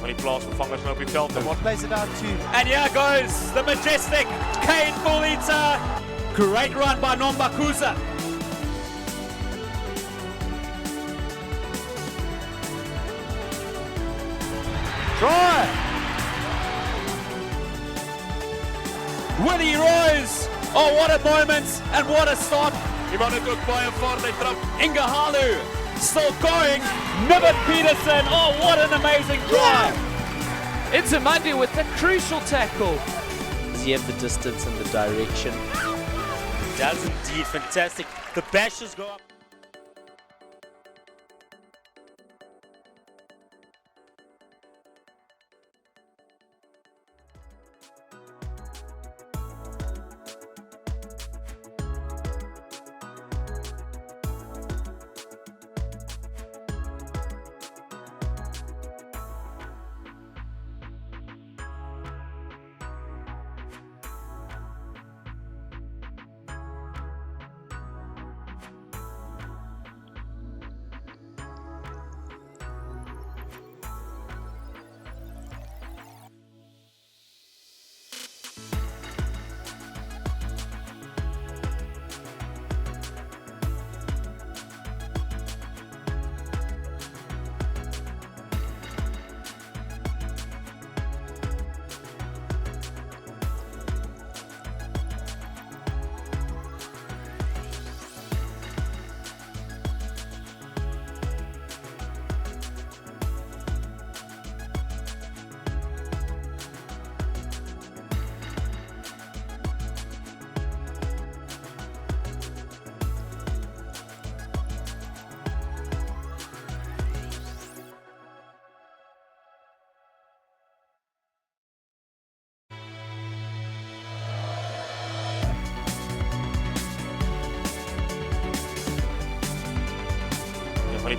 [SPEAKER 3] Die plaasvervangers nou op die veld.
[SPEAKER 6] What plays it out to?
[SPEAKER 1] And here goes the majestic Kane Bulita. Great run by Nombakuza. Try! Willie Roos. Oh, what a moment and what a start.
[SPEAKER 3] Iemand het ook baie vaart hy trap.
[SPEAKER 1] Ingahalu still going. Nibbit Peterson. Oh, what an amazing try.
[SPEAKER 4] Into Monday with the crucial tackle. Does he have the distance and the direction?
[SPEAKER 6] Does indeed. Fantastic. The bashes go up.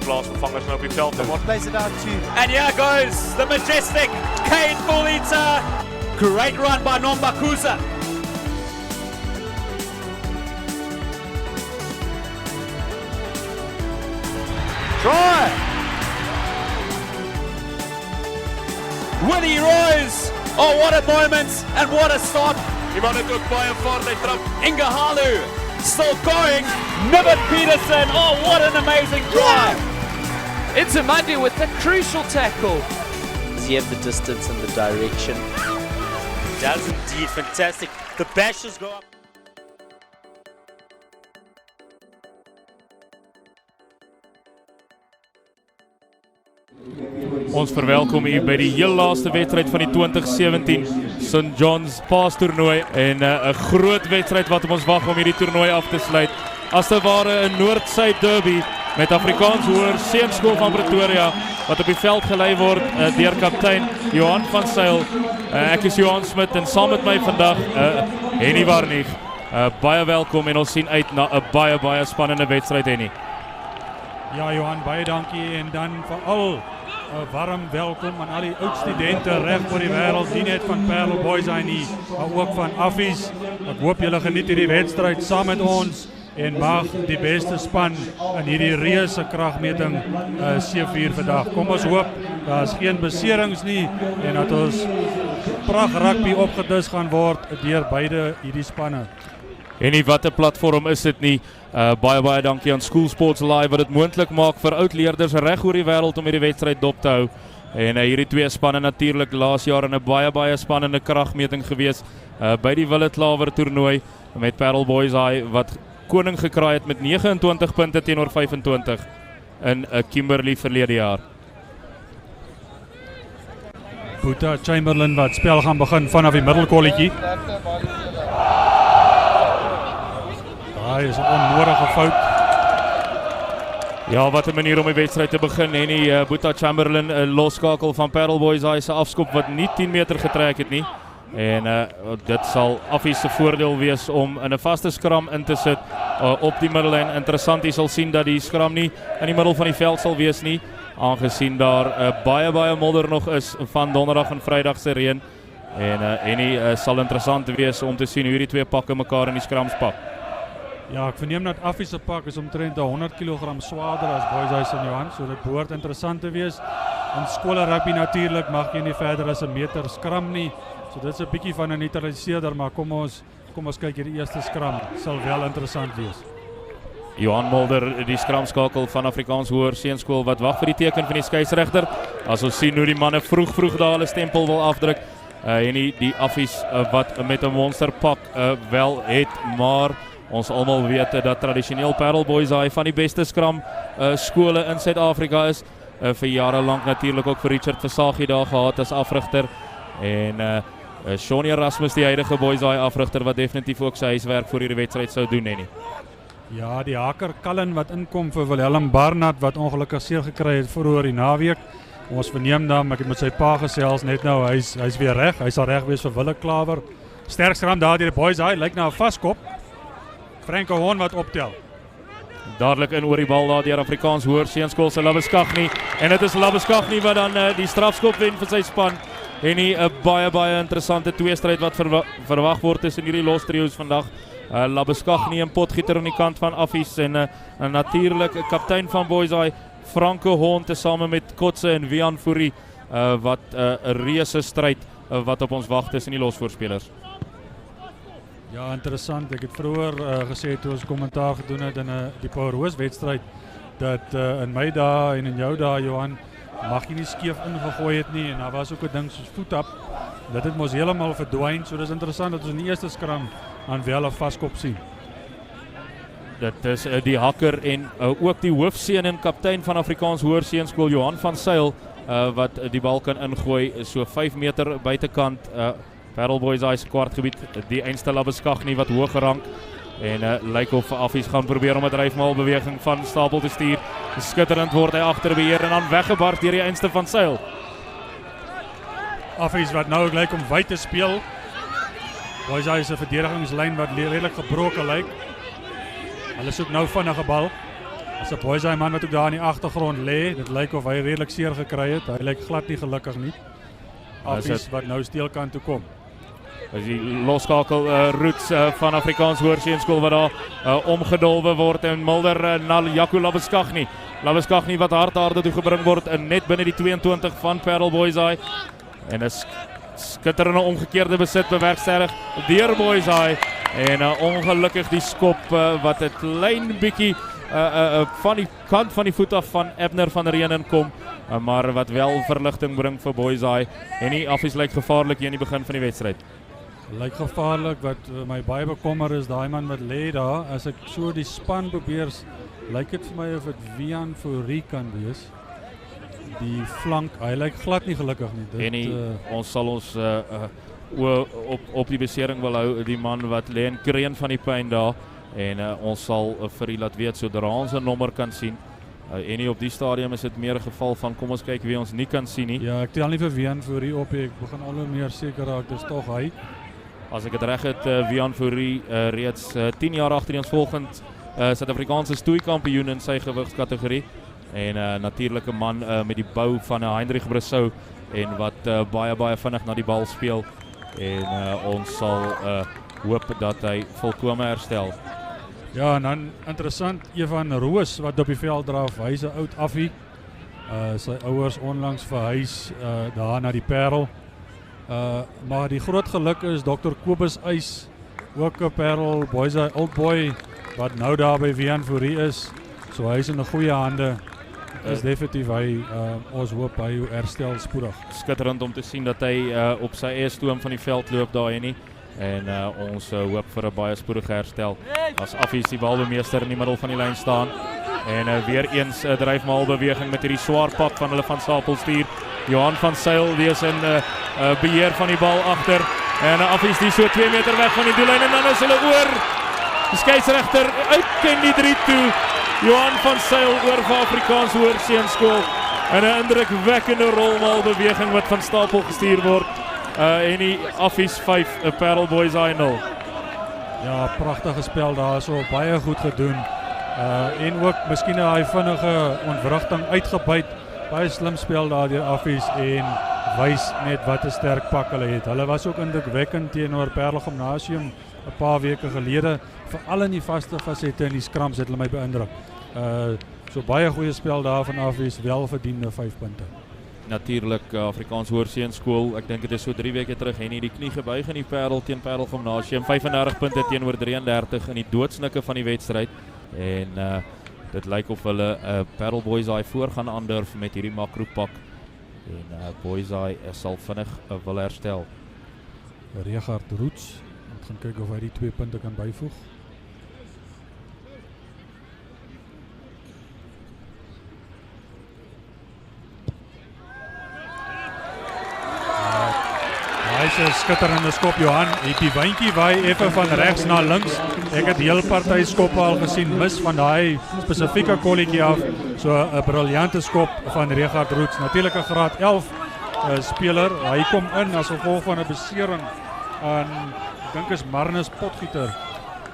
[SPEAKER 3] plaasvervangers nou op die veld.
[SPEAKER 6] What plays it out to?
[SPEAKER 1] And here goes the majestic Kane Bulita. Great run by Nombakuza. Try! Willie Roos. Oh, what a moment and what a start.
[SPEAKER 3] Die man het ook baie vaart, hy trap.
[SPEAKER 1] Ingahalu still going. Niven Peterson. Oh, what an amazing drive.
[SPEAKER 4] Into Monday with the crucial tackle. Does he have the distance and the direction?
[SPEAKER 6] Does indeed, fantastic. The bashes go up.
[SPEAKER 2] Ons verwelkom u by die heel laaste wedstryd van die 2017 St. John's Paas toernooi en 'n groot wedstryd wat op ons wag om hierdie toernooi af te sluit. As te ware 'n Noord-Suid derby met Afrikaans Hoër Seunskool van Pretoria wat op die veld gelei word deur kaptein Johan van Sail. Ek is Johan Smit en saam met my vandag Henny Warnig. Baie welkom en ons sien uit na 'n baie spannende wedstryd, Henny.
[SPEAKER 8] Ja Johan, baie dankie en dan veral 'n warm welkom aan al die oud studente reg oor die wêreld, nie net van Paarl Boys nie, maar ook van Affies. Ek hoop julle geniet hierdie wedstryd saam met ons en mag die beste span in hierdie reuse kragmeting seëvier vandag. Kom ons hoop daar's geen beserings nie en dat ons pragt rugby opgedis gaan word deur beide hierdie spanne.
[SPEAKER 2] En wat 'n platform is dit nie. Baie dankie aan School Sports Live wat dit moontlik maak vir oud-leerders reg oor die wêreld om hierdie wedstryd dop te hou. En hierdie twee spanne natuurlik laas jaar in 'n baie spannende kragmeting gewees by die Willet Klawer toernooi met Paarl Boys wat koning gekraai het met 29 punte teenoor 25 in Kimberley verlede jaar.
[SPEAKER 8] Boeta Chamberlain wat spel gaan begin vanaf die middelkolletjie. Daai is 'n onnodige fout.
[SPEAKER 2] Ja, wat 'n manier om die wedstryd te begin. En die Boeta Chamberlain 'n loskakel van Paarl Boys se afskop wat nie 10 meter getrek het nie. En dit sal Affies se voordeel wees om in 'n vaste skram in te sit op die middellyn. Interessant, jy sal sien dat die skram nie in die middel van die veld sal wees nie, aangesien daar baie modder nog is van donderdag en vrydag se reën. En sal interessant wees om te sien hoe hierdie twee pakke mekaar in die skrams pak.
[SPEAKER 8] Ja, ek verneem dat Affies se pak is omtrent 100 kg swaarder as Boys en Johan, so dit behoort interessant te wees. In skole rugby natuurlik mag jy nie verder as 'n meter skram nie. So dit is 'n bietjie van 'n neutraliseerder, maar kom ons kyk hierdie eerste skram, sal wel interessant wees.
[SPEAKER 2] Johan Mulder, die skramskakel van Afrikaans Hoër Seunskool wat wag vir die teken van die skeieregter. As ons sien hoe die manne vroeg daar hulle stempel wil afdruk. En die Affies wat met 'n monsterpak wel het, maar ons almal weet dat tradisioneel Paarl Boys van die beste skram skole in Suid-Afrika is. Vir jare lank natuurlik ook vir Richard Versaagie daar gehad as afrigter. En Shawnee Erasmus, die huidige Boys afrigter wat definitief ook sy huiswerk vir hierdie wedstryd sou doen, nie.
[SPEAKER 8] Ja, die haker Cullen wat inkom vir Willem Barnard wat ongelukkig seer gekry het vroeër die naweek. Ons verneem dan, ek het met sy pa gesels net nou, hy's weer reg. Hy sal reg wees vir Willet Klawer. Sterk skram daar deur die Boys lyk na 'n vaskop. Franco Horn wat optel.
[SPEAKER 2] Dadelik in oor die bal daar deur Afrikaans Hoër Seunskool se Labeskagni. En dit is Labeskagni wat dan die strafskop wen vir sy span. En 'n baie interessante tweestryd wat verwag word tussen hierdie los trio's vandag. Labeskagni en Potgieter aan die kant van Affies en natuurlik kaptein van Boys Franco Horn tesame met Kotse en Wian Fourie wat 'n reuse stryd wat op ons wag tussen die losvoorspelers.
[SPEAKER 8] Ja, interessant. Ek het vroeër gesê toe ons kommentaar gedoen het in die Paarl Roos wedstryd dat in my dae en in jou dae Johan mag jy nie skeef ingegooi het nie en daar was ook 'n ding soos voetap. Dit het mos heeltemal verdwyn. So dis interessant dat ons in die eerste skram aan wel 'n vaskop sien.
[SPEAKER 2] Dit is die hakker en ook die hoofseun en kaptein van Afrikaans Hoër Seunskool Johan van Sail wat die bal kan ingooi so 5 meter buitekant. Paarl Boys se kwartgebied, die einste Labeskagni wat hoog gerank en lyk of Affies gaan probeer om 'n dryfmaal beweging van stapel te stuur. Skitterend word hy agter beheer en dan weggebarg deur die einste van Sail.
[SPEAKER 8] Affies wat nou lyk om wyd te speel. Boys is 'n verdedigingslyn wat redelik gebroken lyk. Hulle soek nou vinnige bal. As 'n Boys man wat ook daar in die agtergrond lê, dit lyk of hy redelik seer gekry het. Hy lyk glad nie gelukkig nie. Affies wat nou steelkant toe kom.
[SPEAKER 2] As die losskakel roets van Afrikaans Hoërseunskool wat daar omgedolwe word en Mulder na Jaco Labeskagni. Labeskagni wat hard toe gebring word net binne die 22 van Paarl Boysay. En 'n skitterende omgekeerde besit bewerkstellig deur Boysay. En ongelukkig die skop wat 'n klein bietjie van die kant van die voet af van Abner van Reenen kom. Maar wat wel verligting bring vir Boysay. En die Affies lyk gevaarlik hier in die begin van die wedstryd.
[SPEAKER 8] Lyk gevaarlik, wat my baie bekommer is daai man wat lê daar. As ek so die span probeer, lyk dit vir my of dit Vian Fourie kan wees. Die flank, hy lyk glad nie gelukkig nie.
[SPEAKER 2] En ons sal ons op die besering wil hou, die man wat lê en kreun van die pyn daar. En ons sal vir u laat weet sodra ons 'n nommer kan sien. En op die stadium is dit meer 'n geval van kom ons kyk wie ons nie kan sien nie.
[SPEAKER 8] Ja, ek tel nie vir Vian Fourie op nie. Ek begin al hoe meer seker raak, dis tog hy.
[SPEAKER 2] As ek dit reg het, Vian Fourie reeds 10 jaar agtereenvolgend Suid-Afrikaanse stoeikampioen in sy gewigskategorie. En natuurlik 'n man met die bou van 'n Heinrich Brissou en wat baie vinnig na die bal speel. En ons sal hoop dat hy volkome herstel.
[SPEAKER 8] Ja, en dan interessant, Evan Roos wat op die veld draf. Hy's 'n oud Affie. Sy ouers onlangs verhuis daar na die Paarl. Maar die groot geluk is Dr. Kobus Eys, ook 'n Paarl Boysay old boy wat nou daar by Vian Fourie is. So hy's in 'n goeie hande. Is definitief hy, ons hoop hy herstel spoedig.
[SPEAKER 2] Skitterend om te sien dat hy op sy eie stoom van die veld loop daar nie. En ons hoop vir 'n baie spoedige herstel. As Affies die balbemeester in die middel van die lyn staan. En weer eens dryfmaalbeweging met hierdie swaar pak van hulle van Stapel stuur. Johan van Sail wees in beheer van die bal agter. En Affies die so 2 meter weg van die doellyn en dan is hulle oor. Die skeieregter uitken die 3 toe. Johan van Sail oor vir Afrikaans Hoërseunskool. En 'n indrukwekkende rolmaalbeweging wat van Stapel gestuur word. En die Affies 5, Paarl Boysay 0.
[SPEAKER 8] Ja, pragtige spel daar, so baie goed gedoen. En ook miskien daai vinnige ontwrigting uitgebyt. Baie slim spel daar deur Affies en wys net wat 'n sterk pak hulle het. Hulle was ook indrukwekkend teenoor Paarl Gimnasium 'n paar weke gelede, veral in die vaste fasette en die scrums het hulle my beïndruk. So baie goeie spel daar van Affies, welverdiende 5 punte.
[SPEAKER 2] Natuurlik Afrikaans Hoërseunskool. Ek dink dit is so 3 weke terug en die knie gebuig in die Paarl teen Paarl Gimnasium. 35 punte teenoor 33 in die doodsnikke van die wedstryd. En dit lyk of hulle Paarl Boysay voor gaan aandurf met hierdie makropak. En Boysay sal vinnig wil herstel.
[SPEAKER 8] Richard Roos, ons gaan kyk of hy die 2 punte kan byvoeg. Hy is 'n skitterende skop, Johan. Die wyntjie waai effe van regs na links. Ek het heel party skoppe al gesien mis van daai spesifieke kolletjie af. So 'n briljante skop van Richard Roos. Natuurlik 'n graad 11 speler. Hy kom in as gevolg van 'n besering aan, ek dink is Marnus Potgieter.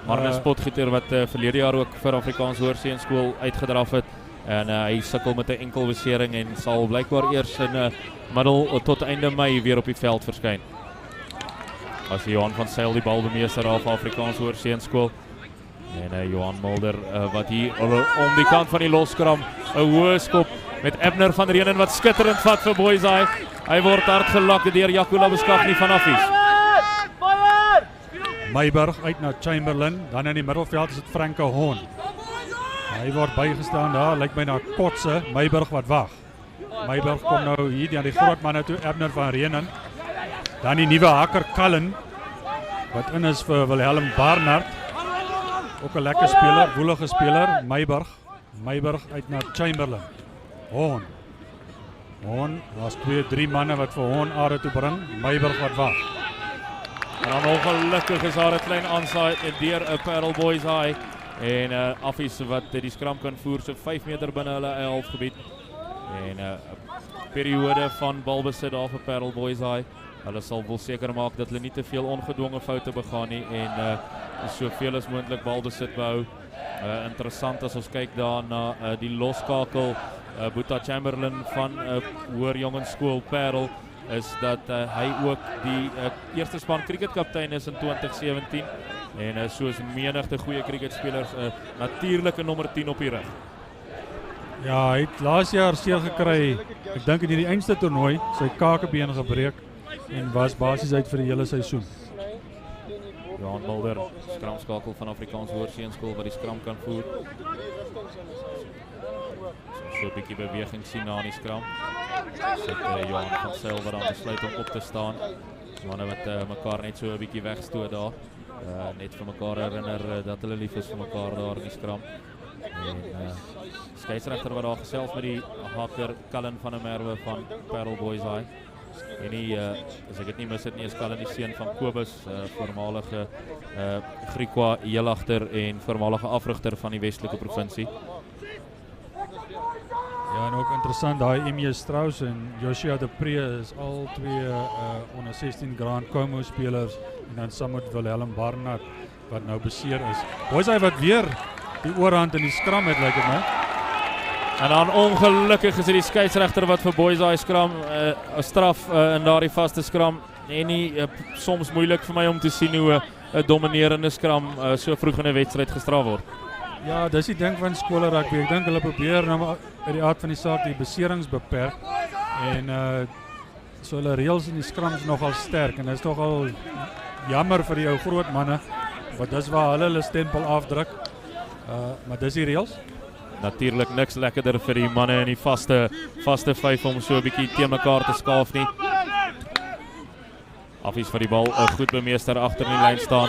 [SPEAKER 2] Marnus Potgieter wat verlede jaar ook vir Afrikaans Hoërseunskool uitgedraf het. En hy sukkel met 'n enkel besering en sal blykbaar eers in middel tot einde Mei weer op die veld verskyn. As Johan van Sail die balbemeester af Afrikaans Hoërseunskool. En Johan Mulder wat hier om die kant van die loskram 'n hoë skop met Abner van Reenen wat skitterend vat vir Boysay. Hy word hard gelak deur Jaco Labeskagni van Affies.
[SPEAKER 8] Meiburg uit na Chamberlain, dan in die middelveld is dit Franke Hoorn. Hy word bygestaan daar, lyk my na Kotse, Meiburg wat wag. Meiburg kom nou hier die groot manne toe, Abner van Reenen. Dan die nuwe hakker Cullen wat in is vir Wilhelm Barnard. Ook 'n lekker speler, woelige speler, Meiburg uit na Chamberlain. Hoorn, daar's 2-3 manne wat vir Hoorn aarde toe bring, Meiburg wat wag.
[SPEAKER 2] En dan ongelukkig is daar 'n klein aansaai deur 'n Paarl Boysay. En Affies wat die skram kan voer so 5 meter binne hulle eie halfgebied. En 'n periode van balbesit daar vir Paarl Boysay. Hulle sal wel seker maak dat hulle nie te veel ongedwonge foute begaan nie en soveel as moontlik balbesit behou. Interessant as ons kyk daar na die loskakel Boeta Chamberlain van Hoër Jongensskool Paarl is dat hy ook die eerste span cricketkaptein is in 2017 en soos menigte goeie cricketspelers natuurlike nommer 10 op die rug.
[SPEAKER 8] Ja, hy het laas jaar seer gekry, ek dink in die eindste toernooi, sy kakebeen gebreek en was basies uit vir die hele seisoen.
[SPEAKER 2] Johan Mulder, skramskakel van Afrikaans Hoërseunskool wat die skram kan voer. So 'n bietjie beweging sien na die skram. Sit Johan van Zyl wat dan besluit om op te staan. Manne wat mekaar net so 'n bietjie wegstoot daar. Net vir mekaar herinner dat hulle lief is vir mekaar daar in die skram. En skeieregter wat daar gesels met die haker Cullen van der Merwe van Paarl Boys High. En die, as ek dit nie mis het nie, is Cullen die seun van Kobus, voormalige Griekwa heelagter en voormalige afrigter van die Westelike provinsie.
[SPEAKER 8] Ja, en ook interessant, daai Emie Strauss en Joshua de Pre is al twee onder 16 Grand Como spelers en dan saam met Wilhelm Barnard wat nou beseer is. Boys hy wat weer die oorhand in die skram het, lyk dit my.
[SPEAKER 2] En dan ongelukkig is dit die skeieregter wat vir Boys High skram 'n straf in daardie vaste skram en nie soms moeilik vir my om te sien hoe 'n dominerende skram so vroeg in 'n wedstryd gestraf word.
[SPEAKER 8] Ja, dis die ding van skole rugby. Ek dink hulle probeer nou uit die aard van die saak die beserings beperk en so hulle reëls in die skrams nogal sterk en dit is tog al jammer vir die ou groot manne want dis waar hulle stempel afdruk. Maar dis die reëls.
[SPEAKER 2] Natuurlik niks lekkerder vir die manne in die vaste vyf om so 'n bietjie teen mekaar te skaaf nie. Affies vir die bal goed bemeester agter in die lyn staan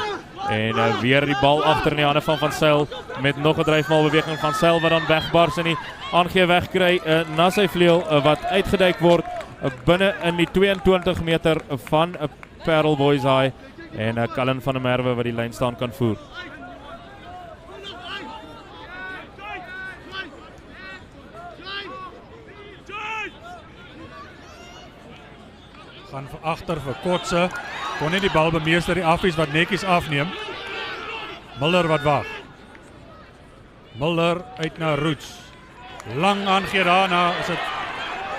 [SPEAKER 2] en weer die bal agter in die hande van Zyl met nog 'n dryfbalbeweging van Zyl wat dan wegbars en die aangee wegkry na sy vleuel wat uitgeduik word binne in die 22 meter van Paarl Boys High en Cullen van der Merwe wat die lyn staan kan voer.
[SPEAKER 8] Gaan vir agter vir Kotse. Kon nie die bal bemeester, die Affies wat netjies afneem. Mulder wat wag. Mulder uit na Roos. Lang aangee daarna, is dit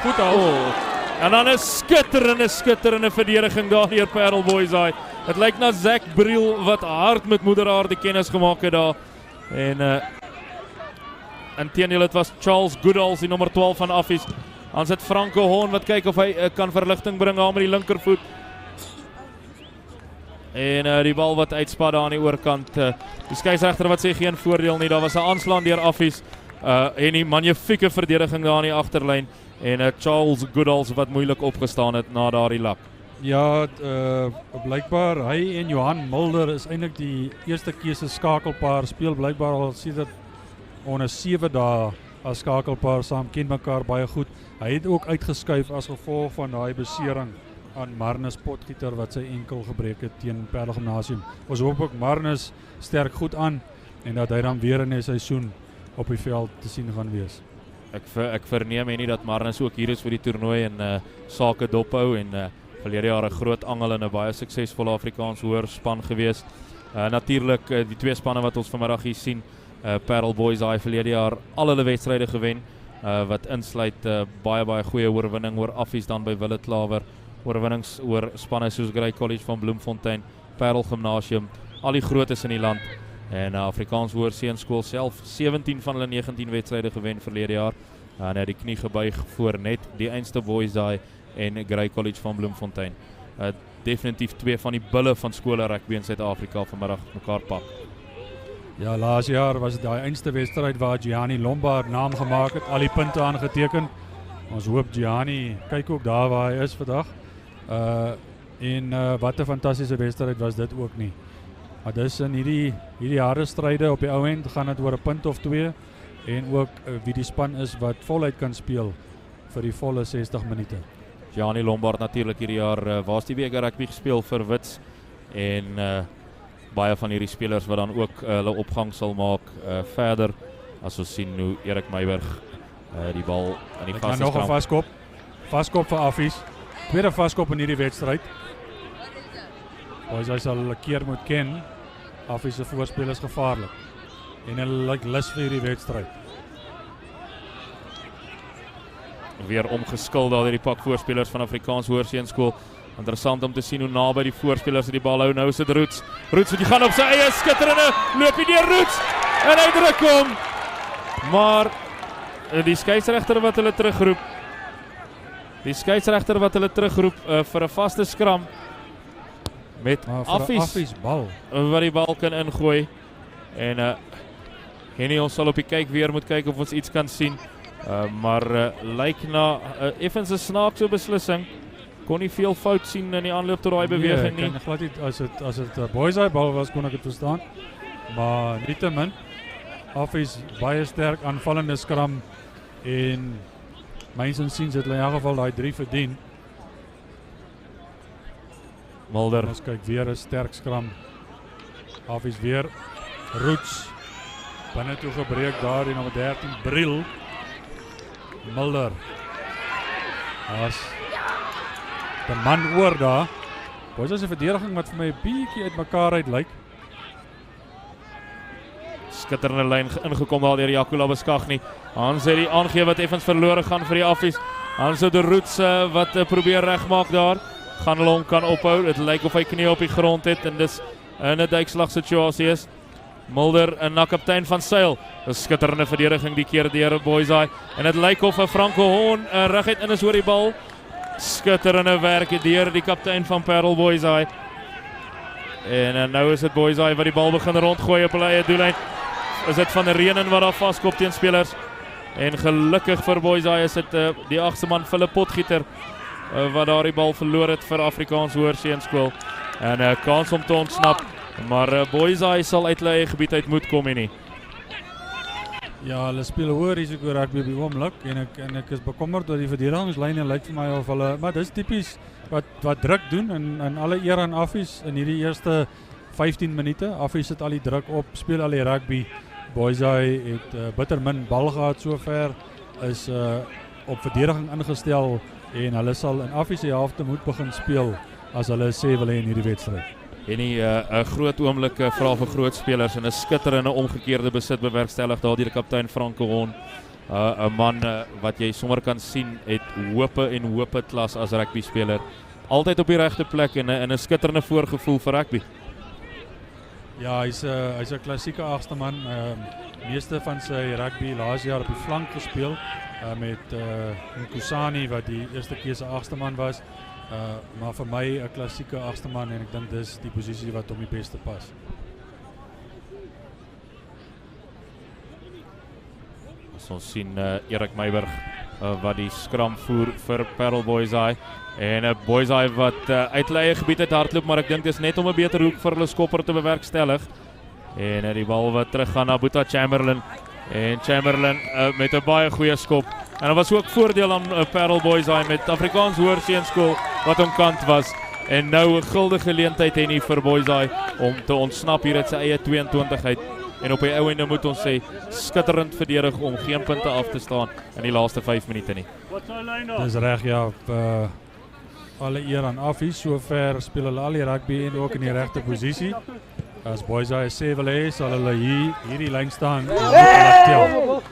[SPEAKER 8] goed al.
[SPEAKER 2] En dan 'n skitterende verdediging daar deur Paarl Boys High. Dit lyk na Zach Briel wat hard met moeder aarde kennis gemaak het daar. En inteendeel dit was Charles Goodall, die nommer 12 van Affies. Dan sit Franco Horn wat kyk of hy kan verligting bring aan met die linkervoet. En die bal wat uitspat daar aan die oorkant. Die skeieregter wat sê geen voordeel nie. Daar was 'n aanslag deur Affies en die magnifieke verdediging daar aan die agterlyn en Charles Goodall wat moeilik opgestaan het na daardie lak.
[SPEAKER 8] Ja, blykbaar hy en Johan Mulder is eintlik die eerste keuse skakelpaar, speel blykbaar al sedert onder 7 dae as skakelpaar saam, ken mekaar baie goed. Hy het ook uitgeskuif as gevolg van daai besering aan Marnus Potgieter wat sy enkel gebreek het teen Paarl Gimnasium. Ons hoop ook Marnus sterk goed aan en dat hy dan weer in die seisoen op die veld te sien gaan wees.
[SPEAKER 2] Ek verneem nie dat Marnus ook hier is vir die toernooi en sake dophou en verlede jaar 'n groot angel en 'n baie suksesvolle Afrikaans hoër span gewees. Natuurlik die twee spanne wat ons vanmiddag hier sien, Paarl Boys High verlede jaar al hulle wedstryde gewen, wat insluit baie goeie oorwinning oor Affies dan by Willeklawer, oorwinnings oor spanne soos Grey College van Bloemfontein, Paarl Gimnasium, al die grootes in die land. En Afrikaans Hoërseunskool self 17 van hulle 19 wedstryde gewen verlede jaar. En het die knie gebuig voor net die Einste Boys High en Grey College van Bloemfontein. Definitief twee van die bulle van skole rugby in Suid-Afrika vanmiddag mekaar pak.
[SPEAKER 8] Ja, laas jaar was dit daai einste wedstryd waar Gianni Lombard naam gemaak het, al die punte aangeteken. Ons hoop Gianni kyk ook daar waar hy is vandag. Wat 'n fantastiese wedstryd was dit ook nie. Maar dis in hierdie harde stryde op die ou end gaan dit oor 'n punt of 2 en ook wie die span is wat voluit kan speel vir die volle 60 minute.
[SPEAKER 2] Gianni Lombard natuurlik hierdie jaar was die week rugby gespeel vir Wits en baie van hierdie spelers wat dan ook hulle opgang sal maak verder as ons sien hoe Erik Meiberg die bal in die vaste
[SPEAKER 8] nog 'n vaskop vir Affies. Tweede vaskop in hierdie wedstryd. Boys hy sal 'n keer moet ken. Affies se voorspel is gevaarlik. en hulle lyk lus vir hierdie wedstryd.
[SPEAKER 2] Weer omgeskil daar die pak voorspelers van Afrikaans Hoërseunskool. Interessant om te sien hoe naby die voorspelers die bal hou. Nou is dit Roos. Roos wat gaan op sy eie skitterende loop hier deur Roos en hy druk hom. Maar die skeieregter wat hulle terugroep. Die skeieregter wat hulle terugroep vir 'n vaste skram met Affies
[SPEAKER 8] bal
[SPEAKER 2] wat die bal kan ingooi. En Henny, ons sal op die kyk weer moet kyk of ons iets kan sien. Maar lyk na effens 'n snaakse beslissing. Kon nie veel fout sien in die aanloop tot daai beweging nie.
[SPEAKER 8] Glad nie, as dit 'n boys bal was, kon ek dit verstaan. Maar nietemin, Affies baie sterk aanvallende skram en myns insiens het hulle in elk geval daai 3 verdien.
[SPEAKER 2] Mulder.
[SPEAKER 8] Ons kyk weer 'n sterk skram. Affies weer Roos binne toe gebreek daar die nommer 13 Bril. Mulder. As die man oor daar. Boys is 'n verdediging wat vir my 'n bietjie uitmekaar uit lyk.
[SPEAKER 2] Skitterende lyn ingekom daar deur Jaco Labeskagni. Hans het die aangee wat effens verlore gaan vir die Affies. Hans het die Roos wat probeer regmaak daar. Gaan hulle hom kan ophou. Dit lyk of hy knie op die grond het en dis in 'n duikslag situasie is. Mulder en na kaptein van Sail. 'n Skitterende verdediging die keer deur Boysay en dit lyk of 'n Franco Hoorn reguit in is oor die bal. Skitterende werk deur die kaptein van Paarl Boysay. En nou is dit Boysay wat die bal begin rondgooi op hulle eie doellyn. Is dit van der Reenen wat daar vaskop teen spelers. En gelukkig vir Boysay is dit die 8ste man Philip Potgieter wat daar die bal verloor het vir Afrikaans Hoërseunskool. En 'n kans om te ontsnap. Maar Boysay sal uit hulle eie gebied uit moet kom nie.
[SPEAKER 8] Ja, hulle speel hoë risiko rugby op die oomblik en ek is bekommerd oor die verdedigingslyne. Lyk vir my of hulle, maar dis tipies wat druk doen en alle eer aan Affies in hierdie eerste 15 minute. Affies het al die druk op, speel al die rugby. Boysay het bitter min bal gehad sover, is op verdediging ingestel en hulle sal in Affies se helfte moet begin speel as hulle sê wil hê in hierdie wedstryd.
[SPEAKER 2] En 'n groot oomblik vra vir groot spelers en 'n skitterende omgekeerde besit bewerkstellig daar deur die kaptein Franco Hoorn. 'n Man wat jy sommer kan sien het hope klas as rugby speler. Altyd op die regte plek en 'n skitterende voorgevoel vir rugby.
[SPEAKER 8] Ja, hy's 'n klassieke 8ste man. Meeste van sy rugby laas jaar op die flank gespeel met Nkusani wat die eerste keuse 8ste man was. Maar vir my 'n klassieke 8ste man en ek dink dis die posisie wat hom die beste pas.
[SPEAKER 2] As ons sien Erik Meiberg wat die skram voer vir Paarl Boysay en 'n Boysay wat uit hulle eie gebied uit hardloop, maar ek dink dis net om 'n beter hoek vir hulle skopper te bewerkstellig. En die bal wat teruggaan na Boeta Chamberlain en Chamberlain met 'n baie goeie skop. En daar was ook voordeel aan Paarl Boysay met Afrikaans Hoërseunskool wat omkant was. En nou 'n guldige geleentheid het hy vir Boysay om te ontsnap hier uit sy eie 22 uit. En op die ou ende moet ons sê skitterend verdedig om geen punte af te staan in die laaste 5 minute nie.
[SPEAKER 8] Dis reg, ja. Alle eer aan Affies, sover speel hulle al die rugby en ook in die regte posisie. As Boysay sê wil hê, sal hulle hierdie lyn staan en hulle tel.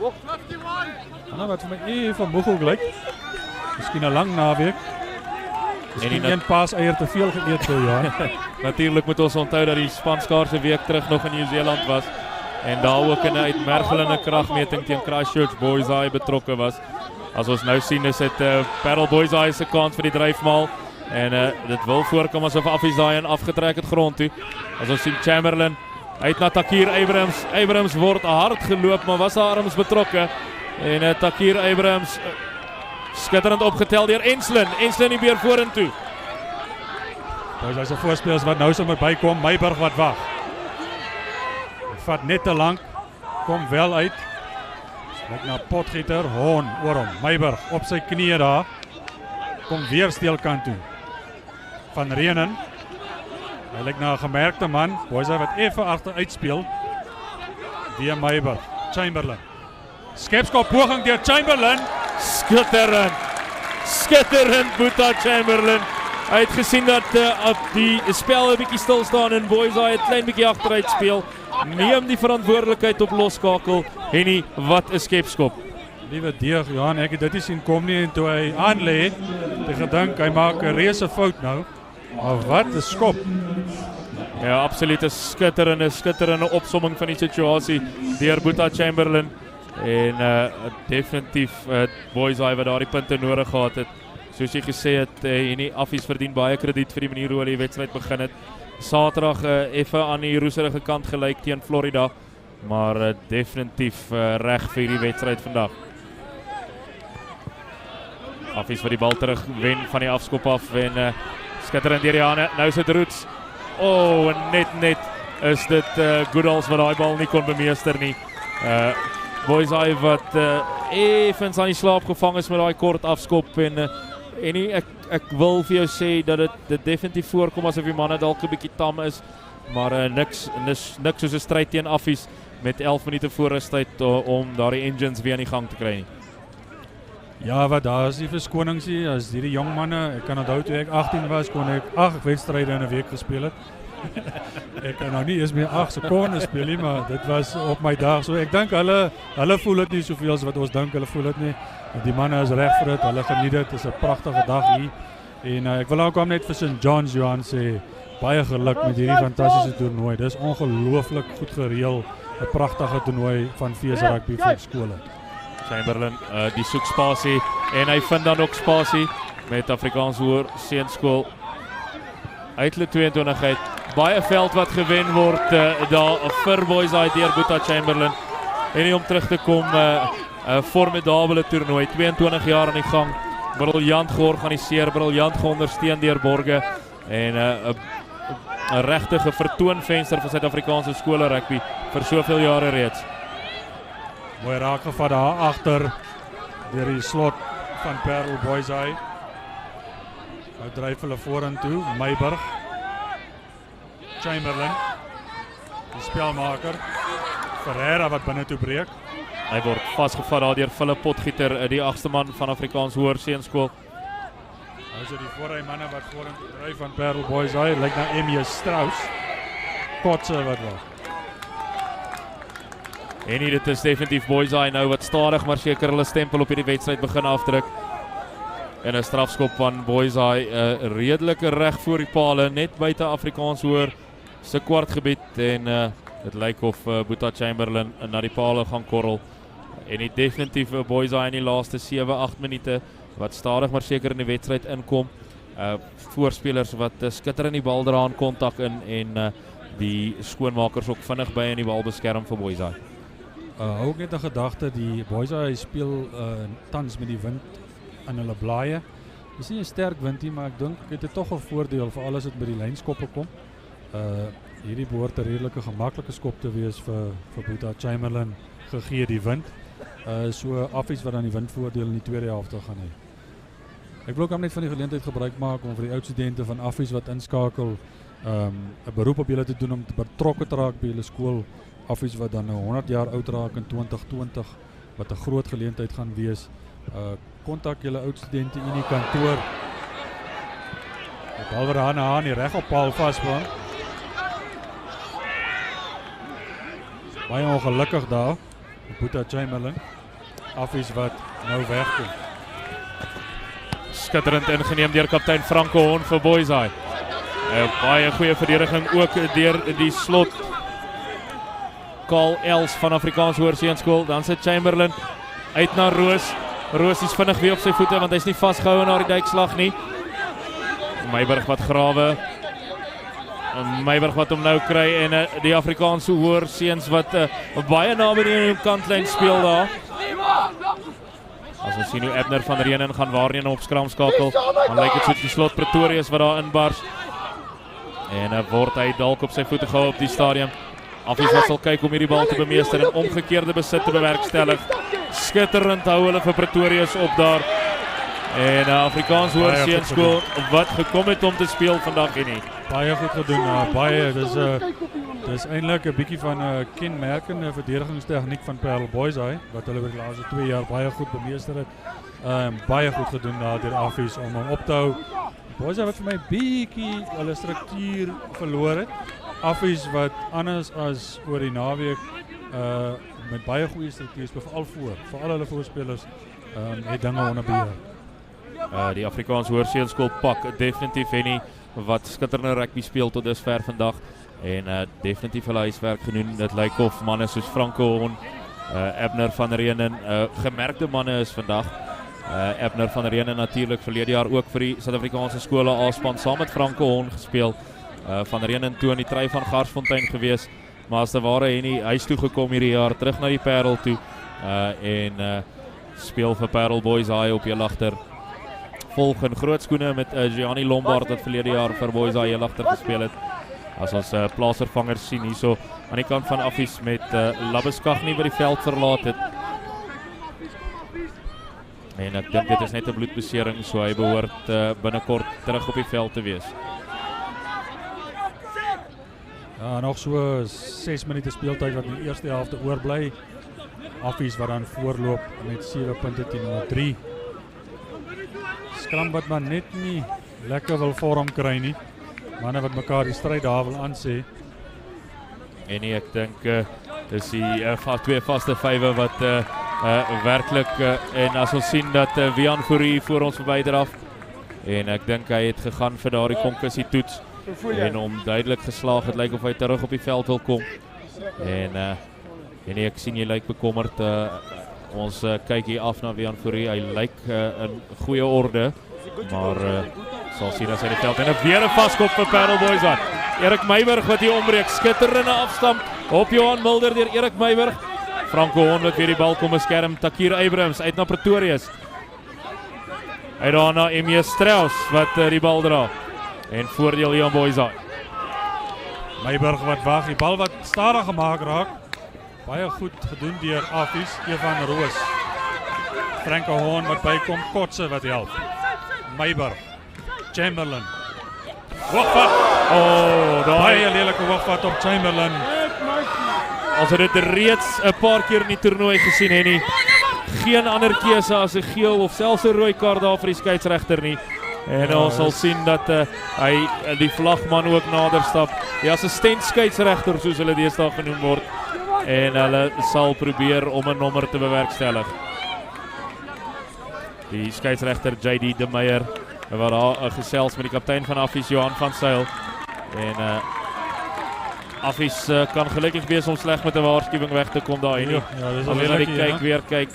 [SPEAKER 8] Nou wat vir my even moeg ook lyk. Miskien 'n lang naweek. Miskien een paas eier te veel geëet vir jaar.
[SPEAKER 2] Natuurlik moet ons onthou dat die spanskaarse week terug nog in Nieu-Seeland was en daar ook in 'n uitmergelende kragmeting teen Christchurch Boysay betrokke was. As ons nou sien is dit Paarl Boysay se kans vir die dryfmaal en dit wil voorkom asof Affies daai en afgetrek het grond toe. As ons sien Chamberlain uit na Takir Abrahams. Abrahams word hard geloop, maar was haar arms betrokke. En Takir Abrahams skitterend opgetel deur Enslin. Enslin die beer vorentoe.
[SPEAKER 8] Boysay se voorspelers wat nou sommer bykom, Meiberg wat wag. Vat net te lank, kom wel uit. Kyk na Potgieter, Hoorn oor hom. Meiberg op sy knieë daar. Kom weer steelkant toe. Van Reenen. Hy lyk na 'n gemerkte man. Boysay wat effe agter uitspeel. Weer Meiberg. Chamberlain. Skepskop poging deur Chamberlain.
[SPEAKER 2] Skitterend. Skitterend Boeta Chamberlain. Hy het gesien dat die spel 'n bietjie stil staan en Boysay het klein bietjie agteruit speel neem die verantwoordelikheid op loskakel. Henny, wat 'n skepskop.
[SPEAKER 8] Liewe deeg, Johan, ek het dit nie sien kom nie en toe hy aanlê, het ek gedink hy maak 'n reuse fout nou. Maar wat 'n skop.
[SPEAKER 2] Ja, absoluut 'n skitterende opsomming van die situasie deur Boeta Chamberlain. En definitief Boysaai wat daardie punte nodig gehad het. Soos jy gesê het, Henny Affies verdien baie krediet vir die manier hoe hulle die wedstryd begin het. Saterdag effe aan die roeserige kant gelyk teen Florida, maar definitief reg vir die wedstryd vandag. Affies wat die bal terug wen van die afskop af en skitterend deur die hande. Nou is dit Roos. Net is dit Goodals wat daai bal nie kon bemeester nie. Boysaai wat effens aan die slaap gevang is met daai kort afskop en ek wil vir jou sê dat dit definitief voorkom asof die manne dalk 'n bietjie tam is, maar niks soos 'n stryd teen Affies met 11 minute voorrustyd om daardie engines weer aan die gang te kry nie.
[SPEAKER 8] Ja, wat daar is die verskonings nie, as hierdie jong manne, ek kan onthou toe ek 18 was, kon ek 8 wedstryde in 'n week gespeel het. Ek kan nou nie eens meer 8 sekondes speel nie, maar dit was op my dag. So ek dink hulle voel dit nie soveel as wat ons dink hulle voel dit nie. Die manne is reg vir dit, hulle geniet dit. Dit is 'n pragtige dag hier. En ek wil ook net vir St. John's Johan sê, baie geluk met hierdie fantastiese toernooi. Dis ongelooflik goed gereël, 'n pragtige toernooi van Fees Rugby vir skole.
[SPEAKER 2] Chamberlain die soek spasie en hy vind dan ook spasie met Afrikaans Hoër Seunskool uit hulle 22 uit. Baie veld wat gewen word daar vir Boysaai deur Boeta Chamberlain. En om terug te kom, 'n formidabele toernooi, 22 jaar aan die gang, briljant georganiseer, briljant geondersteun deur borge en 'n regtige vertoonvenster vir Suid-Afrikaanse skole rugby vir soveel jare reeds.
[SPEAKER 8] Mooi raakgevat daar agter deur die slot van Paarl Boysaai. Nou dryf hulle vorentoe, Meiburg. Chamberlain, die spelmaker. Ferreira wat binne toe breek.
[SPEAKER 2] Hy word vasgevat daar deur Philip Potgieter, die 8ste man van Afrikaans Hoër Seunskool.
[SPEAKER 8] Nou is dit die voorry manne wat vorentoe dryf van Paarl Boysaai, lyk na M.J. Strauss. Kotse wat wel.
[SPEAKER 2] En dit is definitief Boysaai nou wat stadig maar seker hulle stempel op hierdie wedstryd begin afdruk. En 'n strafskop van Boysaai redelik reg voor die paal, net buite Afrikaans Hoër se kwartgebied en dit lyk of Boeta Chamberlain na die paal gaan korrel. En die definitief Boysaai in die laaste 7-8 minute wat stadig maar seker in die wedstryd inkom. Voorspelers wat skitter in die bal dra aan kontak in en die skoonmakers ook vinnig by in die bal beskerm vir Boysaai.
[SPEAKER 8] Ook net 'n gedagte, die Boysaai speel tans met die wind aan hulle blaaie. Dis nie 'n sterk wind nie, maar ek dink dit het tog 'n voordeel vir alles wat by die lynskoppe kom. Hierdie behoort 'n redelike gemaklike skop te wees vir Boeta Chamberlain gegee die wind. So Affies wat dan die windvoordeel in die tweede helfte gaan hê. Ek wil ook net van die geleentheid gebruik maak om vir die oud studente van Affies wat inskakel 'n beroep op julle te doen om betrokke te raak by julle skool. Affies wat dan nou 100 jaar oud raak in 2020, wat 'n groot geleentheid gaan wees. Kontak julle oud studente in die kantoor. Die bal weer aan die reg op paal vasbaan. Baie ongelukkig daar. Boeta Chamberlain. Affies wat nou wegkom.
[SPEAKER 2] Skitterend ingeneem deur kaptein Franco Hon vir Boysaai. Baie goeie verdediging ook deur die slot. Karl Els van Afrikaans Hoër Seunskool. Dan sit Chamberlain uit na Roos. Roos is vinnig weer op sy voete want hy's nie vasgehou na die duikslag nie. Meiburg wat grawe. Meiburg wat hom nou kry en die Afrikaanse Hoër Seuns wat baie naby die kantlyn speel daar. As ons sien hoe Ebner van Reenen gaan waarneem op skramskakel, dan lyk dit soos die slot Pretorius wat daar inbars. En word hy dalk op sy voete gehou op die stadium. Affies wat sal kyk om hierdie bal te bemeester en omgekeerde besit te bewerkstellig. Skitterend hou hulle vir Pretorius op daar. En Afrikaans Hoër Seunskool wat gekom het om te speel vandag nie.
[SPEAKER 8] Baie goed gedoen, baie. Dis eintlik 'n bietjie van 'n kenmerkende verdedigingstegniek van Paarl Boysaai wat hulle oor die laaste 2 jaar baie goed bemeester het. Baie goed gedoen daar deur Affies om hom op te hou. Boysaai wat vir my bietjie hulle struktuur verloor het. Affies wat anders as oor die naweek met baie goeie struktuurs, veral vir al hulle voorspelers, het dinge onder beheer.
[SPEAKER 2] Die Afrikaans Hoërseunskool pak definitief Henny wat skitterende rugby speel tot dusver vandag en definitief hulle huiswerk genoem. Dit lyk of manne soos Franco Hon, Abner van Reenen, gemerkte manne is vandag. Abner van Reenen natuurlijk verlede jaar ook vir die Suid-Afrikaanse skole A-span saam met Franco Hon gespeel. Van Reenen toe in die try van Garsfontein gewees, maar as te ware Henny huis toe gekom hierdie jaar, terug na die Paarl toe en speel vir Paarl Boys High op Jelagter. Volg in groot skoene met Gianni Lombard wat verlede jaar vir Boys High Jelagter gespeel het. As ons plaasvervangers sien hierso aan die kant van Affies met Labeskagni wat die veld verlaat het. En ek dink dit is net 'n bloedbesering, so hy behoort binnekort terug op die veld te wees.
[SPEAKER 8] Ja, nog so 6 minute speeltyd wat in die eerste helfte oorbly. Affies wat dan voorloop met 7 punte teen nommer 3. Skram wat maar net nie lekker wil vorm kry nie. Manne wat mekaar die stryd daar wil aansê.
[SPEAKER 2] En ek dink dis die twee vaste vywe wat werklik en as ons sien dat Wian Fourie voor ons verby draf en ek dink hy het gegaan vir daardie konkussie toets en hom duidelik geslaag. Het lyk of hy terug op die veld wil kom en ek sien jy lyk bekommerd. Ons kyk hier af na Wian Fourie. Hy lyk in goeie orde, maar sal sien as hy die veld en weer 'n vaskop vir Paarl Boys aan. Erik Meiburg wat hier ombreek, skitterende afstand op Johan Mulder deur Erik Meiburg. Franco Hon wat weer die bal kom beskerm. Takir Abrams uit na Pretorius. Uit daar na Emie Strauss wat die bal dra. En voordeel Johan Boys aan.
[SPEAKER 8] Meiburg wat wag, die bal wat stadig gemaak raak. Baie goed gedoen deur Affies, Evan Roos. Franco Hon wat bykom, Kotse wat help. Meiburg, Chamberlain. Hoogvat! Baie lelike hoogvat op Chamberlain.
[SPEAKER 2] Ons het dit reeds 'n paar keer in die toernooi gesien Henny. Geen ander keuse as 'n geel of selfs 'n rooi kaart daar vir die skeieregter nie. En ons sal sien dat hy die vlagman ook nader stap. Die assistent skeieregter soos hulle deesdae genoem word. En hulle sal probeer om 'n nommer te bewerkstellig. Die skeieregter JD De Meyer wat daar gesels met die kaptein van Affies Johan van Sail. En Affies kan gelukkig wees om sleg met 'n waarskuwing weg te kom daar.
[SPEAKER 8] Ja, dis
[SPEAKER 2] al weer kyk weer kyk.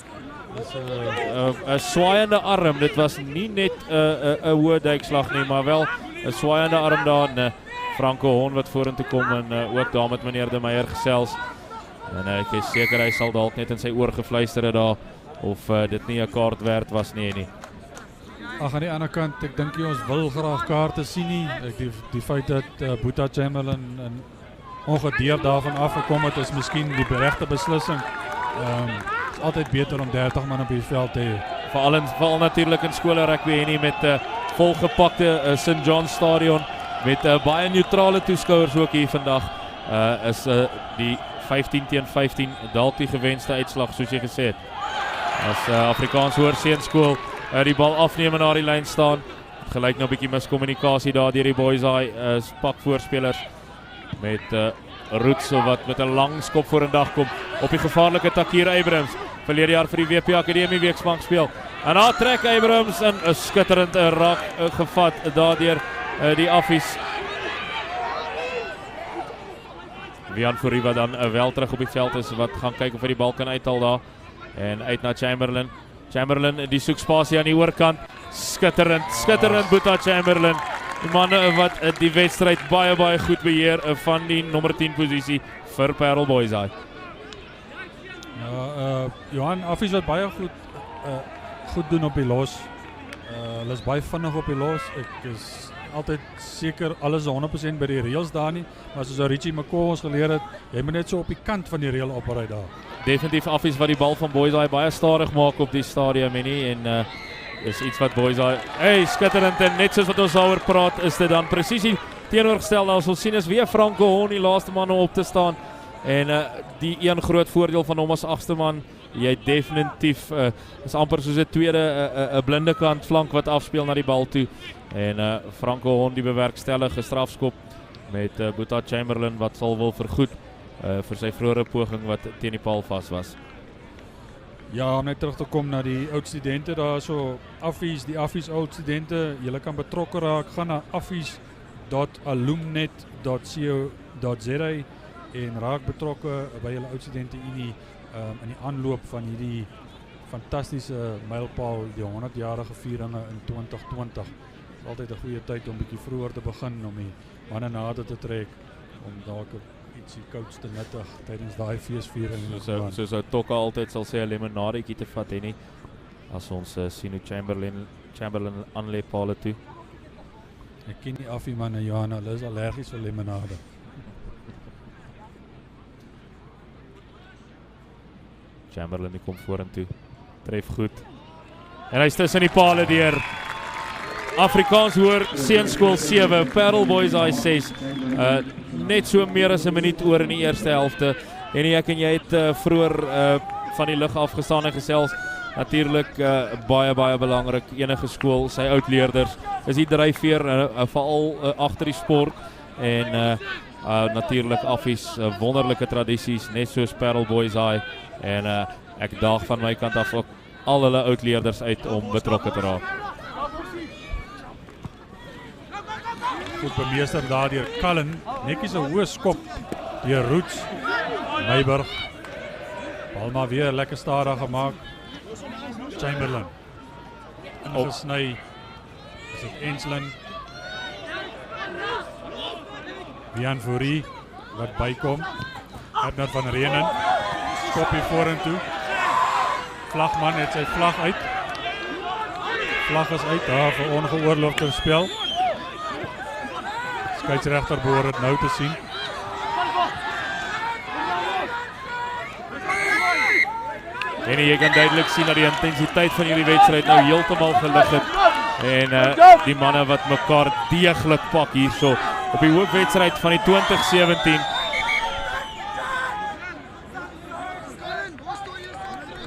[SPEAKER 2] 'n swaaiende arm. Dit was nie net 'n hoë duikslag nie, maar wel 'n swaaiende arm daar en Franco Hon wat vorentoe kom en ook daar met meneer De Meyer gesels. En ek is seker hy sal dalk net in sy oor gefluister het daar of dit nie 'n kaart werd was nie.
[SPEAKER 8] Ag, aan die ander kant, ek dink ons wil graag kaarte sien nie. Die feit dat Boeta Chamberlain en ongedeerd daarvan afgekom het, is miskien die regte beslissing. Is altyd beter om 30 man op die veld te hê.
[SPEAKER 2] Veral natuurlik in skole rugby nie met volgepakte St. John Stadion met baie neutrale toeskouers ook hier vandag. Is die 15-15 dalk die gewenste uitslag soos jy gesê het. As Afrikaans Hoërseunskool die bal afneem en na die lyn staan. Het gelyk nou 'n bietjie miskommunikasie daar deur die Boys High pak voorspelers met Roos wat met 'n lang skop vorendag kom op die gevaarlike Takir Abrams. Verlede jaar vir die WP Akademie weekspan gespeel. En daar trek Abrams in 'n skitterend raak gevat daardeur die Affies. Wian Fourie wat dan wel terug op die veld is, wat gaan kyk of hy die bal kan uithaal daar. En uit na Chamberlain. Chamberlain die soek spasie aan die oorkant. Skitterend Boeta Chamberlain. Die manne wat die wedstryd baie goed beheer van die nommer 10 posisie vir Paarl Boys High.
[SPEAKER 8] Ja, Johan, Affies wat baie goed doen op die los. Hulle is baie vinnig op die los. Ek is altyd seker alles is 100% by die reëls daar nie, maar soos Richie McCaw ons geleer het, jy moet net so op die kant van die reël opry daar.
[SPEAKER 2] Definitief Affies wat die bal van Boys High baie stadig maak op die stadium en is iets wat Boys High, skitterend en net soos wat ons daaroor praat, is dit dan presies die teenoorgestelde. Ons sal sien is weer Franco Hon die laaste man om op te staan en die een groot voordeel van hom as agste man, jy definitief is amper soos 'n tweede 'n blinde kant flank wat afspeel na die bal toe en Franco Hon die bewerkstellige strafskop met Boeta Chamberlain wat sal wil vergoed vir sy vroeëre poging wat teen die paal vas was.
[SPEAKER 8] Ja, om net terug te kom na die oud studente daar so, Affies, die Affies oud studente, julle kan betrokke raak, gaan na affies.alumnet.co.za en raak betrokke by julle oud studente unie in die aanloop van hierdie fantastiese mylpaal, die 100-jarige vieringe in 2020. Dit is altyd 'n goeie tyd om bietjie vroeër te begin, om die manne nader te trek, om dalk ietsie kouds te nuttig tydens daai feesviering.
[SPEAKER 2] Soos ou Tokka altyd sal sê, 'n lemonadetjie te vat en nie, as ons sien hoe Chamberlain aanlê pale toe.
[SPEAKER 8] Ek ken nie Affie manne, Johanna, hulle is allergies vir lemonade.
[SPEAKER 2] Chamberlain die kom vorentoe, tref goed. En hy's tussen die pale deur. Afrikaans hoër Seunskool 7, Paarl Boys High 6. Net so meer as 'n minuut oor in die eerste helfte. En ek en jy het vroeër van die lug afgestaan en gesels. Natuurlik baie belangrik, enige skool, sy oudleerders is die dryfveer, veral agter die sport. En natuurlik Affies, wonderlike tradisies, net soos Paarl Boys High. En ek daag van my kant af ook al hulle oudleerders uit om betrokke te raak.
[SPEAKER 8] Goed bemeester daar deur Cullen, netjies 'n hoë skop deur Roos, Meiburg. Bal maar weer lekker stadig gemaak. Chamberlain. Ingesny. Is dit Enslin? Wian Fourie wat bykom. Abner van Renen. Skop hier vorentoe. Vlagman het sy vlag uit. Vlag is uit daar vir ongeoorloofde spel. Skeieregter behoort dit nou te sien.
[SPEAKER 2] En jy kan duidelik sien dat die intensiteit van hierdie wedstryd nou heeltemal gelig het. En die manne wat mekaar deeglik pak hierso op die hoofwedstryd van die 2017.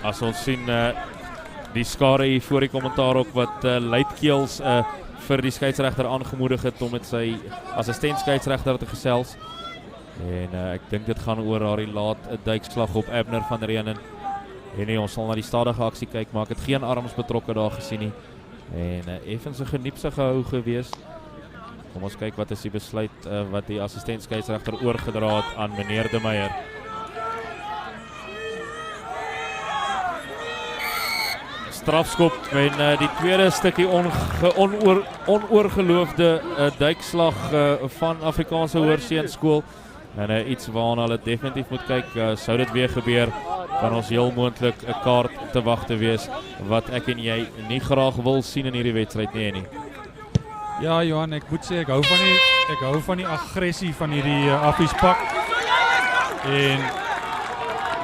[SPEAKER 2] As ons sien die skare hier voor die kommentaar ook wat luidkeels vir die skeieregter aangemoedig het om met sy assistent skeieregter te gesels. En ek dink dit gaan oor haar laat duikslag op Abner van Renen. En nee, ons sal na die stadige aksie kyk, maar ek het geen arms betrokke daar gesien nie. En effens 'n geniepsige hou gewees. Kom ons kyk wat is die besluit wat die assistent skeieregter oorgedra het aan meneer De Meyer. Strafskop en die tweede stukkie onoorgeloofde duikslag van Afrikaanse Hoërseunskool. En iets waarna hulle definitief moet kyk, sou dit weer gebeur, kan ons heel moontlik 'n kaart te wag te wees wat ek en jy nie graag wil sien in hierdie wedstryd nie.
[SPEAKER 8] Ja, Johan, ek moet sê ek hou van die aggressie van hierdie Affies pak. En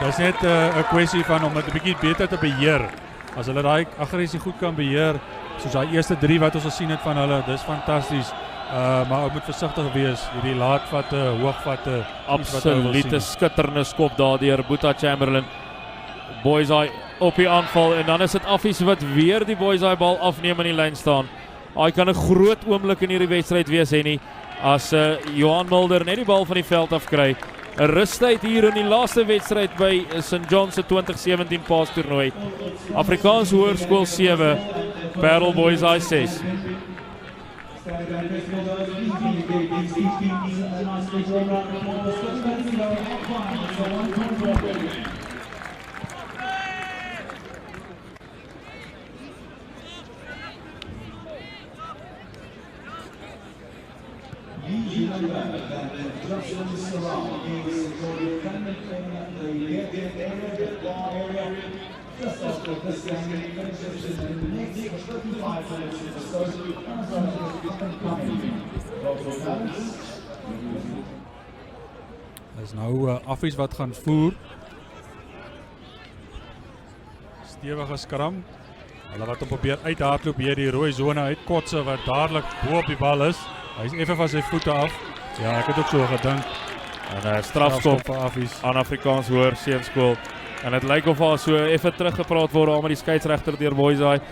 [SPEAKER 8] dis net 'n kwessie van om dit 'n bietjie beter te beheer. As hulle daai aggressie goed kan beheer, soos daai eerste 3 wat ons gesien het van hulle, dis fantasties. Maar ook moet versigtig wees, hierdie laatvatte, hoogvatte.
[SPEAKER 2] Absolute skitterende skop daar deur Boeta Chamberlain. Boys High op die aanval en dan is dit Affies wat weer die Boys High bal afneem in die lyn staan. Hy kan 'n groot oomblik in hierdie wedstryd wees, Henny, as Johan Mulder net die bal van die veld af kry. 'n Rustyd hier in die laaste wedstryd by St. John's se 2017 Paas toernooi. Afrikaans Hoërskool 7, Paarl Boys High 6.
[SPEAKER 8] Is nou Affies wat gaan voer. Stewige skram. Hulle wat op probeer uithardloop hier die rooi sone uit Kotse wat dadelik bo op die bal is. Hy is effe van sy voete af. Ja, ek het ook so gedink.
[SPEAKER 2] En strafskop
[SPEAKER 8] vir Affies
[SPEAKER 2] aan Afrikaans Hoërseunskool. En dit lyk of daar so effe teruggepraat word aan met die skeieregter deur Boys High.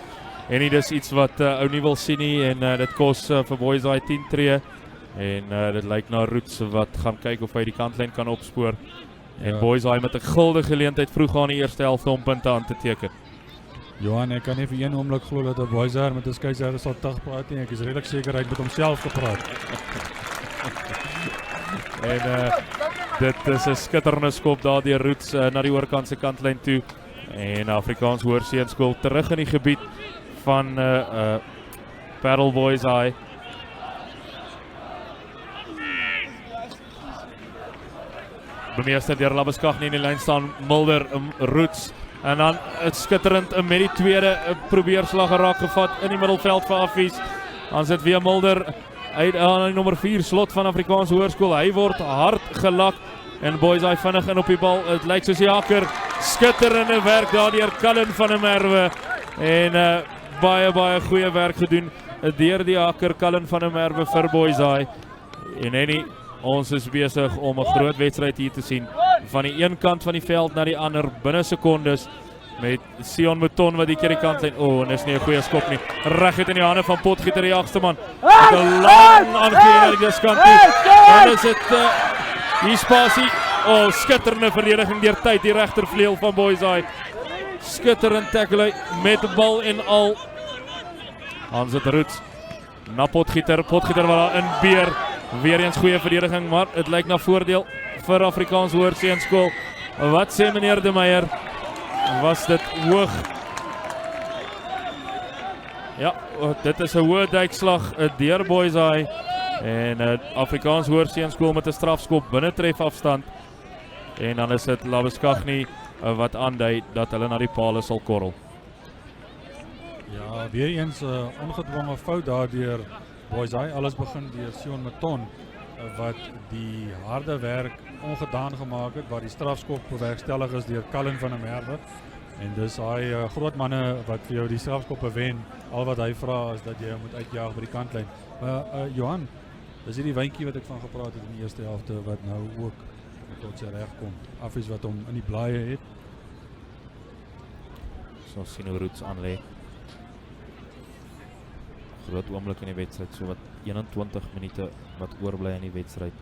[SPEAKER 2] En dit is iets wat ou nie wil sien nie en dit kos vir Boys High 10 tree. En dit lyk na Roos wat gaan kyk of hy die kantlyn kan opspoor. En Boysaai met 'n gulde geleentheid vroeg aan die eerste helfte om punte aan te teken.
[SPEAKER 8] Johan, ek kan nie vir een oomblik glo dat 'n Boysaai met 'n skeiersreël sal praat nie. Ek is redelik seker hy het met homself gepraat.
[SPEAKER 2] En dit is 'n skitterende skop daar deur Roos na die oorkant se kantlyn toe. En Afrikaans Hoërseunskool terug in die gebied van Paarl Boysaai. Bemeester deur Labeskag nie in die lyn staan, Mulder, Roos. En dan skitterend met die tweede probeerslag geraak gevat in die middelveld vir Affies. Dan sit weer Mulder uit aan die nommer 4 slot van Afrikaans Hoërskool. Hy word hard gelak en Boysaai vinnig in op die bal. Dit lyk soos die hakker. Skitterende werk daar deur Cullen van der Merwe. En baie goeie werk gedoen deur die hakker Cullen van der Merwe vir Boysaai. En ons is besig om 'n groot wedstryd hier te sien. Van die een kant van die veld na die ander binne sekondes. Met Sion Mouton wat die keer die kantlyn. En dis nie 'n goeie skop nie. Reguit in die hande van Potgieter die jagste man. Met 'n lang aangee na die kant toe. En is dit die spasie. Skitterende verdediging deur Tyd die regtervleuel van Boysaai. Skitterend tackle met bal en al. Dan sit Roos na Potgieter. Potgieter wat daar inbeer. Weer eens goeie verdediging, maar dit lyk na voordeel vir Afrikaans Hoërseunskool. Wat sê meneer De Meyer? Was dit hoog? Ja, dit is 'n hoë duikslag deur Boysaai. En Afrikaans Hoërseunskool met 'n strafskop binne trefafstand. En dan is dit Labeskagni wat aandui dat hulle na die paal sal korrel.
[SPEAKER 8] Ja, weer eens 'n ongedwonge fout daardeur Boysaai. Alles begin deur Sion Mouton wat die harde werk ongedaan gemaak het, waar die strafskop bewerkstellig is deur Cullen van der Merwe. En dis hy groot manne wat vir jou die strafskoppe wen. Al wat hy vra is dat jy hom moet uitjaag by die kantlyn. Johan, dis hierdie wyntjie wat ek van gepraat het in die eerste helfte wat nou ook tot sy reg kom. Affies wat hom in die blaaie het.
[SPEAKER 2] So sien hoe Roos aanlê. Groot oomblik in die wedstryd, so wat 21 minute wat oorbly in die wedstryd.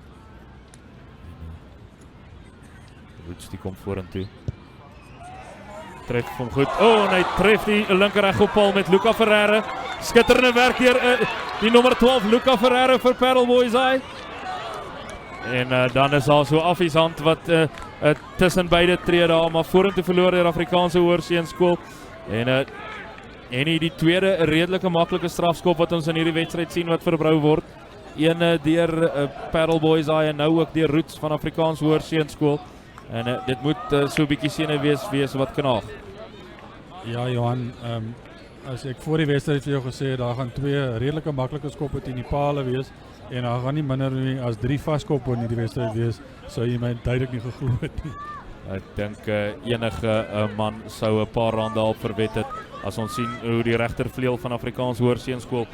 [SPEAKER 2] Roos die kom vorentoe. Tref hom goed. En hy tref die linkerreg op paal met Luca Ferreira. Skitterende werk hier die nommer 12 Luca Ferreira vir Paarl Boysaai. En dan is daar so Affies hand wat tussen beide tree daar, maar vorentoe verloor deur Afrikaanse Hoërseunskool. En die tweede redelike maklike strafskop wat ons in hierdie wedstryd sien wat verbrou word. Een deur Paarl Boysaai en nou ook deur Roos van Afrikaans Hoërseunskool. En dit moet so 'n bietjie sene wees wat knaag.
[SPEAKER 8] Ja Johan, as ek voor die wedstryd vir jou gesê het, daar gaan 2 redelike maklike skoppe teen die paale wees. En daar gaan nie minder nie as 3 vaskoppe in die wedstryd wees, sou jy my duidelik nie geglo het nie.
[SPEAKER 2] Ek dink enige man sou 'n paar rande al verwet het as ons sien hoe die regtervleuel van Afrikaans Hoërseunskool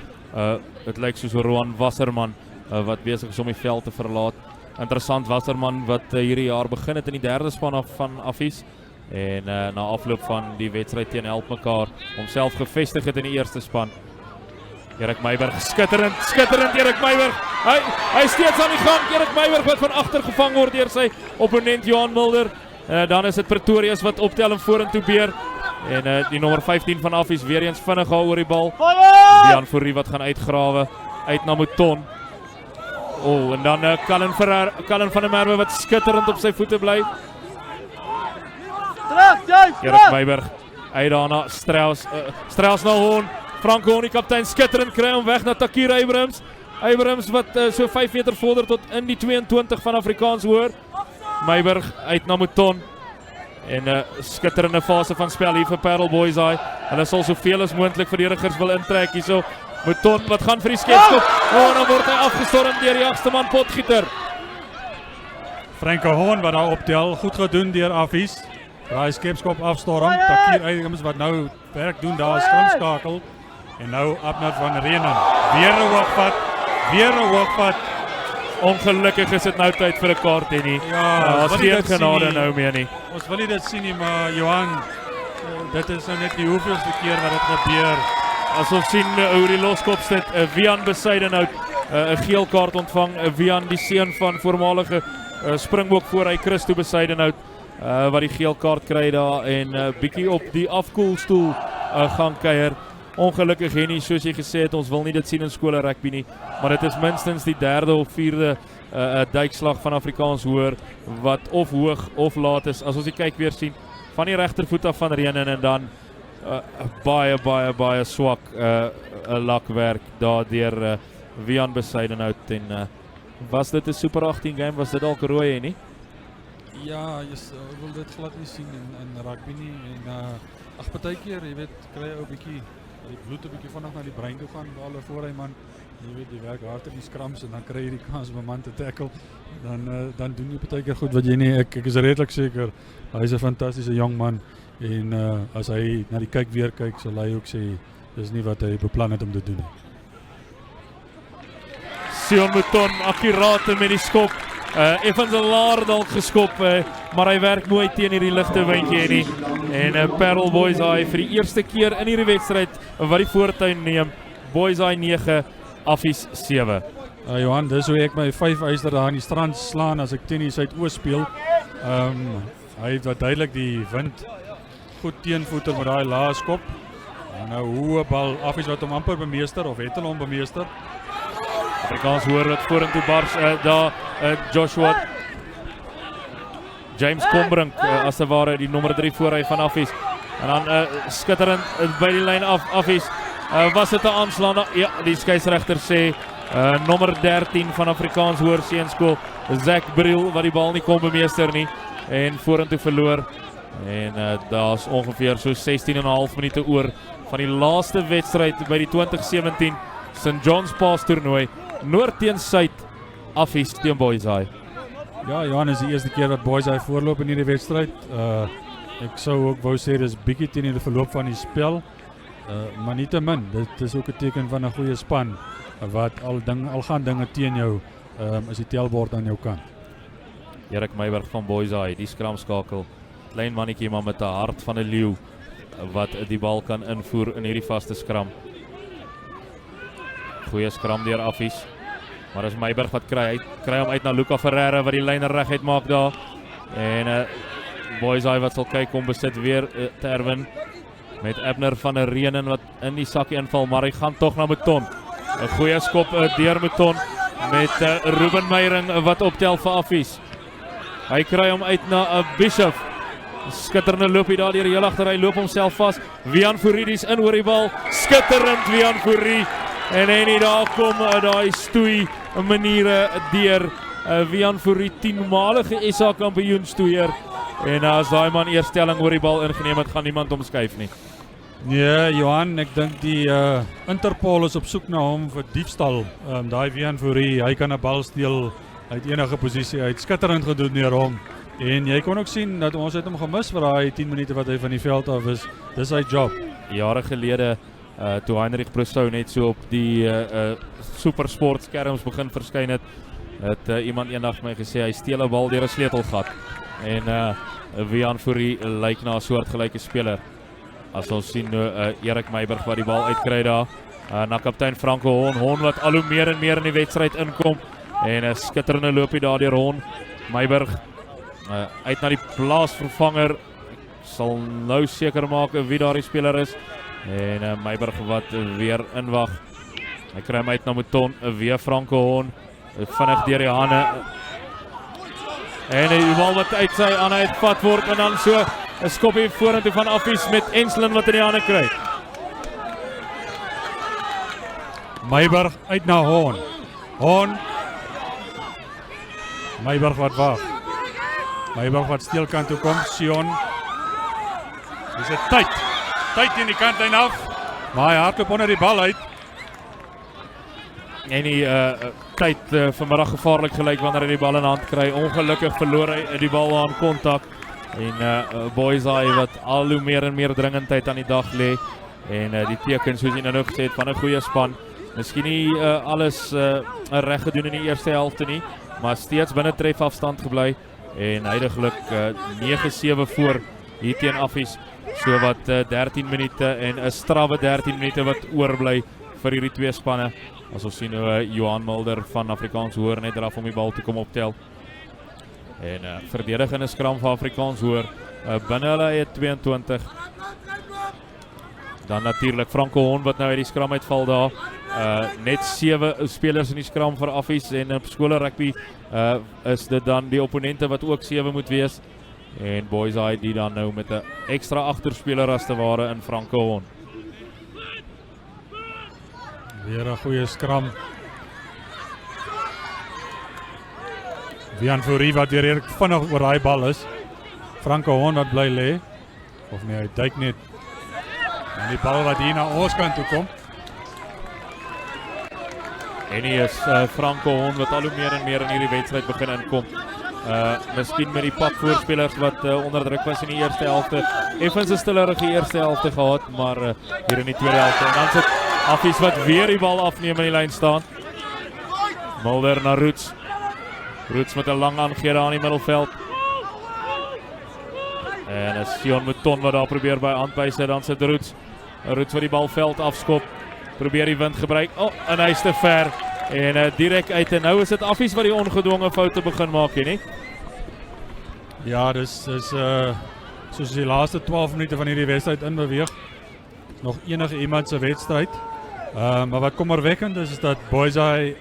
[SPEAKER 2] dit lyk soos Roan Wasserman wat besig is om die veld te verlaat. Interessant, Wasserman wat hierdie jaar begin het in die 3de span af van Affies en na afloop van die wedstryd teen Helpmekaar homself gevestig het in die eerste span. Erik Meiberg, skitterend Erik Meiberg. Hy steeds aan die gang. Erik Meiberg wat van agter gevang word deur sy opponent Johan Mulder. Dan is dit Pretorius wat optel en vorentoe beer. En die nommer 15 van Affies weer eens vinnig oor die bal. Jan Fourie wat gaan uitgrawe uit na Mouton. En dan Cullen van der Merwe wat skitterend op sy voete bly. Erik Meiberg uit daarna Strauss na Hoorn. Franco Hoorn die kaptein skitterend kry hom weg na Takir Abrams. Abrams wat so 5 meter vorder tot in die 22 van Afrikaans Hoër. Meiberg uit na Mouton. En skitterende fase van spel hier vir Paarl Boysaai. Hulle sal soveel as moontlik verdedigers wil intrek hierso. Mouton wat gaan vir die skepskop. En dan word hy afgestorm deur die jagste man Potgieter.
[SPEAKER 8] Franco Hoorn wat daar optel, goed gedoen deur Affies. Daai skepskop afstorm. Takir Abrams wat nou werk doen daar skrimskakel. En nou Abner van Renen. Weer 'n hoogvat.
[SPEAKER 2] Ongelukkig is dit nou tyd vir 'n kaart en nie.
[SPEAKER 8] Ons
[SPEAKER 2] is geen genade nou meer nie.
[SPEAKER 8] Ons wil nie dit sien nie, maar Johan, dit is nou net die hoeveelste keer wat dit gebeur.
[SPEAKER 2] As ons sien hoe die loskop sit, Wian Besuidenhout 'n geel kaart ontvang. Wian, die seun van voormalige Springbok voor hy Christo Besuidenhout, wat die geel kaart kry daar en bietjie op die afkoelstoel gaan kuier. Ongelukkig Henny, soos jy gesê het, ons wil nie dit sien in skole rugby nie, maar dit is minstens die 3de of 4de duikslag van Afrikaans hoër, wat of hoog of laat is. As ons die kyk weer sien, van die regtervoet af van Reenen en dan baie swak lakwerk daar deur Wian Besuidenhout en was dit 'n Super 18 game? Was dit dalk rooi nie?
[SPEAKER 8] Ja, jy wil dit glad nie sien in rugby nie en ag partykeer, jy weet, kry jy ou bietjie die bloed 'n bietjie vinnig na die brein toe gaan balle voor hy man. Jy weet, jy werk hard in die scrums en dan kry jy die kans om 'n man te tackle. Dan doen jy partykeer goed wat jy nie. Ek is redelik seker hy is 'n fantastiese jong man en as hy na die kyk weer kyk, sal hy ook sê dis nie wat hy beplan het om te doen nie.
[SPEAKER 2] Sion Mouton akkuraat met die skop. Effens 'n laar dalk geskop, maar hy werk mooi teen hierdie ligte windjie nie. En Paarl Boys hy vir die eerste keer in hierdie wedstryd wat die voortuin neem. Boys hy 9, Affies 7.
[SPEAKER 8] Johan, dis hoe ek my 5 yster daar in die strand slaan as ek teen die Suidoos speel. Hy het duidelik die wind goed teenvoeter met daai lae skop. En nou hoe 'n bal Affies wat hom amper bemeester of het hulle hom bemeester.
[SPEAKER 2] Afrikaans hoor wat vorentoe bars daar Joshua James Kombrink as te ware die nommer 3 voorry van Affies. En dan skitterend by die lyn af Affies. Was dit 'n aanslaan? Ja, die skeieregter sê nommer 13 van Afrikaans hoër seunskool, Zak Briel wat die bal nie kon bemeester nie en vorentoe verloor. En daar's ongeveer so 16,5 minute oor van die laaste wedstryd by die 2017 St. John's Pass toernooi. Noord teen Suid, Affies teen Boys High.
[SPEAKER 8] Ja, Johan, is die eerste keer dat Boys High voorloop in hierdie wedstryd. Ek sou ook wou sê dis bietjie teen die verloop van die spel. Maar nietemin, dit is ook 'n teken van 'n goeie span wat al gaan dinge teen jou as die telbord aan jou kant.
[SPEAKER 2] Erik Meiberg van Boys High, die skramskakel. Klein mannetjie maar met 'n hart van 'n leeu wat die bal kan invoer in hierdie vaste skram. Goeie skram deur Affies. Maar as Meiberg wat kry hom uit na Luca Ferreira wat die lyn reguit maak daar. En Boys High wat sal kyk om besit weer te erwin. Met Abner van der Reenen wat in die sakkie inval, maar hy gaan tog na Mouton. 'n Goeie skop deur Mouton met Ruben Meyering wat optel vir Affies. Hy kry hom uit na Bishop. Skitterende loopie daar deur heel agter, hy loop homself vas. Wian Fourie in oor die bal. Skitterend Wian Fourie. En daar kom daai stoei maniere deur Wian Fourie, 10-malige SA kampioen stoeier. En as daai man eerstelling oor die bal ingeneem het, gaan niemand omskuif nie.
[SPEAKER 8] Nee, Johan, ek dink die Interpol is op soek na hom vir diefstal. Daai Wian Fourie, hy kan 'n bal steel uit enige posisie uit. Skitterend gedoen deur hom. En jy kon ook sien dat ons het hom gemis vir daai 10 minute wat hy van die veld af is. Dis sy job.
[SPEAKER 2] Jare gelede toe Heinrich Brosou net so op die supersport skerms begin verskyn het iemand eendag vir my gesê hy steel 'n bal deur 'n sleutelgat. En Wian Fourie lyk na 'n soortgelyke speler. As ons sien Erik Meiberg wat die bal uitkry daar na kaptein Franco Hon wat al hoe meer en meer in die wedstryd inkom. En 'n skitterende loopie daar deur Hon. Meiberg uit na die plaasvervanger. Sal nou seker maak wie daar die speler is. En Meiberg wat weer inwag. Hy kry hom uit na Mouton, weer Franco Hon. Vinnig deur die hande. En die bal wat uit sy hande uitvat word en dan so 'n skoppie vorentoe van Affies met Enslin wat in die hande kry.
[SPEAKER 8] Meiberg uit na Hon. Meiberg wat wag. Meiberg wat steelkant toe kom, Sion. Dis 'n tyd in die kantlyn af. Maar hy hardloop onder die bal uit.
[SPEAKER 2] En die tyd vanmiddag gevaarlik gelyk wanneer hy die bal in hand kry. Ongelukkig verloor hy die bal aan kontak. En Boys High wat al hoe meer en meer dringendheid aan die dag lê. En die teken soos jy nou gesê het van 'n goeie span. Miskien nie alles reg gedoen in die eerste helfte nie, maar steeds binne trefafstand gebly. En heidaglik 9-7 voor hier teen Affies. So wat 13 minute en 'n strawwe 13 minute wat oorbly vir hierdie twee spanne. As ons sien hoe Johan Mulder van Afrikaans Hoër net draf om die bal te kom optel. En verdedigende skram van Afrikaans Hoër binne hulle eie 22. Dan natuurlik Franco Hon wat nou uit die skram uitval daar. Net 7 spelers in die skram vir Affies en op skole rugby is dit dan die opponente wat ook 7 moet wees. En Boyseye die dan nou met 'n ekstra agterspeler as te ware in Franco Hon.
[SPEAKER 8] Weer 'n goeie skram. Vian Fourie wat weer redelijk vinnig oor daai bal is. Franco Hon wat bly lê. Of nee, hy duik net. En die bal wat hier na ons kant toe kom.
[SPEAKER 2] En hier is Franco Hon wat al hoe meer en meer in hierdie wedstryd begin inkom. Miskien met die pak voorspelers wat onder druk was in die eerste helfte. Effens 'n stillerige eerste helfte gehad, maar hier in die tweede helfte. En dan sit Affies wat weer die bal afneem in die lyn staan. Mulder na Roos. Roos met 'n lang aangee daar in die middelveld. En is Sion Mouton wat daar probeer by aanwyse, dan sit Roos. Roos wat die bal veld afskop. Probeer die wind gebruik. En hy is te ver. En direk uit en nou is dit Affies wat die ongedwonge foute begin maak, nie?
[SPEAKER 8] Ja, dis soos die laaste 12 minute van hierdie wedstryd inbeweeg. Nog enige iemand se wedstryd. Maar wat kommerwekkend is dat Boyseye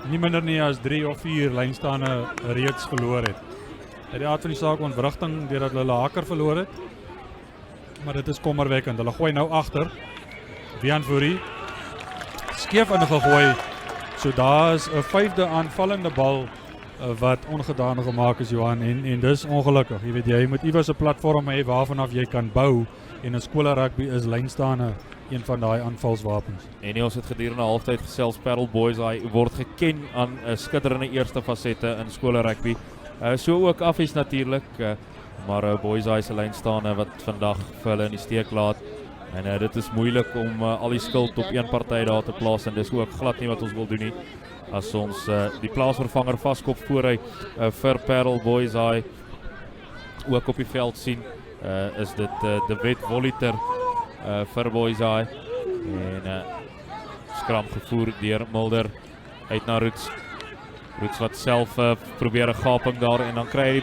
[SPEAKER 8] nie minder nie as 3 of 4 lynstane reeds verloor het. Uit die aard van die saak ontwrigting deurdat hulle haker verloor het. Maar dit is kommerwekkend. Hulle gooi nou agter. Vian Fourie skeef ingegooi. So daar is 'n 5de aanvallende bal wat ongedaan gemaak is, Johan, en dis ongelukkig. Jy weet, jy moet iewers 'n platform hê waarvanaf jy kan bou, en in skole rugby is lynstane een van daai aanvalswapens.
[SPEAKER 2] En ons het gedurende halftyd gesels, Paarl Boyseye word geken aan skitterende eerste fasette in skole rugby. So ook Affies natuurlik, maar Boyseye se lynstane wat vandag vir hulle in die steek laat. En dit is moeilik om al die skuld op een party daar te plaas, en dis ook glad nie wat ons wil doen nie. As ons die plaasvervanger vaskop voor hy vir Paarl Boyseye ook op die veld sien, is dit De Wet Voliter vir Boyseye. En skram gevoer deur Mulder uit na Roos. Roos wat self probeer 'n gaping daar, en dan kry hy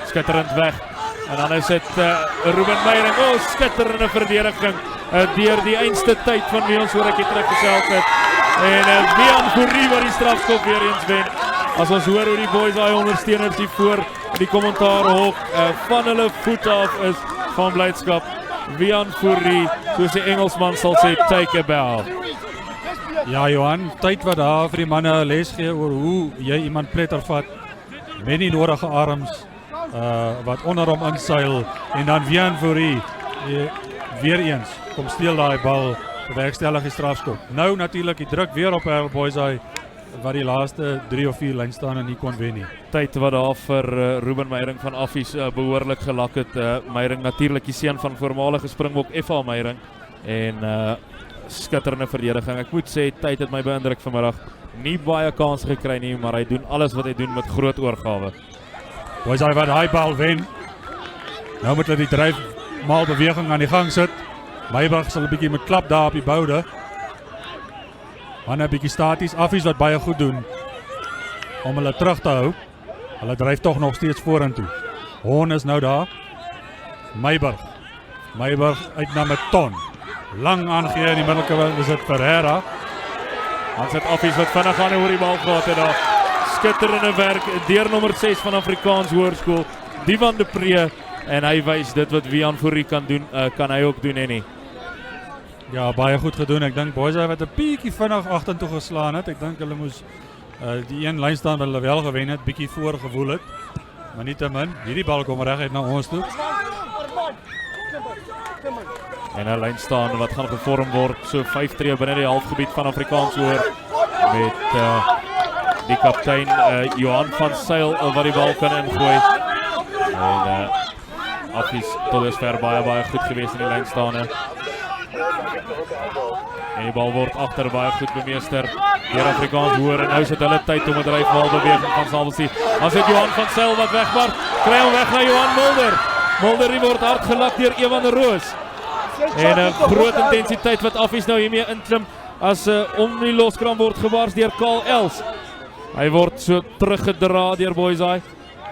[SPEAKER 2] skitterend weg. En dan is dit Ruben Meiring, skitterende verdediging deur die einste tyd van wie ons hoor ek het teruggesels het. En Vian Fourie wat die strafskop weer eens wen. As ons hoor hoe die Boyseye ondersteuners hier voor die kommentaarhok van hulle voet af is van blydskap. Vian Fourie, soos die Engelsman sal sê, take a bow.
[SPEAKER 8] Ja, Johan, tyd wat daar vir die manne les gee oor hoe jy iemand plettervat met die nodige arms wat onder hom inseil, en dan Vian Fourie weer eens kom steel daai bal, bewerkstellig die strafskop. Nou natuurlik die druk weer op Paarl Boyseye wat die laaste 3 of 4 lynstane nie kon wen nie.
[SPEAKER 2] Tyd wat daar vir Ruben Meiring van Affies behoorlik gelak het. Meiring natuurlik die seun van voormalige Springbok FA Meiring, en skitterende verdediging. Ek moet sê, tyd het my beïndruk vanmiddag. Nie baie kans gekry nie, maar hy doen alles wat hy doen met groot oorgawe.
[SPEAKER 8] Boyseye wat daai bal wen. Nou moet hulle die dryfmaal beweging aan die gang sit. Meiberg sal 'n bietjie met klap daar op die boude. Manne bietjie staties. Affies wat baie goed doen om hulle terug te hou. Hulle dryf tog nog steeds vorentoe. Hon is nou daar. Meiberg uit na Mouton. Lang aangee in die middelkant is dit Ferreira.
[SPEAKER 2] Dan sit Affies wat vinnig aan oor die bal gehad het daar. Skitterende werk deur nommer 6 van Afrikaans Hoërskool, Divan de Pre, en hy wys dit wat Vian Fourie kan doen, kan hy ook doen, nie.
[SPEAKER 8] Ja, baie goed gedoen. Ek dink Boyseye wat 'n bietjie vinnig agtertoe geslaan het. Ek dink hulle moes die een lynstaan wat hulle wel gewen het, bietjie voorgewoel het. Maar nietemin, hierdie bal kom reguit na ons toe.
[SPEAKER 2] En 'n lynstaan wat gaan gevorm word, so 5 tree binne die halfgebied van Afrikaans Hoër, met die kaptein Johan van Sail wat die bal kan ingooi. En Affies tot dusver baie goed gewees in die lynstane. En die bal word agter baie goed bemeester deur Afrikaans Hoër, en nou is dit hulle tyd om 'n dryfbaalbeweging van Salvesie. Dan sit Johan van Sail wat wegwaart, kry hom weg na Johan Mulder. Mulder die word hard gelak deur Ewan Roos. En 'n groot intensiteit wat Affies nou hiermee inklim. as om die loskram word gewars deur Karl Els. Hy word so teruggedra deur Boysaai.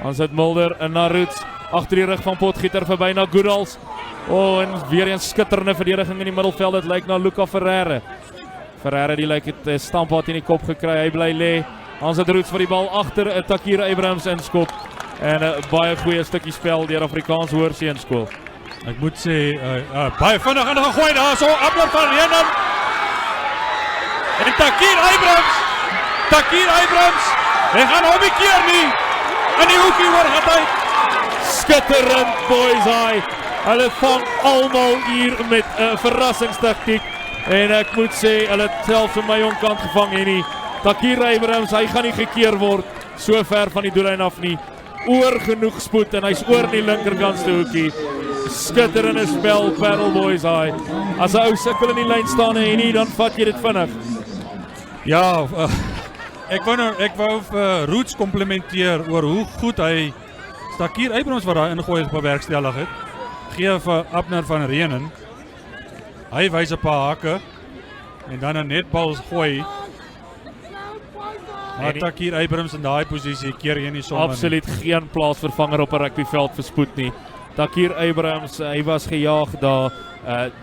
[SPEAKER 2] Dan sit Mulder in na Roots, agter die rug van Potgieter verby na Goodals. En weer een skitterende verdediging in die middelveld, dit lyk na Luca Ferreira. Ferreira die lyk het stampad in die kop gekry, hy bly lê. Dan sit Roots vir die bal agter, Takira Abrahams inskop. En 'n baie goeie stukkie spel deur Afrikaans Hoërseunskool.
[SPEAKER 8] Ek moet sê, baie vinnig en gegooi daar, so Abner van Renen. En Takir Abrahams, hy gaan hom nie keer nie. In die hoekie hoor gaat hy.
[SPEAKER 2] Skitterend Boysaai. Hulle vang almal hier met 'n verrassingstaktiek. En ek moet sê, hulle het selfs aan my onkant gevang hier nie. Takir Abrahams, hy gaan nie gekeer word so ver van die doellyn af nie. Oor genoeg spoed en hy's oor die linkerkantste hoekie. Skitterende spel, Paarl Boysaai. As 'n ou sukkel in die lyn staan en nie, dan vat jy dit vinnig.
[SPEAKER 8] Ja, ek wou Roots komplimenteer oor hoe goed hy Takir Abrahams wat daar ingooi bewerkstellig het. Gee vir Abner van Renen. Hy wys 'n paar hakke en dan 'n netbal gooi. Maar Takir Abrahams in daai posisie keer jy nie sommer
[SPEAKER 2] absoluut geen plaasvervanger op 'n rugbyveld vir spoed nie. Takir Abrahams, hy was gejaag daar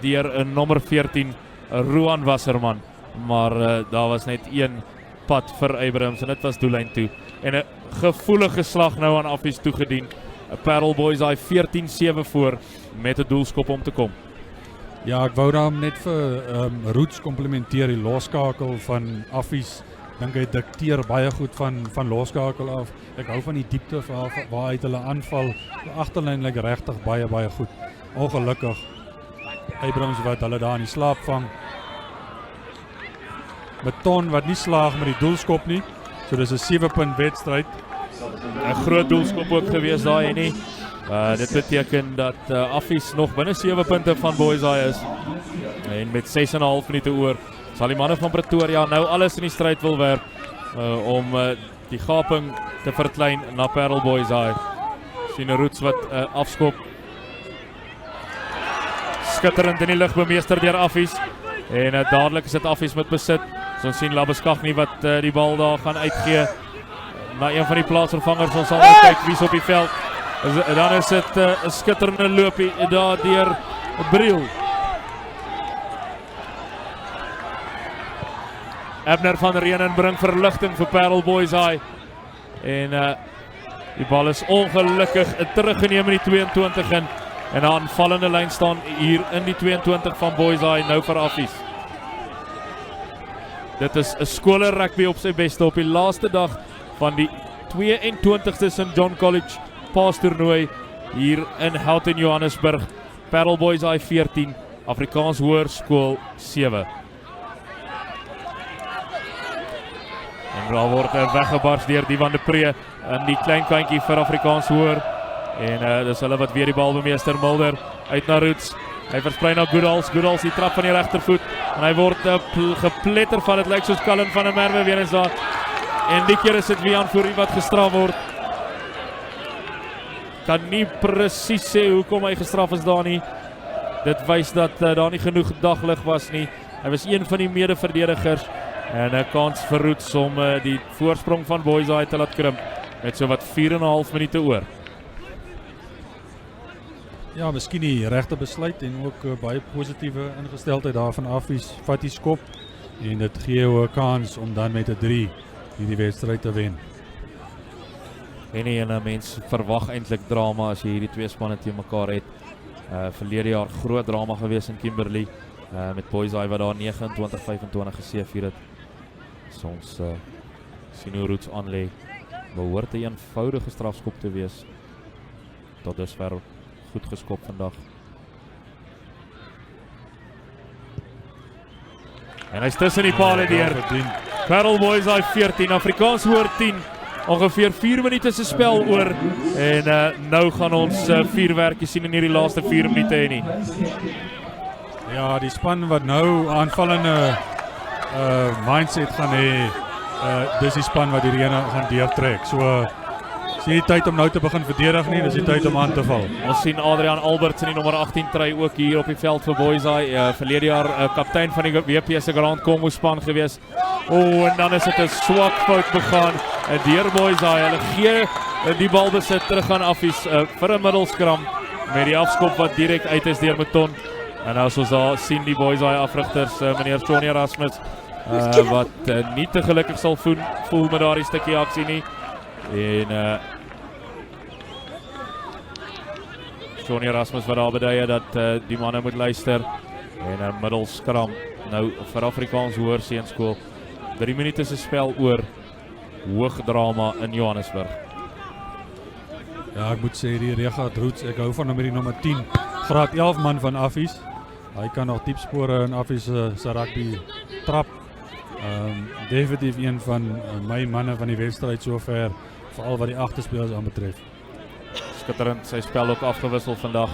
[SPEAKER 2] deur 'n nommer 14 Roan Wasserman, maar daar was net een pad vir Abrahams en dit was doellyn toe. En 'n gevoelige slag nou aan Affies toegedien. Paarl Boysaai 14-7 voor met 'n doelskop om te kom.
[SPEAKER 8] Ja, ek wou dan net vir Roots komplimenteer, die loskakel van Affies. Dink hy dikteer baie goed van loskakel af. Ek hou van die diepte waaruit hulle aanval. Die agterlyn lyk regtig baie goed. Ongelukkig Abrahams wat hulle daar in die slaap vang. Beton wat nie slaag met die doelskop nie. So dis 'n 7-punt wedstryd.
[SPEAKER 2] 'n groot doelskop ook gewees daai en nie. Dit beteken dat Affies nog binne 7 punte van Boysaai is. En met 6,5 minute oor sal die manne van Pretoria nou alles in die stryd wil werp om die gaping te verklein na Paarl Boysaai. Sien Roots wat afskop. Skitterend in die lug bemeester deur Affies. En dadelik is dit Affies met besit. So ons sien Labeskag nie wat die bal daar gaan uitgee na een van die plaatsvervangers. Ons sal nou kyk wie's op die veld. Dan is dit 'n skitterende loopie daar deur Briel. Abner van Renen bring verligting vir Paarl Boysaai. En die bal is ongelukkig teruggeneem in die 22 en 'n aanvallende lyn staan hier in die 22 van Boysaai nou vir Affies. Dit is 'n skoler rugby op sy beste op die laaste dag van die 22ste St John College paastoernooi hier in Hilton, Johannesburg. Paarl Boysaai 14, Afrikaans Hoërskool 7. En daar word weggebars deur die van de Pre in die klein kantjie vir Afrikaans Hoër. En dis hulle wat weer die bal bemeester. Mulder uit na Roots. Hy versprei na Goodals. Goodals die trap van die regtervoet. En hy word gepletter van, dit lyk soos Cullen van der Merwe weer eens daar. En die keer is dit Wian Fourie wat gestraf word. Kan nie presies sê hoekom hy gestraf is daar nie. Dit wys dat daar nie genoeg daglig was nie. Hy was een van die medeverdedigers. En 'n kans vir Roots om die voorsprong van Boysaai te laat krimp. Met so wat 4,5 minute oor.
[SPEAKER 8] Ja, miskien die regte besluit en ook baie positiewe ingesteldheid daar van Affies. Vat die skop en dit gee jou 'n kans om dan met 'n 3 die wedstryd te wen.
[SPEAKER 2] En een mens verwag eintlik drama as jy hierdie twee spanne teen mekaar het. Verlede jaar groot drama gewees in Kimberley met Boysaai wat daar 29-25 geseëvier het. Soms sien hoe Roots aanlê. Behoort 'n eenvoudige strafskop te wees. Tot dusver goed geskop vandag. En hy's tussen die paal deur. Paarl Boysaai 14, Afrikaans Hoër 10. Ongeveer 4 minute se spel oor. En nou gaan ons 4 werkie sien in hierdie laaste 4 minute hê nie.
[SPEAKER 8] Ja, die span wat nou aanvallende mindset gaan hê, dis die span wat die reëne gaan deurtrek. So Dis nie die tyd om nou te begin verdedig nie, dis die tyd om aan te val.
[SPEAKER 2] Ons sien Adrian Alberts in die nommer 18 trui ook hier op die veld vir Boysay. Verlede jaar kaptein van die WP se Grand Congo span gewees. En dan is dit 'n swak fout begaan deur Boysay. Hulle gee die balbesit terug aan Affies vir 'n middelskram met die afskop wat direk uit is deur Meton. En as ons daar sien die Boysay afrigters, meneer Johnny Erasmus, wat nie te gelukkig sal voel met daardie stukkie aksie nie. En Johnny Erasmus wat daar beduie dat die manne moet luister. En 'n middelskram nou vir Afrikaans Hoërseunskool. 3 minute se spel oor. Hoog drama in Johannesburg.
[SPEAKER 8] Ja, ek moet sê die Regat Roots, ek hou van hom met die nommer 10, graad 11 man van Affies. Hy kan nog diep spore in Affies se rugby trap. Definitief een van my manne van die wedstryd sover, veral wat die agterspelers aanbetref.
[SPEAKER 2] Skitterend, sy spel ook afgewissel vandag.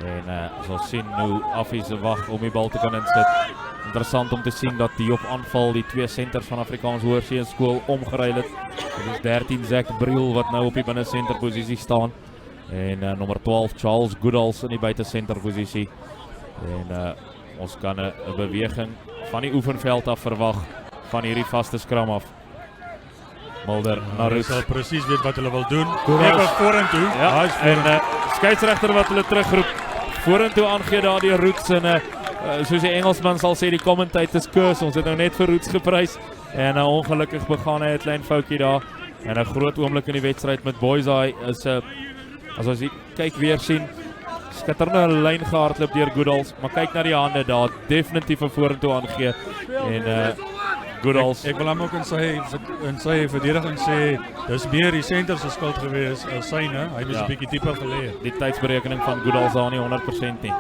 [SPEAKER 2] En ons sal sien hoe Affies wag om die bal te kan insit. Interessant om te sien dat die op aanval die twee senters van Afrikaans Hoërseunskool omgeruil het. Dit is 13 Zach Briel wat nou op die binnensenter posisie staan. En nommer 12 Charles Goodals in die buitensenter posisie. En ons kan 'n beweging van die oefenveld af verwag van hierdie vaste skram af. Mulder na Roos.
[SPEAKER 8] Hulle sal presies weet wat hulle wil doen. Even vorentoe.
[SPEAKER 2] Ja, en skeieregter wat hulle terugroep. Vorentoe aangee daar die Roots en soos die Engelsman sal sê, die commentators curse. Ons het nou net vir Roots geprys en ongelukkig begaan hy 'n klein foutjie daar. En 'n groot oomblik in die wedstryd met Boysay is as ons kyk weer sien, skitterende lyn gehardloop deur Goodals, maar kyk na die hande daar, definitief 'n vorentoe aangee. En Goodals.
[SPEAKER 8] Ek wil hom ook in sy verdediging sê, dis meer die senter se skuld gewees as syne. Hy was 'n bietjie dieper gelê.
[SPEAKER 2] Die tydsberekening van Goodals daar nie 100% nie.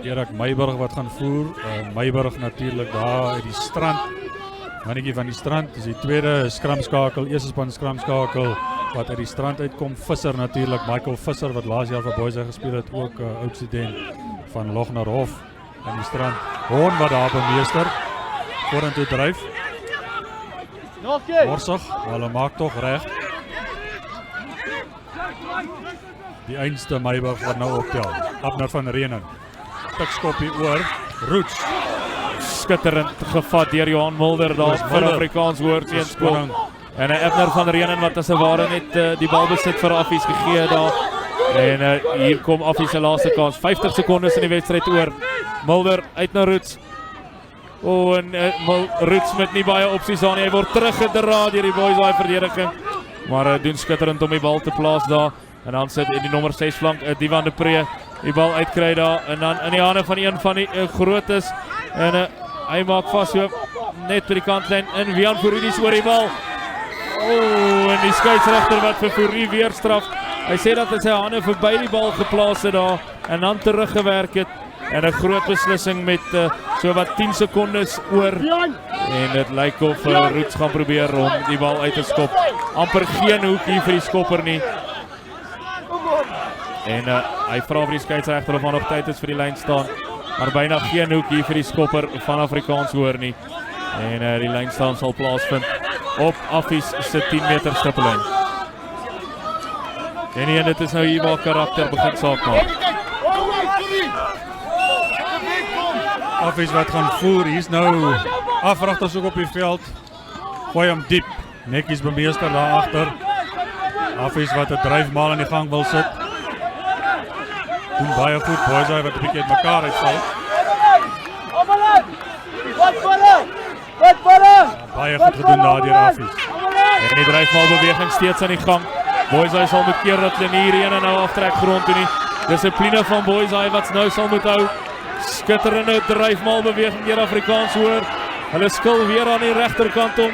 [SPEAKER 8] Erik Meiburg wat gaan voer. Meiburg natuurlik daar uit die strand. Mannetjie van die strand, dis die tweede skramskakel, eerste span skramskakel wat uit die strand uitkom. Visser natuurlik, Michael Visser wat laas jaar vir Boysay gespeel het, ook oud student van Lognerhof aan die strand. Hoorn wat daar bemeester, vorentoe dryf. Borsig, hulle maak tog reg. Die einste Meiburg wat nou optel. Abner van Renen. Pikskoppie oor, Roots.
[SPEAKER 2] Skitterend gevat deur Johan Mulder daar vir Afrikaans Hoërseunskool. En Abner van Renen wat as 'n ware net die bal besit vir Affies gegee daar. En hier kom Affies se laaste kans. 50 sekondes in die wedstryd oor. Mulder uit na Roots. En Roots met nie baie opsies aan nie. Hy word teruggedra deur die Boysay verdediging. Maar doen skitterend om die bal te plaas daar. En dan sit in die nommer 6 flank Divan de Pre die bal uitkry daar. En dan in die hande van een van die grootes. En hy maak vas so net by die kantlyn in Wian Fourie oor die bal. En die skeieregter wat vir Fourie weer straf. Hy sê dat hy sy hande verby die bal geplaas het daar en dan teruggewerk het. En 'n groot beslissing met so wat 10 sekondes oor. En dit lyk of Roots gaan probeer om die bal uit te skop. Amper geen hoek hier vir die skopper nie. En hy vra vir die skeieregter of nog tyd is vir die lyn staan. Maar byna geen hoek hier vir die skopper van Afrikaans Hoër nie. En die lynstaan sal plaasvind op Affies se 10 meter stippellyn. En dit is nou hier waar karakter begin saak maak.
[SPEAKER 8] Affies wat gaan voer, hier's nou afrigters ook op die veld. Gooi hom diep, netjies bemeester daar agter. Affies wat 'n dryfmaal in die gang wil sit. Doen baie goed, Boysay wat 'n bietjie uitmekaar uitval. Baie goed gedoen daar deur Affies.
[SPEAKER 2] En die dryfmaalbeweging steeds aan die gang. Boysay sal moet keer dat hulle nie hierheen en nou aftrek grond toe nie. Dissipline van Boysay wat nou sal moet hou. Skitterende dryfmaalbeweging deur Afrikaans Hoër. Hulle skil weer aan die regterkant om.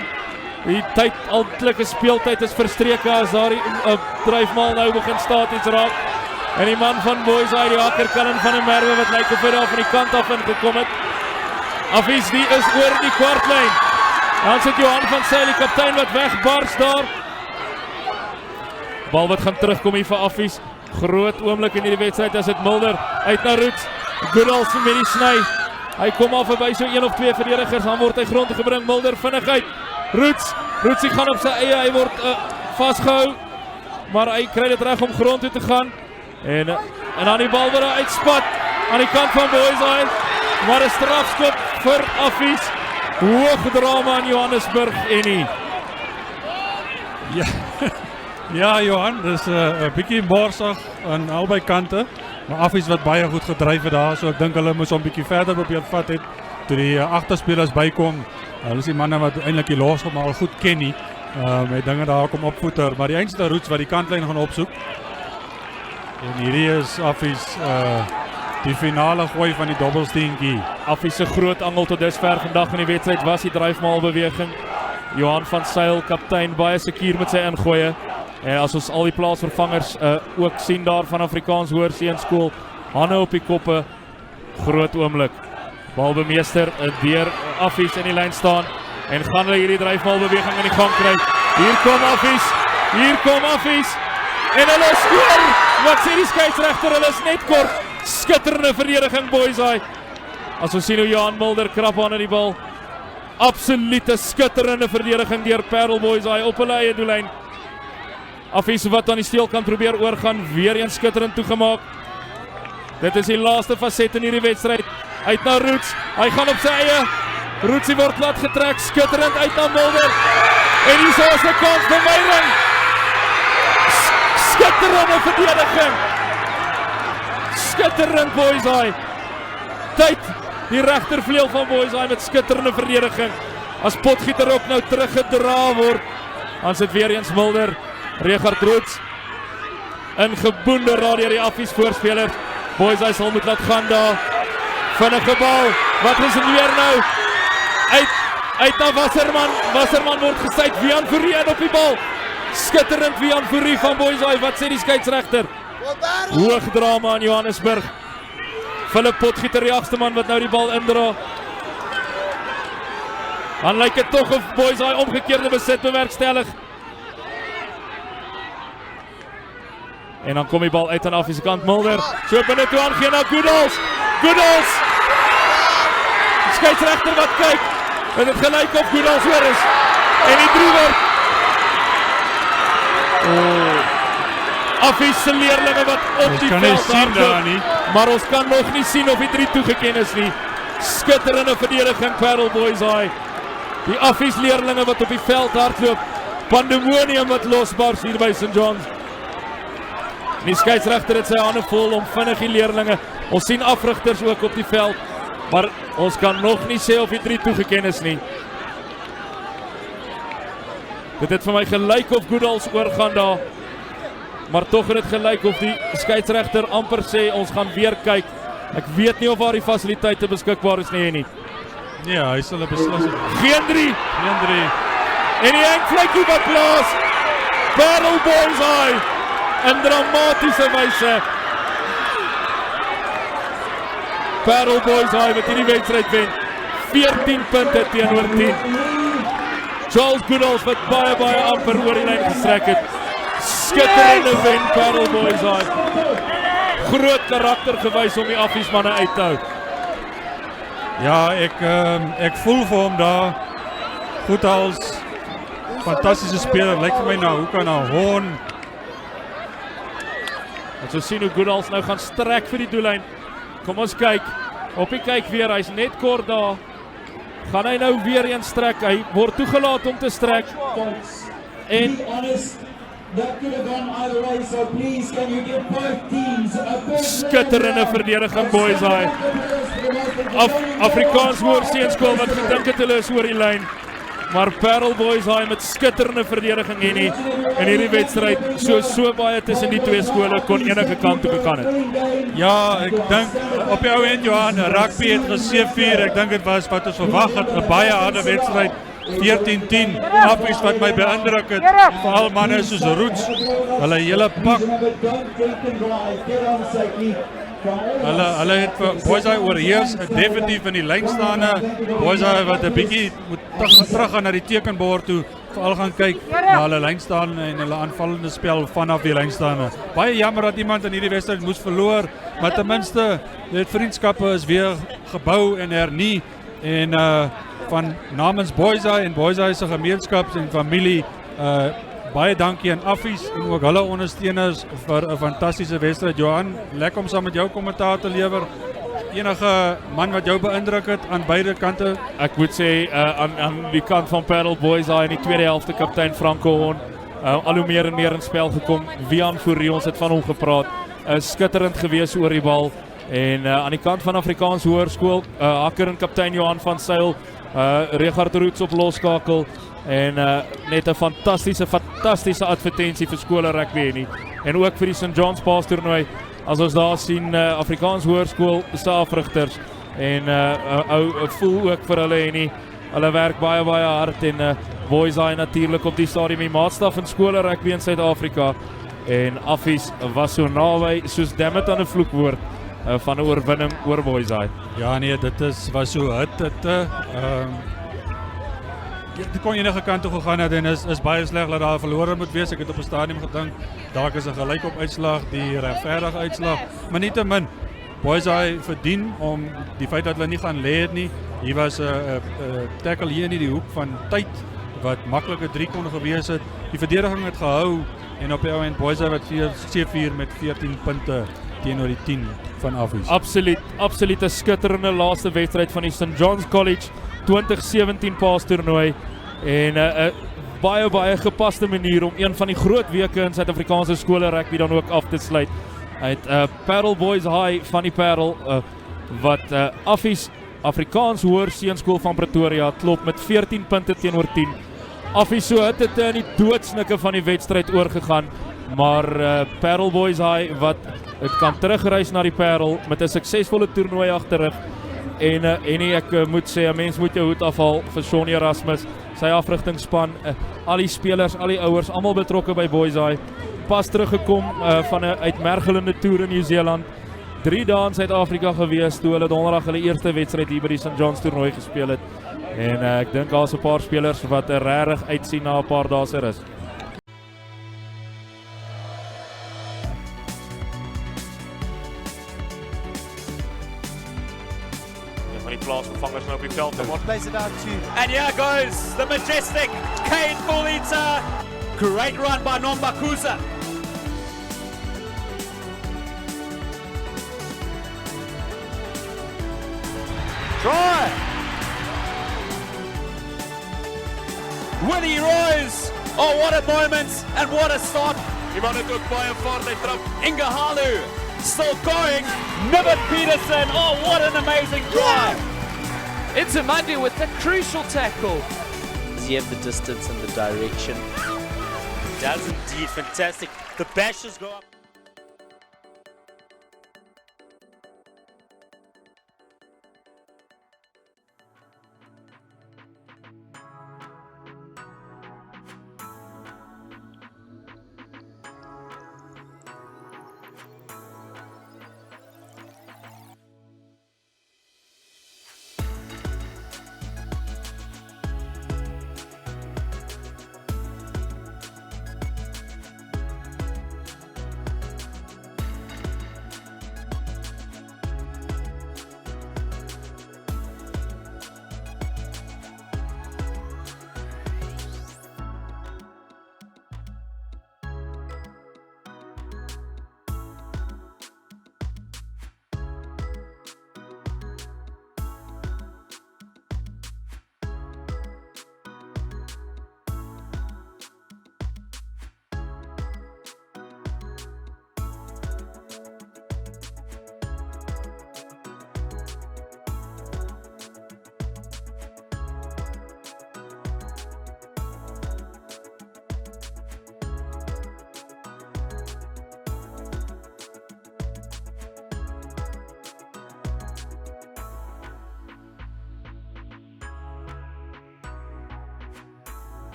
[SPEAKER 2] Die tyd, altelike speeltyd is verstreke as daar die dryfmaal nou begin staties raak. En die man van Boysay, die hakker Cullen van der Merwe wat lyk of hy daar van die kant af ingekom het. Affies die is oor die kwartlyn. Dan sit Johan van Sail, die kaptein wat wegbars daar. Bal wat gaan terugkom hier vir Affies. Groot oomblik in hierdie wedstryd as dit Mulder uit na Roots. Goodals met die sny. Hy kom al verby so 1 of 2 verdedigers, dan word hy grond gebring. Mulder vinnig uit. Roots Rootsie gaan op sy eie, hy word vastgehou, maar hy kry dit reg om grond toe te gaan. En dan die bal weer uitspat aan die kant van Boysay, maar 'n strafskop vir Affies. Hoog drama in Johannesburg en nie.
[SPEAKER 8] Ja, ja Johan, dis 'n bietjie borsig aan albei kante, maar Affies wat baie goed gedryf het daar, so ek dink hulle moes hom bietjie verder probeer vat het, toe die agterspelers bykom. Hulle is die manne wat eintlik die losgemaal al goed ken nie, met dinge daar kom opvoeter, maar die einste Roets wat die kantlyn gaan opsoek. En hierdie is Affies die finale gooi van die dobbelsteentjie.
[SPEAKER 2] Affies se groot angel tot dusver vandag in die wedstryd was die dryfmaalbeweging. Johan van Sail, kaptein, baie sekuur met sy ingooie. En as ons al die plaasvervangers ook sien daar van Afrikaans Hoërseunskool, hande op die koppe, groot oomblik. Balbemeester deur Affies in die lyn staan en gaan hulle hierdie dryfmaalbeweging in die gang kry. Hier kom Affies en hulle skoor. Wat sê die skeieregter? Hulle is net kort. Skitterende verdediging Boysay. As ons sien hoe Johan Mulder krap aan die bal. Absolute skitterende verdediging deur Paarl Boysay op hulle eie doellyn. Affies wat aan die steelkant probeer oorgaan, weer eens skitterend toegemaak. Dit is die laaste faset in hierdie wedstryd. Uit na Roos, hy gaan op sy eie. Rootsie word plat getrek, skitterend uit na Mulder. En hier is 'n kans vir Meyring. Skitterende verdediging. Skitterend Boysay. Tyd die regtervleuel van Boysay met skitterende verdediging. As Potgieter ook nou teruggedra word, dan sit weer eens Mulder. Regard Roos ingeboende raad deur die Affies voorspelers. Boysay sal moet laat gaan daar. Vinnige bal. Wat is dit weer nou? Uit na Wasserman word gesuit. Wian Fourie op die bal. Skitterend Wian Fourie van Boysay. Wat sê die skeieregter? Hoog drama in Johannesburg. Philip Potgieter die agste man wat nou die bal indra. Dan lyk dit tog of Boysay omgekeerde besit bewerkstellig. En dan kom die bal uit aan Affies kant. Mulder, so binne toe aangeen na Goodals! Skeieregter wat kyk. En het gelyk of Goodals weer is. En die 3 word. Affies se leerlinge wat op die veld hardloop. Maar ons kan nog nie sien of die 3 toegeken is nie. Skitterende verdediging Paarl Boysay. Die Affies leerlinge wat op die veld hardloop. Pandemonium wat losbars hier by St. John's. Die skeieregter het sy hande vol om vinnig die leerlinge. Ons sien afrigters ook op die veld, maar ons kan nog nie sê of die 3 toegeken is nie. Dit het vir my gelyk of Goodals oorgaan daar, maar tog het dit gelyk of die skeieregter amper sê ons gaan weer kyk. Ek weet nie of daar die fasiliteite beskikbaar is nie.
[SPEAKER 8] Ja, hy sal 'n beslissing.
[SPEAKER 2] Geen 3. En die enkvlekkie wat plaas. Paarl Boysay. In dramatiese wyse. Paarl Boysay met hierdie wedstryd wen. 14 punte teenoor 10. Charles Goodals wat baie amper oor die lyn gestrek het. Skitterende wen Paarl Boysay. Groot karakter gewys om die Affies manne uit te hou.
[SPEAKER 8] Ja, ek voel vir hom daar. Goodals, fantastiese speler, lyk vir my nou, hoe kan hy Horn.
[SPEAKER 2] Ons so sien hoe Goodals nou gaan strek vir die doellyn. Kom ons kyk. Op die kyk weer, hy's net kort daar. Gaan hy nou weer een strek. Hy word toegelaat om te strek. En skitterende verdediging Boysay. Afrikaans Hoërseunskool wat gedink het hulle is oor die lyn. Maar Paarl Boysay met skitterende verdediging en hierdie wedstryd so baie tussen die 2 skole kon enige kant toe gegaan het.
[SPEAKER 8] Ja, ek dink op die ou end Johan, Rugby het geseëvier. Ek dink dit was wat ons verwag het, 'n baie harde wedstryd. 14-10, Affies wat my beïndruk het, veral manne soos Roos. Hulle hele pak. Hulle het vir Boysay oorheers, definitief in die lynstaande. Boysay wat 'n bietjie moet terug gaan na die tekenbord toe, veral gaan kyk na hulle lynstaande en hulle aanvallende spel vanaf die lynstaande. Baie jammer dat iemand in hierdie wedstryd moes verloor, maar ten minste die vriendskappe is weer gebou en hernie en van namens Boyseye en Boyseye se gemeenskaps en familie baie dankie aan Affies en ook hulle ondersteuners vir 'n fantastiese wedstryd. Johan, lekker om saam met jou kommentaar te lewer. Enige man wat jou beïndruk het aan beide kante?
[SPEAKER 2] Ek moet sê aan die kant van Paarl Boyseye in die tweede helfte kaptein Franco Hon al hoe meer en meer in spel gekom. Wian Fourie, ons het van hom gepraat. Skitterend gewees oor die bal. En aan die kant van Afrikaans Hoërskool, Hakker en kaptein Johan van Sail, Richard Roos op loskakel en net 'n fantastiese advertensie vir skole rugby nie. En ook vir die St. John's Paas toernooi. As ons daar sien Afrikaans Hoërskool se afrigters en voel ook vir hulle en nie. Hulle werk baie hard en Boyseye natuurlik op die stadium die maatstaf in skole rugby in Suid-Afrika. En Affies was so naby soos dammit aan 'n vloekwoord van 'n oorwinning oor Boyseye.
[SPEAKER 8] Ja nee, was so hitte. Dit kon enige kant toe gegaan het en is baie sleg dat daar verlore moet wees. Ek het op 'n stadium gedink, dalk is 'n gelykop uitslag, die regverdige uitslag, maar nietemin Boyseye verdien om die feit dat hulle nie gaan lê het nie. Hier was 'n tackle hier in die hoek van tyd wat maklike 3 kon gewees het. Die verdediging het gehou en op die ou end Boyseye wat 4 met 14 punte teenoor die 10 van Affies.
[SPEAKER 2] Absoluut 'n skitterende laaste wedstryd van die St. John's College 2017 Paas toernooi en 'n baie gepaste manier om een van die groot weke in Suid-Afrikaanse skole rugby dan ook af te sluit. Uit Paarl Boys High van die Paarl wat Affies Afrikaans Hoër Seunskool van Pretoria klop met 14 punte teenoor 10. Affies so het dit in die doodsnikke van die wedstryd oorgegaan, maar Paarl Boys High wat het kan terugreis na die Paarl met 'n suksesvolle toernooi agterrug. En ek moet sê 'n mens moet jou hoed afhaal vir Shaun Erasmus, sy afrigtingsspan, al die spelers, al die ouers, almal betrokke by Boyseye. Pas teruggekom van 'n uitmergelende toer in Nieu-Seeland. 3 dae in Suid-Afrika gewees toe hulle donderdag hulle eerste wedstryd hier by die St. John's toernooi gespeel het. En ek dink daar's 'n paar spelers wat regtig uitsien na 'n paar dae se rus.
[SPEAKER 3] Plaasvervangers nou op die veld.
[SPEAKER 6] Plays it out to
[SPEAKER 1] And here goes the majestic Kane Bulita. Great run by Nombakuza. Try! Willie Roos. Oh, what a moment and what a start.
[SPEAKER 3] Die man het ook baie vaart, hy trap.
[SPEAKER 1] Ingehalu still going. Niven Peterson. Oh, what an amazing drive.
[SPEAKER 4] Into Mandy with the crucial tackle. Does he have the distance and the direction?
[SPEAKER 6] He does indeed. Fantastic. The bashes go up.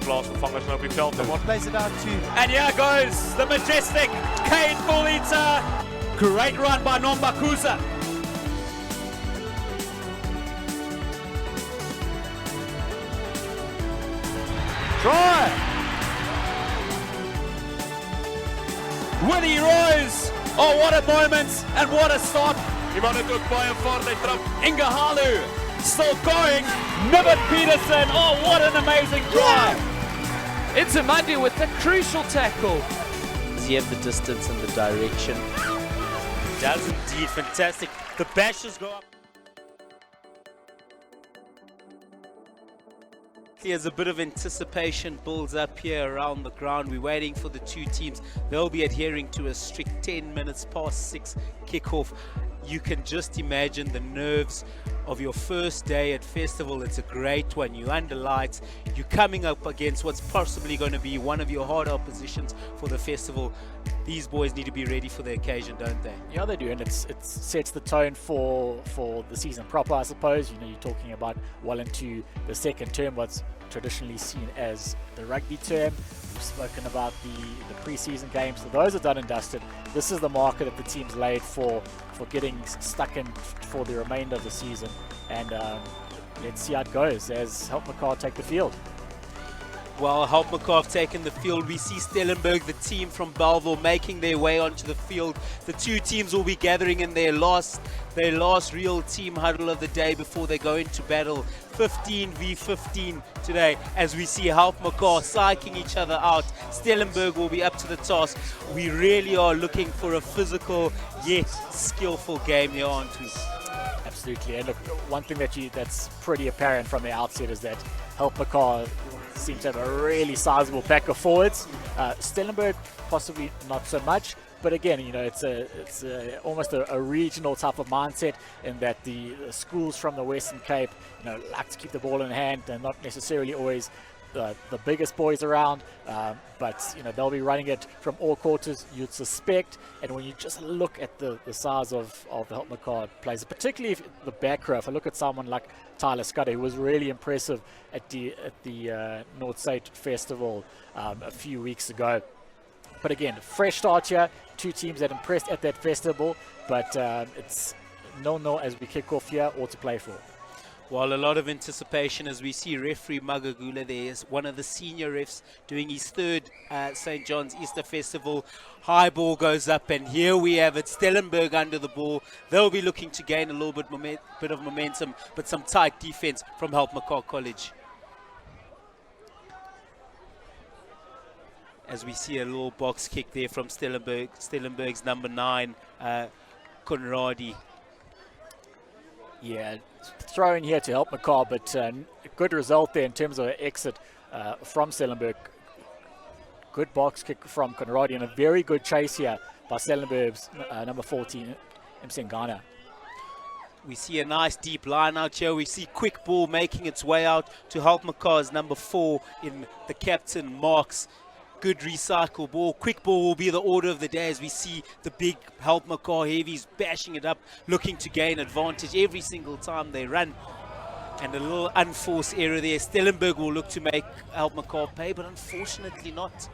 [SPEAKER 3] plaasvervangers nou op die veld.
[SPEAKER 6] Plays it out to
[SPEAKER 1] And here goes the majestic Kane Bulita. Great run by Nombakuza. Try! Willie Roos. Oh, what a moment and what a start.
[SPEAKER 3] Die man het ook baie vaart, hy trap.
[SPEAKER 1] Ingahalu still going. Niven Peterson. Oh, what an amazing drive.
[SPEAKER 4] Into Mandi with the crucial tackle. Does he have the distance and the direction?
[SPEAKER 6] does indeed. Fantastic. The bashes go up. As a bit of anticipation builds up here around the ground, we're waiting for the two teams. They'll be adhering to a strict 10 minutes past 6 kickoff. You can just imagine the nerves of your first day at festival. It's a great one. You're under lights. You're coming up against what's possibly going to be one of your hard oppositions for the festival. These boys need to be ready for the occasion, don't they?
[SPEAKER 9] Yeah, they do, and it sets the tone for the season proper, I suppose. You know, you're talking about well into the second term, what's traditionally seen as the rugby term. We've spoken about the pre-season games, so those are done and dusted. This is the marker that the team's laid for getting stuck in for the remainder of the season, and let's see how it goes as Helpmekaar take the field.
[SPEAKER 6] Well, Helpmekaar have taken the field. We see Stellenberg, the team from Bellville, making their way onto the field. The two teams will be gathering in their last real team huddle of the day before they go into battle. 15 v 15 today, as we see Helpmekaar psyching each other out. Stellenberg will be up to the task. We really are looking for a physical yet skillful game here, aren't we?
[SPEAKER 9] Absolutely, and look, one thing that's pretty apparent from the outset is that Helpmekaar seems to have a really sizable pack of forwards. Stellenberg possibly not so much, but again, you know, it's almost a regional type of mindset in that the schools from the Western Cape, you know, like to keep the ball in hand. They're not necessarily always the biggest boys around, but you know, they'll be running it from all quarters, you'd suspect. And when you just look at the size of the Helpmekaar players, particularly if the back row, if I look at someone like Tyler Scudder, who was really impressive at the North State Festival a few weeks ago. But again, fresh start here, two teams that impressed at that festival, but it's 0-0 as we kick off here, all to play for.
[SPEAKER 6] Well, a lot of anticipation as we see referee Magagula there is one of the senior refs doing his third St. John's Easter Festival. High ball goes up, and here we have it. Stellenberg under the ball. They'll be looking to gain a little bit of momentum, but some tight defense from Helpmekaar College. As we see a little box kick there from Stellenberg's number 9, Conradi.
[SPEAKER 9] Yeah, throw in here to Helpmekaar, but a good result there in terms of an exit from Stellenberg. Good box kick from Conradi, and a very good chase here by Stellenberg's number 14, Msengana.
[SPEAKER 6] We see a nice deep line out here. We see quick ball making its way out to Helpmekaar's number 4 in the captain, Marks. Good recycle ball. Quick ball will be the order of the day as we see the big Helpmekaar heavies bashing it up, looking to gain advantage every single time they run. And a little unforced error there. Stellenberg will look to make Helpmekaar pay, but unfortunately not.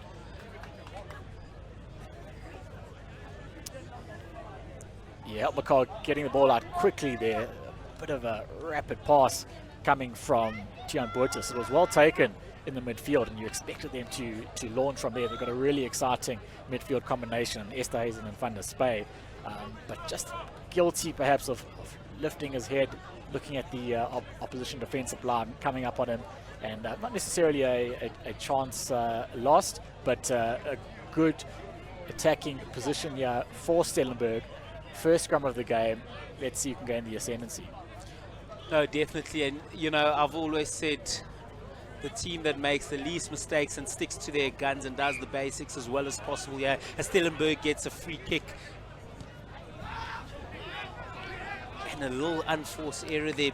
[SPEAKER 9] Yeah, Helpmekaar getting the ball out quickly there. A bit of a rapid pass coming from Tian Boertes. It was well taken in the midfield, and you expected them to launch from there. They've got a really exciting midfield combination, Esterhuizen and Van der Spey, but just guilty perhaps of lifting his head, looking at the opposition defensive line coming up on him, and not necessarily a chance lost, but a good attacking position here for Stellenberg. First scrum of the game. Let's see who can gain the ascendancy.
[SPEAKER 6] No, definitely, and you know, I've always said the team that makes the least mistakes and sticks to their guns and does the basics as well as possible. Yeah, as Stellenberg gets a free kick. And a little unforced error there.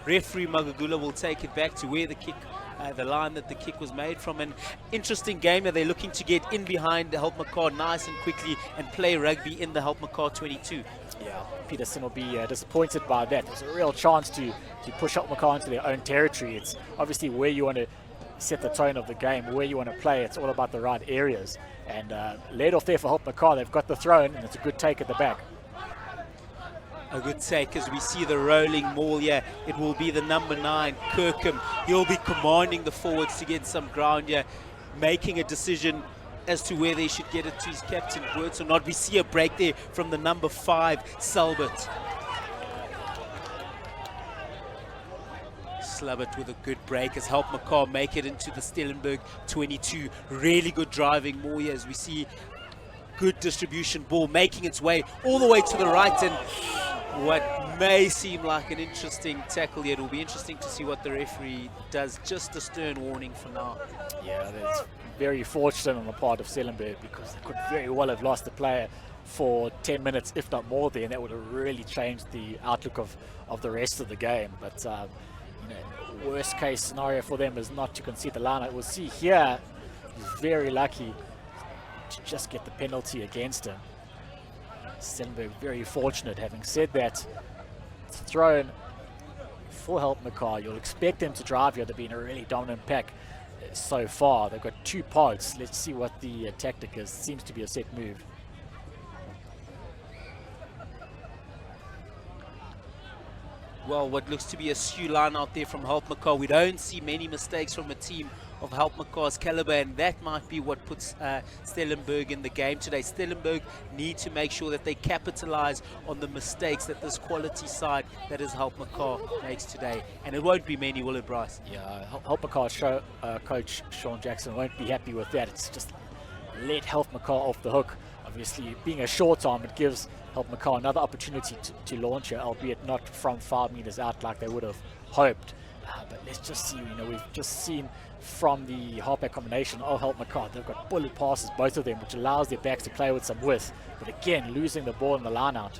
[SPEAKER 6] Referee Magagula will take it back to where the kick, the line that the kick was made from. An interesting game. They're looking to get in behind the Helpmekaar nice and quickly and play rugby in the Helpmekaar 22.
[SPEAKER 9] Yeah, Peterson will be disappointed by that. There's a real chance to push Helpmekaar into their own territory. It's obviously where you want to set the tone of the game, where you want to play. It's all about the right areas. And led off there for Helpmekaar. They've got the throw-in, and it's a good take at the back.
[SPEAKER 6] A good take as we see the rolling maul here. It will be the number 9, Kirkham. He'll be commanding the forwards to get some ground here, making a decision as to where they should get it to his captain, Words or not. We see a break there from the number 5, Selbert. Slubbert with a good break as Helpmekaar make it into the Stellenberg 22. Really good driving more here as we see good distribution, ball making its way all the way to the right, and what may seem like an interesting tackle here. It will be interesting to see what the referee does. Just a stern warning for now.
[SPEAKER 9] Yeah, that's very fortunate on the part of Stellenberg, because they could very well have lost the player for 10 minutes, if not more there, and that would have really changed the outlook of the rest of the game. But worst case scenario for them is not to concede the line. We'll see here, he's very lucky to just get the penalty against him. Stellenberg very fortunate. Having said that, it's thrown for Helpmekaar. You'll expect them to drive here. They've been a really dominant pack so far. They've got 2 pods. Let's see what the tactic is. Seems to be a set move.
[SPEAKER 6] Well, what looks to be a skew line out there from Helpmekaar. We don't see many mistakes from a team of Helpmekaar's caliber, and that might be what puts Stellenberg in the game today. Stellenberg need to make sure that they capitalize on the mistakes that this quality side that is Helpmekaar makes today, and it won't be many, will it, Bryce?
[SPEAKER 9] Yeah, Helpmekaar coach Sean Jackson won't be happy with that. It's just let Helpmekaar off the hook. Obviously, being a short arm, it gives Helpmekaar another opportunity to launch her, albeit not from 5 meters out like they would have hoped. But let's just see, we've just seen from the halfback combination of Helpmekaar, they've got bullet passes, both of them, which allows their backs to play with some width. But again, losing the ball in the line out.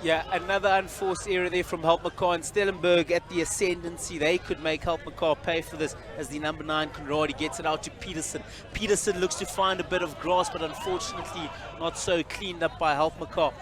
[SPEAKER 6] Yeah, another unforced error there from Helpmekaar, and Stellenberg at the ascendancy. They could make Helpmekaar pay for this as the number 9 Conradi gets it out to Peterson. Peterson looks to find a bit of grass, but unfortunately not so cleaned up by Helpmekaar.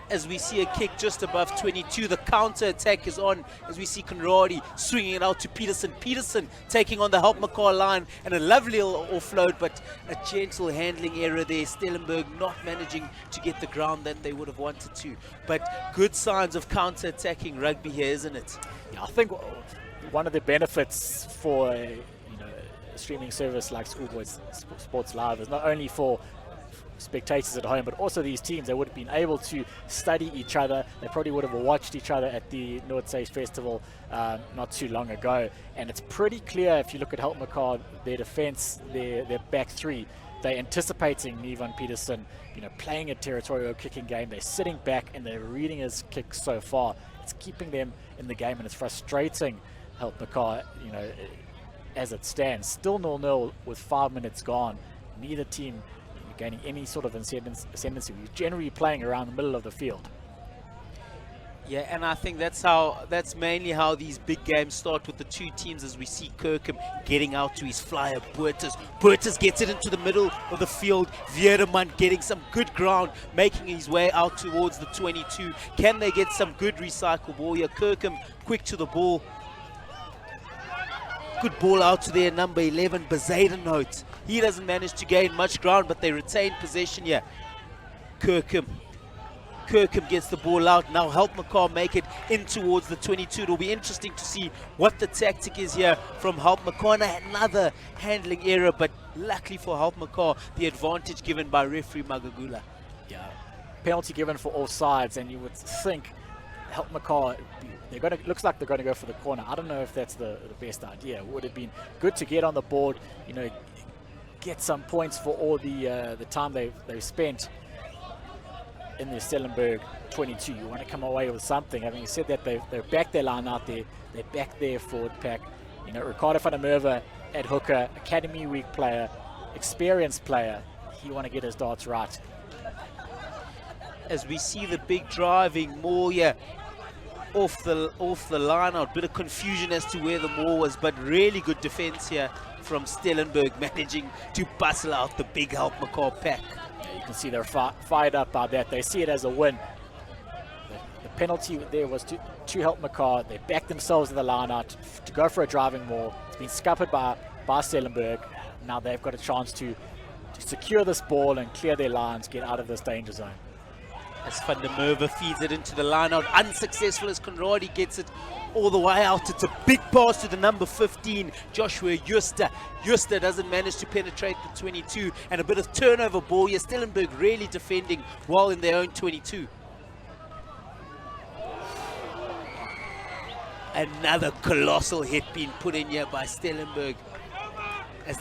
[SPEAKER 6] As we see a kick just above 22, the counter attack is on as we see Conradi swinging it out to Peterson. Peterson taking on the Helpmekaar line, and a lovely little offload, but a gentle handling error there. Stellenberg not managing to get the ground that they would have wanted to. But good signs of counter attacking rugby here, isn't it?
[SPEAKER 9] Yeah, I think one of the benefits for a streaming service like Schoolboys Sports Live is not only for spectators at home, but also these teams. They would have been able to study each other. They probably would have watched each other at the Noordzee Festival not too long ago, and it's pretty clear if you look at Helpmekaar, their defense, their back 3, they're anticipating Nivan Peterson playing a territorial kicking game. They're sitting back and they're reading his kicks so far. It's keeping them in the game, and it's frustrating Helpmekaar as it stands. Still 0-0 with 5 minutes gone. Neither team gaining any sort of ascendancy. We're generally playing around the middle of the field.
[SPEAKER 6] Yeah, and I think that's mainly how these big games start, with the 2 teams, as we see Kirkham getting out to his flyer, Buertes gets it into the middle of the field. Veerman getting some good ground, making his way out towards the 22. Can they get some good recycle ball here? Kirkham quick to the ball. Good ball out to their number 11, Bezuidenhout. He doesn't manage to gain much ground, but they retain possession here. Kirkham gets the ball out. Now Helpmekaar make it in towards the 22. It'll be interesting to see what the tactic is here from Helpmekaar. Another handling error, but luckily for Helpmekaar, the advantage given by referee Magagula.
[SPEAKER 9] Yeah, penalty given for all sides, and you would think Helpmekaar, looks like they're going to go for the corner. I don't know if that's the best idea. It would have been good to get on the board, get some points for all the time they've spent in the Stellenberg 22. You want to come away with something. Having said that, they've backed their line out there. They're back their forward pack. Ricardo van der Merwe at hooker, Academy Week player, experienced player. You want to get his darts right.
[SPEAKER 6] As we see the big driving more here off the line out. Bit of confusion as to where the maul was, but really good defense here from Stellenberg, managing to bustle out the big Helpmekaar pack.
[SPEAKER 9] Yeah, you can see they're fired up by that. They see it as a win. The penalty there was to Helpmekaar. They back themselves in the line out to go for a driving maul. It's been scuppered by Stellenberg. Now they've got a chance to secure this ball and clear their lines, get out of this danger zone.
[SPEAKER 6] As Van der Merwe feeds it into the line out, unsuccessful as Conradi gets it all the way out. It's a big pass to the number 15, Joshua Juster. Juster doesn't manage to penetrate the 22, and a bit of turnover ball here. Stellenberg really defending well in their own 22. Another colossal hit being put in here by Stellenberg as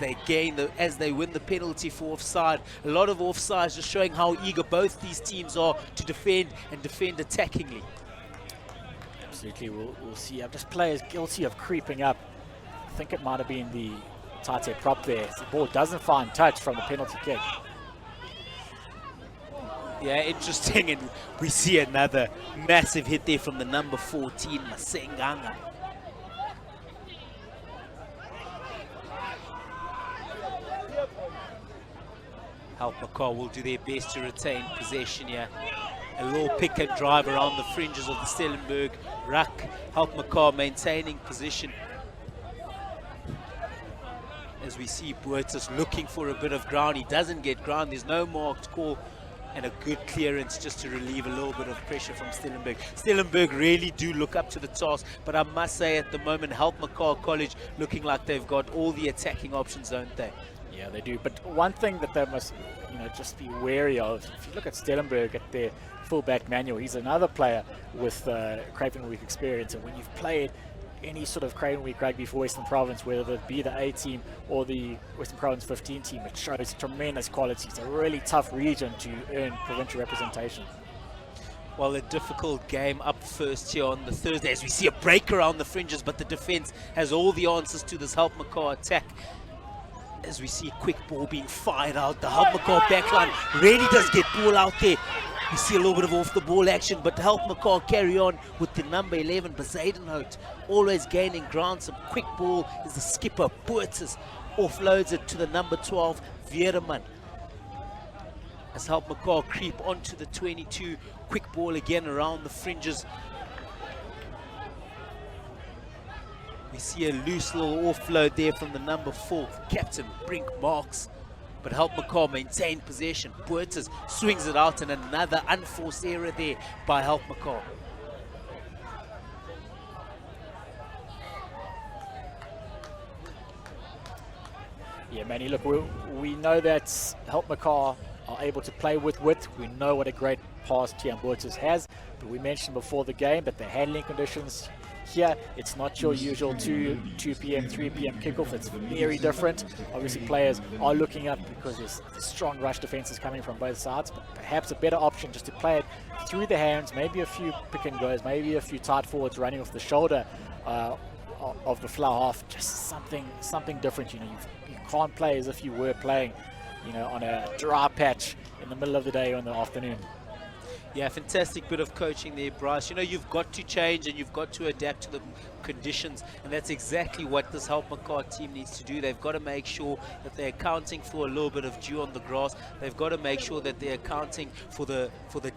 [SPEAKER 6] they win the penalty for offside. A lot of offsides, just showing how eager both these teams are to defend and defend attackingly.
[SPEAKER 9] Absolutely, we'll see. Just players guilty of creeping up. I think it might have been the Tate prop there. The ball doesn't find touch from the penalty kick.
[SPEAKER 6] Yeah, interesting, and we see another massive hit there from the number 14, Masenganga. Helpmekaar will do their best to retain possession here. A little pick and drive around the fringes of the Stellenberg ruck. Helpmekaar maintaining position. As we see Boertes looking for a bit of ground. He doesn't get ground. There's no marked call. And a good clearance just to relieve a little bit of pressure from Stellenberg. Stellenberg really do look up to the task, but I must say at the moment, Helpmekaar College looking like they've got all the attacking options, don't they?
[SPEAKER 9] Yeah, they do. But one thing that they must, just be wary of, if you look at Stellenberg at their fullback Manuel, he's another player with Craven Week experience. And when you've played any sort of Craven Week rugby for Western Province, whether it be the A team or the Western Province 15 team, it shows tremendous quality. It's a really tough region to earn provincial representation.
[SPEAKER 6] Well, a difficult game up first here on the Thursday as we see a break around the fringes, but the defense has all the answers to this Helpmekaar attack. As we see a quick ball being fired out, the Helpmekaar backline really does get ball out there. We see a little bit of off the ball action, but Helpmekaar carry on with the number 11, Bezuidenhout, always gaining ground. Some quick ball as the skipper, Boertes, offloads it to the number 12, Veerman. As Helpmekaar creep onto the 22, quick ball again around the fringes. We see a loose little offload there from the number 4, Captain Brink Marks. But Helpmekaar maintain possession. Boertes swings it out, and another unforced error there by Helpmekaar.
[SPEAKER 9] Yeah, Manny, look, we know that Helpmekaar are able to play with width. We know what a great pass Tiaan Boertes has, but we mentioned before the game that the handling conditions here, it's not your usual 2 p.m., 3 p.m. kickoff. It's very different. Obviously, players are looking up because there's strong rush defenses coming from both sides, but perhaps a better option just to play it through the hands, maybe a few pick and goes, maybe a few tight forwards running off the shoulder of the flower half, just something different. You can't play as if you were playing, on a dry patch in the middle of the day or in the afternoon.
[SPEAKER 6] Yeah, fantastic bit of coaching there, Bryce. You've got to change and you've got to adapt to the conditions, and that's exactly what this Helpmekaar team needs to do. They've got to make sure that they're accounting for a little bit of dew on the grass. They've got to make sure that they're accounting for the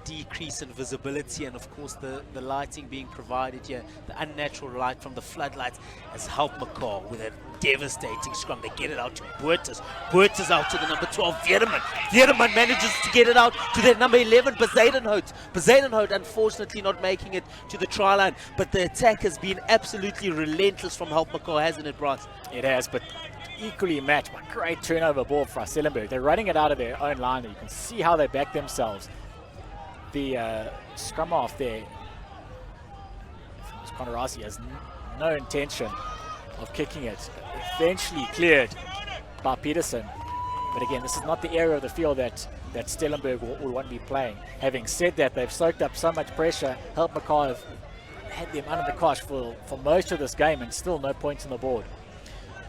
[SPEAKER 6] decrease in visibility, and of course the lighting being provided here, the unnatural light from the floodlights, as Helpmekaar with a devastating scrum. They get it out to Boertes. Boertes out to the number 12, Veerman. Veerman manages to get it out to the number 11, Bezuidenhout. Bezuidenhout unfortunately not making it to the try line, but the attack has been absolutely relentless from Helpmekaar, hasn't it, Bryce?
[SPEAKER 9] It has, but equally matched. But great turnover ball for Stellenberg. They're running it out of their own line. You can see how they back themselves. The scrum half there, Conrasi, has no intention of kicking it. Eventually cleared by Peterson. But again, this is not the area of the field that Stellenberg will want to be playing. Having said that, they've soaked up so much pressure. Helpmekaar have had them under the cosh for most of this game, and still no points on the board.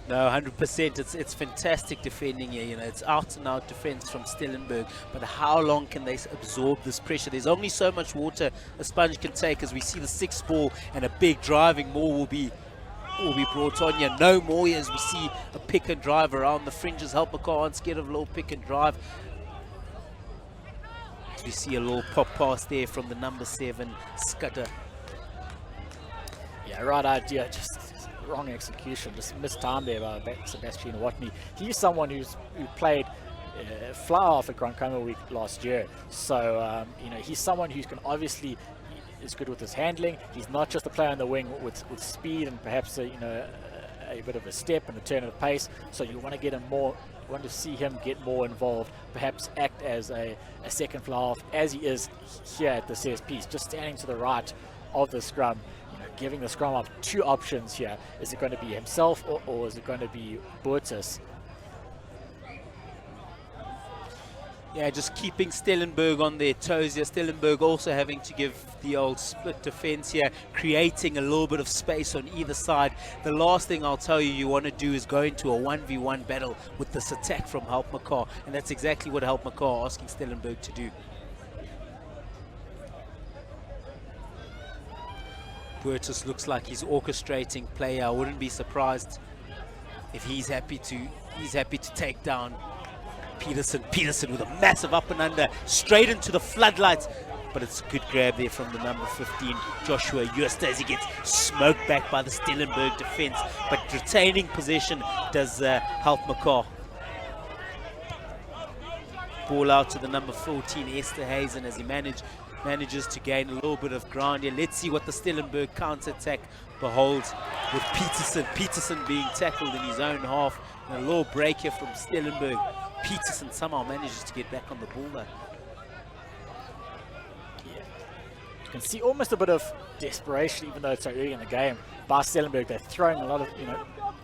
[SPEAKER 6] No, 100%. It's fantastic defending here. It's out and out defense from Stellenberg. But how long can they absorb this pressure? There's only so much water a sponge can take, as we see the 6th ball and a big driving maul will be brought on here. No more here, as we see a pick and drive around the fringes. Helpmekaar aren't scared of a little pick and drive. As we see a little pop pass there from the number 7, Scudder.
[SPEAKER 9] Yeah, right idea, just wrong execution, just missed time there by Sebastian Watney. He's someone who played fly half at Grand Coma Week last year, so he's someone who can obviously is good with his handling. He's not just a player on the wing with speed and perhaps a bit of a step and a turn of pace. So you want to get him more. You want to see him get more involved. Perhaps act as a second fly half as he is here at the CSPs, just standing to the right of the scrum. Giving the scrum up two options here. Is it going to be himself or is it going to be Boertus?
[SPEAKER 6] Yeah, just keeping Stellenberg on their toes here. Stellenberg also having to give the old split defense here, creating a little bit of space on either side. The last thing I'll tell you want to do is go into a 1v1 battle with this attack from Helpmekaar, and that's exactly what Helpmekaar are asking Stellenberg to do. Boertus looks like he's orchestrating play. I wouldn't be surprised if he's happy to take down Peterson with a massive up and under straight into the floodlights, but it's a good grab there from the number 15 Joshua Joost as he gets smoked back by the Stellenberg defense, but retaining possession does Helpmekaar. Ball out to the number 14 Esther Hazen as he manages to gain a little bit of ground here. Let's see what the Stellenberg counter-attack beholds with Peterson being tackled in his own half, and a little break here from Stellenberg. Peterson somehow manages to get back on the ball though.
[SPEAKER 9] Yeah. You can see almost a bit of desperation, even though it's so early in the game, by Stellenberg. They're throwing a lot of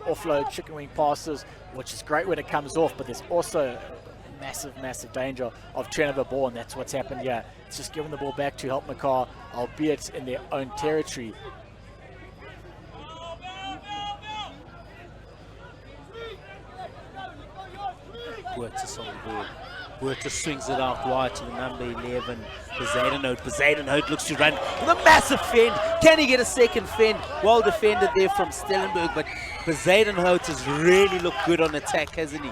[SPEAKER 9] offload chicken wing passes, which is great when it comes off, but there's also massive danger of turning the ball, and that's what's happened here. It's just giving the ball back to Helpmekaar, albeit in their own territory.
[SPEAKER 6] Boertus on the ball. Boertus swings it out wide to the number 11, Bezuidenhout looks to run with a massive fend. Can he get a second fend? Well defended there from Stellenberg, but Bezuidenhout has really looked good on attack, hasn't he?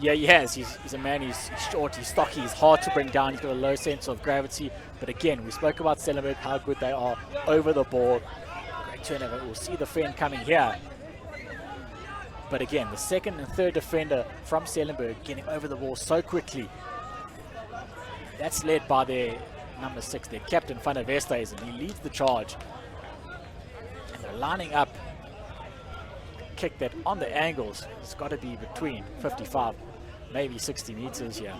[SPEAKER 9] Yeah, he has. He's a man, he's short, he's stocky, he's hard to bring down, he's got a low sense of gravity. But again, we spoke about Stellenberg, how good they are over the ball. Great turnover. We'll see the fend coming here. But again, the second and third defender from Stellenberg getting over the ball so quickly. That's led by their number 6, their captain, Van der Westhuizen. He leads the charge. And they're lining up a kick that on the angles, it's got to be between 55, maybe 60 meters here.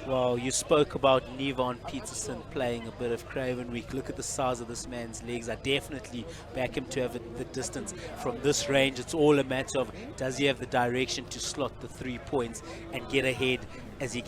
[SPEAKER 6] Well, you spoke about Nevon Peterson playing a bit of Craven Week. Look at the size of this man's legs. I definitely back him to have the distance from this range. It's all a matter of, does he have the direction to slot the 3 points and get ahead as he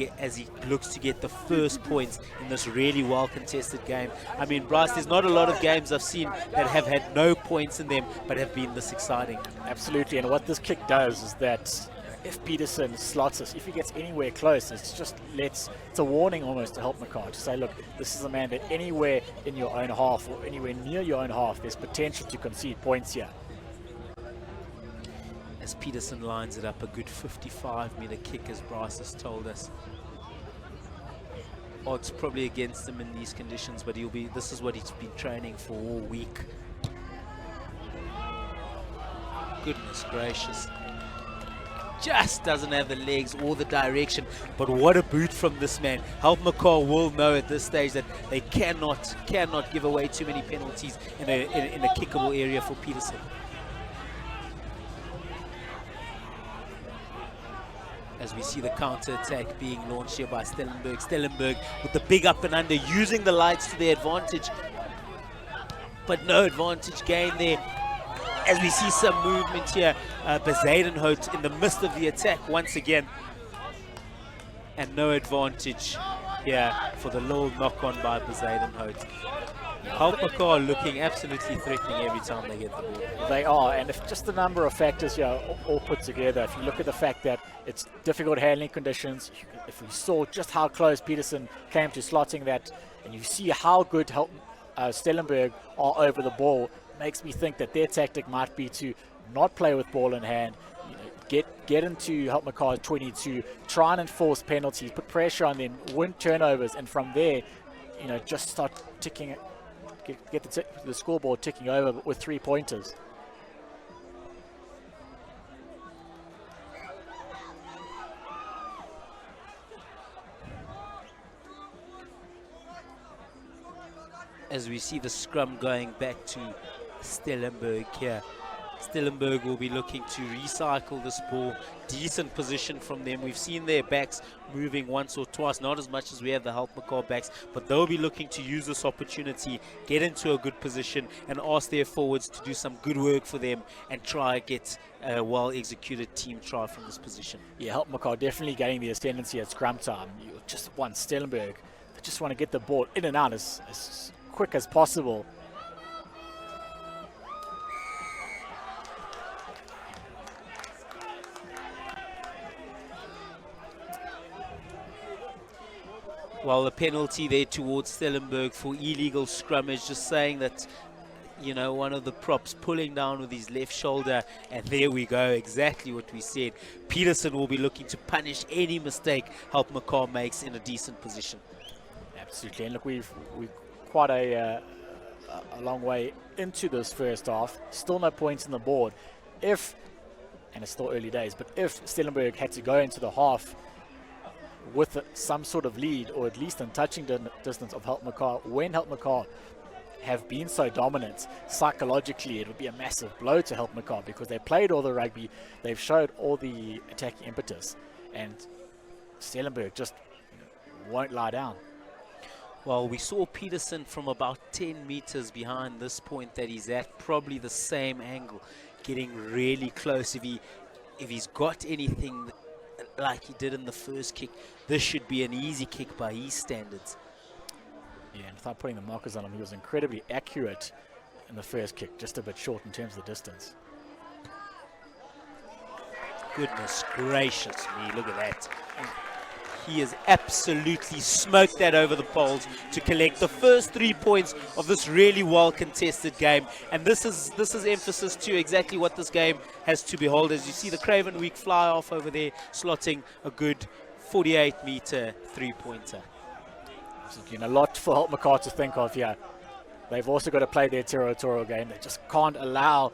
[SPEAKER 6] looks to get the first points in this really well contested game. I mean, Bryce, there's not a lot of games I've seen that have had no points in them but have been this exciting.
[SPEAKER 9] Absolutely, and what this kick does is that if Peterson slots us, if he gets anywhere close, it's a warning almost to Helpmekaar to say, look, this is a man that anywhere in your own half or anywhere near your own half, there's potential to concede points here.
[SPEAKER 6] As Peterson lines it up, a good 55-meter kick, as Bryce has told us. Odds probably against him in these conditions, but this is what he's been training for all week. Goodness gracious. Just doesn't have the legs or the direction, but what a boot from this man. Helpmekaar will know at this stage that they cannot give away too many penalties in a kickable area for Peterson. As we see the counter-attack being launched here by Stellenberg. Stellenberg with the big up and under, using the lights to their advantage, but no advantage gained there. As we see some movement here, Bezuidenhout in the midst of the attack once again. And no advantage here for the little knock-on by Bezuidenhout. Helpmekaar looking absolutely threatening every time they get the ball.
[SPEAKER 9] They are, and if just the number of factors here all put together, if you look at the fact that it's difficult handling conditions, if we saw just how close Peterson came to slotting that, and you see how good Stellenberg are over the ball, makes me think that their tactic might be to not play with ball in hand, get into Helpmekaar's 22, try and enforce penalties, put pressure on them, win turnovers, and from there, just start getting get the scoreboard ticking over with 3 pointers.
[SPEAKER 6] As we see the scrum going back to Stellenberg here. Stellenberg will be looking to recycle this ball. Decent position from them. We've seen their backs moving once or twice, not as much as we have the Helpmekaar backs, but they'll be looking to use this opportunity, get into a good position, and ask their forwards to do some good work for them and try and get a well-executed team try from this position.
[SPEAKER 9] Yeah, Helpmekaar definitely getting the ascendancy at scrum time. You just want Stellenberg. They just want to get the ball in and out as quick as possible.
[SPEAKER 6] Well, the penalty there towards Stellenberg for illegal scrummage, just saying that, you know, one of the props pulling down with his left shoulder, and there we go, exactly what we said. Peterson will be looking to punish any mistake Helpmekaar makes in a decent position.
[SPEAKER 9] Absolutely, and look, we've quite a long way into this first half. Still no points on the board. If, and it's still early days, but if Stellenberg had to go into the half with some sort of lead, or at least in touching distance of Helpmekaar, when Helpmekaar have been so dominant, psychologically it would be a massive blow to Helpmekaar, because they played all the rugby, they've showed all the attacking impetus, and Stellenberg just won't lie down.
[SPEAKER 6] Well, we saw Peterson from about 10 meters behind this point that he's at, probably the same angle, getting really close. If he's got anything like he did in the first kick, this should be an easy kick by his standards.
[SPEAKER 9] Yeah, and without putting the markers on him, he was incredibly accurate in the first kick, just a bit short in terms of the distance.
[SPEAKER 6] Goodness gracious me, look at that. He has absolutely smoked that over the poles to collect the first 3 points of this really well contested game. And this is emphasis to exactly what this game has to behold. As you see the Craven Week fly off over there, slotting a good 48-meter three-pointer.
[SPEAKER 9] A lot for Helpmekaar to think of here. They've also got to play their territorial game. They just can't allow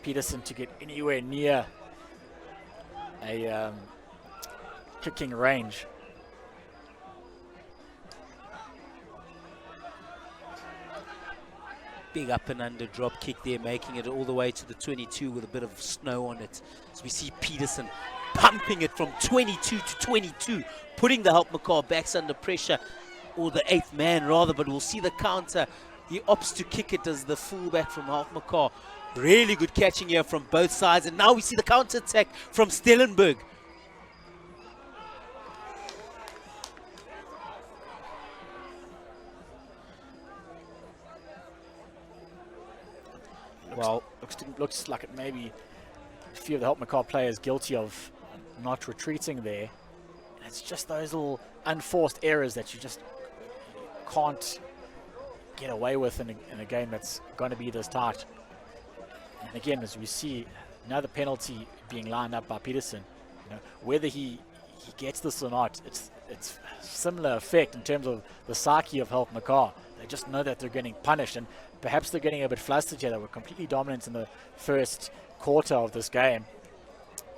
[SPEAKER 9] Peterson to get anywhere near a kicking range.
[SPEAKER 6] Big up and under drop kick there, making it all the way to the 22 with a bit of snow on it. So we see Peterson pumping it from 22 to 22, putting the Helpmekaar backs under pressure, or the 8th man rather, but we'll see the counter. He opts to kick it as the fullback from Helpmekaar. Really good catching here from both sides, and now we see the counter attack from Stellenberg.
[SPEAKER 9] Well, looks like it may be a few of the Helpmekaar players guilty of not retreating there. And it's just those little unforced errors that you just can't get away with in a game that's going to be this tight. And again, as we see another penalty being lined up by Peterson, you know, whether he gets this or not, it's similar effect in terms of the psyche of Helpmekaar. They just know that they're getting punished, and perhaps they're getting a bit flustered here. They were completely dominant in the first quarter of this game.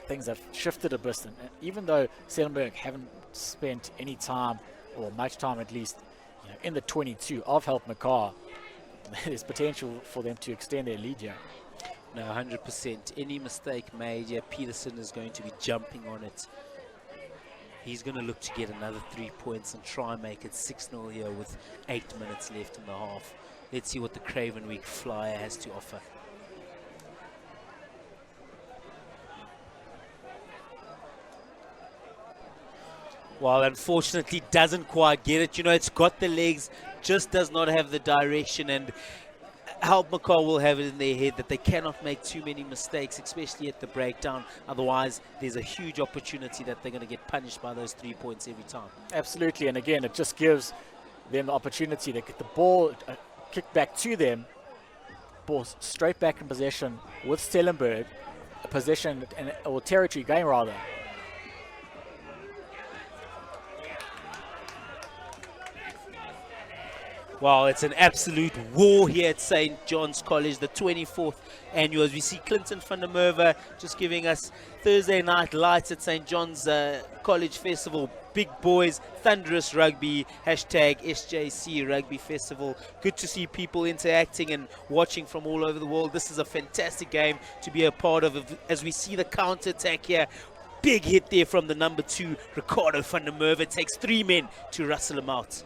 [SPEAKER 9] Things have shifted a bit, and even though Stellenberg haven't spent any time, or much time at least, you know, in the 22 of Helpmekaar, there's potential for them to extend their lead here.
[SPEAKER 6] No, 100%. Any mistake made, yeah, Peterson is going to be jumping on it. He's going to look to get another 3 points and try and make it 6-0 here with 8 minutes left in the half. Let's see what the Craven Week Flyer has to offer. Well, unfortunately, doesn't quite get it. You know, it's got the legs, just does not have the direction, and Helpmekaar will have it in their head that they cannot make too many mistakes, especially at the breakdown. Otherwise, there's a huge opportunity that they're going to get punished by those 3 points every time.
[SPEAKER 9] Absolutely, and again, it just gives them the opportunity to get the ball kicked back to them, ball straight back in possession with Stellenberg, a possession or territory game rather.
[SPEAKER 6] Wow, it's an absolute war here at St. John's College, the 24th annual. As we see Clinton van der Merwe just giving us Thursday night lights at St. John's College Festival. Big boys, thunderous rugby, hashtag SJC Rugby Festival. Good to see people interacting and watching from all over the world. This is a fantastic game to be a part of as we see the counter-attack here. Big hit there from the number 2, Ricardo van der Merwe. It takes 3 men to rustle him out.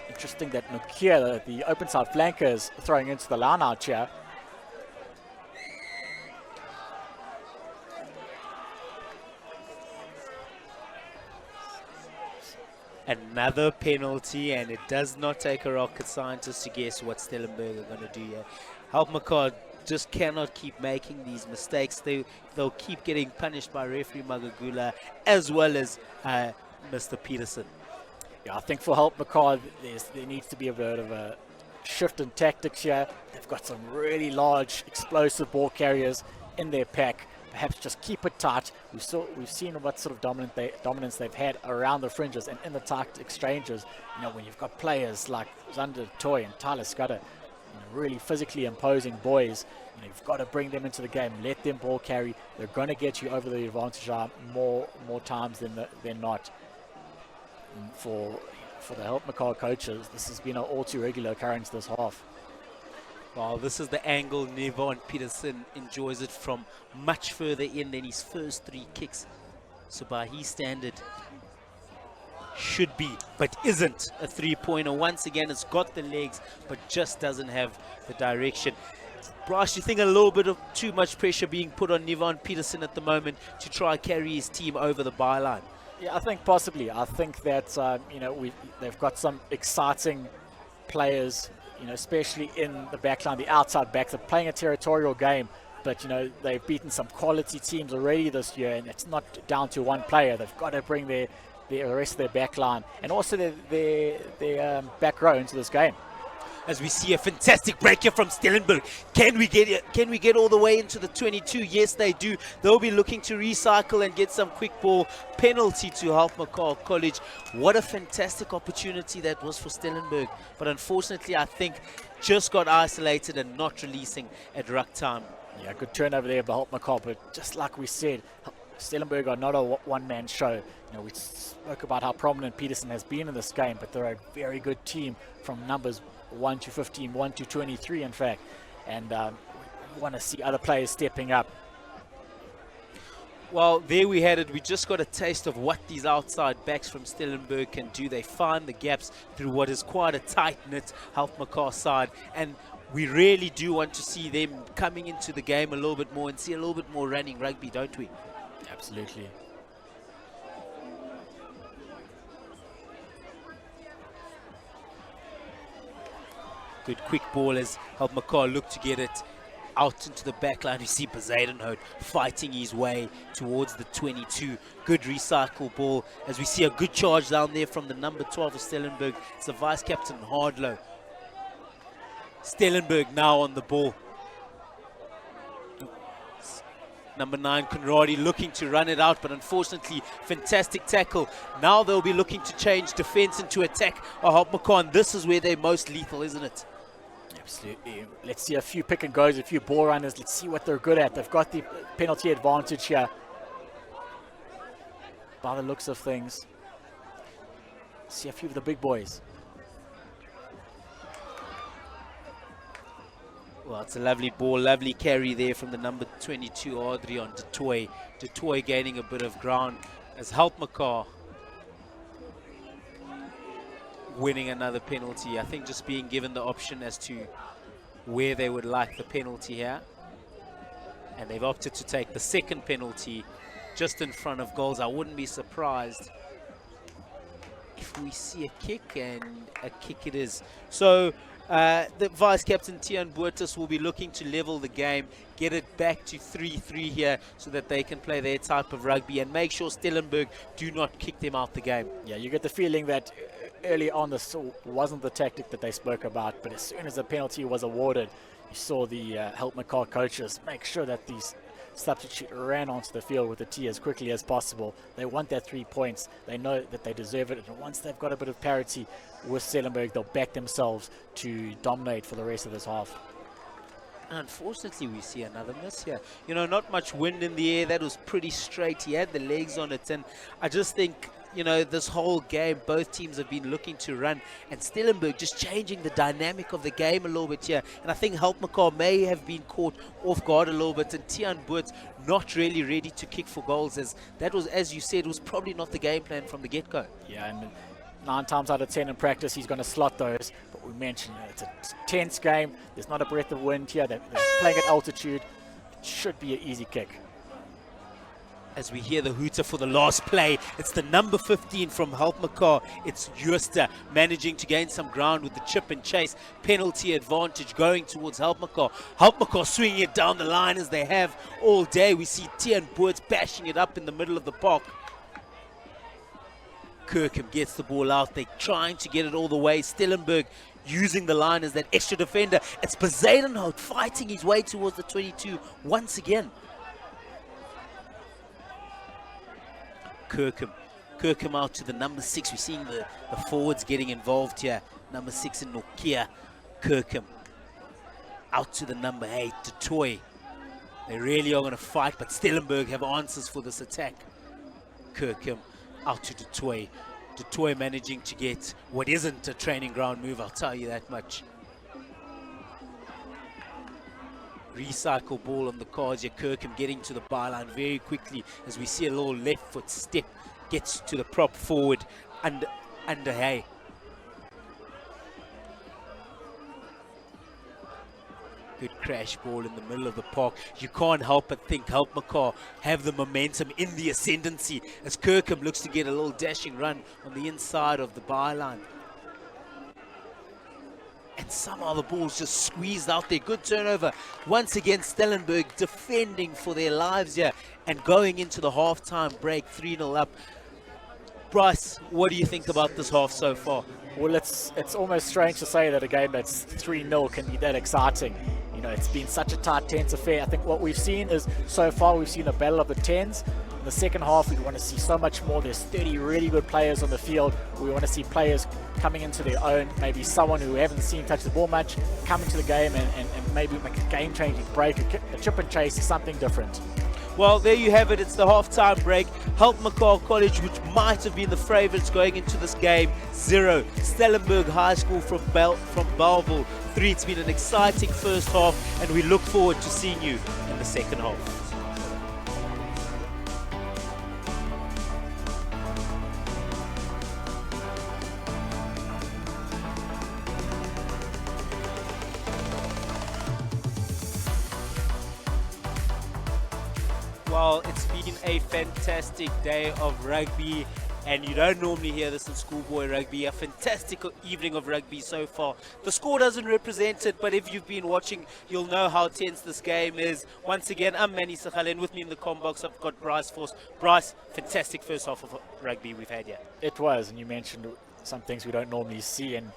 [SPEAKER 9] Interesting that Nokia, the open side flanker, is throwing into the line out here.
[SPEAKER 6] Another penalty, and it does not take a rocket scientist to guess what Stellenberg are going to do here. Helpmekaar just cannot keep making these mistakes. They'll keep getting punished by referee Magagula as well as Mr. Peterson.
[SPEAKER 9] Yeah, I think for Helpmekaar, there needs to be a bit of a shift in tactics here. They've got some really large, explosive ball carriers in their pack. Perhaps just keep it tight. We've seen what sort of dominance they've had around the fringes and in the tight exchanges. You know, when you've got players like Zander Toy and Tyler Scudder, really physically imposing boys, you've got to bring them into the game. Let them ball carry. They're going to get you over the advantage more times than not. For the Helpmekaar coaches, this has been an all too regular occurrence this half.
[SPEAKER 6] Well, this is the angle Nevon Peterson enjoys it from much further in than his first 3 kicks. So by his standard, should be, but isn't a 3-pointer. Once again, it's got the legs, but just doesn't have the direction. Bryce, you think a little bit of too much pressure being put on Nevon Peterson at the moment to try carry his team over the byline?
[SPEAKER 9] Yeah, I think possibly. I think that they've got some exciting players, especially in the backline, the outside backs. They're playing a territorial game, but they've beaten some quality teams already this year, and it's not down to one player. They've got to bring the rest of their backline and also their back row into this game.
[SPEAKER 6] As we see a fantastic break here from Stellenberg. Can we get all the way into the 22? Yes, they do. They'll be looking to recycle and get some quick ball. Penalty to Helpmekaar College. What a fantastic opportunity that was for Stellenberg. But unfortunately, I think just got isolated and not releasing at ruck time.
[SPEAKER 9] Yeah, good turnover there by Helpmekaar, but just like we said, Stellenberg are not a one-man show. We spoke about how prominent Peterson has been in this game, but they're a very good team from numbers 1 to 15, 1 to 23 in fact, and we want to see other players stepping up.
[SPEAKER 6] Well, there we had it. We just got a taste of what these outside backs from Stellenberg can do. They find the gaps through what is quite a tight-knit Helpmekaar side, and we really do want to see them coming into the game a little bit more and see a little bit more running rugby, don't we?
[SPEAKER 9] Absolutely.
[SPEAKER 6] Good quick ball as Helpmekaar look to get it out into the back line. You see Bezuidenhout fighting his way towards the 22. Good recycle ball as we see a good charge down there from the number 12 of Stellenberg. It's the vice captain Hardlow. Stellenberg now on the ball. Number 9, Conradi, looking to run it out, but unfortunately, fantastic tackle. Now they'll be looking to change defense into attack. Helpmekaar, and this is where they're most lethal, isn't it?
[SPEAKER 9] Absolutely. Let's see a few pick and goes, a few ball runners. Let's see what they're good at. They've got the penalty advantage here, by the looks of things. See a few of the big boys.
[SPEAKER 6] Well, it's a lovely ball, lovely carry there from the number 22, Adrian du Toit. Du Toit gaining a bit of ground as Helpmekaar winning another penalty. I think just being given the option as to where they would like the penalty here. And they've opted to take the second penalty just in front of goals. I wouldn't be surprised if we see a kick, and a kick it is. So the vice captain Tian Boertus will be looking to level the game, get it back to 3-3 here so that they can play their type of rugby and make sure Stellenberg do not kick them out the game.
[SPEAKER 9] Yeah, you get the feeling that early on this wasn't the tactic that they spoke about, but as soon as the penalty was awarded, you saw the Helpmekaar coaches make sure that these substitute ran onto the field with the tee as quickly as possible. They want that 3 points. They know that they deserve it. And once they've got a bit of parity with Stellenberg, they'll back themselves to dominate for the rest of this half.
[SPEAKER 6] Unfortunately, we see another miss here. You know, not much wind in the air. That was pretty straight. He had the legs on it. And I just think, you know, this whole game, both teams have been looking to run. And Stellenberg just changing the dynamic of the game a little bit here. And I think Helpmekaar may have been caught off guard a little bit. And Tiaan Boertz not really ready to kick for goals. As that was, as you said, was probably not the game plan from the get-go.
[SPEAKER 9] Yeah, and 9 times out of 10 in practice, he's going to slot those. But we mentioned it's a tense game. There's not a breath of wind here. They're playing at altitude. It should be an easy kick.
[SPEAKER 6] As we hear the hooter for the last play, it's the number 15 from Helpmekaar. It's Jooste managing to gain some ground with the chip and chase. Penalty advantage going towards Helpmekaar. Helpmekaar swinging it down the line as they have all day. We see Tiaan Boertz bashing it up in the middle of the park. Kirkham gets the ball out. They're trying to get it all the way. Stellenberg using the line as that extra defender. It's Bezuidenhout fighting his way towards the 22 once again. Kirkham out to the number 6. We're seeing the forwards getting involved here. Number 6 in Nokia. Kirkham out to the number 8, Toy. They really are going to fight, but Stellenberg have answers for this attack. Kirkham out to Toy. Toy managing to get what isn't a training ground move, I'll tell you that much. Recycle ball on the cards here. Kirkham getting to the byline very quickly as we see a little left foot step. Gets to the prop forward under Hay. Good crash ball in the middle of the park. You can't help but think Helpmekaar have the momentum in the ascendancy as Kirkham looks to get a little dashing run on the inside of the byline. And somehow the ball's just squeezed out there. Good turnover. Once again, Stellenberg defending for their lives here. And going into the halftime break, 3-0 up. Bryce, what do you think about this half so far?
[SPEAKER 9] Well, it's almost strange to say that a game that's 3-0 can be that exciting. You know, it's been such a tight, tense affair. I think what we've seen is, so far, we've seen a battle of the 10s. In the second half, we want to see so much more. There's 30 really good players on the field. We want to see players coming into their own, maybe someone who we haven't seen touch the ball much, come into the game and maybe make a game-changing break, a chip and chase, something different.
[SPEAKER 6] Well, there you have it. It's the halftime break. Helpmekaar College, which might have been the favourites going into this game, 0. Stellenberg High School from Bellville, 3. It's been an exciting first half, and we look forward to seeing you in the second half. Well, it's been a fantastic day of rugby, and you don't normally hear this in schoolboy rugby. A fantastic evening of rugby so far. The score doesn't represent it, but if you've been watching, you'll know how tense this game is. Once again, I'm Manny Sachale, and with me in the comm box, I've got Bryce Force. Bryce, fantastic first half of rugby we've had here.
[SPEAKER 9] It was, and you mentioned some things we don't normally see, and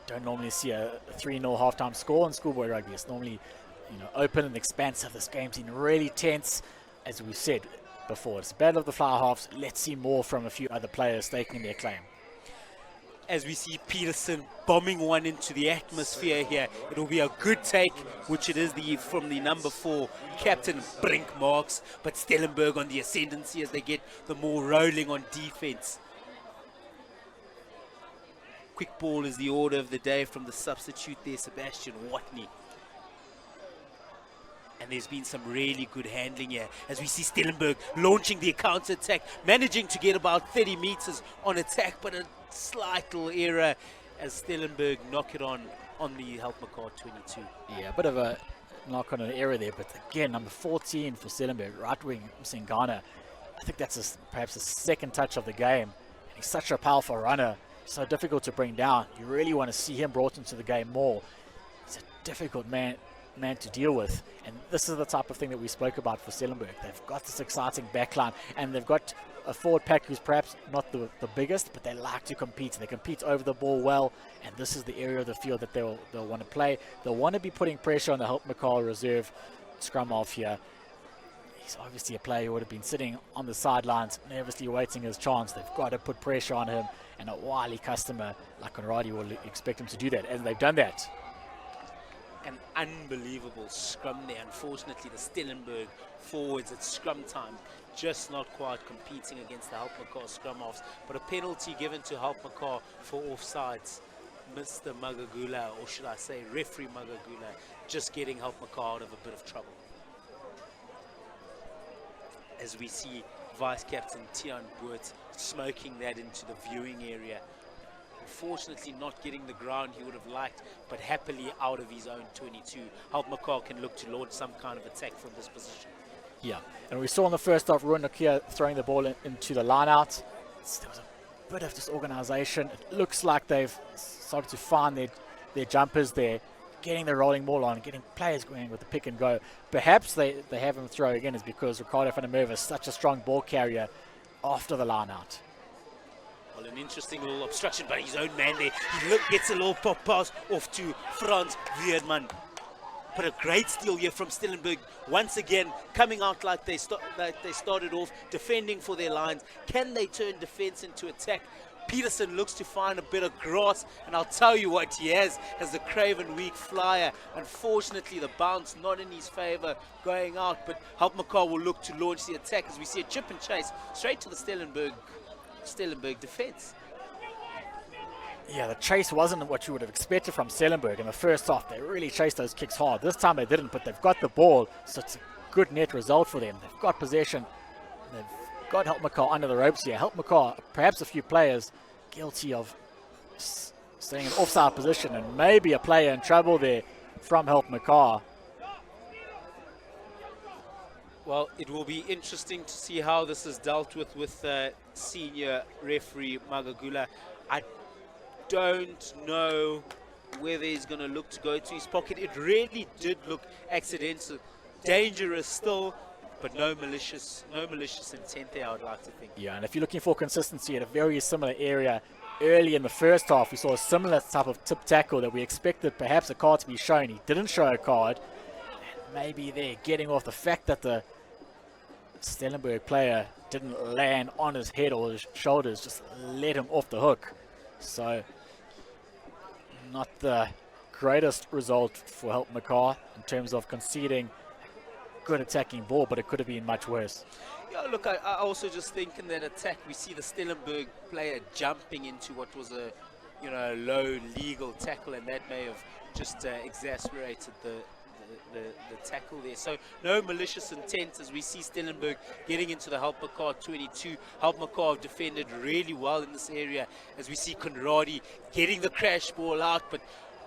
[SPEAKER 9] don't normally see a 3-0 halftime score in schoolboy rugby. It's normally, you know, open and expansive. This game's been really tense. As we said before, it's a battle of the fly halves. Let's see more from a few other players staking their claim.
[SPEAKER 6] As we see Peterson bombing one into the atmosphere here, it'll be a good take, which it is from the number 4 captain Brink Marks, but Stellenberg on the ascendancy as they get the more rolling on defense. Quick ball is the order of the day from the substitute there, Sebastian Watney. And there's been some really good handling here as we see Stellenberg launching the counter-attack, managing to get about 30 meters on attack, but a slight little error as Stellenberg knock it on the Helpmekaar 22.
[SPEAKER 9] Yeah, a bit of a knock on an error there, but again, number 14 for Stellenberg, right wing Msingana. I think that's perhaps the second touch of the game. And he's such a powerful runner, so difficult to bring down. You really want to see him brought into the game more. He's a difficult man to deal with, and this is the type of thing that we spoke about for Stellenberg. They've got this exciting backline, and they've got a forward pack who's perhaps not the biggest, but they like to compete. They compete over the ball well, and this is the area of the field that they'll want to play. They'll want to be putting pressure on the Helpmekaar reserve scrum half here. he's obviously a player who would have been sitting on the sidelines, nervously waiting his chance. They've got to put pressure on him, and a wily customer like Conradi will expect him to do that, and they've done that.
[SPEAKER 6] An unbelievable scrum there. Unfortunately, the Stellenberg forwards at scrum time just not quite competing against the Helpmekaar scrum offs, but a penalty given to Helpmekaar for offsides. Mr. Magagula, or should I say referee Magagula, just getting Helpmekaar out of a bit of trouble. As we see Vice Captain Tian Boert smoking that into the viewing area. Unfortunately not getting the ground he would have liked, but happily out of his own 22. Helpmekaar can look to launch some kind of attack from this position.
[SPEAKER 9] Yeah, and we saw in the first half Ruan Nokia throwing the ball into the line out. There was a bit of disorganization. It looks like they've started to find their jumpers there, getting the rolling ball on, getting players going with the pick and go. Perhaps they have him throw again is because Ricardo van der Merwe is such a strong ball carrier after the line out.
[SPEAKER 6] Well, an interesting little obstruction by his own man there. He gets a little pop pass off to Frans Weerman. But a great steal here from Stellenberg. Once again, coming out like they started off, defending for their lines. Can they turn defense into attack? Peterson looks to find a bit of grass, and I'll tell you what he has as the Craven weak flyer. Unfortunately, the bounce not in his favor going out, but Helpmekaar will look to launch the attack as we see a chip and chase straight to the Stellenberg defense.
[SPEAKER 9] Yeah, the chase wasn't what you would have expected from Stellenberg. In the first half, they really chased those kicks hard. This time they didn't, but they've got the ball, so it's a good net result for them. They've got possession. They've got Helpmekaar under the ropes here. Helpmekaar, perhaps a few players guilty of staying in an offside position, and maybe a player in trouble there from Helpmekaar.
[SPEAKER 6] Well, it will be interesting to see how this is dealt with senior referee Magagula. I don't know whether he's going to look to go to his pocket. It really did look accidental, dangerous still, but no malicious intent there, I would like to think.
[SPEAKER 9] Yeah, and if you're looking for consistency at a very similar area, early in the first half, we saw a similar type of tip tackle that we expected perhaps a card to be shown. He didn't show a card. And maybe they're getting off the fact that the Stellenberg player didn't land on his head or his shoulders, just let him off the hook. So, not the greatest result for Helpmekaar in terms of conceding good attacking ball, but it could have been much worse.
[SPEAKER 6] Yeah, look, I also just think in that attack we see the Stellenberg player jumping into what was a low legal tackle, and that may have just exasperated the tackle there. So no malicious intent as we see Stellenberg getting into the Helpmekaar 22. Helpmekaar have defended really well in this area as we see Conradi getting the crash ball out, but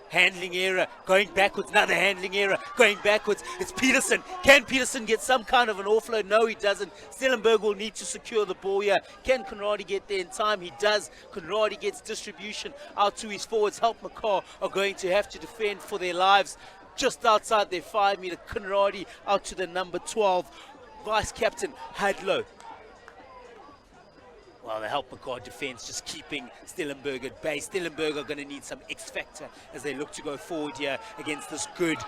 [SPEAKER 6] handling error, going backwards, another handling error, going backwards. It's Peterson. Can Peterson get some kind of an offload? No, he doesn't. Stellenberg will need to secure the ball here. Can Conradi get there in time? He does. Conradi gets distribution out to his forwards. Helpmekaar are going to have to defend for their lives. Just outside their 5 meter, Conradi out to the number 12, Vice Captain Hadlow. Well, the Helpmekaar defense just keeping Stellenberg at bay. Stellenberg are going to need some X factor as they look to go forward here against this good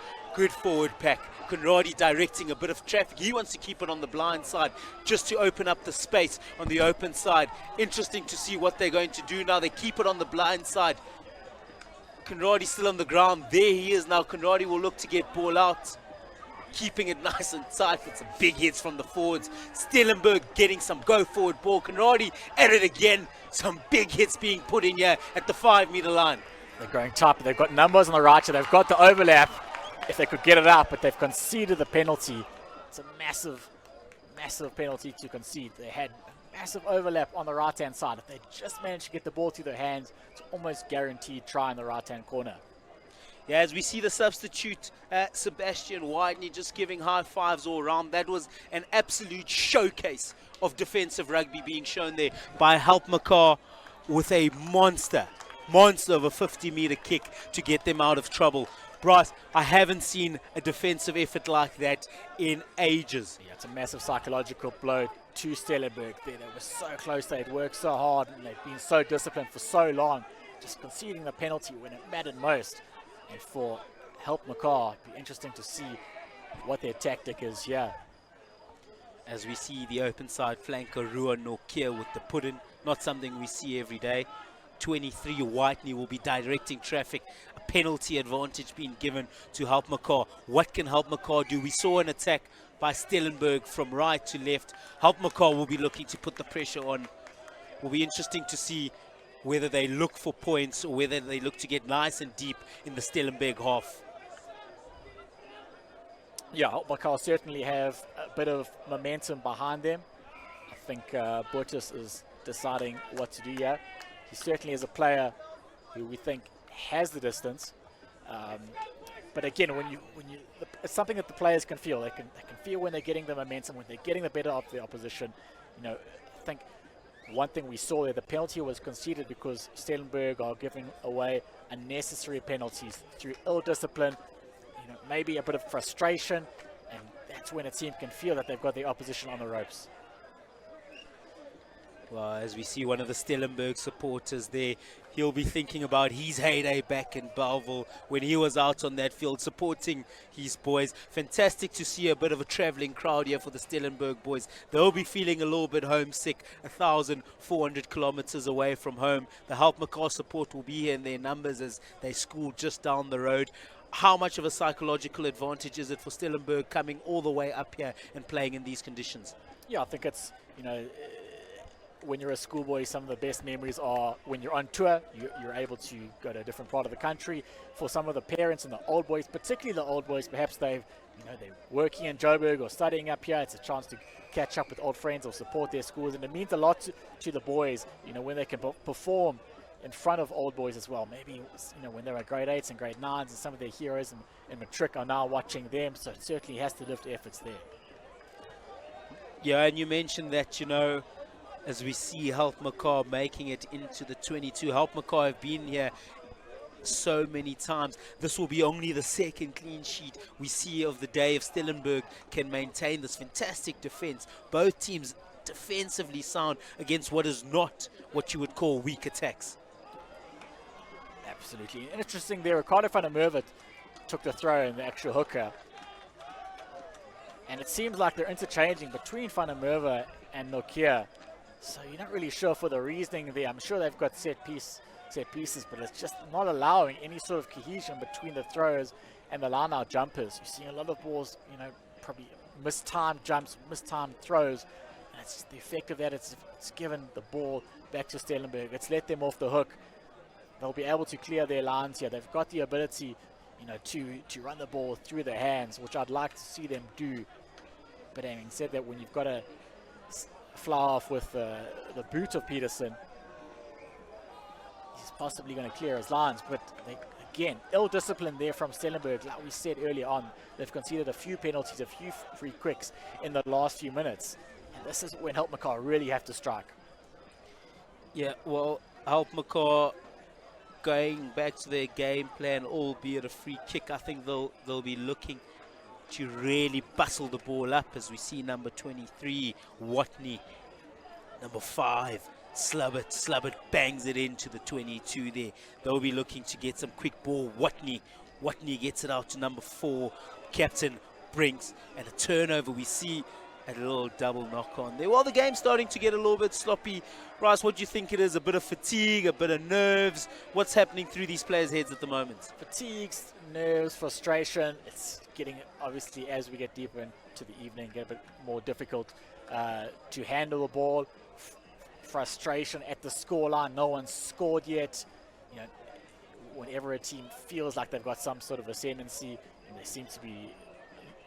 [SPEAKER 6] forward pack. Conradi directing a bit of traffic. He wants to keep it on the blind side just to open up the space on the open side. Interesting to see what they're going to do now. They keep it on the blind side. Conradi still on the ground. There he is now. Conradi will look to get ball out, keeping it nice and tight with some big hits from the forwards. Stellenberg getting some go forward ball. Conradi at it again. Some big hits being put in here at the 5 meter line.
[SPEAKER 9] They're going tight, but they've got numbers on the right, so they've got the overlap if they could get it out, but they've conceded the penalty. It's a massive penalty to concede. They had massive overlap on the right-hand side. If they just managed to get the ball through their hands, it's almost guaranteed try in the right-hand corner.
[SPEAKER 6] Yeah, as we see the substitute, Sebastian Whitney just giving high fives all around. That was an absolute showcase of defensive rugby being shown there by Helpmekaar with a monster of a 50-meter kick to get them out of trouble. Bryce, I haven't seen a defensive effort like that in ages.
[SPEAKER 9] Yeah, it's a massive psychological blow to Stellenberg there. They were so close, they'd worked so hard, and they've been so disciplined for so long, just conceding the penalty when it mattered most. And for Helpmekaar, it'd be interesting to see what their tactic is here.
[SPEAKER 6] as we see the open side flanker Ruan Nokia with the put-in, not something we see every day. 23 Whitney will be directing traffic. A penalty advantage being given to Helpmekaar. What can Helpmekaar do? We saw an attack by Stellenberg from right to left. Helpmekaar will be looking to put the pressure on. Will be interesting to see whether they look for points or whether they look to get nice and deep in the Stellenberg half.
[SPEAKER 9] Yeah, Helpmekaar certainly have a bit of momentum behind them. I think Bortus is deciding what to do here. He certainly is a player who we think has the distance. But again, it's something that the players can feel. They can feel when they're getting the momentum, when they're getting the better of the opposition. You know, I think one thing we saw there, the penalty was conceded because Stellenberg are giving away unnecessary penalties through ill discipline. You know, maybe a bit of frustration, and that's when a team can feel that they've got the opposition on the ropes.
[SPEAKER 6] Well, as we see one of the Stellenberg supporters there, he'll be thinking about his heyday back in Belleville when he was out on that field supporting his boys. Fantastic to see a bit of a travelling crowd here for the Stellenberg boys. They'll be feeling a little bit homesick, 1,400 kilometers away from home. The Helpmekaar support will be here in their numbers as they school just down the road. How much of a psychological advantage is it for Stellenberg coming all the way up here and playing in these conditions?
[SPEAKER 9] Yeah, I think it's, you know, when you're a schoolboy, some of the best memories are when you're on tour, you're able to go to a different part of the country. For some of the parents and the old boys, particularly the old boys, perhaps they're working in Joburg or studying up here. It's a chance to catch up with old friends or support their schools, and it means a lot to the boys, you know, when they can perform in front of old boys as well. Maybe, you know, when they were grade 8s and grade 9s, and some of their heroes in matric are now watching them, so it certainly has to lift efforts there.
[SPEAKER 6] Yeah, and you mentioned that, you know, as we see Helpmekaar making it into the 22. Helpmekaar have been here so many times. This will be only the second clean sheet we see of the day if Stellenberg can maintain this fantastic defense. Both teams defensively sound against what is not what you would call weak attacks.
[SPEAKER 9] Absolutely. Interesting there, Ricardo van der Merwe took the throw in the actual hooker. And it seems like they're interchanging between van der Merwe and Nokia. So you're not really sure for the reasoning there. I'm sure they've got set pieces, but it's just not allowing any sort of cohesion between the throwers and the line-out jumpers. You're seeing a lot of balls, you know, probably mistimed jumps, mistimed throws. And it's the effect of that. It's given the ball back to Stellenberg. It's let them off the hook. They'll be able to clear their lines here. They've got the ability, you know, to run the ball through their hands, which I'd like to see them do. But having said that, when you've got to fly off with the boot of Peterson, he's possibly going to clear his lines. But again, ill discipline there from Stellenberg. Like we said earlier on, they've conceded a few penalties, a few free quicks in the last few minutes. And this is when Helpmekaar really have to strike.
[SPEAKER 6] Yeah, well, Helpmekaar going back to their game plan, albeit a free kick. I think they'll be looking to really bustle the ball up, as we see number 23 Watney, number 5 Slubbert bangs it into the 22 there. They'll be looking to get some quick ball. Watney gets it out to number 4 Captain Brinks, and a turnover. We see a little double knock on there. Well, the game's starting to get a little bit sloppy. Rice, what do you think it is? A bit of fatigue, a bit of nerves? What's happening through these players' heads at the moment?
[SPEAKER 9] Fatigues, nerves, frustration. It's getting, obviously, as we get deeper into the evening, get a bit more difficult to handle the ball. Frustration at the scoreline. No one's scored yet. You know, whenever a team feels like they've got some sort of ascendancy, and they seem to be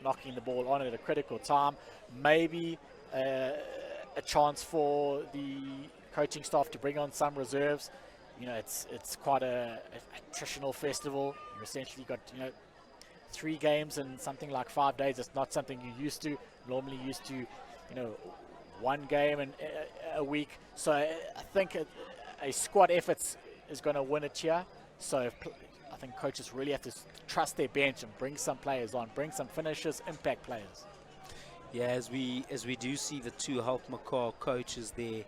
[SPEAKER 9] knocking the ball on at a critical time, maybe a chance for the coaching staff to bring on some reserves. You know, it's quite a attritional festival. You essentially got, you know, 3 games in something like 5 days. It's not something you're used to. Normally used to, you know, 1 game in a week. So I think a squad effort is going to win it here. So I think coaches really have to trust their bench and bring some players on, bring some finishers, impact players.
[SPEAKER 6] Yeah, as we do see the two Helpmekaar coaches there,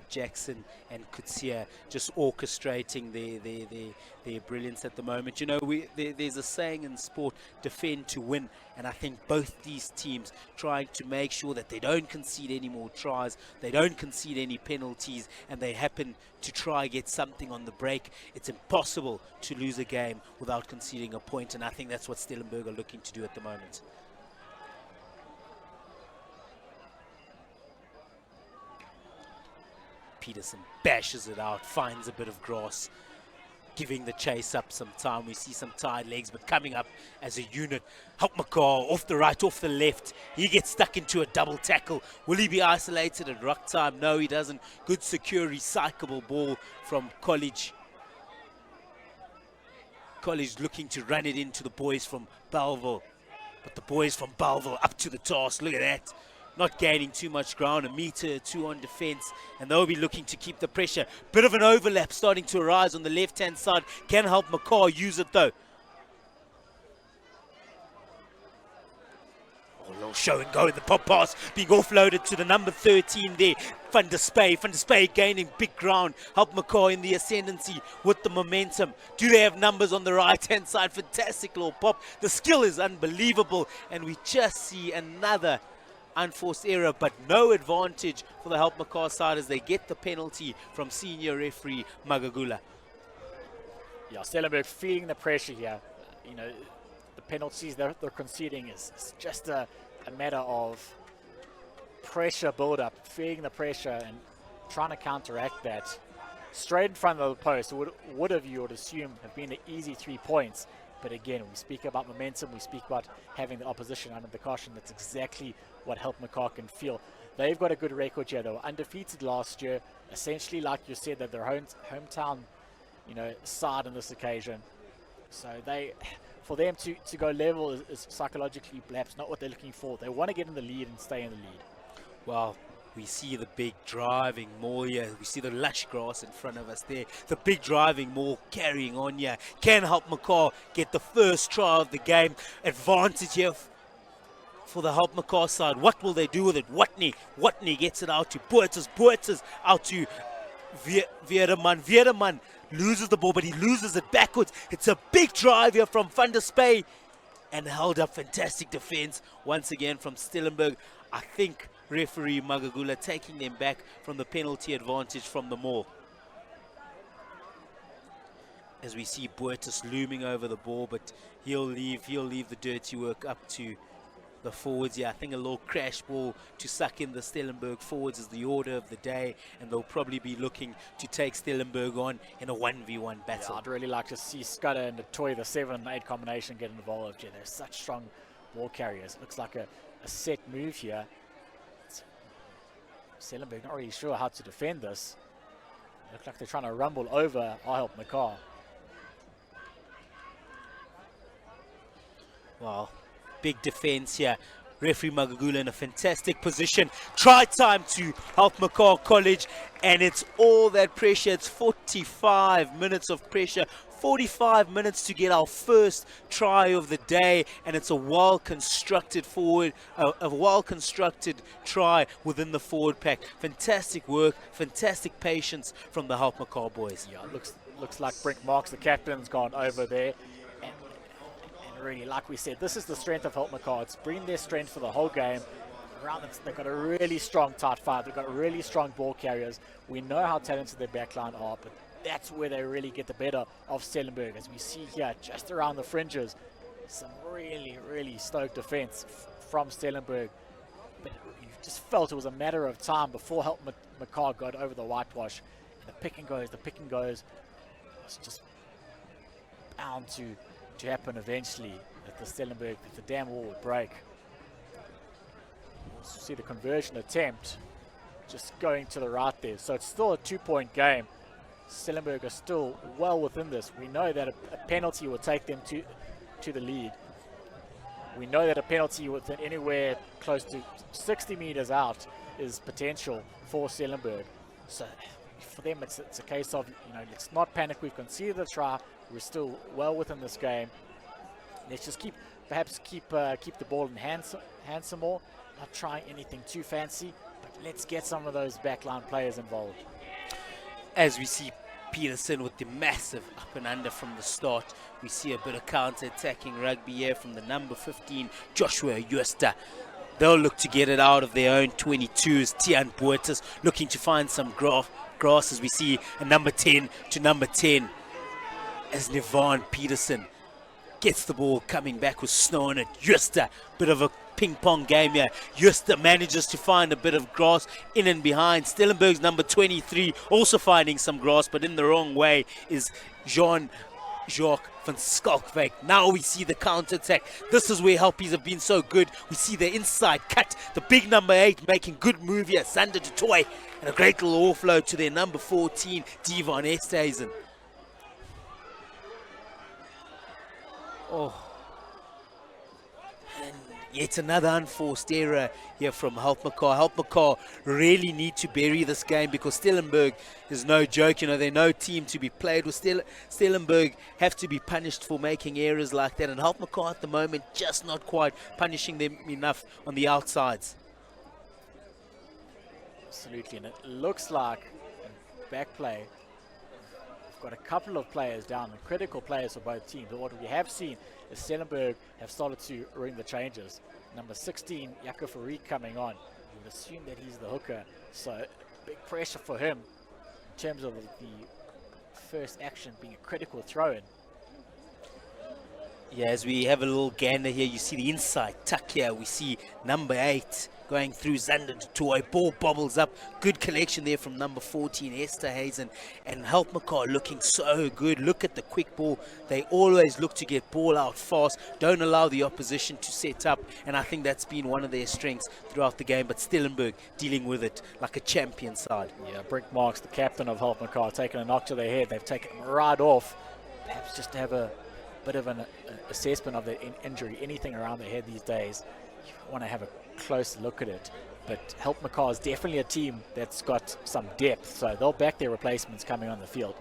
[SPEAKER 6] Jackson and Kutsia, just orchestrating their brilliance at the moment. You know, there's a saying in sport, defend to win, and I think both these teams trying to make sure that they don't concede any more tries, they don't concede any penalties, and they happen to try get something on the break. It's impossible to lose a game without conceding a point, and I think that's what Stellenberg are looking to do at the moment. Peterson bashes it out, finds a bit of grass, giving the chase up some time. We see some tired legs, but coming up as a unit. Helpmekaar off the right, off the left. He gets stuck into a double tackle. Will he be isolated at ruck time? No, he doesn't. Good, secure, recyclable ball from College. College looking to run it into the boys from Belleville. But the boys from Belleville up to the task. Look at that. Not gaining too much ground, a meter or two on defense, and they'll be looking to keep the pressure. Bit of an overlap starting to arise on the left-hand side. Can Helpmekaar use it though? Oh, a little show and go in the pop pass, being offloaded to the number 13 there. Van der Spey gaining big ground. Helpmekaar in the ascendancy with the momentum. Do they have numbers on the right-hand side? Fantastic little pop. The skill is unbelievable, and we just see another unforced error, but no advantage for the Helpmekaar side as they get the penalty from senior referee Magagula.
[SPEAKER 9] Yeah, Stellenberg feeling the pressure here. You know, the penalties they're conceding is just a matter of pressure build-up, feeling the pressure and trying to counteract that. Straight in front of the post would have, you would assume, have been an easy 3 points. But again, we speak about momentum, we speak about having the opposition under the caution. That's exactly what Helpmekaar can feel. They've got a good record here. They were undefeated last year. Essentially, like you said, that their hometown, you know, side on this occasion. So for them to go level is psychologically perhaps not what they're looking for. They want to get in the lead and stay in the lead.
[SPEAKER 6] Well, we see the big driving more here. We see the lush grass in front of us there. The big driving more carrying on here. Can Helpmekaar get the first try of the game? Advantage here for the Helpmekaar side. What will they do with it? Watney gets it out to Boertes out to Veerman loses the ball, but he loses it backwards. It's a big drive here from Van der Spey and held up. Fantastic defense once again from Stellenberg. I think referee Magagula taking them back from the penalty advantage from the maul. As we see Boertes looming over the ball, but he'll leave the dirty work up to the forwards. Yeah, I think a little crash ball to suck in the Stellenberg forwards is the order of the day, and they'll probably be looking to take Stellenberg on in a 1v1 battle.
[SPEAKER 9] Yeah, I'd really like to see Scudder and the Toy, the 7-8 combination, get involved. Yeah, they're such strong ball carriers. Looks like a set move here. Stellenberg not really sure how to defend this. Looks like they're trying to rumble over Helpmekaar.
[SPEAKER 6] Wow, big defense here. Referee Magagula in a fantastic position. Try time to Helpmekaar College, and it's all that pressure. It's 45 minutes of pressure. 45 minutes to get our first try of the day, and it's a well-constructed try within the forward pack. Fantastic work, fantastic patience from the Helpmekaar boys.
[SPEAKER 9] Yeah, it looks like Brink Marks, the captain's gone over there. And really, like we said, this is the strength of Helpmekaar. It's bringing their strength for the whole game. Around them, they've got a really strong tight five. They've got really strong ball carriers. We know how talented their backline are, but that's where they really get the better of Stellenberg. As we see here, just around the fringes, some really, really stoked defense from Stellenberg. But you just felt it was a matter of time before Helpmekaar got over the whitewash. And the pick and goes. It's just bound to happen eventually at the Stellenberg, if the dam wall would break. We'll see the conversion attempt just going to the right there. So it's still a 2-point game. Stellenberg are still well within this. We know that a penalty will take them to the lead. We know that a penalty within anywhere close to 60 meters out is potential for Stellenberg. So for them, it's a case of, you know, let's not panic. We've conceded a try. We're still well within this game. Let's just keep the ball in hand some more. not trying anything too fancy, but let's get some of those backline players involved.
[SPEAKER 6] As we see Peterson with the massive up and under from the start, we see a bit of counter-attacking rugby here from the number 15, Joshua Uesta. They'll look to get it out of their own 22s. Tian Boetis looking to find some grass as we see a number 10 to number 10 as Nevan Peterson gets the ball coming back with snow on it. Uesta, bit of a ping pong game here. Uesta manages to find a bit of grass in and behind. Stellenberg's number 23 also finding some grass, but in the wrong way is Jean-Jacques van Skalkwijk. Now we see the counter-attack. This is where Helpies have been so good. We see the inside cut. The big number 8 making good move here. Sander de Toy. And a great little offload to their number 14, Devon Esthuizen. Oh. And yet another unforced error here from Helpmekaar. Helpmekaar really need to bury this game because Stellenberg is no joke. You know, they're no team to be played with. Stellenberg have to be punished for making errors like that. And Helpmekaar at the moment just not quite punishing them enough on the outsides.
[SPEAKER 9] Absolutely, and it looks like in back play, we've got a couple of players down, critical players for both teams. But what we have seen is Stellenberg have started to ring the changes. Number 16, Jaco Farid coming on. You would assume that he's the hooker, so big pressure for him in terms of the first action being a critical throw-in.
[SPEAKER 6] Yeah, as we have a little gander here, you see the inside tuck here. We see number 8 going through Zander de Toy. Ball bobbles up. Good collection there from number 14, Esthuizen. And Helpmekaar looking so good. Look at the quick ball. They always look to get ball out fast. Don't allow the opposition to set up. And I think that's been one of their strengths throughout the game. But Stellenberg dealing with it like a champion side.
[SPEAKER 9] Yeah, Brink Marks, the captain of Helpmekaar, taking a knock to their head. They've taken him right off. Perhaps just to have a bit of an assessment of the injury, anything around their head these days. You want to have a close look at it, but Helpmekaar is definitely a team that's got some depth, so they'll back their replacements coming on the field.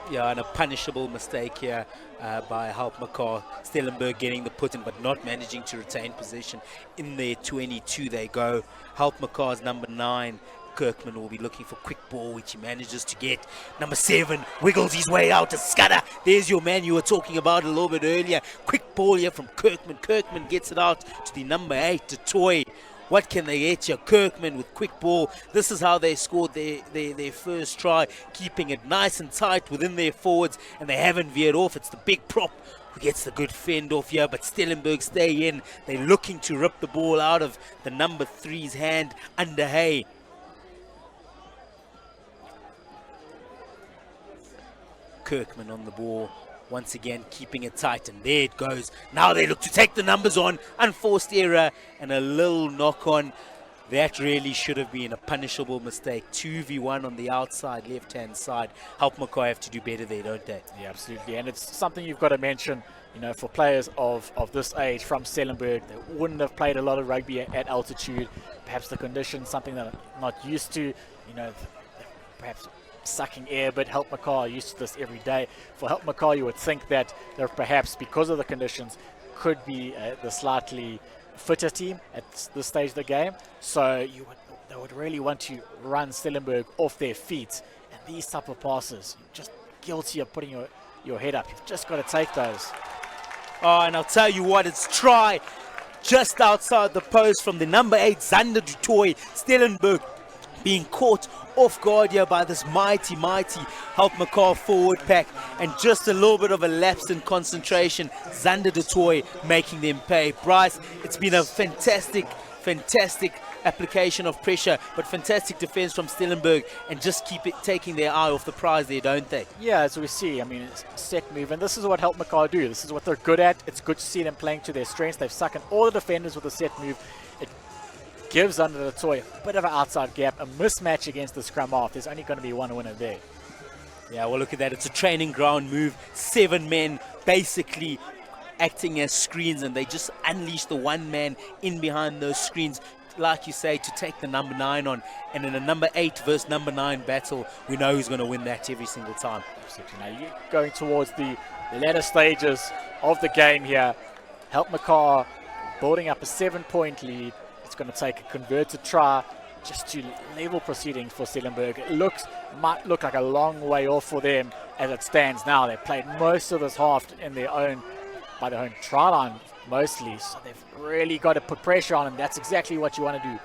[SPEAKER 6] Yeah, and a punishable mistake here by Helpmekaar. Stellenberg getting the put in, but not managing to retain possession. In their 22 they go. Helpmekaar's number 9, Kirkman, will be looking for quick ball, which he manages to get. Number 7 wiggles his way out to Scudder. There's your man you were talking about a little bit earlier. Quick ball here from Kirkman. Kirkman gets it out to the number 8, de Toy. What can they get here? Kirkman with quick ball. This is how they scored their first try, keeping it nice and tight within their forwards, and they haven't veered off. It's the big prop who gets the good fend off here, but Stellenberg stay in. They're looking to rip the ball out of the number 3's hand under Hay. Kirkman on the ball, once again keeping it tight, and there it goes. Now they look to take the numbers on. Unforced error and a little knock on. That really should have been a punishable mistake. 2v1 on the outside, left-hand side. Helpmekaar have to do better there, don't they?
[SPEAKER 9] Yeah, absolutely, and it's something you've got to mention. You know, for players of this age from Stellenberg, they wouldn't have played a lot of rugby at altitude. Perhaps the conditions, something that they're not used to. You know, perhaps sucking air, but Helpmekaar are used to this every day. For Helpmekaar, you would think that they're perhaps, because of the conditions, could be the slightly fitter team at this stage of the game. So they would really want to run Stellenberg off their feet. And these type of passes, you're just guilty of putting your head up. You've just got to take those.
[SPEAKER 6] Oh, and I'll tell you what, it's try just outside the post from the number 8, Zander de Toy. Stellenberg being caught off guard here by this mighty Helpmekaar forward pack, and just a little bit of a lapse in concentration. Zander de Toy making them pay. Bryce, it's been a fantastic application of pressure, but fantastic defense from Stellenberg, and just keep it taking their eye off the prize there, don't they?
[SPEAKER 9] Yeah, as we see, I mean, it's set move, and this is what Helpmekaar do. This is what they're good at. It's good to see them playing to their strengths. They've sucked in all the defenders with a set move. It gives under the toy a bit of an outside gap, a mismatch against the scrum half. There's only going to be one winner there.
[SPEAKER 6] Yeah, well, look at that. It's a training ground move. 7 men basically acting as screens, and they just unleash the one man in behind those screens, like you say, to take the number 9 on. And in a number 8 versus number 9 battle, we know who's going to win that every single time.
[SPEAKER 9] Absolutely. Now you're going towards the latter stages of the game here. Helpmekaar building up a 7-point lead. It's going to take a converted try just to level proceedings for Stellenberg. It might look like a long way off for them as it stands now. They've played most of this half by their own try line mostly, so they've really got to put pressure on them. That's exactly what you want to do.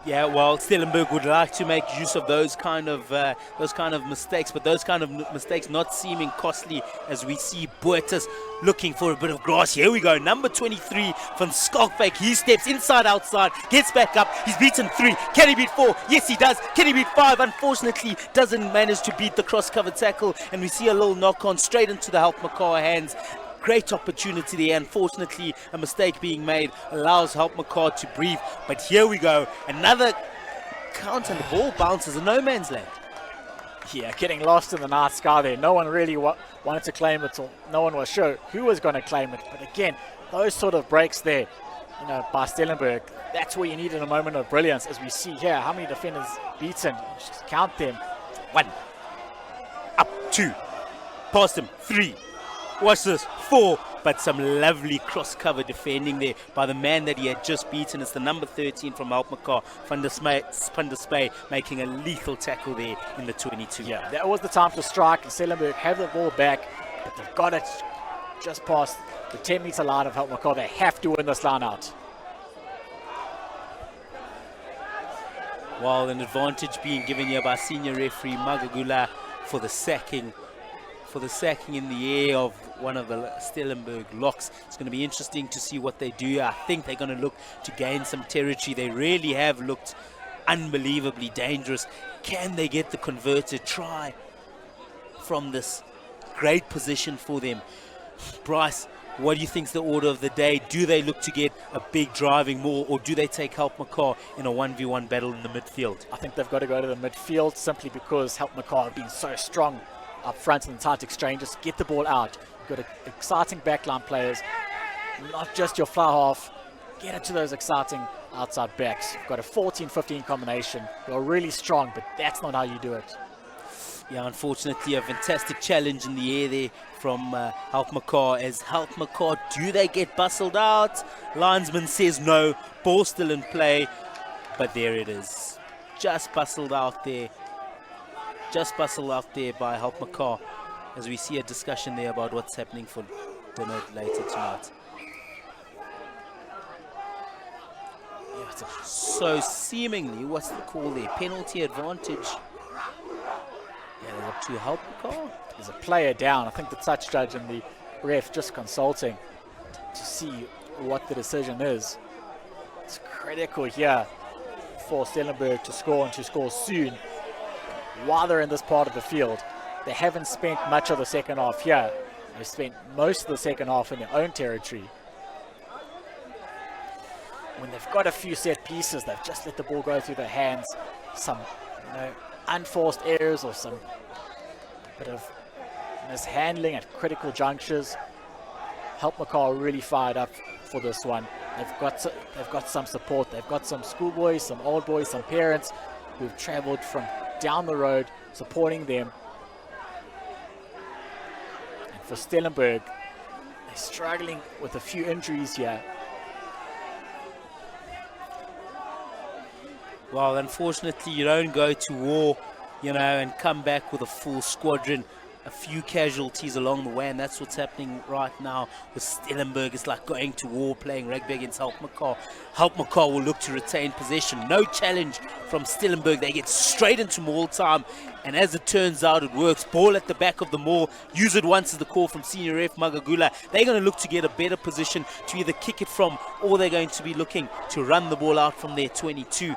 [SPEAKER 6] Yeah, well, Stellenberg would like to make use of those kind of mistakes, but those kind of mistakes not seeming costly as we see Boetas looking for a bit of grass. Here we go, number 23 from Skalkwyk. He steps inside, outside, gets back up. He's beaten 3. Can he beat 4? Yes, he does. Can he beat 5? Unfortunately, doesn't manage to beat the cross-cover tackle, and we see a little knock-on straight into the Helpmekaar hands. Great opportunity there. Unfortunately, a mistake being made allows Helpmekaar to breathe. But here we go. Another count and the ball bounces in no man's land.
[SPEAKER 9] Yeah, getting lost in the night sky there. No one really wanted to claim it, or no one was sure who was going to claim it. But again, those sort of breaks there, by Stellenberg, that's where you need in a moment of brilliance. As we see here, how many defenders beaten? Just count them.
[SPEAKER 6] 1. Up 2. Past him. 3. Watch this, 4, but some lovely cross-cover defending there by the man that he had just beaten. It's the number 13 from Helpmekaar, Van der Spey, making a lethal tackle there in the 22.
[SPEAKER 9] Yeah, that was the time to strike, and Stellenberg have the ball back, but they've got it just past the 10-meter line of Helpmekaar. They have to win this line out.
[SPEAKER 6] While an advantage being given here by senior referee Magagula for the sacking in the air of one of the Stellenberg locks. It's going to be interesting to see what they do. I think they're going to look to gain some territory. They really have looked unbelievably dangerous. Can they get the converted try from this great position for them? Bryce, what do you think is the order of the day? Do they look to get a big driving maul, or do they take Helpmekaar in a 1v1 battle in the midfield?
[SPEAKER 9] I think they've got to go to the midfield simply because Helpmekaar have been so strong up front in the tight exchanges. Get the ball out. You've got exciting backline players, not just your fly half. Get it to those exciting outside backs. You've got a 14-15 combination. You're really strong, but that's not how you do it.
[SPEAKER 6] Yeah, unfortunately, a fantastic challenge in the air there from Helpmekaar. As Helpmekaar, do they get bustled out? Linesman says no. Ball still in play, but there it is. Just bustled out there. Just bustled out there by Helpmekaar, as we see a discussion there about what's happening for dinner later tonight. Yeah, so seemingly, what's the call there? Penalty advantage. Yeah, to Helpmekaar.
[SPEAKER 9] There's a player down. I think the touch judge and the ref just consulting to see what the decision is. It's critical here for Stellenberg to score, and to score soon. While they're in this part of the field, they haven't spent much of the second half here. They've spent most of the second half in their own territory. When they've got a few set pieces, they've just let the ball go through their hands. Some unforced errors or some bit of mishandling at critical junctures. Helpmekaar really fired up for this one. They've got some support. They've got some schoolboys, some old boys, some parents who've travelled from down the road supporting them. And for Stellenberg, they're struggling with a few injuries here.
[SPEAKER 6] Well, unfortunately, you don't go to war, and come back with a full squadron. A few casualties along the way, and that's what's happening right now with Stellenberg. It's like going to war, playing rugby against Helpmekaar. Helpmekaar will look to retain possession. No challenge from Stellenberg. They get straight into maul time, and as it turns out, it works. Ball at the back of the maul. Use it once is the call from senior ref Magagula. They're going to look to get a better position to either kick it from, or they're going to be looking to run the ball out from their 22.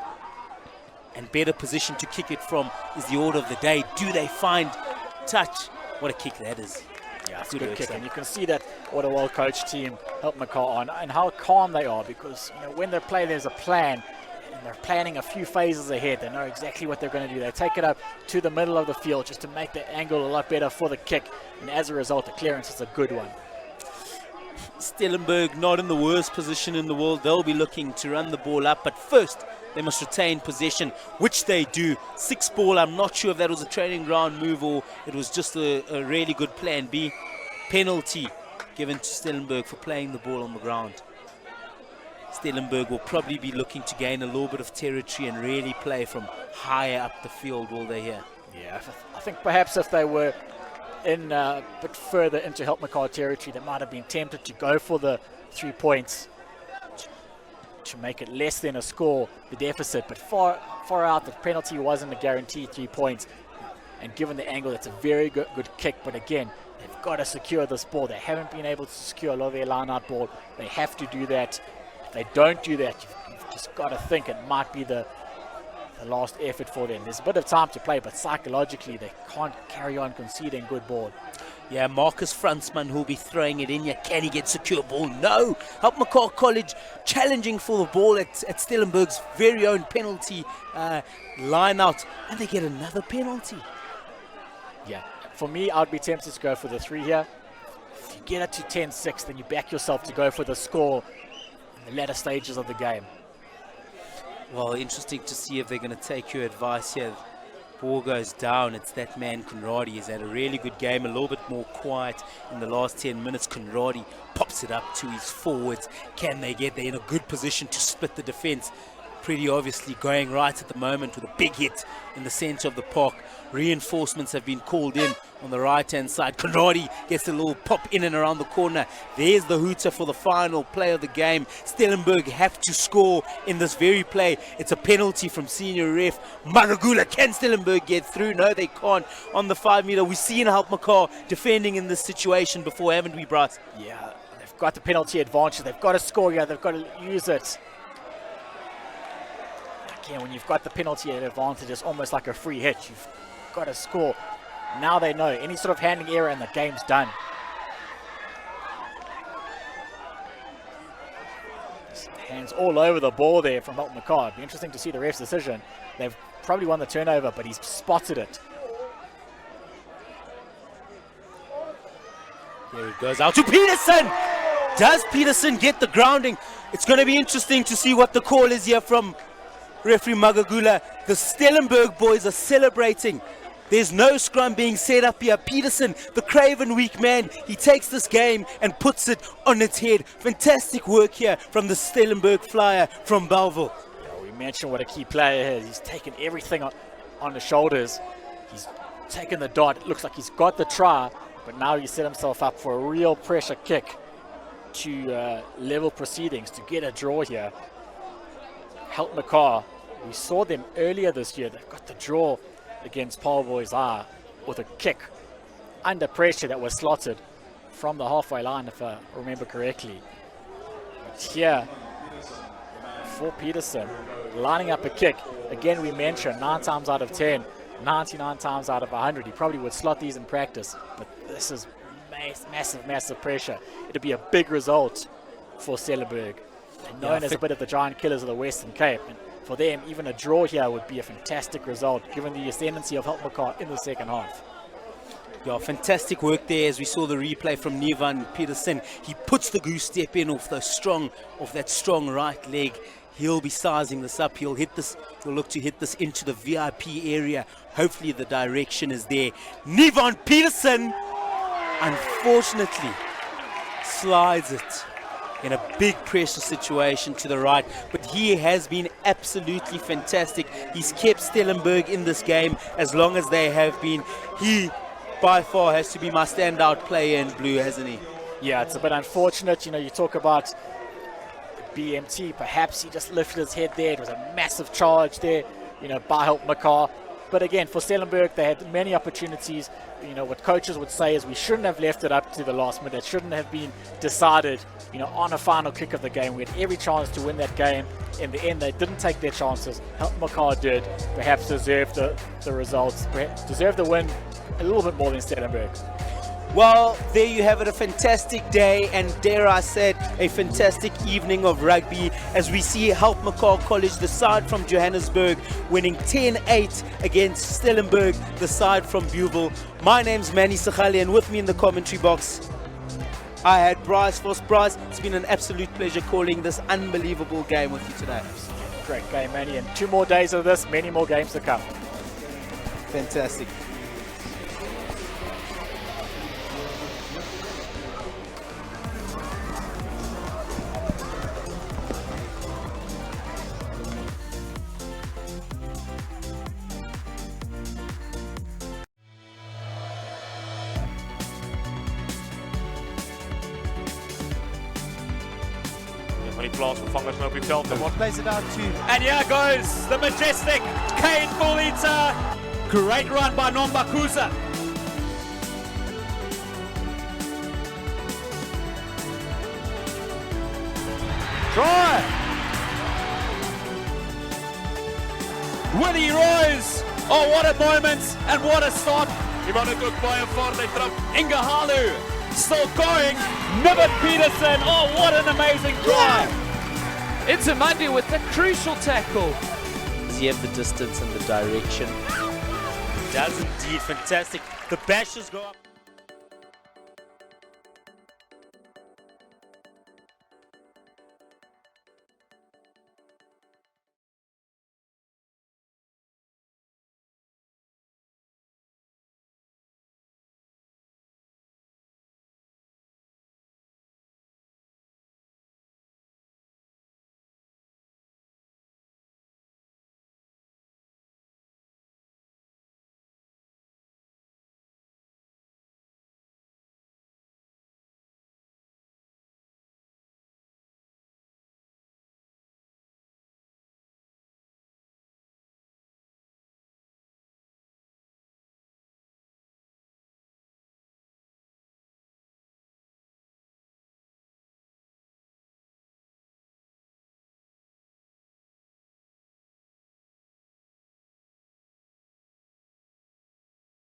[SPEAKER 6] And better position to kick it from is the order of the day. Do they find touch? What a kick that is.
[SPEAKER 9] Yeah, it's a good kick, and you can see that what a well-coached team Helpmekaar on, and how calm they are, because when they play, there's a plan, and they're planning a few phases ahead. They know exactly what they're going to do. They take it up to the middle of the field just to make the angle a lot better for the kick, and as a result, the clearance is a good one.
[SPEAKER 6] Stellenberg not in the worst position in the world. They'll be looking to run the ball up, but first they must retain possession, which they do. 6 ball, I'm not sure if that was a training ground move or it was just a really good plan B. Penalty given to Stellenberg for playing the ball on the ground. Stellenberg will probably be looking to gain a little bit of territory and really play from higher up the field, will they here?
[SPEAKER 9] Yeah, I think perhaps if they were in a bit further into Helpmekaar territory, they might have been tempted to go for the 3 points to make it less than a score, the deficit, but far out, the penalty wasn't a guaranteed 3 points. And given the angle, it's a very good kick, but again, they've got to secure this ball. They haven't been able to secure a lot of their line-out ball. They have to do that. If they don't do that, you've just got to think it might be the last effort for them. There's a bit of time to play, but psychologically, they can't carry on conceding good ball.
[SPEAKER 6] Yeah, Marcus Fransman who'll be throwing it in here. Can he get secure ball? No. Helpmekaar College challenging for the ball at Stellenberg's very own penalty line out, and they get another penalty.
[SPEAKER 9] Yeah, for me, I'd be tempted to go for the 3 here. If you get it to 10-6, then you back yourself to go for the score in the latter stages of the game.
[SPEAKER 6] Well, interesting to see if they're going to take your advice here. Ball goes down. It's that man Conradi. He's had a really good game, a little bit more quiet in the last 10 minutes. Conradi pops it up to his forwards. Can they get there in a good position to split the defense? Pretty obviously going right at the moment with a big hit in the center of the park. Reinforcements have been called in on the right-hand side. Conradi gets a little pop in and around the corner. There's the hooter for the final play of the game. Stellenberg have to score in this very play. It's a penalty from senior ref Magagula. Can Stellenberg get through? No, they can't. On the 5 meter, we've seen Helpmekaar defending in this situation before, haven't we, Bryce?
[SPEAKER 9] Yeah, they've got the penalty advantage. They've got to score here. They've got to use it. Again, when you've got the penalty advantage, it's almost like a free hit. You've got to score. Now they know any sort of handling error and the game's done. Just hands all over the ball there from Helpmekaar. It'd be interesting to see the ref's decision. They've probably won the turnover, but he's spotted it.
[SPEAKER 6] There it goes out to Peterson. Does Peterson get the grounding? It's going to be interesting to see what the call is here from referee Magagula. The Stellenberg boys are celebrating. There's no scrum being set up here. Peterson, the craven weak man, he takes this game and puts it on its head. Fantastic work here from the Stellenberg flyer from Belleville.
[SPEAKER 9] Yeah, we mentioned what a key player is. He's taken everything on the shoulders. He's taken the dot. It looks like he's got the try, but now he set himself up for a real pressure kick to level proceedings, to get a draw here. Helpmekaar, we saw them earlier this year. They've got the draw against Paarl Boys with a kick under pressure that was slotted from the halfway line, if I remember correctly. But here, for Peterson, lining up a kick. Again, we mentioned 9 times out of 10, 99 times out of 100. He probably would slot these in practice, but this is massive pressure. It'll be a big result for Stellenberg. They're known as a bit of the giant killers of the Western Cape. And for them, even a draw here would be a fantastic result, given the ascendancy of Helpmekaar in the second half.
[SPEAKER 6] Yeah, fantastic work there as we saw the replay from Nivan Peterson. He puts the goose step in off that strong right leg. He'll be sizing this up. He'll look to hit this into the VIP area. Hopefully the direction is there. Nivan Peterson, unfortunately, slides it in a big pressure situation to the right, but he has been absolutely fantastic. He's kept Stellenberg in this game as long as they have been. He, by far, has to be my standout player in blue, hasn't he?
[SPEAKER 9] Yeah, it's a bit unfortunate. You know, you talk about BMT, perhaps he just lifted his head there. It was a massive charge there, you know, by Helpmekaar. But again, for Stellenberg, they had many opportunities. You know, what coaches would say is we shouldn't have left it up to the last minute. It shouldn't have been decided, you know, on a final kick of the game. We had every chance to win that game. In the end, they didn't take their chances. Helpmekaar did. Perhaps deserved the results. Perhaps deserved the win a little bit more than Stellenberg.
[SPEAKER 6] Well, there you have it, a fantastic day and, dare I say it, a fantastic evening of rugby as we see Helpmekaar College, the side from Johannesburg, winning 10-8 against Stellenberg, the side from Beuvel. My name's Manny Sakhali, and with me in the commentary box, I had Bryce Voss. Bryce, it's been an absolute pleasure calling this unbelievable game with you today.
[SPEAKER 9] Great game, Manny, and 2 more days of this, many more games to come.
[SPEAKER 6] Fantastic.
[SPEAKER 3] plaasvervangers nou op die veld is.
[SPEAKER 6] What plays it out to?
[SPEAKER 1] And here goes the majestic Kane Bulita. Great run by Nombakusa. Try! Willie Roos. Oh, what a moment and what a start.
[SPEAKER 3] Iemand het ook baie vaart, hy trap.
[SPEAKER 1] Ingahalu still going. Niven Peterson. Oh, what an amazing try.
[SPEAKER 4] Into Monday with the crucial tackle. Does he have the distance and the direction?
[SPEAKER 6] Does indeed. Fantastic. The bashes go up.